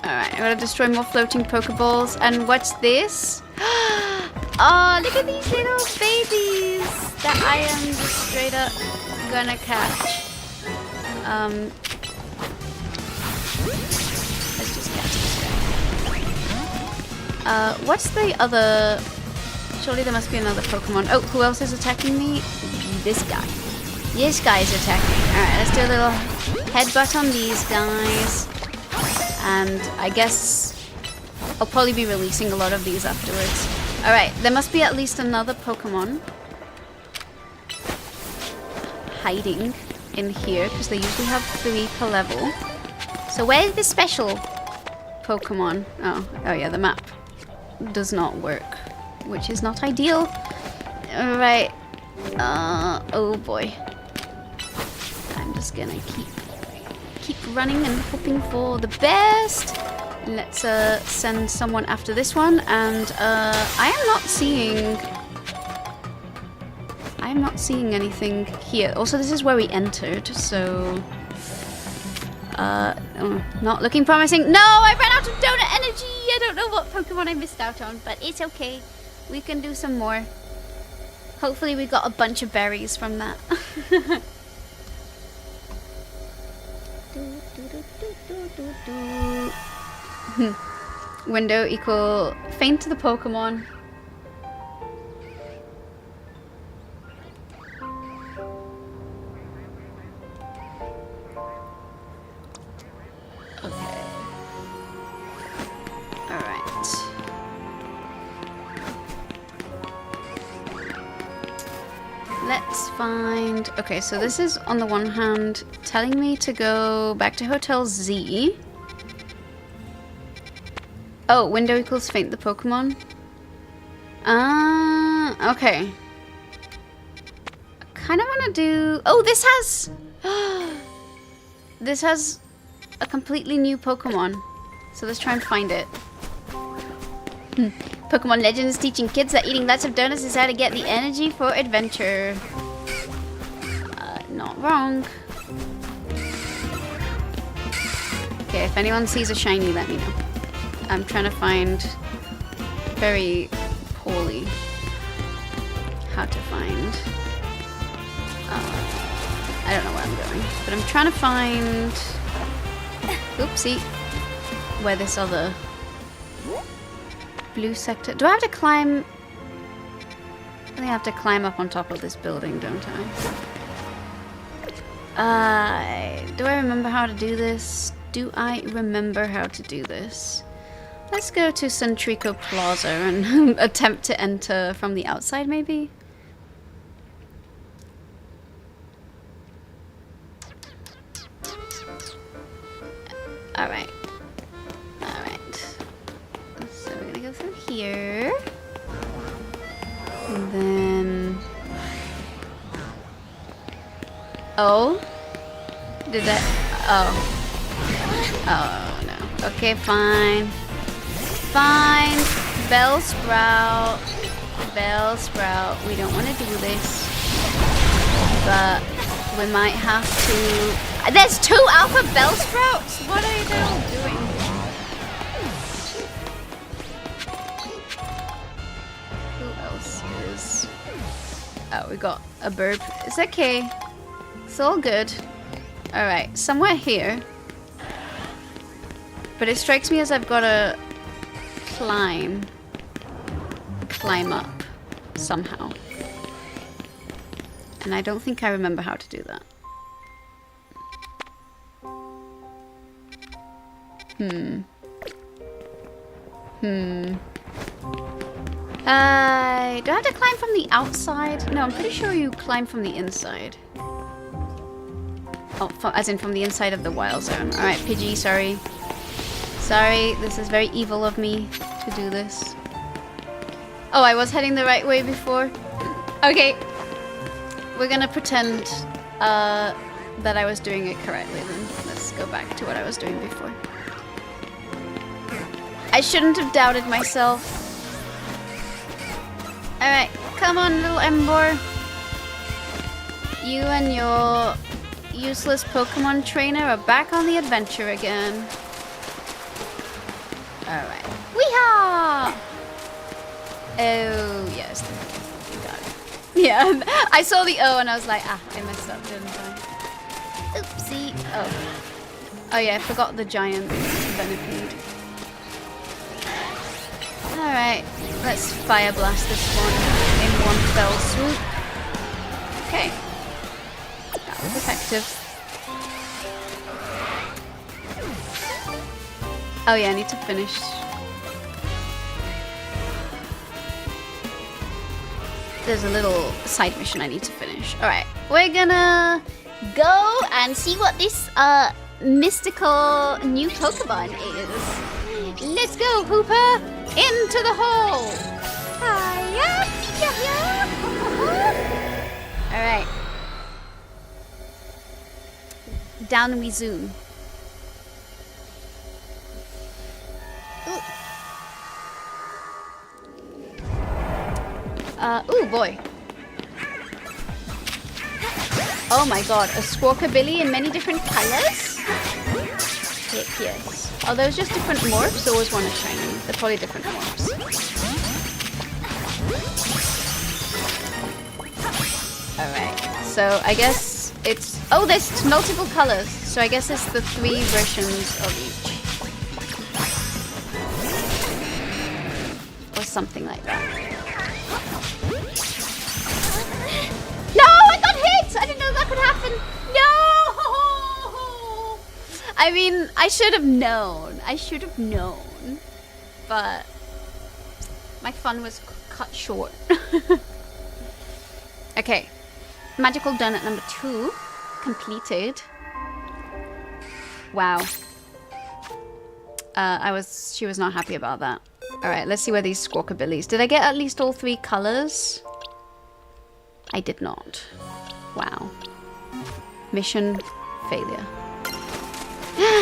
Alright, I'm gonna destroy more floating Pokeballs. And what's this? Oh, look at these little babies that I am just straight up gonna catch. Let's just catch this guy. What's the other... Surely there must be another Pokemon. Oh, who else is attacking me? This guy. This guy is attacking. Alright, let's do a little headbutt on these guys. And I guess I'll probably be releasing a lot of these afterwards. Alright, there must be at least another Pokemon hiding in here because they usually have 3 per level. So where's the special Pokemon? Oh yeah, the map does not work, which is not ideal. Alright. Oh boy. I'm just gonna keep running and hoping for the best. Let's send someone after this one, and I am not seeing anything here. Also, this is where we entered, so not looking promising. No, I ran out of donut energy. I don't know what Pokemon I missed out on, but it's okay. We can do some more. Hopefully we got a bunch of berries from that. Window equal faint to the Pokemon. Okay. Alright. Let's find... Okay, so this is on the one hand telling me to go back to Hotel Z. Oh, window equals faint the Pokemon. Okay. I kind of want to do... Oh, this has... This has a completely new Pokemon. So let's try and find it. Pokemon Legends teaching kids that eating lots of donuts is how to get the energy for adventure. Not wrong. Okay, if anyone sees a shiny, let me know. I'm trying to find very poorly how to find. I don't know where I'm going, but I'm trying to find. Oopsie, where this other blue sector. Do I have to climb? I think I have to climb up on top of this building, don't I? Do I remember how to do this? Do I remember how to do this? Let's go to Centrico Plaza and attempt to enter from the outside, maybe? Alright. Alright. So we're gonna go through here. And then... Oh? Did that... Oh. Oh, no. Okay, fine. Fine. Bellsprout. Bellsprout. We don't want to do this. But we might have to... There's 2 Alpha Bellsprouts? What are they all doing? Who else is... Oh, we got a burp. It's okay. It's all good. Alright, somewhere here. But it strikes me as I've got to climb up somehow. And I don't think I remember how to do that. Do I have to climb from the outside? No, I'm pretty sure you climb from the inside. Oh, as in from the inside of the wild zone. Alright, Pidgey, sorry. Sorry, this is very evil of me to do this. Oh, I was heading the right way before. Okay. We're gonna pretend that I was doing it correctly then. Let's go back to what I was doing before. I shouldn't have doubted myself. Alright, come on, little Embor. You and your useless Pokemon trainer are back on the adventure again. Alright. Weehaw! Oh, yes. Got it. Yeah, I saw the O and I was like, ah, I messed up, didn't I? Oopsie. Oh. Oh yeah, I forgot the giant Venipede. Alright, let's fire blast this one in one fell swoop. Okay. That was effective. Oh yeah, I need to finish. There's a little side mission I need to finish. Alright, we're gonna go and see what this mystical new Pokemon is. Let's go, Hooper! Into the hole! Hiya! Alright. Down we zoom. Ooh boy. Oh my god, a Squawkabilly in many different colors? Heck yes. Are those just different morphs or was one a shiny? They're probably different morphs. Alright, so I guess it's... Oh, there's multiple colors. So I guess it's the 3 versions of each. Or something like that. No, I got hit! I didn't know that could happen. No! I mean, I should have known. I should have known. But my fun was cut short. Okay. Magical donut number 2 completed. Wow. She was not happy about that. Alright, let's see where these Squawkabillies. Did I get at least all 3 colors? I did not. Wow. Mission failure.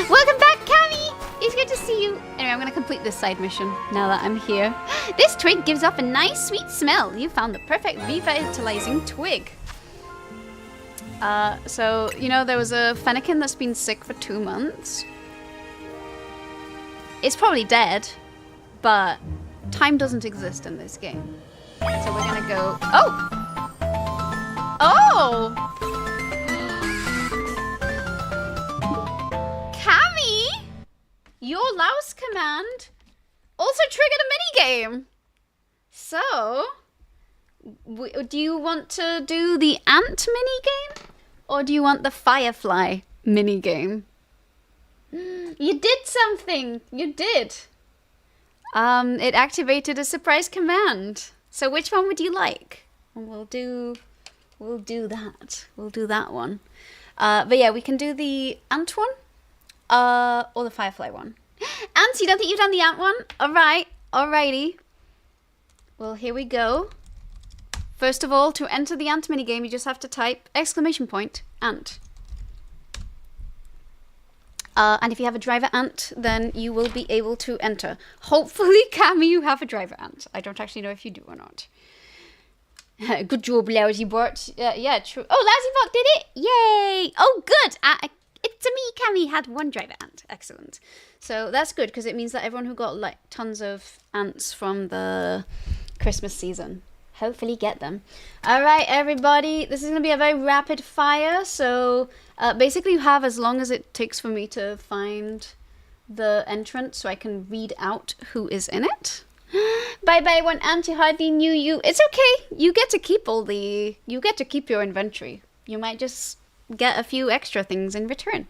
Welcome back, Cammy! It's good to see you. Anyway, I'm gonna complete this side mission now that I'm here. This twig gives off a nice sweet smell. You found the perfect revitalizing twig. So, you know, there was a Fennekin that's been sick for 2 months. It's probably dead, but time doesn't exist in this game. So we're gonna go... Oh! Oh! Cammy! Your Louse command also triggered a minigame. So, do you want to do the ant minigame? Or do you want the firefly minigame? You did something! You did! It activated a surprise command. So which one would you like? We'll do that. We'll do that one. But yeah, we can do the ant one. Or the firefly one. Ant, you don't think you've done the ant one? Alright. Alrighty. Well, here we go. First of all, to enter the ant minigame, you just have to type ! ant. And if you have a driver ant, then you will be able to enter. Hopefully, Cammy, you have a driver ant. I don't actually know if you do or not. Good job, Lousybot. Yeah, true. Oh, Lousybot did it! Yay! Oh, good! It's to me, Cammy had 1 driver ant. Excellent. So that's good, because it means that everyone who got like tons of ants from the Christmas season, hopefully get them. Alright, everybody. This is going to be a very rapid fire. So basically you have as long as it takes for me to find the entrance so I can read out who is in it. Bye-bye, one ant, I hardly knew you. It's okay. You get to keep you get to keep your inventory. You might just get a few extra things in return.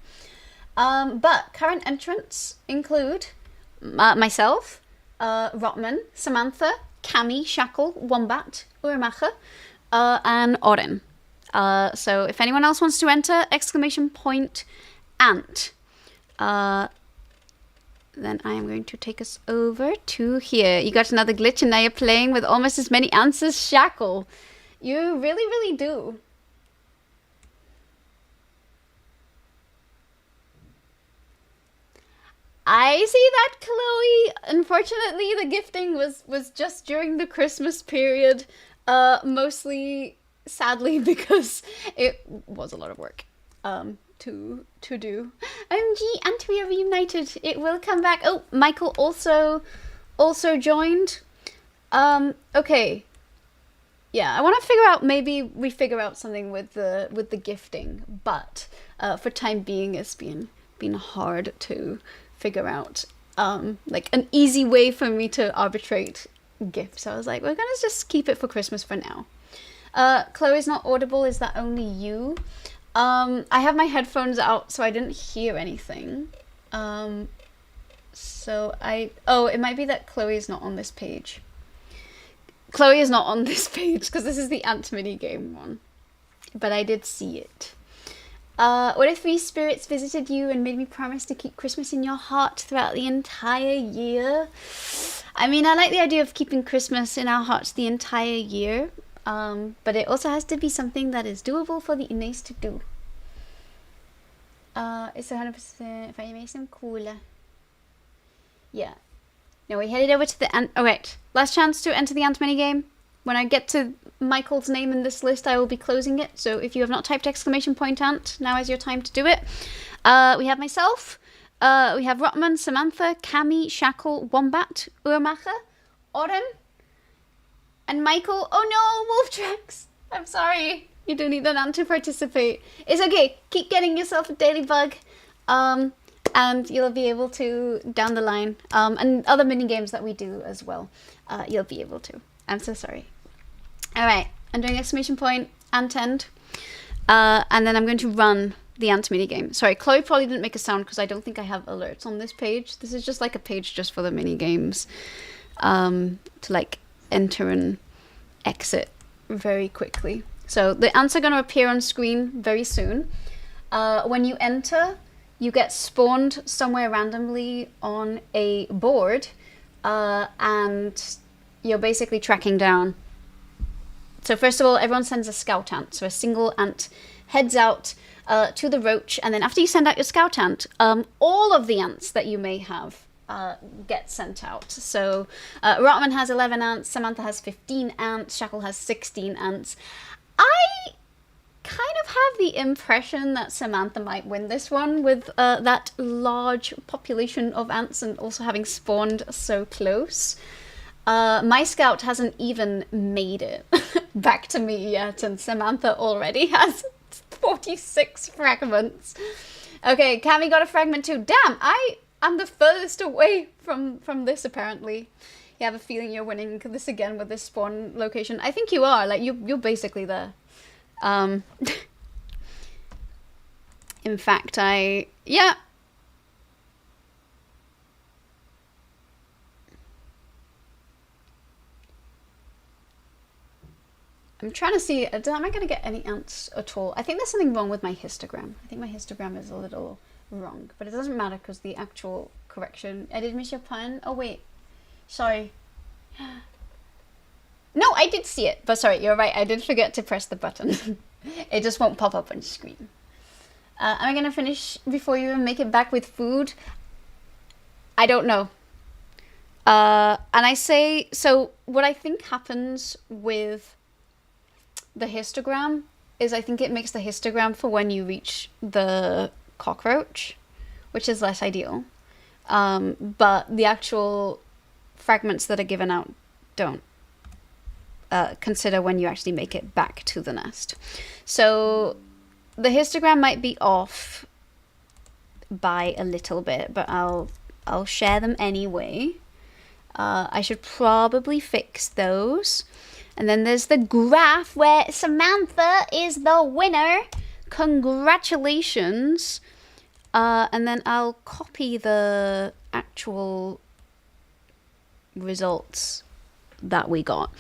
But current entrants include myself, Rotman, Samantha, Cammy, Shackle, Wombat, Urmacher, and Oren. So if anyone else wants to enter, !ant. Then I am going to take us over to here. You got another glitch and now you're playing with almost as many ants as Shackle. You really, really do. I see that, Chloe. Unfortunately, the gifting was just during the Christmas period. Mostly, sadly, because it was a lot of work to do. OMG, and we are reunited. It will come back. Oh, Michael also joined. Okay. Yeah, I want to figure out, maybe we figure out something with the gifting, but for time being, it's been hard to figure out like an easy way for me to arbitrate gifts. So I was like, we're gonna just keep it for Christmas for now. Chloe's not audible. Is that only you? I have my headphones out, so I didn't hear anything. So it might be that Chloe's not on this page. Chloe is not on this page because this is the ant mini game one. but I did see it. What if three spirits visited you and made me promise to keep Christmas in your heart throughout the entire year? I mean, I like the idea of keeping Christmas in our hearts the entire year, but it also has to be something that is doable for the Innes to do. It's 100% if I make them cooler. Yeah. No, we headed over to the ant. Oh, wait. Last chance to enter the ant minigame. When I get to Michael's name in this list, I will be closing it. So if you have not typed !ant, now is your time to do it. We have myself. We have Rotman, Samantha, Cami, Shackle, Wombat, Urmacher, Oren, and Michael. Oh no, Wolf Tracks. I'm sorry. You do need an ant to participate. It's okay. Keep getting yourself a dailybug. And you'll be able to down the line. And other mini games that we do as well. You'll be able to. I'm so sorry. Alright, I'm doing exclamation point, ant end. And then I'm going to run the ant mini game. Sorry, Chloe probably didn't make a sound because I don't think I have alerts on this page. This is just like a page just for the mini games. To like enter and exit very quickly. So the ants are going to appear on screen very soon. When you enter, you get spawned somewhere randomly on a board. And you're basically tracking down. So first of all, everyone sends a scout ant. So a single ant heads out to the roach, and then after you send out your scout ant, all of the ants that you may have get sent out. So Rotman has 11 ants, Samantha has 15 ants, Shackle has 16 ants. I kind of have the impression that Samantha might win this one with that large population of ants and also having spawned so close. My scout hasn't even made it back to me yet, and Samantha already has 46 fragments. Okay, Cami got a fragment too. Damn, I'm the furthest away from this apparently. You have a feeling you're winning this again with this spawn location. I think you are, like you're basically there. In fact, yeah. I'm trying to see, am I going to get any ants at all? I think there's something wrong with my histogram. I think my histogram is a little wrong, but it doesn't matter because the actual correction. I did miss your pun. Oh, wait. Sorry. No, I did see it, but sorry, you're right. I did forget to press the button. It just won't pop up on screen. Am I going to finish before you even make it back with food? I don't know. And I say, so what I think happens with the histogram is I think it makes the histogram for when you reach the cockroach, which is less ideal. But the actual fragments that are given out don't consider when you actually make it back to the nest. So the histogram might be off by a little bit, but I'll share them anyway. I should probably fix those. And then there's the graph where Samantha is the winner. Congratulations. And then I'll copy the actual results that we got.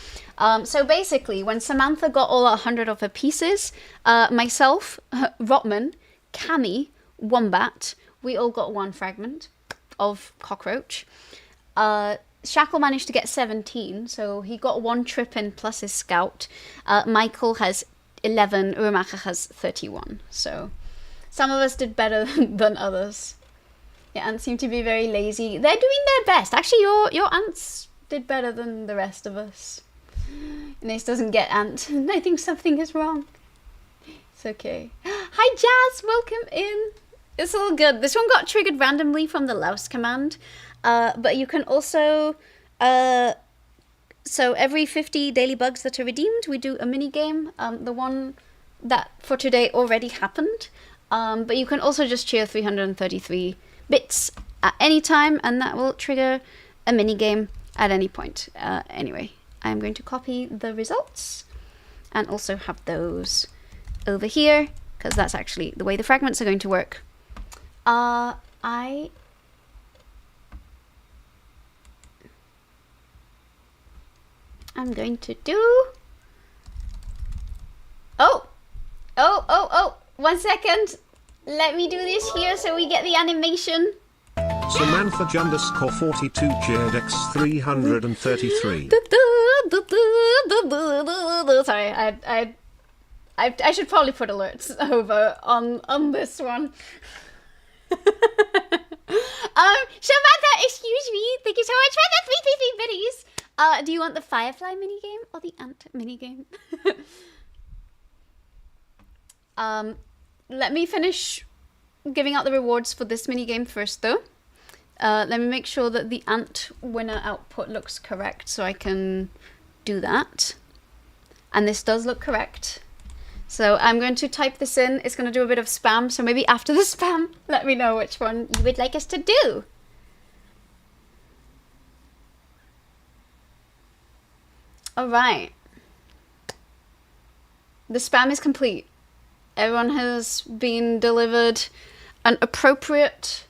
So basically, when Samantha got all 100 of her pieces, myself, Rotman, Cami, Wombat, we all got one fragment of cockroach. Shackle managed to get 17, so he got one trip in plus his scout. Michael has 11, Urmacher has 31. So some of us did better than others. Yeah, ants seem to be very lazy. They're doing their best. Actually, your ants did better than the rest of us. Innes doesn't get ant. I think something is wrong. It's okay. Hi, Jazz. Welcome in. It's all good. This one got triggered randomly from the louse command. But you can also, so every 50 daily bugs that are redeemed, we do a mini game. The one that for today already happened. But you can also just cheer 333 bits at any time, and that will trigger a mini game at any point. Anyway, I'm going to copy the results and also have those over here, because that's actually the way the fragments are going to work. I'm going to do... Oh! Oh, 1 second. Let me do this here so we get the animation. Samantha Jundescore 42 JX 333. Sorry, I should probably put alerts over on this one. Samantha, excuse me. Thank you so much for the 333 biddies. Do you want the firefly minigame or the ant minigame? Let me finish giving out the rewards for this minigame first, though. Let me make sure that the ant winner output looks correct so I can do that. And this does look correct. So I'm going to type this in. It's going to do a bit of spam, so maybe after the spam, let me know which one you would like us to do. All right. The spam is complete. Everyone has been delivered an appropriate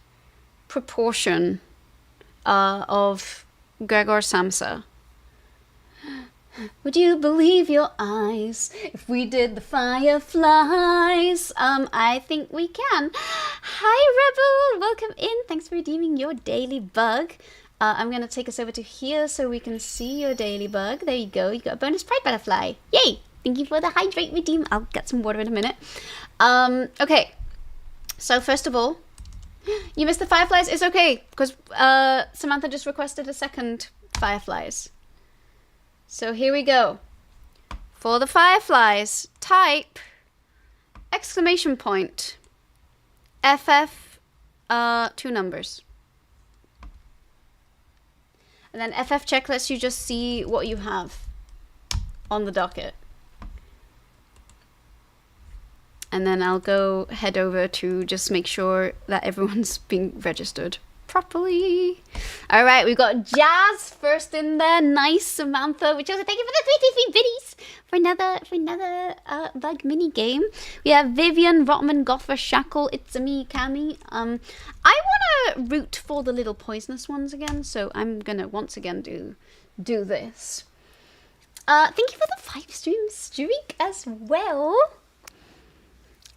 proportion of Gregor Samsa. Would you believe your eyes if we did the fireflies? I think we can. Hi, Rebel. Welcome in. Thanks for redeeming your daily bug. I'm going to take us over to here so we can see your daily bug. There you go. You got a bonus pride butterfly. Yay. Thank you for the hydrate redeem. I'll get some water in a minute. Okay. So first of all, you missed the fireflies. It's okay because Samantha just requested a second fireflies. So here we go. For the fireflies, type exclamation point FF 2 numbers. And then FF check lets you just see what you have on the docket. And then I'll go head over to just make sure that everyone's being registered properly. All right, we've got Jazz first in there. Nice, Samantha. Which also thank you for the 333 biddies for another bug mini game. We have Vivian, Rotman, Goffer, Shackle, It's a Me, Cami. I want to root for the little poisonous ones again, so I'm gonna once again do this. Thank you for the 5 stream streak as well.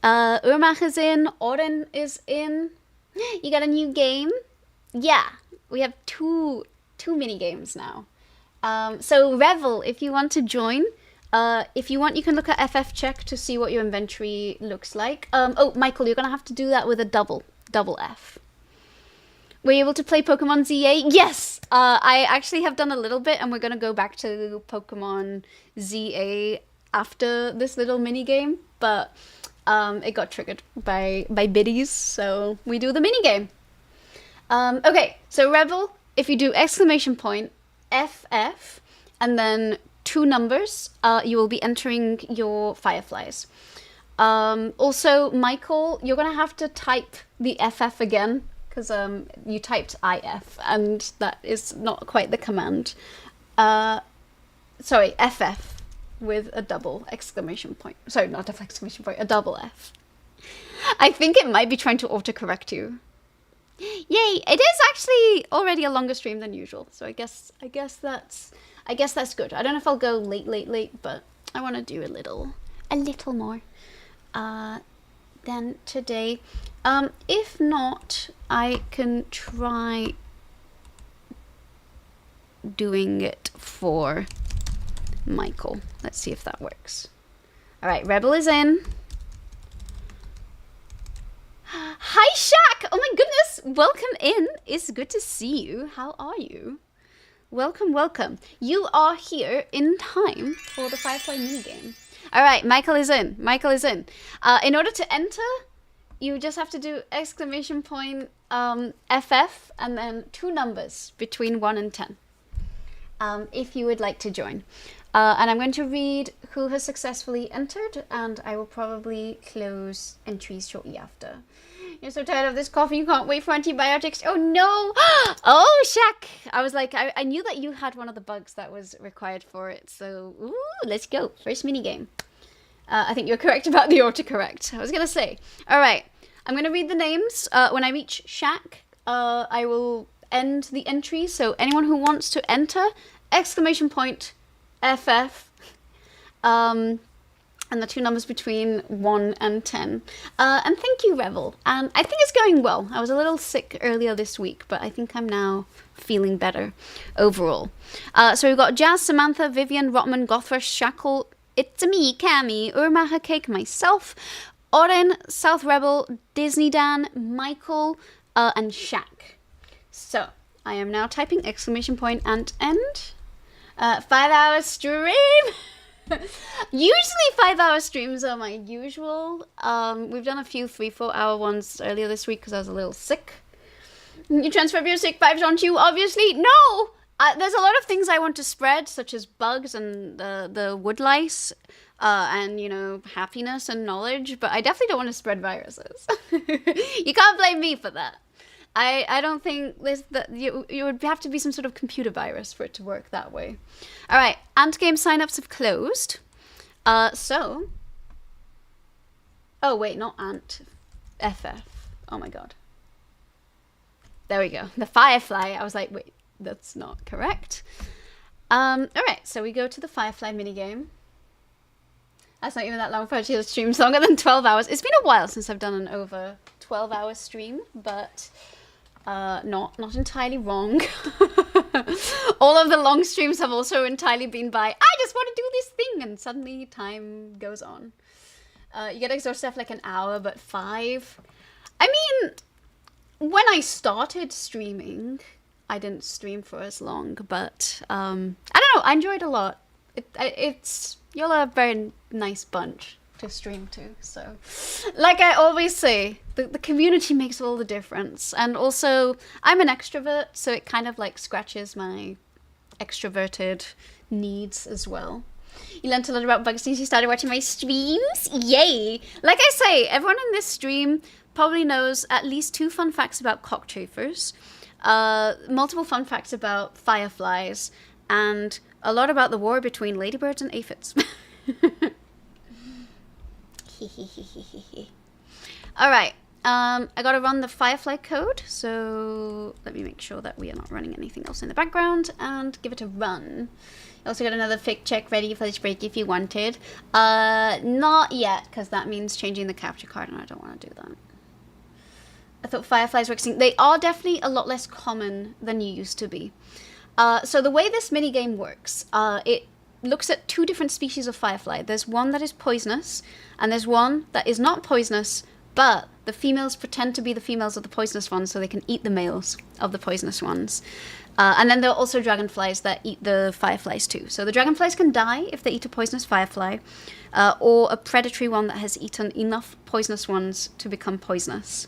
Urmach is in. Oren is in. You got a new game? Yeah, we have two mini games now. So Revel, if you want to join, if you want, you can look at FF check to see what your inventory looks like. Oh, Michael, you're gonna have to do that with a double F. Were you able to play Pokemon ZA? Yes, I actually have done a little bit, and we're gonna go back to Pokemon ZA after this little mini game, but it got triggered by biddies, so we do the mini game. Okay, so Rebel, if you do exclamation point FF and then 2 numbers, you will be entering your fireflies. Also, Michael, you're gonna have to type the FF again because you typed IF and that is not quite the command. Sorry, FF with a double exclamation point. Sorry, not a exclamation point, a double F. I think it might be trying to autocorrect you. Yay! It is actually already a longer stream than usual, so I guess that's good. I don't know if I'll go late, but I want to do a little more than today. If not, I can try doing it for Michael. Let's see if that works. All right, Rebel is in. Hi, Shaq! Oh my goodness! Welcome in. It's good to see you. How are you? Welcome, welcome. You are here in time for the Firefly minigame. All right, Michael is in. Michael is in. In order to enter, you just have to do exclamation point FF and then 2 numbers between 1 and 10. If you would like to join. And I'm going to read who has successfully entered, and I will probably close entries shortly after. You're so tired of this coffee, you can't wait for antibiotics. Oh no! Oh, Shaq! I was like, I knew that you had one of the bugs that was required for it, so ooh, let's go. First minigame. I think you're correct about the autocorrect. I was gonna say. Alright, I'm gonna read the names. When I reach Shaq, I will end the entry, so anyone who wants to enter, exclamation point FF, and the two numbers between 1 and 10. And thank you, Revel. And I think it's going well. I was a little sick earlier this week, but I think I'm now feeling better overall. So we've got Jazz, Samantha, Vivian, Rotman, Gothrush, Shackle, It's Me, Cammy, Urmaha Cake, myself, Oren, South Rebel, Disney Dan, Michael, and Shaq. So I am now typing exclamation point and end. 5-hour stream. Usually 5-hour streams are my usual. We've done a few 3-4 hour ones earlier this week because I was a little sick. You transfer your sick vibes onto you, obviously. No! There's a lot of things I want to spread, such as bugs and the wood lice, and, you know, happiness and knowledge, but I definitely don't want to spread viruses. You can't blame me for that. I don't think you would have to be some sort of computer virus for it to work that way. All right, Ant game signups have closed. So, oh wait, not Ant, FF. Oh my god. There we go. The Firefly. I was like, wait, that's not correct. All right, so we go to the Firefly minigame. That's not even that long for actually the stream's longer than 12 hours. It's been a while since I've done an over 12-hour stream, but not entirely wrong. All of the long streams have also entirely been by, I just want to do this thing, and suddenly time goes on. You get exhausted after like an hour, but 5. I mean, when I started streaming, I didn't stream for as long, but I don't know, I enjoyed it a lot. You're a very nice bunch to stream to, so like I always say, the community makes all the difference. And also I'm an extrovert, so it kind of like scratches my extroverted needs as well. You learned a lot about bugs since you started watching my streams. Yay! Like I say, everyone in this stream probably knows at least 2 fun facts about cockchafers, multiple fun facts about fireflies, and a lot about the war between ladybirds and aphids. Alright, I gotta run the Firefly code, so let me make sure that we are not running anything else in the background, and give it a run. Also got another fake check ready for this break if you wanted. Not yet, because that means changing the capture card, and I don't want to do that. I thought fireflies were extinct. They are definitely a lot less common than you used to be. So the way this minigame works, it looks at 2 different species of firefly. There's one that is poisonous, and there's one that is not poisonous, but the females pretend to be the females of the poisonous ones so they can eat the males of the poisonous ones. And then there are also dragonflies that eat the fireflies too. So the dragonflies can die if they eat a poisonous firefly, or a predatory one that has eaten enough poisonous ones to become poisonous.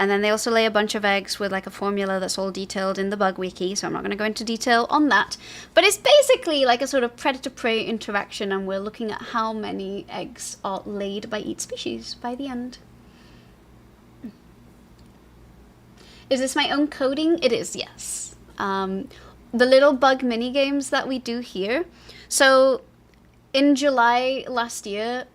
And then they also lay a bunch of eggs with like a formula that's all detailed in the bug wiki, so I'm not going to go into detail on that. But it's basically like a sort of predator-prey interaction, and we're looking at how many eggs are laid by each species by the end. Is this my own coding? It is, yes. The little bug mini games that we do here. So in July last year,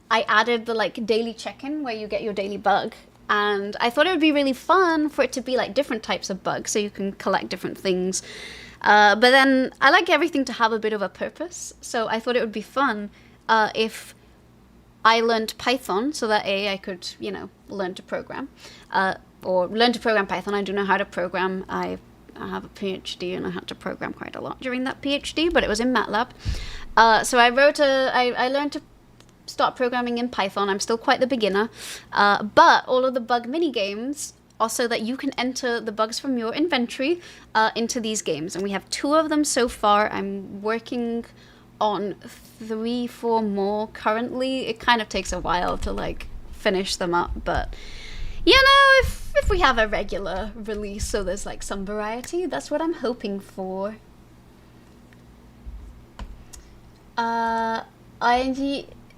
I added the like daily check-in where you get your daily bug. And I thought it would be really fun for it to be like different types of bugs so you can collect different things. But then I like everything to have a bit of a purpose. So I thought it would be fun if I learned Python so that I could, you know, learn to program. Or learn to program Python. I do know how to program. I have a PhD and I had to program quite a lot during that PhD, but it was in MATLAB. So I learned to start programming in Python. I'm still quite the beginner, but all of the bug mini games are so that you can enter the bugs from your inventory into these games, and we have 2 of them so far. I'm working on 3-4 more currently. It kind of takes a while to like finish them up, but you know, if we have a regular release so there's like some variety, that's what I'm hoping for.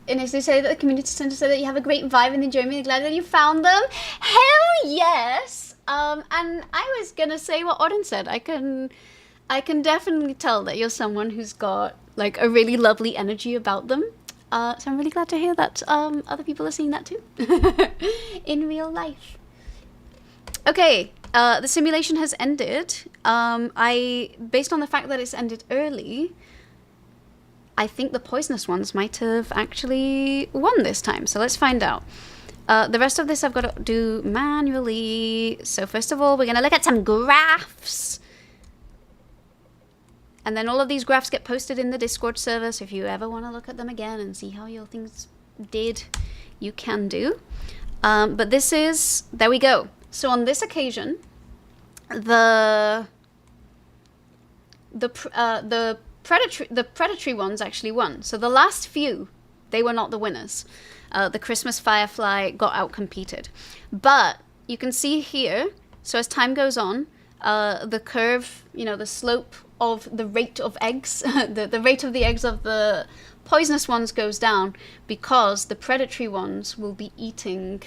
And as they say that the community center said that you have a great vibe and enjoy me, glad that you found them. Hell yes! And I was gonna say what Odin said. I can definitely tell that you're someone who's got like a really lovely energy about them. So I'm really glad to hear that other people are seeing that too in real life. Okay, the simulation has ended. Based on the fact that it's ended early, I think the poisonous ones might have actually won this time. So let's find out. The rest of this I've got to do manually. So first of all, we're going to look at some graphs. And then all of these graphs get posted in the Discord server. So if you ever want to look at them again and see how your things did, you can do. But this is, there we go. So on this occasion, the predatory ones actually won. So the last few, they were not the winners. The Christmas Firefly got outcompeted. But you can see here, so as time goes on, the curve, you know, the slope of the rate of eggs, the rate of the eggs of the poisonous ones goes down because the predatory ones will be eating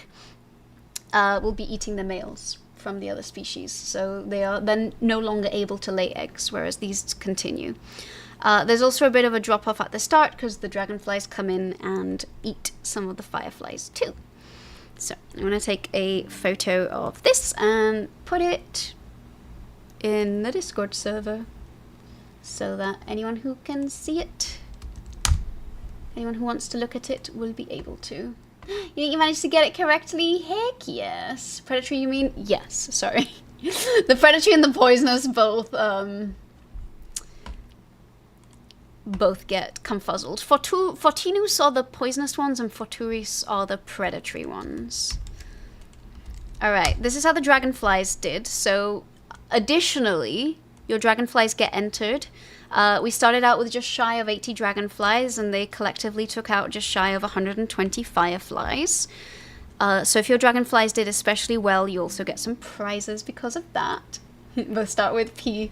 the males from the other species. So they are then no longer able to lay eggs, whereas these continue. There's also a bit of a drop-off at the start because the dragonflies come in and eat some of the fireflies too. So I'm going to take a photo of this and put it in the Discord server so that anyone who can see it, anyone who wants to look at it, will be able to. You think you managed to get it correctly? Heck yes. Predatory, you mean? Yes, sorry. The predatory and the poisonous both get confuzzled. Fortinus are the poisonous ones and Forturis are the predatory ones. Alright, this is how the dragonflies did. So, additionally, your dragonflies get entered. We started out with just shy of 80 dragonflies, and they collectively took out just shy of 120 fireflies. So if your dragonflies did especially well, you also get some prizes because of that. We'll start with P.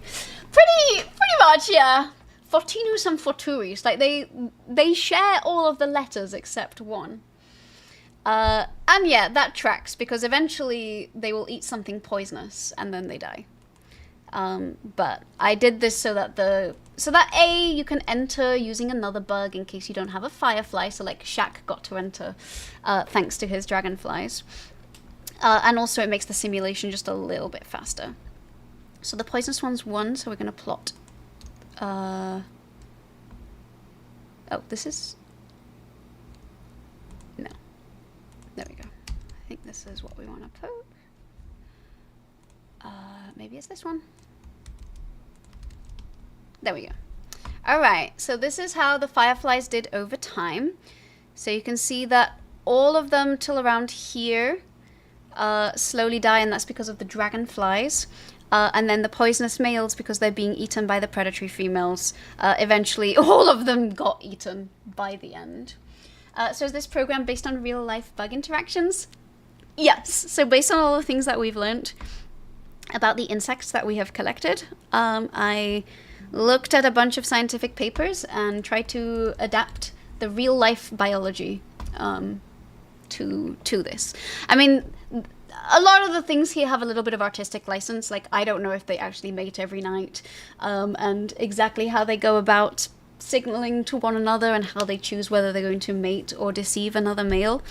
Pretty much, yeah. Fortinus and Forturis, like they share all of the letters except one. And yeah, that tracks because eventually they will eat something poisonous and then they die. But I did this so that A, you can enter using another bug in case you don't have a firefly. So like Shaq got to enter thanks to his dragonflies. And also it makes the simulation just a little bit faster. So the poisonous ones won, so we're going to plot. Oh, this is... No. There we go. I think this is what we want to put. Maybe it's this one. There we go. Alright, so this is how the fireflies did over time. So you can see that all of them till around here slowly die, and that's because of the dragonflies. And then the poisonous males, because they're being eaten by the predatory females, eventually all of them got eaten by the end. So is this program based on real-life bug interactions? Yes. So based on all the things that we've learned about the insects that we have collected, I looked at a bunch of scientific papers and tried to adapt the real-life biology to this. I mean, a lot of the things here have a little bit of artistic license. Like, I don't know if they actually mate every night, and exactly how they go about signaling to one another and how they choose whether they're going to mate or deceive another male.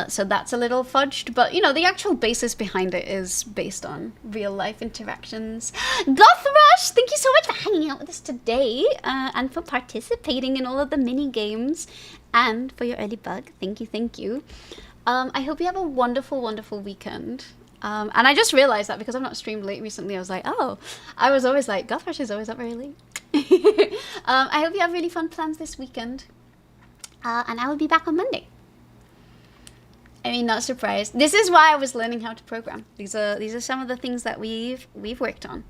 So that's a little fudged, but you know, the actual basis behind it is based on real life interactions. Gothrush, thank you so much for hanging out with us today, and for participating in all of the mini games, and for your early bug. Thank you. I hope you have a wonderful, wonderful weekend. And I just realized that because I've not streamed late recently, I was like, oh, I was always like, Gothrush is always up very late. I hope you have really fun plans this weekend. And I will be back on Monday. I mean, not surprised. This is why I was learning how to program. These are some of the things that we've worked on.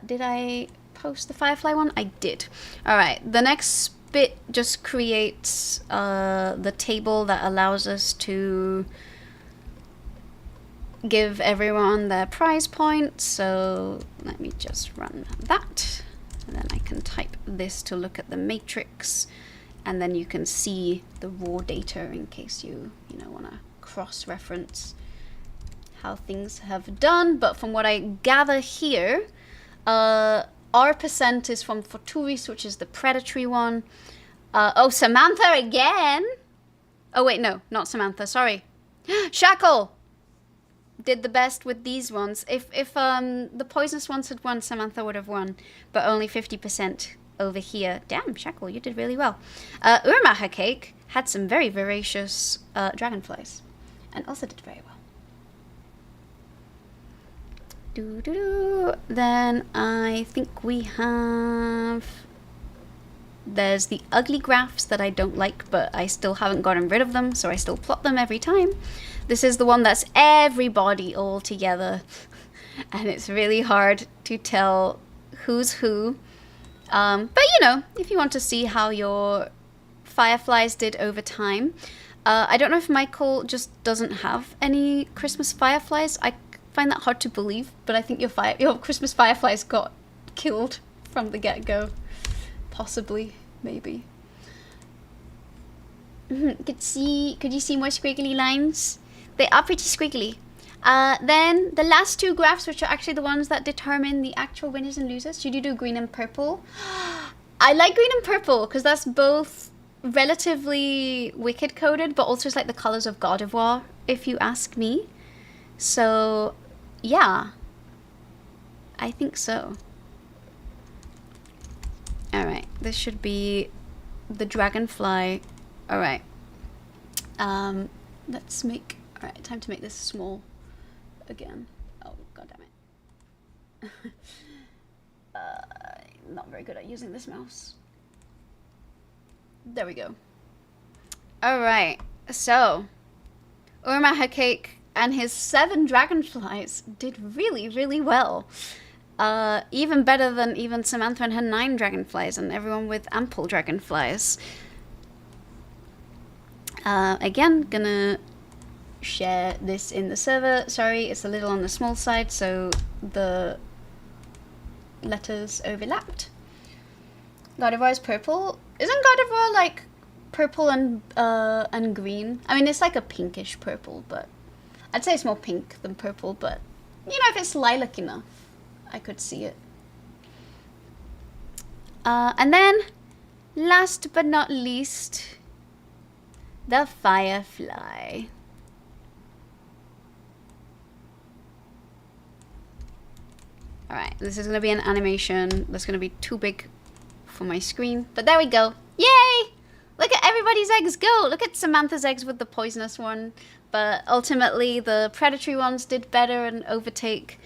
Did I post the Firefly one? I did. All right, the next bit just creates the table that allows us to give everyone their prize points. So let me just run that, and then I can type this to look at the matrix, and then you can see the raw data in case you want to cross-reference how things have done. But from what I gather here, our percent is from Forturis, which is the predatory one. Oh, Samantha again? Oh wait, no, not Samantha, sorry. Shackle did the best with these ones. If the poisonous ones had won, Samantha would have won, but only 50% over here. Damn, Shackle, you did really well. Urmaha Cake had some very voracious dragonflies and also did very well. Then I think we have... There's the ugly graphs that I don't like, but I still haven't gotten rid of them, so I still plot them every time. This is the one that's everybody all together, and it's really hard to tell who's who. But you know, if you want to see how your fireflies did over time, I don't know if Michael just doesn't have any Christmas fireflies. I find that hard to believe, but I think your Christmas fireflies got killed from the get-go. Possibly, maybe. Could you see more squiggly lines? They are pretty squiggly. Then the last two graphs, which are actually the ones that determine the actual winners and losers. Should you do green and purple? I like green and purple because that's both relatively wicked coded, but also it's like the colors of God of War, if you ask me. So, yeah. I think so. Alright, this should be the dragonfly. Alright. Let's make... Alright, time to make this small again. Oh, god damn it. Not very good at using this mouse. There we go. Alright, so... Urmaha Cake and his 7 dragonflies did really, really well. Even better than even Samantha and her 9 dragonflies and everyone with ample dragonflies. Again, gonna share this in the server. Sorry, it's a little on the small side, so the letters overlapped. God of War is purple. Isn't God of War like purple and green? I mean, it's like a pinkish purple, but I'd say it's more pink than purple, but you know, if it's lilac enough, I could see it. And then, last but not least, the firefly. Alright, this is going to be an animation that's going to be too big for my screen. But there we go. Yay! Look at everybody's eggs go! Look at Samantha's eggs with the poisonous one. But ultimately, the predatory ones did better and overtake.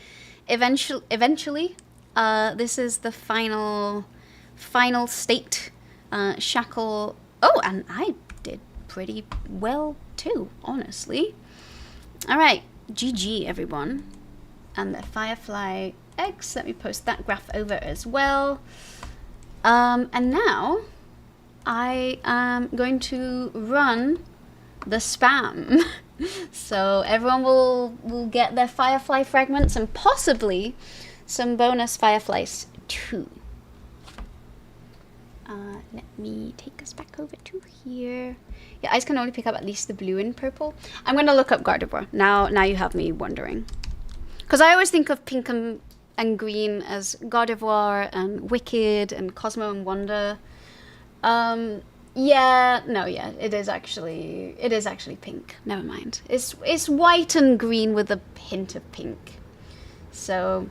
Eventually, this is the final state. Shackle. Oh, and I did pretty well too, honestly. Alright, GG everyone. And the firefly eggs. Let me post that graph over as well. And now I am going to run the spam. So everyone will get their firefly fragments and possibly some bonus fireflies too. Let me take us back over to here. Yeah, I can only pick up at least the blue and purple. I'm going to look up God of War. Now you have me wondering. Because I always think of pink and green as God of War and Wicked and Cosmo and Wonder. Yeah, it is actually pink. Never mind. It's white and green with a hint of pink. So,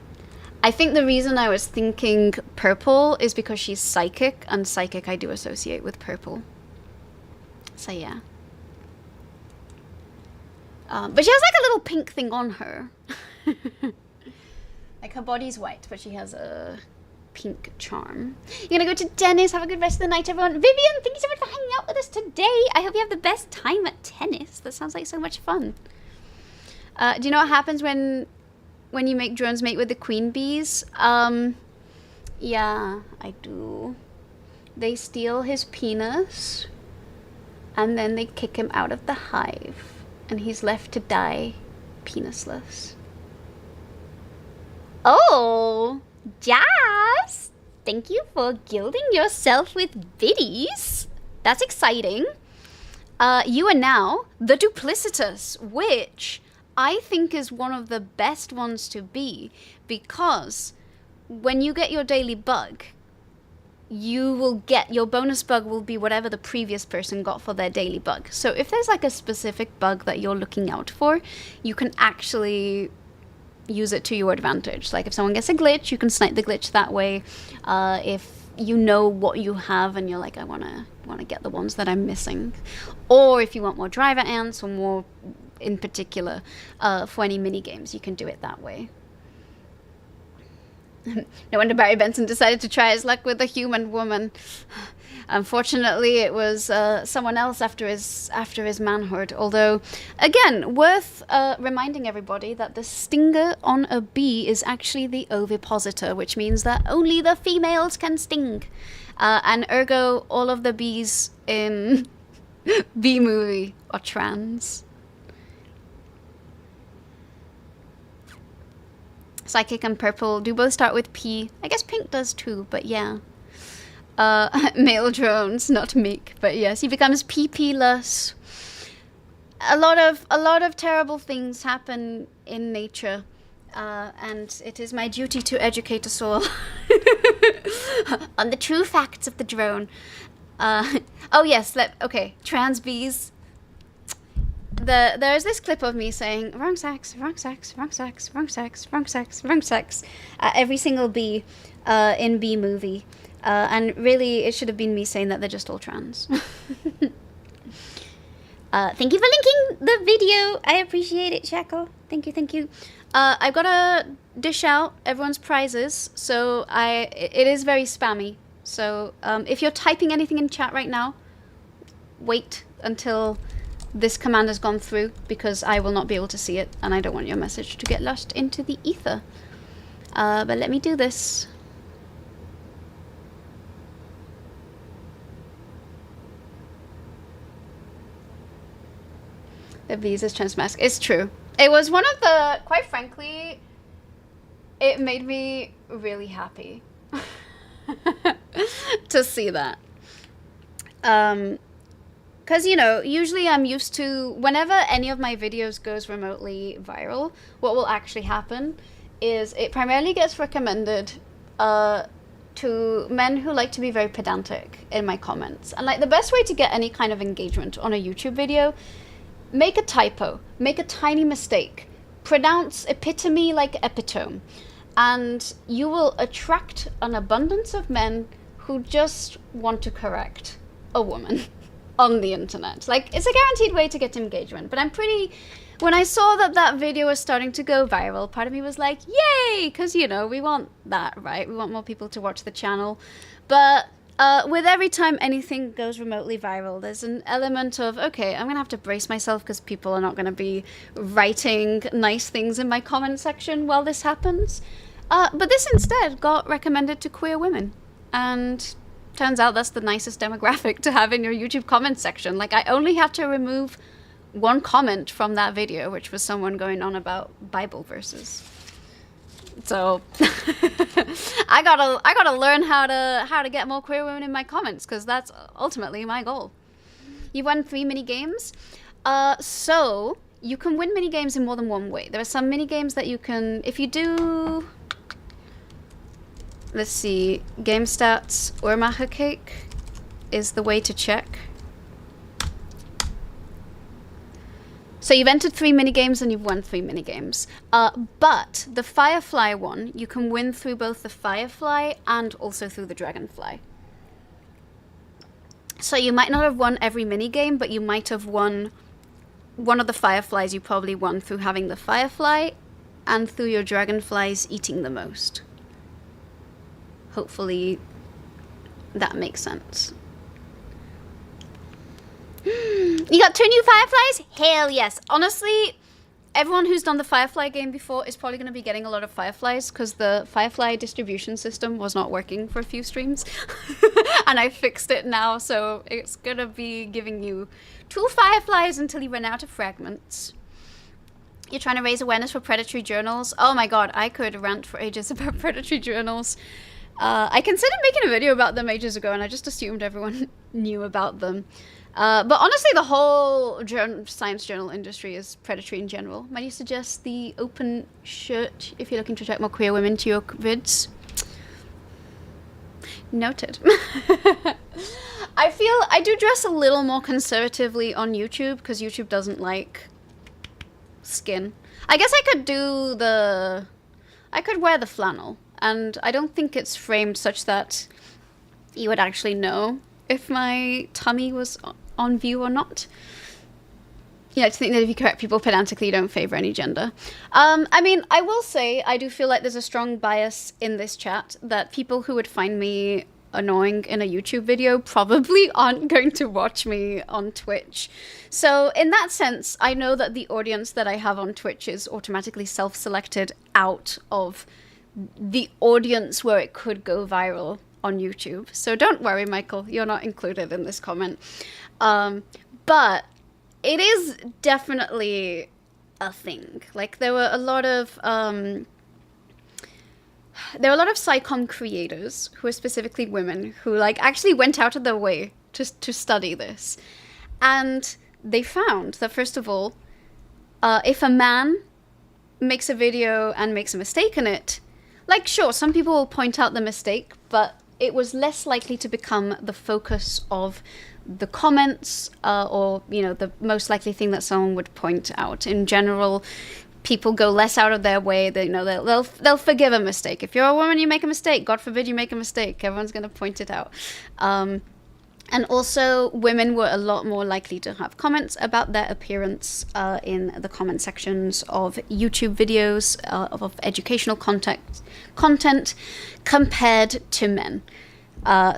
I think the reason I was thinking purple is because she's psychic, and psychic I do associate with purple. So yeah. But she has like a little pink thing on her. Like her body's white, but she has a pink charm. You're gonna go to tennis. Have a good rest of the night, everyone. Vivian, thank you so much for hanging out with us today. I hope you have the best time at tennis. That sounds like so much fun. Do you know what happens when you make drones mate with the queen bees? Yeah, I do. They steal his penis, and then they kick him out of the hive, and he's left to die penisless. Oh, Jazz! Thank you for gilding yourself with biddies. That's exciting. You are now the Duplicitous, which I think is one of the best ones to be, because when you get your daily bug, you will get, your bonus bug will be whatever the previous person got for their daily bug. So if there's like a specific bug that you're looking out for, you can actually use it to your advantage. Like if someone gets a glitch, you can snipe the glitch that way. If you know what you have and you're like, I wanna get the ones that I'm missing. Or if you want more driver ants or more in particular for any mini games, you can do it that way. No wonder Barry Benson decided to try his luck with a human woman. Unfortunately, it was someone else after his manhood. Although, again, worth reminding everybody that the stinger on a bee is actually the ovipositor, which means that only the females can sting. And ergo, all of the bees in Bee Movie are trans. Psychic and Purple do both start with P. I guess Pink does too, but yeah. Male drones, not meek, but yes, he becomes PP-less. A lot of terrible things happen in nature, and it is my duty to educate us all on the true facts of the drone. Oh yes, okay, trans bees. There's this clip of me saying wrong sex, wrong sex, wrong sex, wrong sex, wrong sex, wrong sex at every single bee in Bee Movie. And really, it should have been me saying that they're just all trans. Thank you for linking the video. I appreciate it, Shackle. Thank you, thank you. I've got to dish out everyone's prizes, so it is very spammy. So if you're typing anything in chat right now, wait until this command has gone through, because I will not be able to see it, and I don't want your message to get lost into the ether. But let me do this. The Visa's trans mask. It's true. It was one of the, quite frankly, it made me really happy to see that. Because, you know, usually I'm used to, whenever any of my videos goes remotely viral, what will actually happen is it primarily gets recommended to men who like to be very pedantic in my comments. And, like, the best way to get any kind of engagement on a YouTube video, make a typo, make a tiny mistake, pronounce epitome like epitome, and you will attract an abundance of men who just want to correct a woman on the internet. Like, it's a guaranteed way to get engagement. But when I saw that video was starting to go viral, part of me was like, yay, because, you know, we want that, right? We want more people to watch the channel. But with every time anything goes remotely viral, there's an element of, okay, I'm gonna have to brace myself because people are not gonna be writing nice things in my comment section while this happens. But this instead got recommended to queer women, and turns out that's the nicest demographic to have in your YouTube comment section. Like, I only had to remove one comment from that video, which was someone going on about Bible verses. So I gotta learn how to get more queer women in my comments, because that's ultimately my goal. You won 3 mini games. So you can win mini games in more than one way. There are some mini games that you can, if you do, let's see, game stats, Uhrmacher cake is the way to check. So you've entered 3 minigames and you've won 3 minigames. But the Firefly one, you can win through both the Firefly and also through the Dragonfly. So you might not have won every minigame, but you might have won one of the Fireflies. You probably won through having the Firefly and through your Dragonflies eating the most. Hopefully that makes sense. You got 2 new Fireflies? Hell yes. Honestly, everyone who's done the Firefly game before is probably going to be getting a lot of Fireflies, because the Firefly distribution system was not working for a few streams. And I fixed it now, so it's going to be giving you 2 Fireflies until you run out of fragments. You're trying to raise awareness for predatory journals? Oh my god, I could rant for ages about predatory journals. I considered making a video about them ages ago, and I just assumed everyone knew about them. But honestly, the whole science journal industry is predatory in general. Might you suggest the open shirt if you're looking to attract more queer women to your vids? Noted. I do dress a little more conservatively on YouTube, because YouTube doesn't like skin. I guess I could wear the flannel, and I don't think it's framed such that you would actually know if my tummy was on view or not. Yeah, I just think that if you correct people pedantically, you don't favor any gender. I mean, I will say, I do feel like there's a strong bias in this chat that people who would find me annoying in a YouTube video probably aren't going to watch me on Twitch. So in that sense, I know that the audience that I have on Twitch is automatically self-selected out of the audience where it could go viral on YouTube. So don't worry, Michael, you're not included in this comment. But it is definitely a thing. Like, there were a lot of SciComm creators who are specifically women who like actually went out of their way to study this, and they found that, first of all, if a man makes a video and makes a mistake in it, like, sure, some people will point out the mistake, but it was less likely to become the focus of the comments, or, you know, the most likely thing that someone would point out. In general, people go less out of their way. They, you know, they'll forgive a mistake. If you're a woman, you make a mistake. God forbid you make a mistake. Everyone's going to point it out. And also, women were a lot more likely to have comments about their appearance in the comment sections of YouTube videos of educational content compared to men.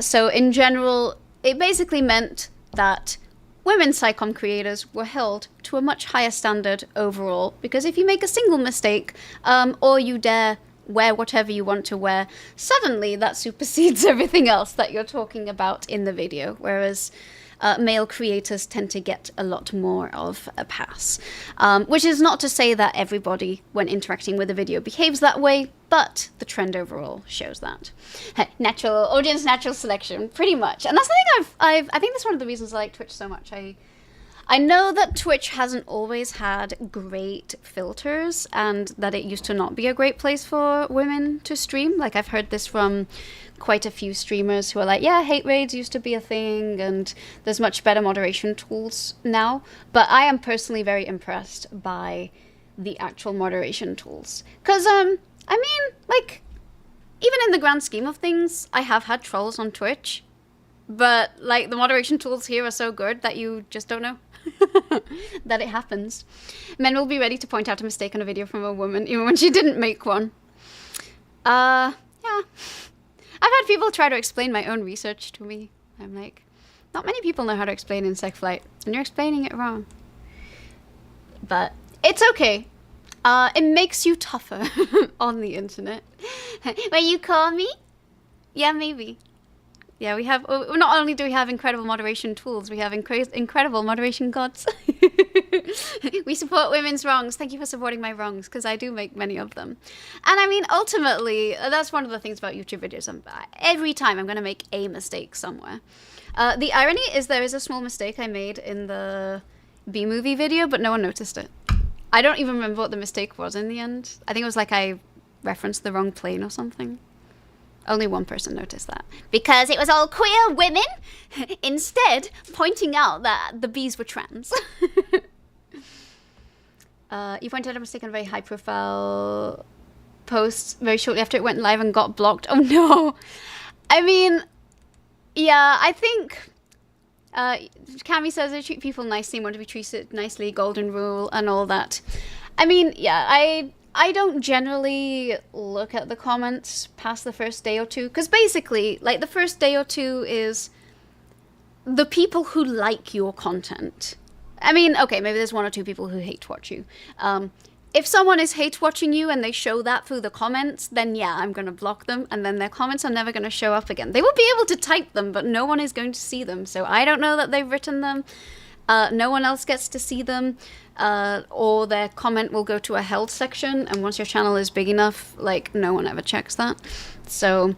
So in general, it basically meant that women SciComm creators were held to a much higher standard overall, because if you make a single mistake, or you dare wear whatever you want to wear, suddenly that supersedes everything else that you're talking about in the video, whereas male creators tend to get a lot more of a pass. Which is not to say that everybody, when interacting with a video, behaves that way, but the trend overall shows that. Natural audience, natural selection, pretty much. And that's the thing I think that's one of the reasons I like Twitch so much. I know that Twitch hasn't always had great filters, and that it used to not be a great place for women to stream. Like, I've heard this from quite a few streamers who are like, yeah, hate raids used to be a thing, and there's much better moderation tools now. But I am personally very impressed by the actual moderation tools. Because, I mean, like, even in the grand scheme of things, I have had trolls on Twitch. But, like, the moderation tools here are so good that you just don't know that it happens. Men will be ready to point out a mistake on a video from a woman, even when she didn't make one. Yeah. I've had people try to explain my own research to me. I'm like, not many people know how to explain insect flight, and you're explaining it wrong. But it's okay. It makes you tougher on the internet. Will you call me? Yeah, maybe. Yeah, we have, not only do we have incredible moderation tools, we have incredible moderation gods. We support women's wrongs. Thank you for supporting my wrongs, because I do make many of them. And I mean, ultimately, that's one of the things about YouTube videos. Every time I'm going to make a mistake somewhere. The irony is there is a small mistake I made in the B-movie video, but no one noticed it. I don't even remember what the mistake was in the end. I think it was like I referenced the wrong plane or something. Only one person noticed that. Because it was all queer women, instead pointing out that the bees were trans. You pointed out a mistake on a very high-profile post very shortly after it went live and got blocked. Oh, no. I mean, yeah, I think... Cami says they treat people nicely, want to be treated nicely, golden rule, and all that. I mean, yeah, I don't generally look at the comments past the first day or two, because basically, like, the first day or two is the people who like your content. I mean, okay, maybe there's one or two people who hate watch you. If someone is hate watching you and they show that through the comments, then yeah, I'm going to block them, and then their comments are never going to show up again. They will be able to type them, but no one is going to see them, so I don't know that they've written them. No one else gets to see them. Or their comment will go to a held section, and once your channel is big enough, like, no one ever checks that. So,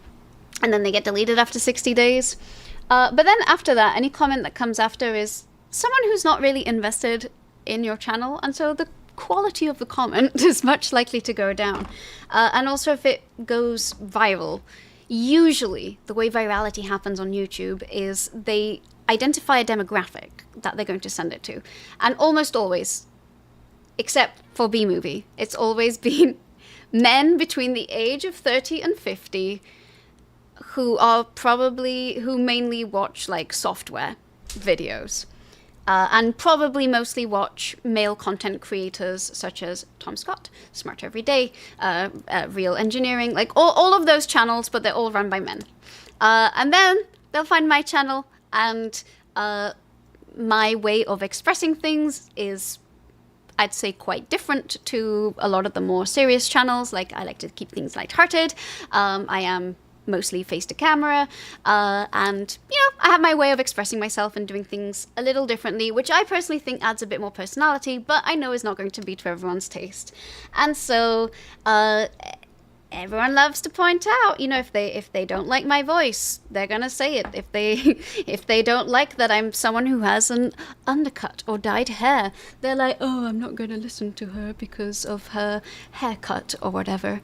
and then they get deleted after 60 days. But then after that, any comment that comes after is someone who's not really invested in your channel, and so the quality of the comment is much likely to go down. And also, if it goes viral, usually the way virality happens on YouTube is they identify a demographic that they're going to send it to. And almost always, except for B-movie, it's always been men between the age of 30 and 50 who mainly watch like software videos. And probably mostly watch male content creators such as Tom Scott, Smart Every Day, Real Engineering, like all of those channels, but they're all run by men. And then they'll find my channel, and my way of expressing things is, I'd say, quite different to a lot of the more serious channels. Like, I like to keep things lighthearted. I am mostly face to camera, and you know, I have my way of expressing myself and doing things a little differently, which I personally think adds a bit more personality, but I know is not going to be to everyone's taste. And so everyone loves to point out, you know, if they don't like my voice, they're gonna say it. If they don't like that I'm someone who has an undercut or dyed hair, they're like, oh, I'm not gonna listen to her because of her haircut or whatever.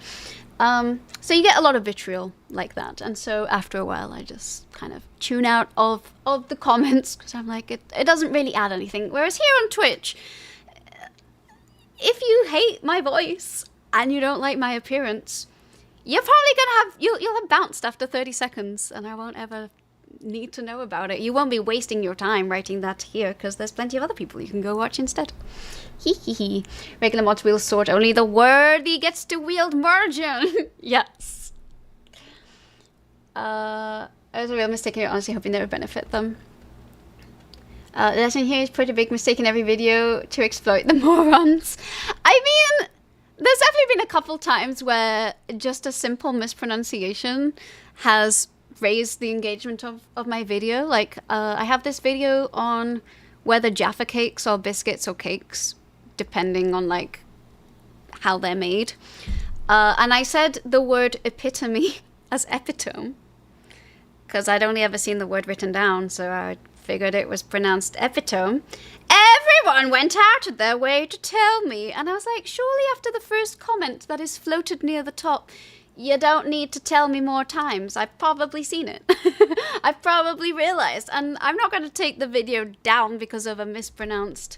So you get a lot of vitriol like that, and so after a while I just kind of tune out of the comments, because I'm like, it doesn't really add anything. Whereas here on Twitch, if you hate my voice and you don't like my appearance, you're probably gonna have, you'll have bounced after 30 seconds, and I won't ever need to know about it. You won't be wasting your time writing that here, because there's plenty of other people you can go watch instead. Hee hee hee. Regular mods wield sword. Only the worthy gets to wield margin. Yes. It was a real mistake, and I honestly hope you never benefit them. The lesson here is pretty big mistake in every video to exploit the morons. I mean, there's definitely been a couple times where just a simple mispronunciation has raised the engagement of my video. Like, I have this video on whether Jaffa cakes are biscuits or cakes, depending on like how they're made. And I said the word epitome as epitome, because I'd only ever seen the word written down, so I figured it was pronounced epitome. Everyone went out of their way to tell me, and I was like, surely after the first comment that is floated near the top, you don't need to tell me more times. I've probably seen it. I've probably realized, and I'm not going to take the video down because of a mispronounced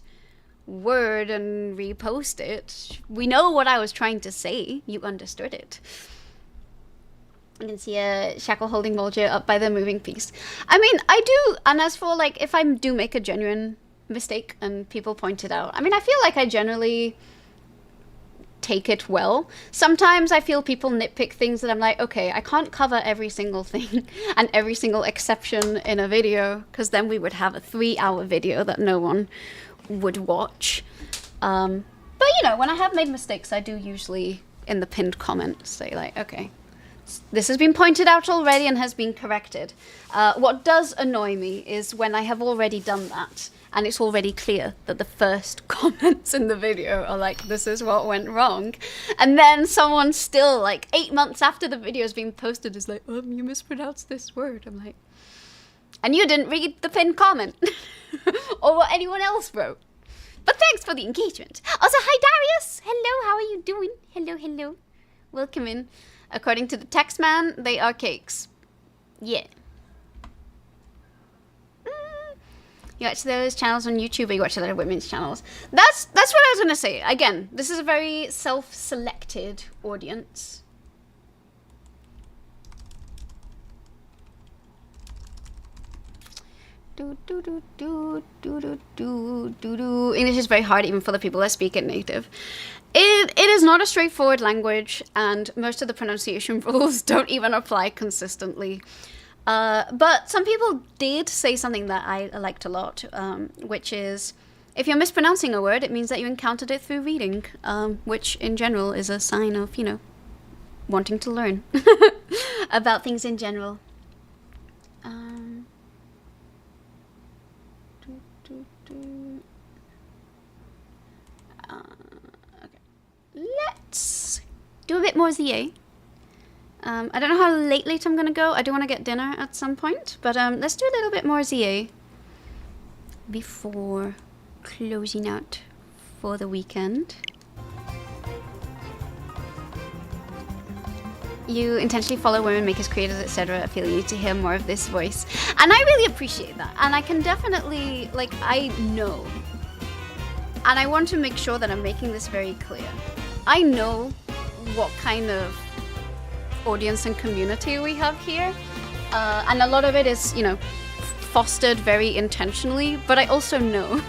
word and repost it. We know what I was trying to say. You understood it. You can see a shackle holding Molger up by the moving piece. I mean, I do, and as for like, if I do make a genuine mistake and people point it out, I mean, I feel like I generally take it well. Sometimes I feel people nitpick things that I'm like, okay, I can't cover every single thing and every single exception in a video, because then we would have a 3-hour video that no one would watch. But you know, when I have made mistakes, I do usually in the pinned comment say like, okay, this has been pointed out already and has been corrected. What does annoy me is when I have already done that and it's already clear that the first comments in the video are like, this is what went wrong. And then someone still, like 8 months after the video has been posted, is like, you mispronounced this word. I'm like, and you didn't read the pinned comment or what anyone else wrote. But thanks for the engagement. Also, hi Darius. Hello, how are you doing? Hello, hello. Welcome in. According to the text man, they are cakes. Yeah. You watch those channels on YouTube, or you watch a lot of women's channels. That's what I was gonna say. Again, this is a very self-selected audience. English is very hard even for the people that speak it native. It is not a straightforward language, and most of the pronunciation rules don't even apply consistently. But some people did say something that I liked a lot, which is, if you're mispronouncing a word, it means that you encountered it through reading, which in general is a sign of, you know, wanting to learn about things in general. Okay. Let's do a bit more ZA. I don't know how late I'm gonna go. I do want to get dinner at some point, but let's do a little bit more ZA before closing out for the weekend. You intentionally follow women makers, creators, etc. I feel you need to hear more of this voice, and I really appreciate that. And I can definitely, like, I know, and I want to make sure that I'm making this very clear. I know what kind of audience and community we have here. And a lot of it is, you know, fostered very intentionally, but I also know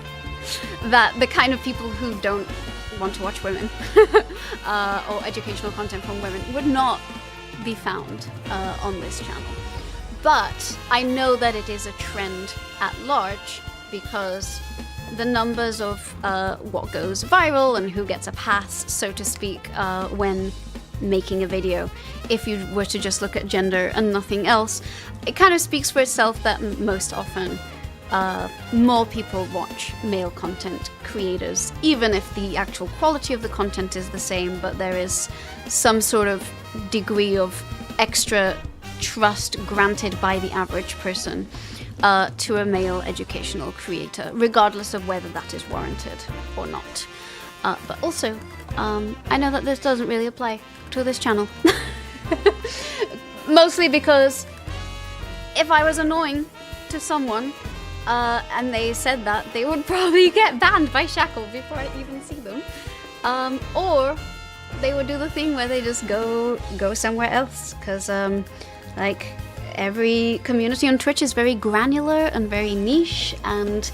that the kind of people who don't want to watch women or educational content from women would not be found on this channel. But I know that it is a trend at large because the numbers of what goes viral and who gets a pass, so to speak, when making a video, if you were to just look at gender and nothing else, it kind of speaks for itself that most often more people watch male content creators, even if the actual quality of the content is the same, but there is some sort of degree of extra trust granted by the average person to a male educational creator, regardless of whether that is warranted or not. But also, I know that this doesn't really apply to this channel. Mostly because if I was annoying to someone and they said that, they would probably get banned by Shackle before I even see them. Or they would do the thing where they just go somewhere else, because like every community on Twitch is very granular and very niche, and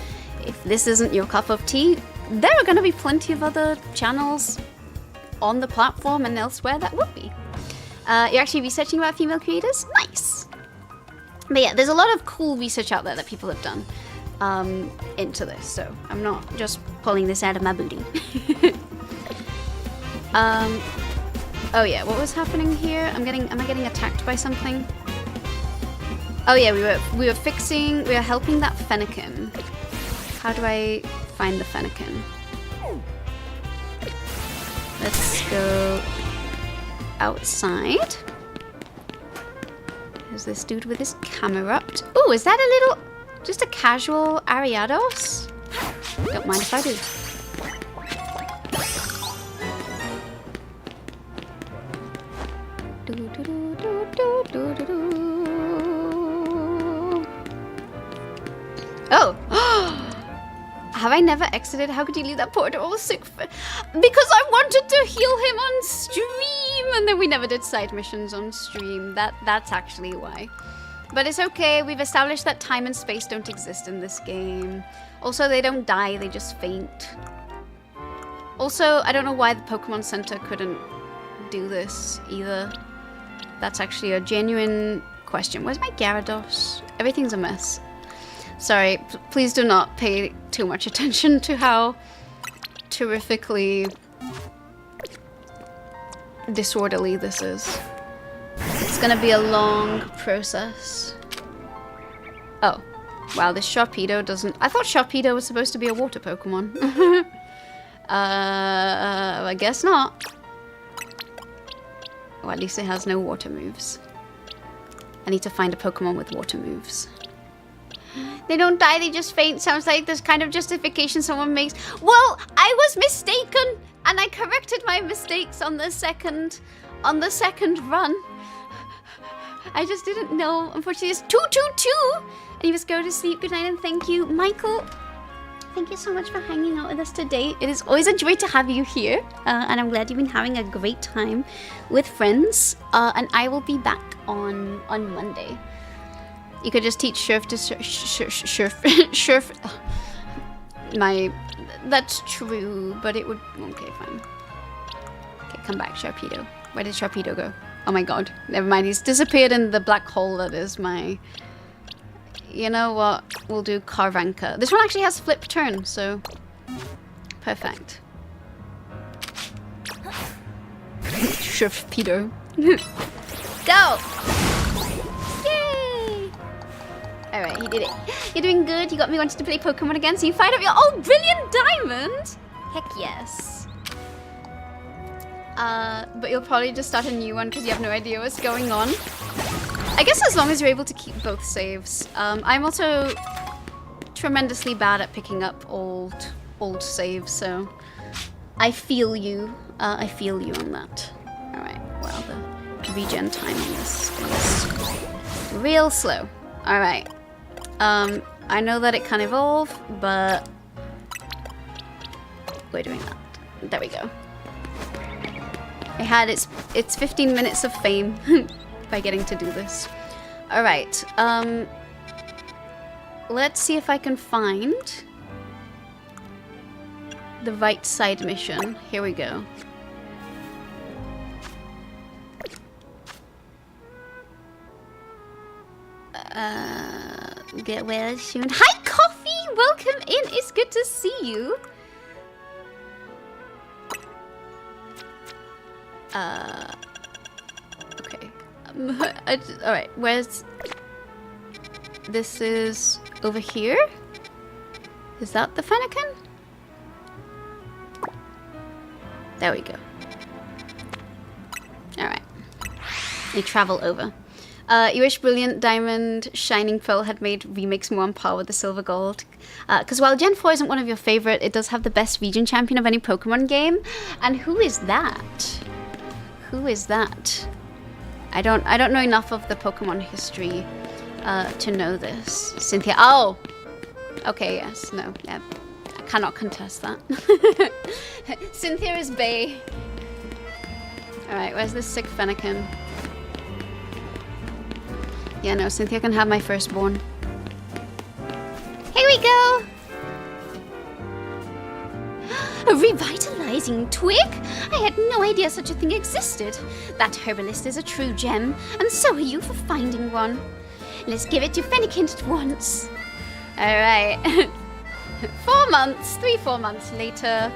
if this isn't your cup of tea, there are going to be plenty of other channels on the platform and elsewhere that would be. You're actually researching about female creators? Nice! But yeah, there's a lot of cool research out there that people have done into this, so I'm not just pulling this out of my booty. Oh yeah, what was happening here? Am I getting attacked by something? Oh yeah, we were helping that fennekin. How do I find the fennekin? Let's go outside. There's this dude with his camera up. Oh, is that a little, just a casual Ariados? Don't mind if I do. Oh! Have I never exited? How could you leave that poor adorable sick? Because I wanted to heal him on stream, and then we never did side missions on stream. That's actually why. But it's okay. We've established that time and space don't exist in this game. Also, they don't die. They just faint. Also, I don't know why the Pokemon Center couldn't do this either. That's actually a genuine question. Where's my Gyarados? Everything's a mess. Sorry, please do not pay too much attention to how terrifically disorderly this is. It's gonna be a long process. Oh, wow, this Sharpedo doesn't... I thought Sharpedo was supposed to be a water Pokemon. I guess not. Well, at least it has no water moves. I need to find a Pokemon with water moves. They don't die, they just faint. Sounds like this kind of justification someone makes. Well, I was mistaken, and I corrected my mistakes on the second run. I just didn't know. Unfortunately, it's 222, and you must go to sleep. Good night, and thank you, Michael. Thank you so much for hanging out with us today. It is always a joy to have you here, and I'm glad you've been having a great time with friends. And I will be back on Monday. You could just teach Shurf to Shurf. That's true, but it would... Okay, fine. Okay, come back, Sharpedo. Where did Sharpedo go? Oh my god. Never mind, he's disappeared in the black hole that is my... You know what? We'll do Carvanka. This one actually has flip turn, so... Perfect. Sharpedo. Go! Alright, he did it. You're doing good. You got me wanting to play Pokemon again, so you fired up your... Oh, Brilliant Diamond! Heck yes. But you'll probably just start a new one because you have no idea what's going on. I guess as long as you're able to keep both saves. I'm also tremendously bad at picking up old saves, so... I feel you. I feel you on that. Alright, well, the regen time on this is real slow. Alright. I know that it can evolve, but we're doing that. There we go. It's 15 minutes of fame by getting to do this. All right. Let's see if I can find the right side mission. Here we go. Get well soon. Hi, Coffee! Welcome in. It's good to see you. Okay. Alright, where's... This is over here? Is that the Fennekin? There we go. Alright. They travel over. You wish Brilliant Diamond Shining Pearl had made remakes more on par with the Silver Gold. Because while Gen 4 isn't one of your favorite, it does have the best region champion of any Pokemon game. And who is that? Who is that? I don't know enough of the Pokemon history to know this. Cynthia. Oh! Okay, yes. No. Yeah. I cannot contest that. Cynthia is bae. Alright, where's this sick Fennekin? Yeah, no, Cynthia can have my firstborn. Here we go! A revitalizing twig? I had no idea such a thing existed. That herbalist is a true gem, and so are you for finding one. Let's give it to Fennekin at once. Alright. 4 months, 3-4 months later,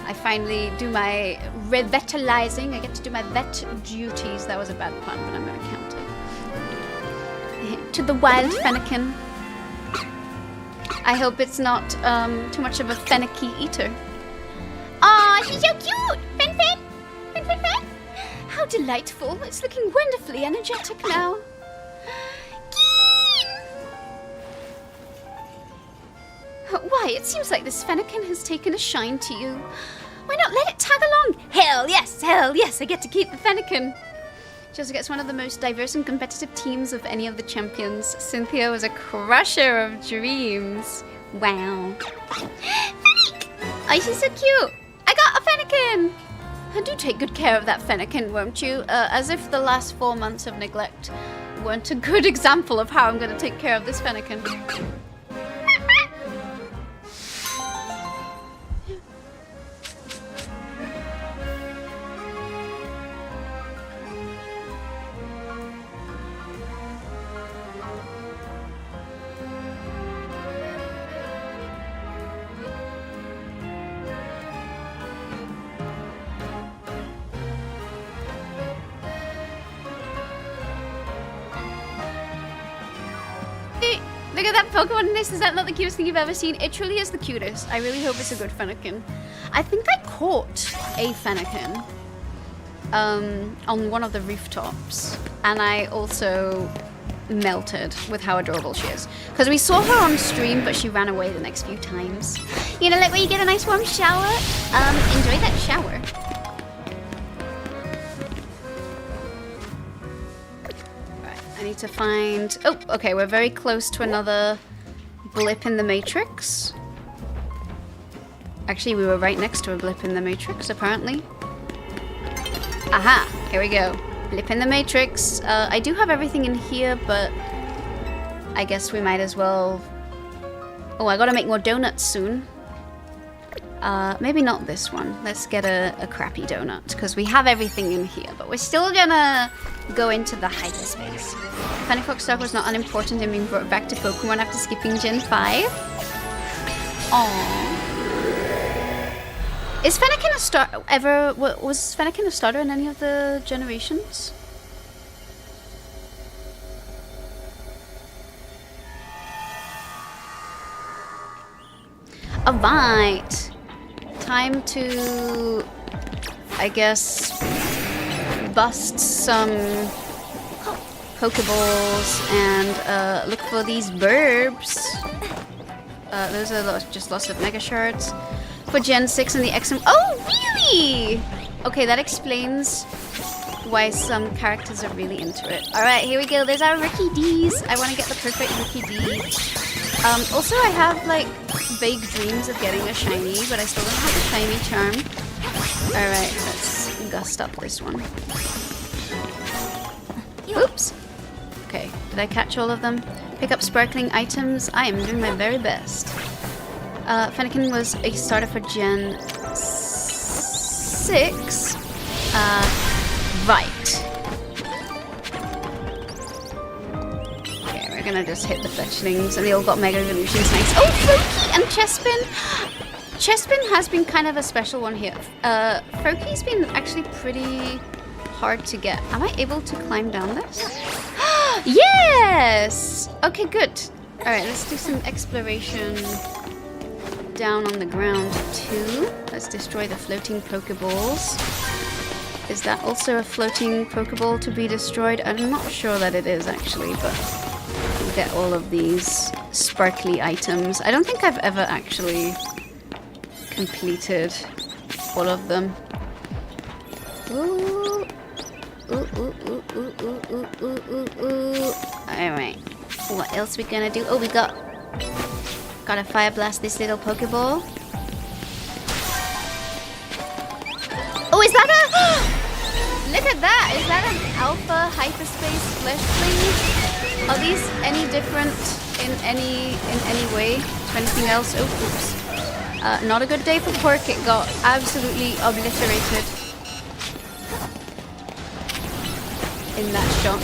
I finally do my revitalizing. I get to do my vet duties. That was a bad pun, but I'm gonna count it. To the wild Fennekin. I hope it's not too much of a fenneky eater. Aw, she's so cute! Fen Fen! Fen Fen Fen! How delightful. It's looking wonderfully energetic now. Why, it seems like this Fennekin has taken a shine to you. Why not let it tag along? Hell yes, I get to keep the Fennekin. She also gets one of the most diverse and competitive teams of any of the champions. Cynthia was a crusher of dreams. Wow. Fennekin! Oh, she's so cute. I got a Fennekin. Do take good care of that Fennekin, won't you? As if the last 4 months of neglect weren't a good example of how I'm going to take care of this Fennekin. Look at that Pokemon in this. Is that not the cutest thing you've ever seen? It truly is the cutest. I really hope it's a good Fennekin. I think I caught a Fennekin on one of the rooftops. And I also melted with how adorable she is. Because we saw her on stream, but she ran away the next few times. You know, like where you get a nice warm shower? Enjoy that shower. I need to find... Oh, okay, we're very close to another blip in the Matrix. Actually, we were right next to a blip in the Matrix, apparently. Aha! Here we go. Blip in the Matrix. I do have everything in here, but... I guess we might as well... Oh, I gotta make more donuts soon. Maybe not this one. Let's get a crappy donut, because we have everything in here, but we're still gonna go into the hyperspace. Pennycock Stock was not unimportant in being brought back to Pokemon after skipping Gen 5. Aww. Is Fennekin a starter ever? Was Fennekin a starter in any of the generations? Alright. Time to, I guess, bust some Pokeballs and look for these burbs. Those are just lots of Mega Shards. For Gen 6 and the XM. Oh, really? Okay, that explains why some characters are really into it. Alright, here we go. There's our Rookie Ds. I want to get the perfect Rookie D. Also, I have, like, vague dreams of getting a shiny, but I still don't have the shiny charm. Alright, let's gust up this one. Oops. Okay, did I catch all of them? Pick up sparkling items. I am doing my very best. Fennekin was a starter for Gen 6. Right. Okay, we're gonna just hit the fletchlings, and they all got Mega Evolutions. Nice. Oh, Froakie and Chespin! Chespin has been kind of a special one here. Froakie's been actually pretty hard to get. Am I able to climb down this? Yes! Okay, good. Alright, let's do some exploration down on the ground too. Let's destroy the floating Pokeballs. Is that also a floating Pokeball to be destroyed? I'm not sure that it is actually, but we'll get all of these sparkly items. I don't think I've ever actually completed all of them. Ooh. Alright. What else we gonna do? Oh, we gotta fire blast this little Pokeball. Oh, is that a look at that! Is that an alpha hyperspace Fletchling? Are these any different in any way to anything else? Oh, oops. Not a good day for Pork. It got absolutely obliterated in that shot.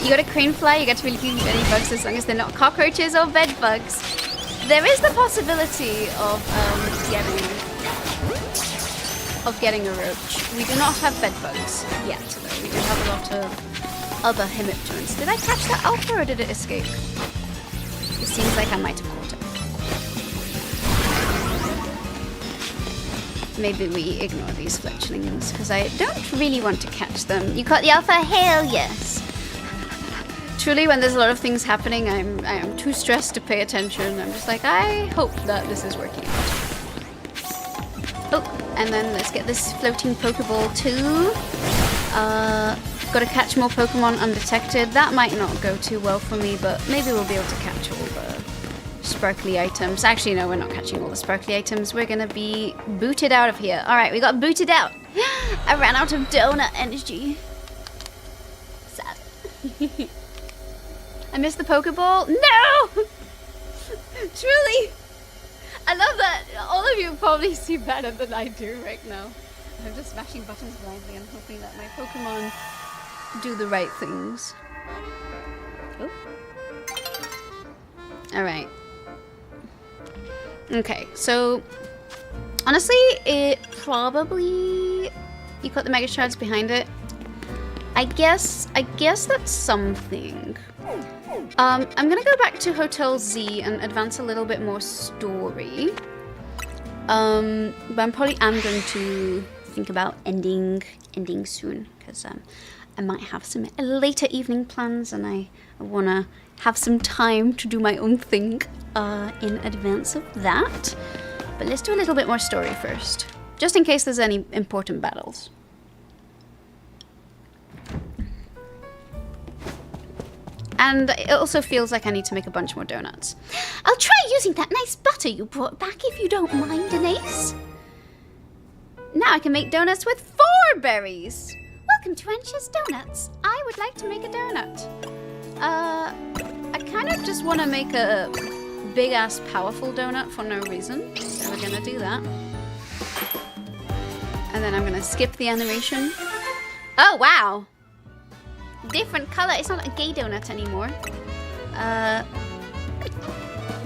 You got a crane fly, you get to really keep any bugs as long as they're not cockroaches or bed bugs. There is the possibility of getting a roach. We do not have bed bugs yet, though. We do have a lot of other hemipterans. Did I catch that alpha or did it escape? It seems like I might have caught it. Maybe we ignore these fletchlings because I don't really want to catch them. You caught the alpha? Hell yes! Truly, when there's a lot of things happening, I am too stressed to pay attention. I'm just like, I hope that this is working out. Oh, and then let's get this floating Pokeball too. Gotta catch more Pokemon undetected. That might not go too well for me, but maybe we'll be able to catch all the sparkly items. Actually, no, we're not catching all the sparkly items. We're gonna be booted out of here. Alright, we got booted out. I ran out of donut energy. Sad. I missed the Pokeball. No! Truly! I love that all of you probably see better than I do right now. I'm just smashing buttons blindly and hoping that my Pokemon do the right things. Oh. Alright. Okay, so honestly, it probably... You got the Mega Shards behind it. I guess that's something. I'm gonna go back to Hotel Z and advance a little bit more story. But I probably am going to think about ending soon because I might have some later evening plans and I wanna have some time to do my own thing in advance of that. But let's do a little bit more story first, just in case there's any important battles. And it also feels like I need to make a bunch more donuts. I'll try using that nice butter you brought back if you don't mind, Denise. Now I can make donuts with 4 berries. Welcome to Anxious Donuts. I would like to make a donut. I kind of just want to make a big-ass powerful donut for no reason. So we're going to do that. And then I'm going to skip the animation. Oh, wow. Different color. It's not a gay donut anymore.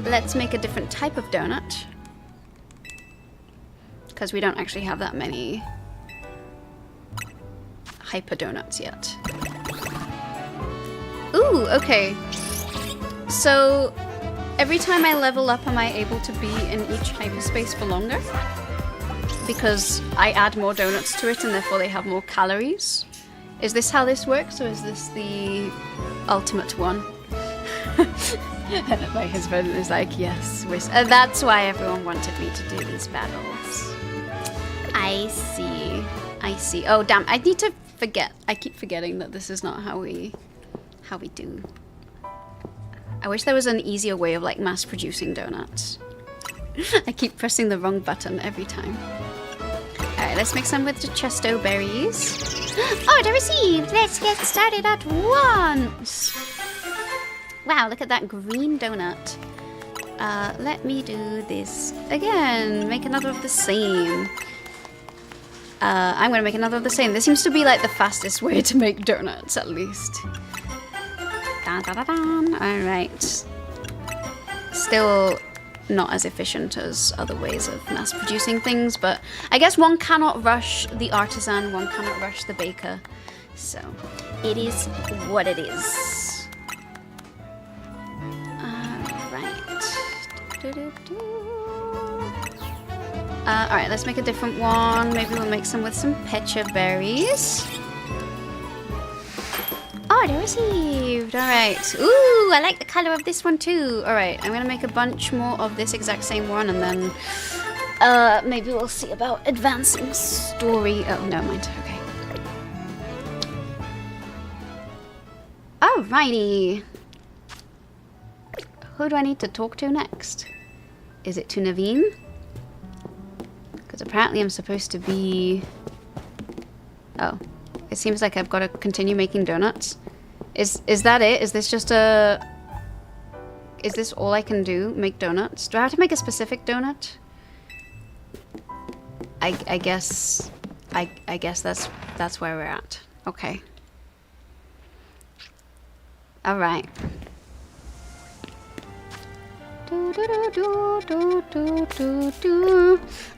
Let's make a different type of donut. Because we don't actually have that many hyper donuts yet. Ooh, okay. So every time I level up, am I able to be in each hyperspace for longer? Because I add more donuts to it and therefore they have more calories. Is this how this works, or is this the ultimate one? And my husband is like, yes. That's why everyone wanted me to do these battles. I see. I see. Oh, damn. I need to forget. I keep forgetting that this is not how we do. I wish there was an easier way of, like, mass-producing donuts. I keep pressing the wrong button every time. Alright, Alright, let's make some with the chesto berries. Order received! Let's get started at once! Wow, look at that green donut. Let me do this again. Make another of the same. I'm gonna make another of the same. This seems to be like the fastest way to make donuts, at least. Dun, dun, dun, dun. Alright. Still not as efficient as other ways of mass producing things, but I guess one cannot rush the artisan, one cannot rush the baker. So, it is what it is. Alright, let's make a different one. Maybe we'll make some with some pecha berries. Order received. Alright. Ooh, I like the color of this one too. Alright, I'm gonna make a bunch more of this exact same one, and then maybe we'll see about advancing story. Oh, no, mind. Okay. Alrighty. Who do I need to talk to next? Is it to Naveen? Because apparently I'm supposed to be... Oh. It seems like I've got to continue making donuts. Is that it? Is this just a... Is this all I can do? Make donuts? Do I have to make a specific donut? I guess... I guess that's where we're at. Okay. Alright.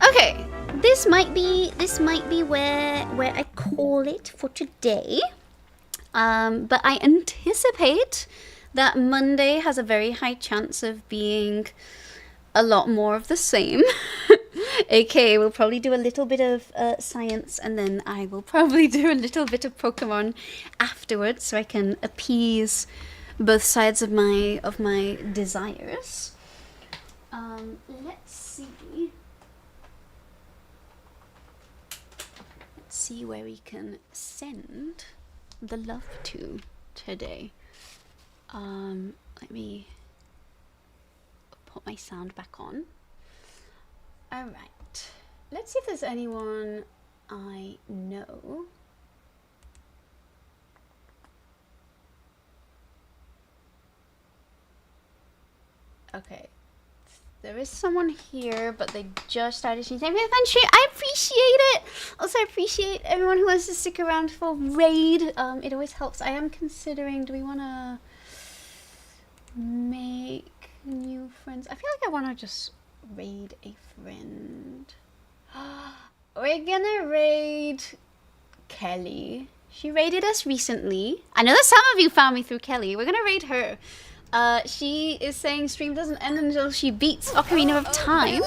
Okay, this might be where I call it for today. But I anticipate that Monday has a very high chance of being a lot more of the same. AKA, we'll probably do a little bit of science, and then I will probably do a little bit of Pokemon afterwards, so I can appease both sides of my desires. Let's see where we can send the love to today. Let me put my sound back on. Alright. Let's see if there's anyone I know. Okay. There is someone here, but they just started streaming. I appreciate it! Also, I appreciate everyone who wants to stick around for raid. It always helps. I am considering, do we want to make new friends? I feel like I want to just raid a friend. We're gonna raid Kelly. She raided us recently. I know that some of you found me through Kelly. We're gonna raid her. She is saying stream doesn't end until she beats Ocarina of Time.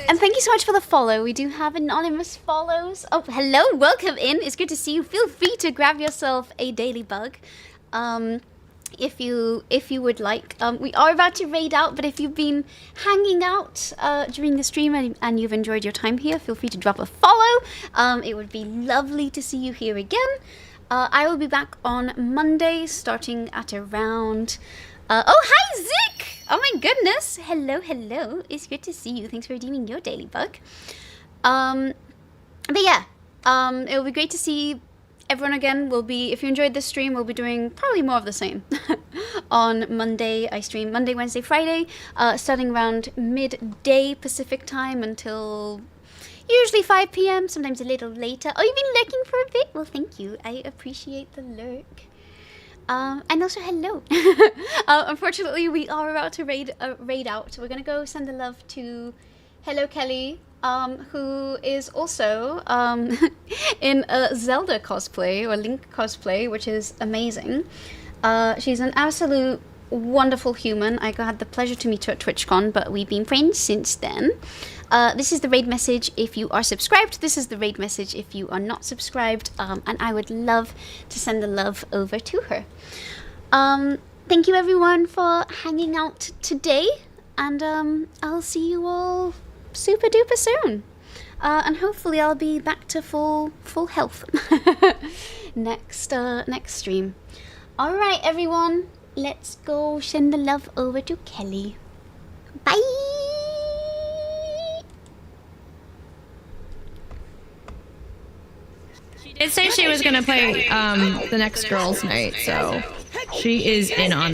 And thank you so much for the follow. We do have anonymous follows. Oh, hello, welcome in. It's good to see you. Feel free to grab yourself a dailybug. If you would like. We are about to raid out, but if you've been hanging out during the stream and you've enjoyed your time here, feel free to drop a follow. It would be lovely to see you here again. I will be back on Monday, starting at around... oh, hi, Zik! Oh my goodness! Hello, hello. It's good to see you. Thanks for redeeming your dailybug. But yeah, it will be great to see everyone again. We'll be, if you enjoyed this stream, we'll be doing probably more of the same. On Monday, I stream Monday, Wednesday, Friday, starting around midday Pacific time until... usually 5 p.m, sometimes a little later. Oh, you've been lurking for a bit? Well, thank you. I appreciate the lurk. And also, hello. Unfortunately, we are about to raid out. We're going to go send the love to Hello Kelly, who is also in a Zelda cosplay, or Link cosplay, which is amazing. She's an absolute wonderful human. I had the pleasure to meet her at TwitchCon, but we've been friends since then. This is the raid message if you are subscribed. This is the raid message if you are not subscribed. And I would love to send the love over to her. Thank you everyone for hanging out today. And I'll see you all super duper soon. And hopefully I'll be back to full health next stream. Alright everyone, let's go send the love over to Kelly. Bye! did say she was gonna play the next girls' night, so she is in on